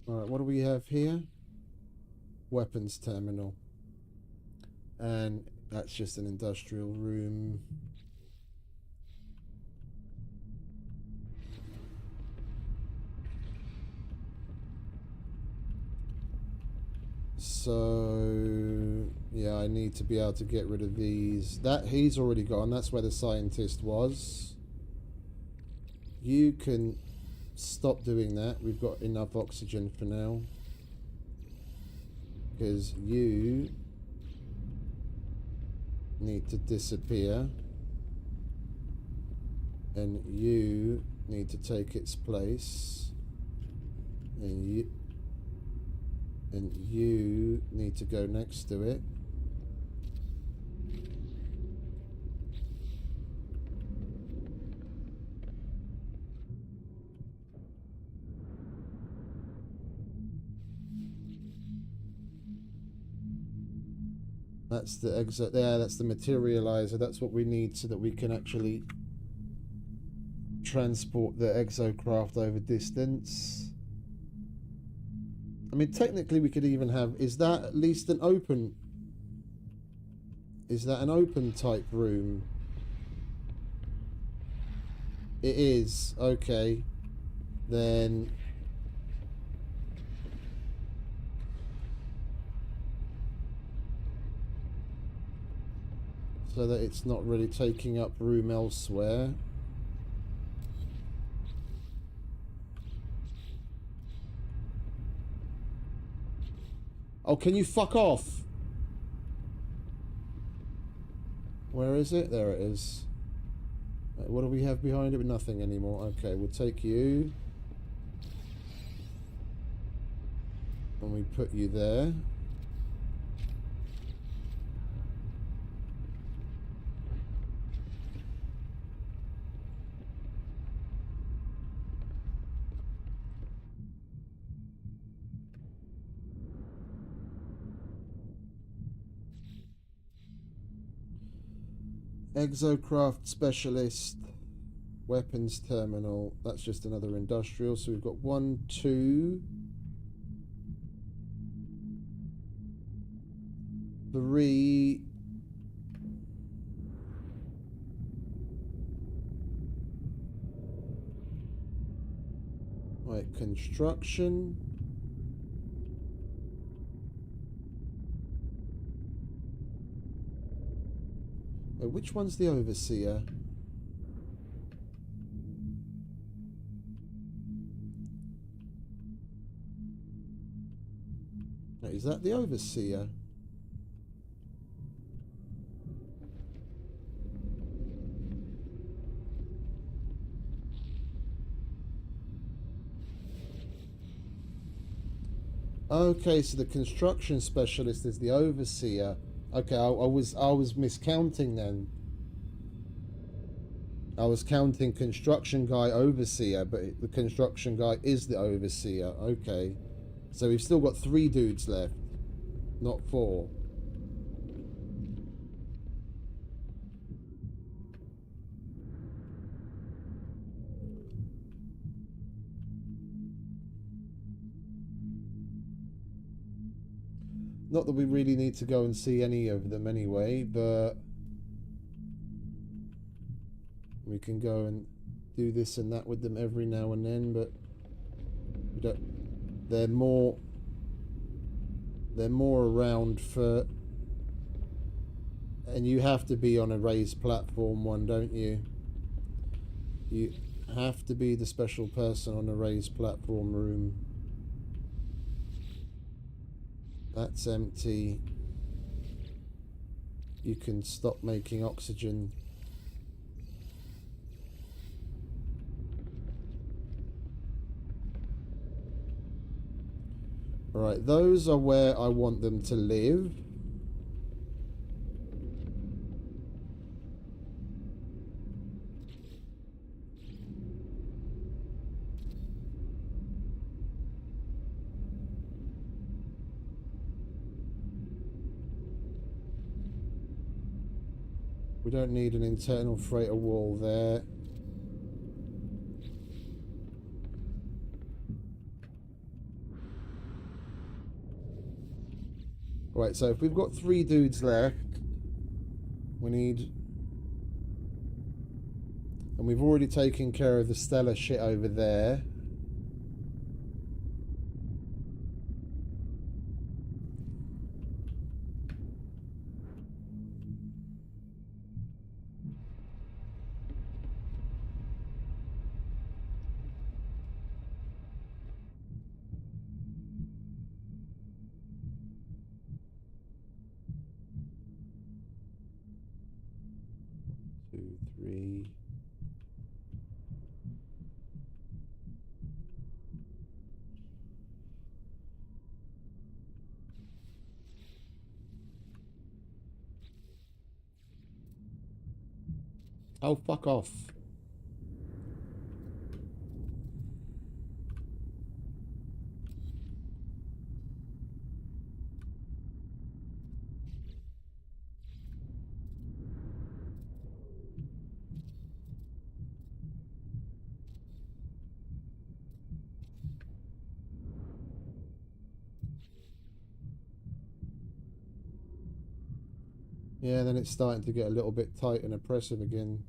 Alright, what do we have here? Weapons terminal. And that's just an industrial room. So yeah, I need to be able to get rid of these. That he's already gone. That's where the scientist was. You can stop doing that. We've got enough oxygen for now. Because you need to disappear. And you need to take its place. And you need to go next to it. That's the exit there, that's the materializer. That's what we need so that we can actually transport the exocraft over distance. I mean, technically we could even have, is that at least an open, is that an open type room? It is, okay. Then so that it's not really taking up room elsewhere. Oh, can you fuck off? Where is it? There it is. What do we have behind it? Nothing anymore. Okay, we'll take you. And we put you there. Exocraft specialist, weapons terminal. That's just another industrial. So we've got 1, 2, 3. Right, construction. Which one's the overseer? Is that the overseer? Okay, so the construction specialist is the overseer. Okay, I was miscounting then. I was counting construction guy overseer, but the construction guy is the overseer. Okay, so we've still got 3 dudes left, not 4. Not that we really need to go and see any of them anyway, but we can go and do this and that with them every now and then, but we don't, they're more around for, and you have to be on a raised platform one, don't you? You have to be the special person on a raised platform room. That's empty. You can stop making oxygen. Alright, those are where I want them to live. We don't need an internal freighter wall there. Right, so if we've got 3 dudes left, we need... And we've already taken care of the stellar shit over there. Two, three. Oh, fuck off. Yeah, then it's starting to get a little bit tight and oppressive again.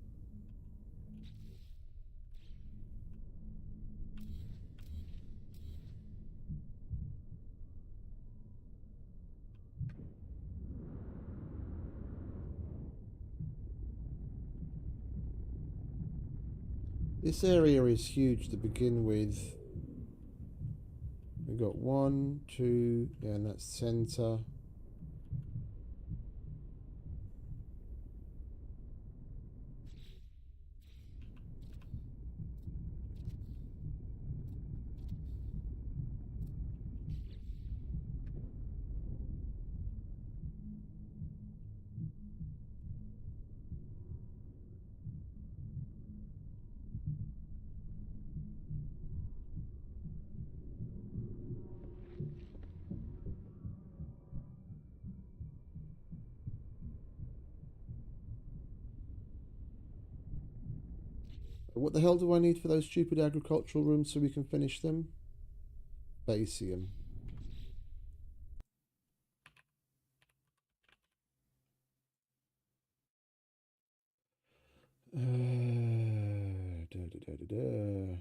This area is huge to begin with. We've got 1, 2, yeah, and that's center. What the hell do I need for those stupid agricultural rooms so we can finish them? Basium. Da, da, da, da, da.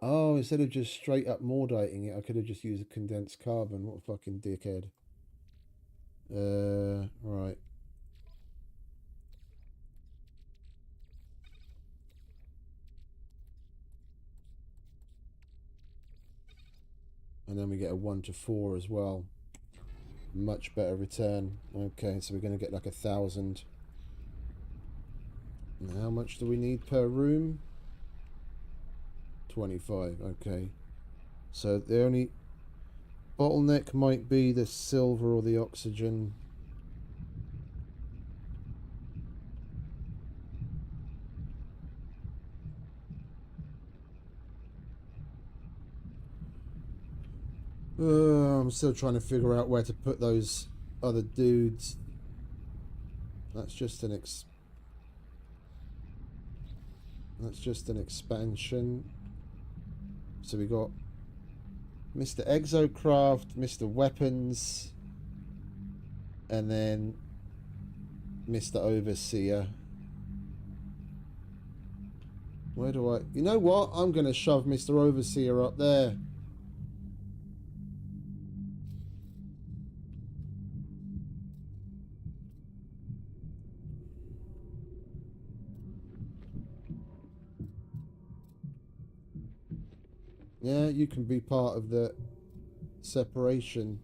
Oh, instead of just straight up morditing it, I could have just used a condensed carbon. What a fucking dickhead. Right. And then we get a 1 to 4 as well. Much better return. Okay, so we're going to get like 1,000. And how much do we need per room? 25. Okay. So the only bottleneck might be the silver or the oxygen. I'm still trying to figure out where to put those other dudes. That's just an expansion. So we got Mr. Exocraft, Mr. Weapons, and then Mr. Overseer. Where do I... You know what? I'm going to shove Mr. Overseer up there. Yeah, you can be part of the separation.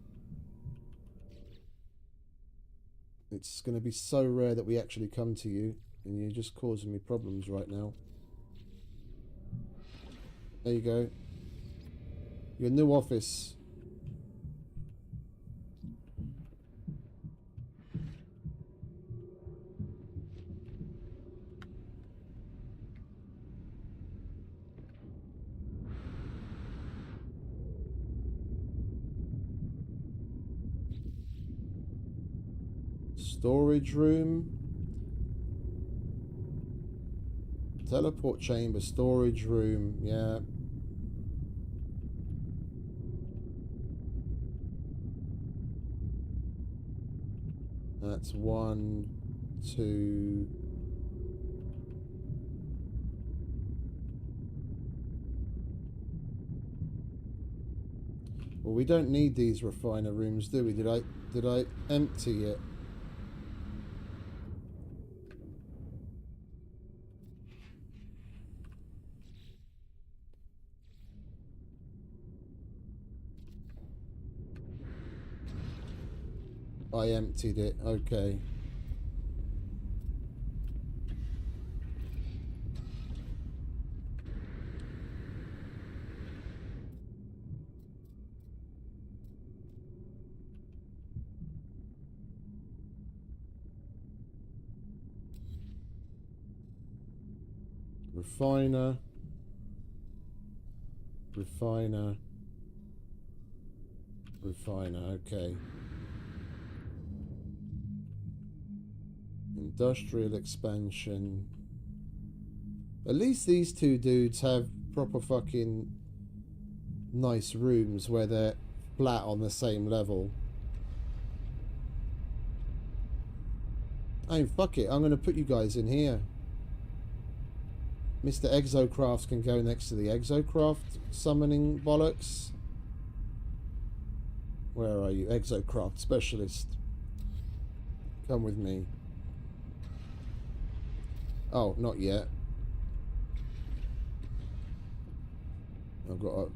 It's going to be so rare that we actually come to you, and you're just causing me problems right now. There you go. Your new office. Storage room. Teleport chamber, storage room, yeah. That's 1, 2. Well, we don't need these refiner rooms, do we? Did I empty it? I emptied it, okay. Refiner. Refiner. Refiner, okay. Industrial expansion. At least these two dudes have proper fucking nice rooms where they're flat on the same level. I mean, fuck it, I'm going to put you guys in here. Mr. Exocraft can go next to the Exocraft summoning bollocks. Where are you? Exocraft specialist. Come with me. Oh, not yet. I've got to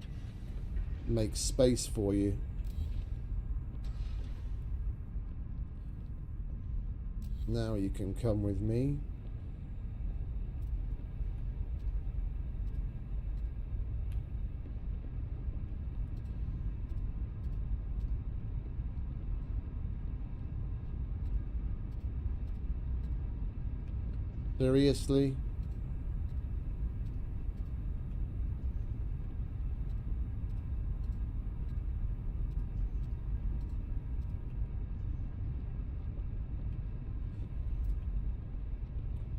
make space for you. Now you can come with me. Seriously?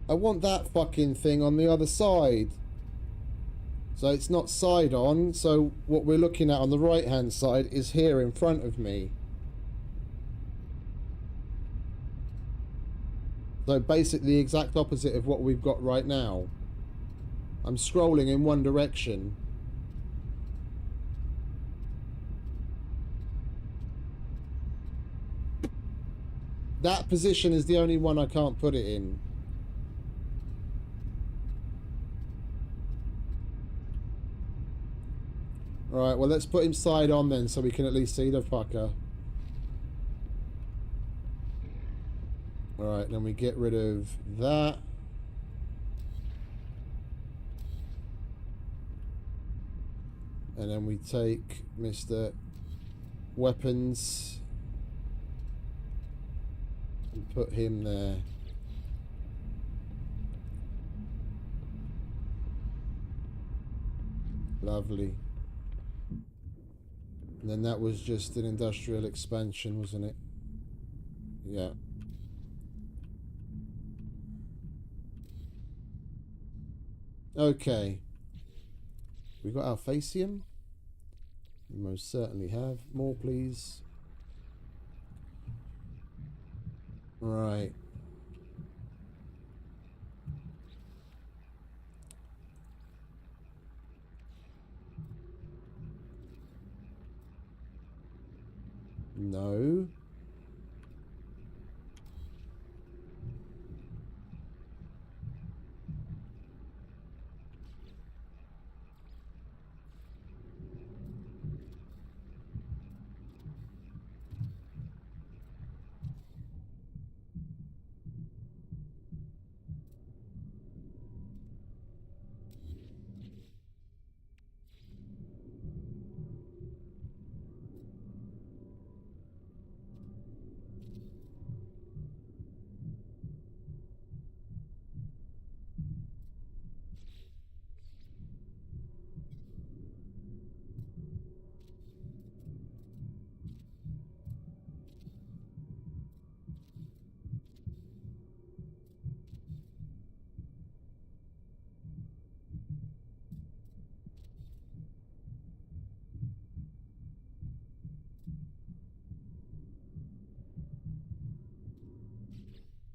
I want that fucking thing on the other side. So it's not side on, so what we're looking at on the right hand side is here in front of me. So basically the exact opposite of what we've got right now. I'm scrolling in one direction. That position is the only one I can't put it in. Alright, well let's put him side on then so we can at least see the fucker. Alright, then we get rid of that. And then we take Mr. Weapons and put him there. Lovely. And then that was just an industrial expansion, wasn't it? Yeah. Okay. We got Alphasium? We most certainly have. More, please. Right. No.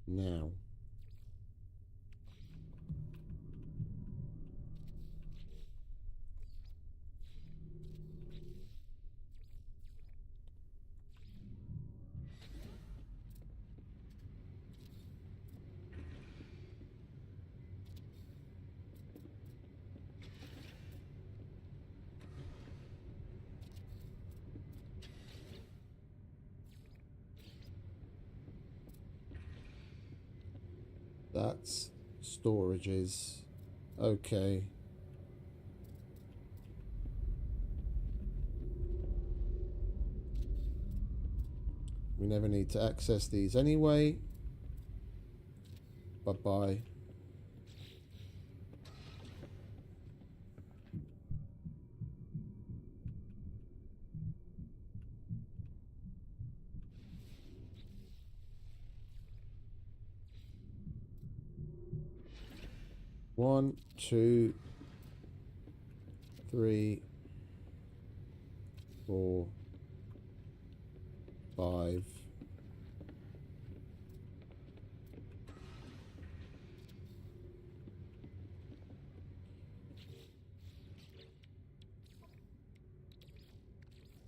Now. That's storages. Okay. We never need to access these anyway. Bye-bye. One, two, three, four, five.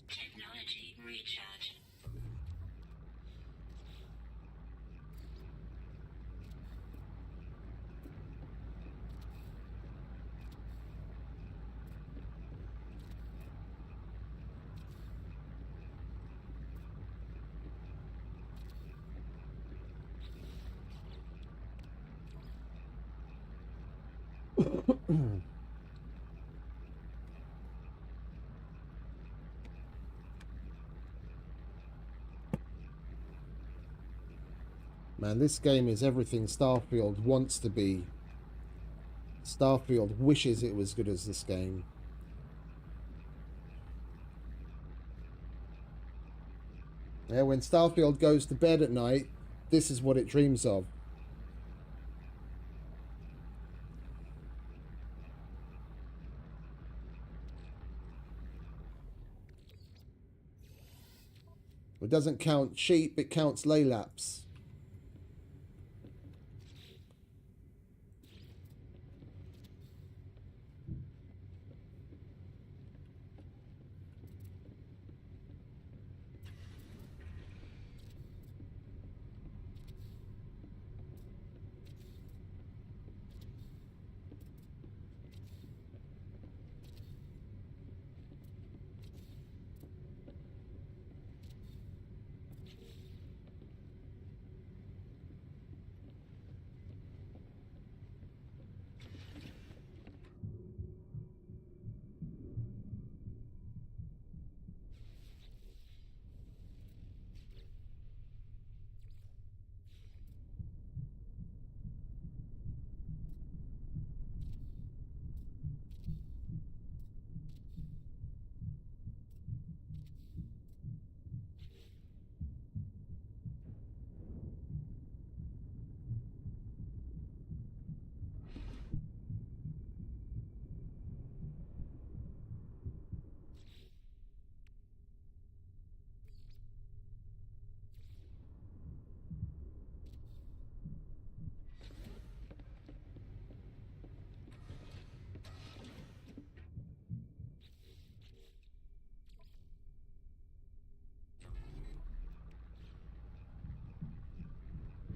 Technology recharge. Man, this game is everything Starfield wants to be. Starfield wishes it was good as this game. Yeah, when Starfield goes to bed at night, this is what it dreams of. It doesn't count sheep, it counts lay laps.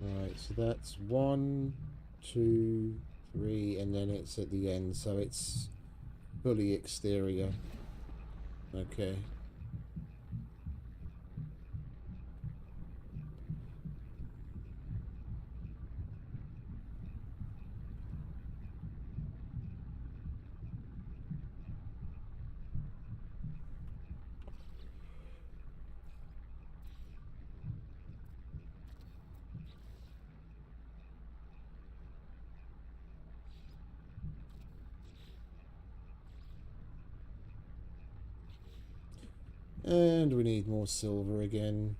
Right, so that's 1, 2, 3, and then it's at the end, so it's fully exterior. Okay. And we need more silver again.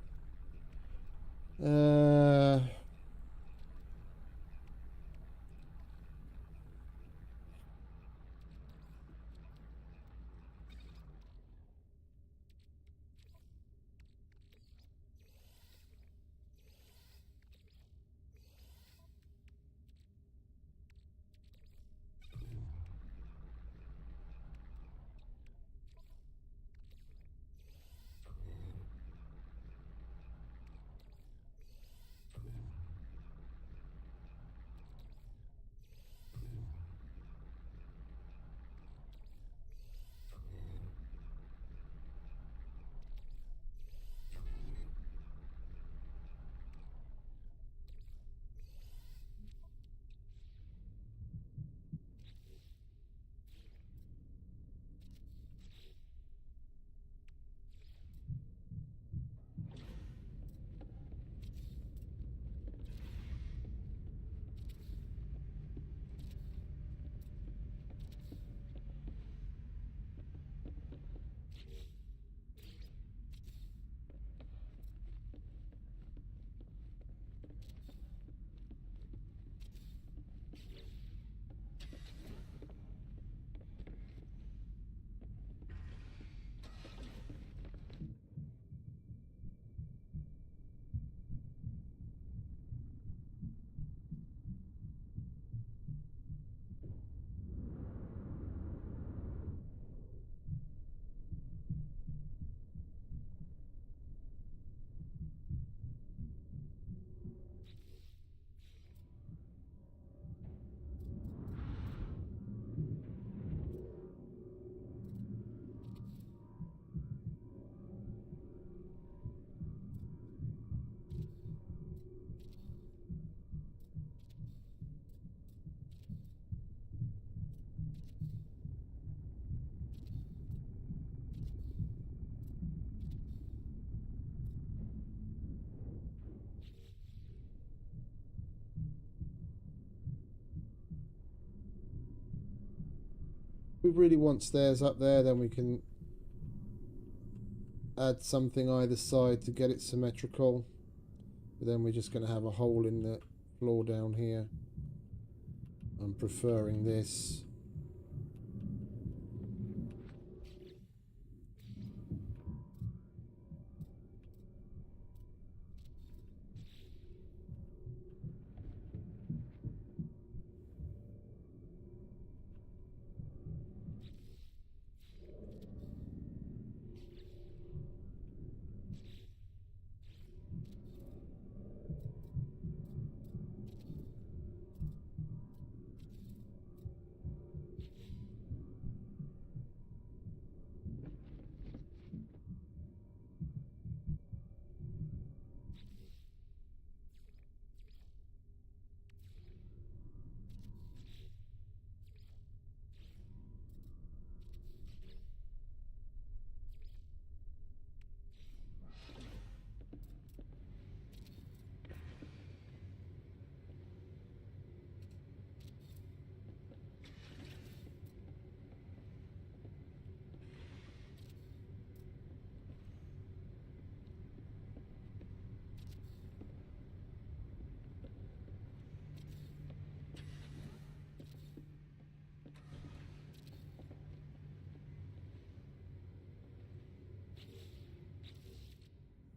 If we really want stairs up there, then we can add something either side to get it symmetrical. But then we're just going to have a hole in the floor down here. I'm preferring this.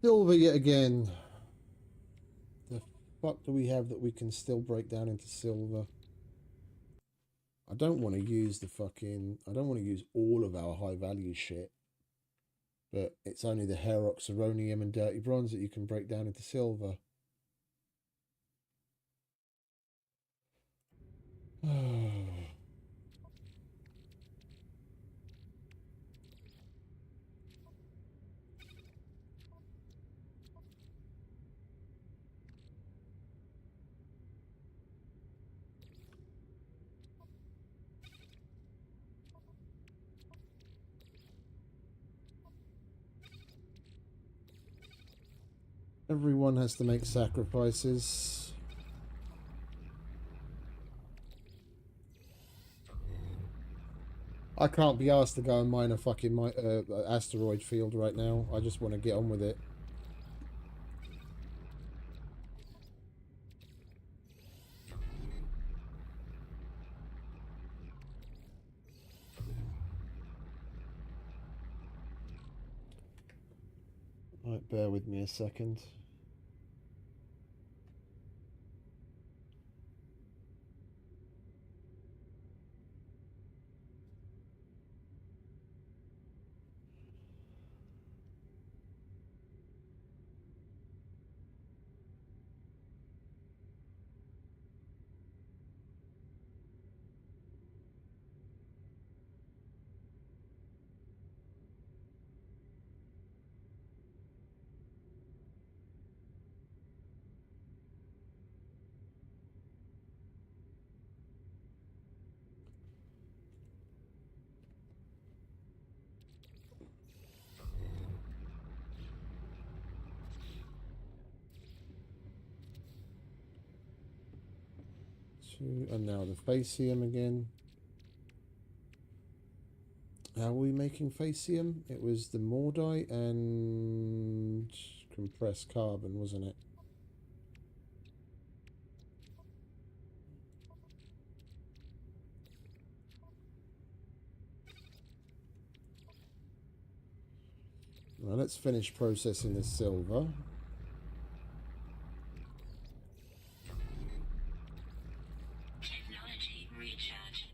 Silver yet again. The fuck do we have that we can still break down into silver? I don't want to use the fucking... I don't want to use all of our high value shit. But it's only the Herox, Ceronium and Dirty Bronze that you can break down into silver. Everyone has to make sacrifices. I can't be asked to go and mine a fucking asteroid field right now. I just want to get on with it. Right, bear with me a second. And now the Facium again. How are we making Facium? It was the Mordite and compressed carbon, wasn't it? Now let's finish processing the silver. Technology recharge.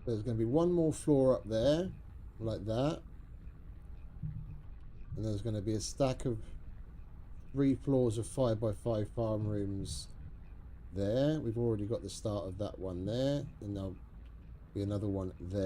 There's going to be one more floor up there, like that. And there's going to be a stack of 3 floors of 5x5 farm rooms there. We've already got the start of that one there. And there'll be another one there.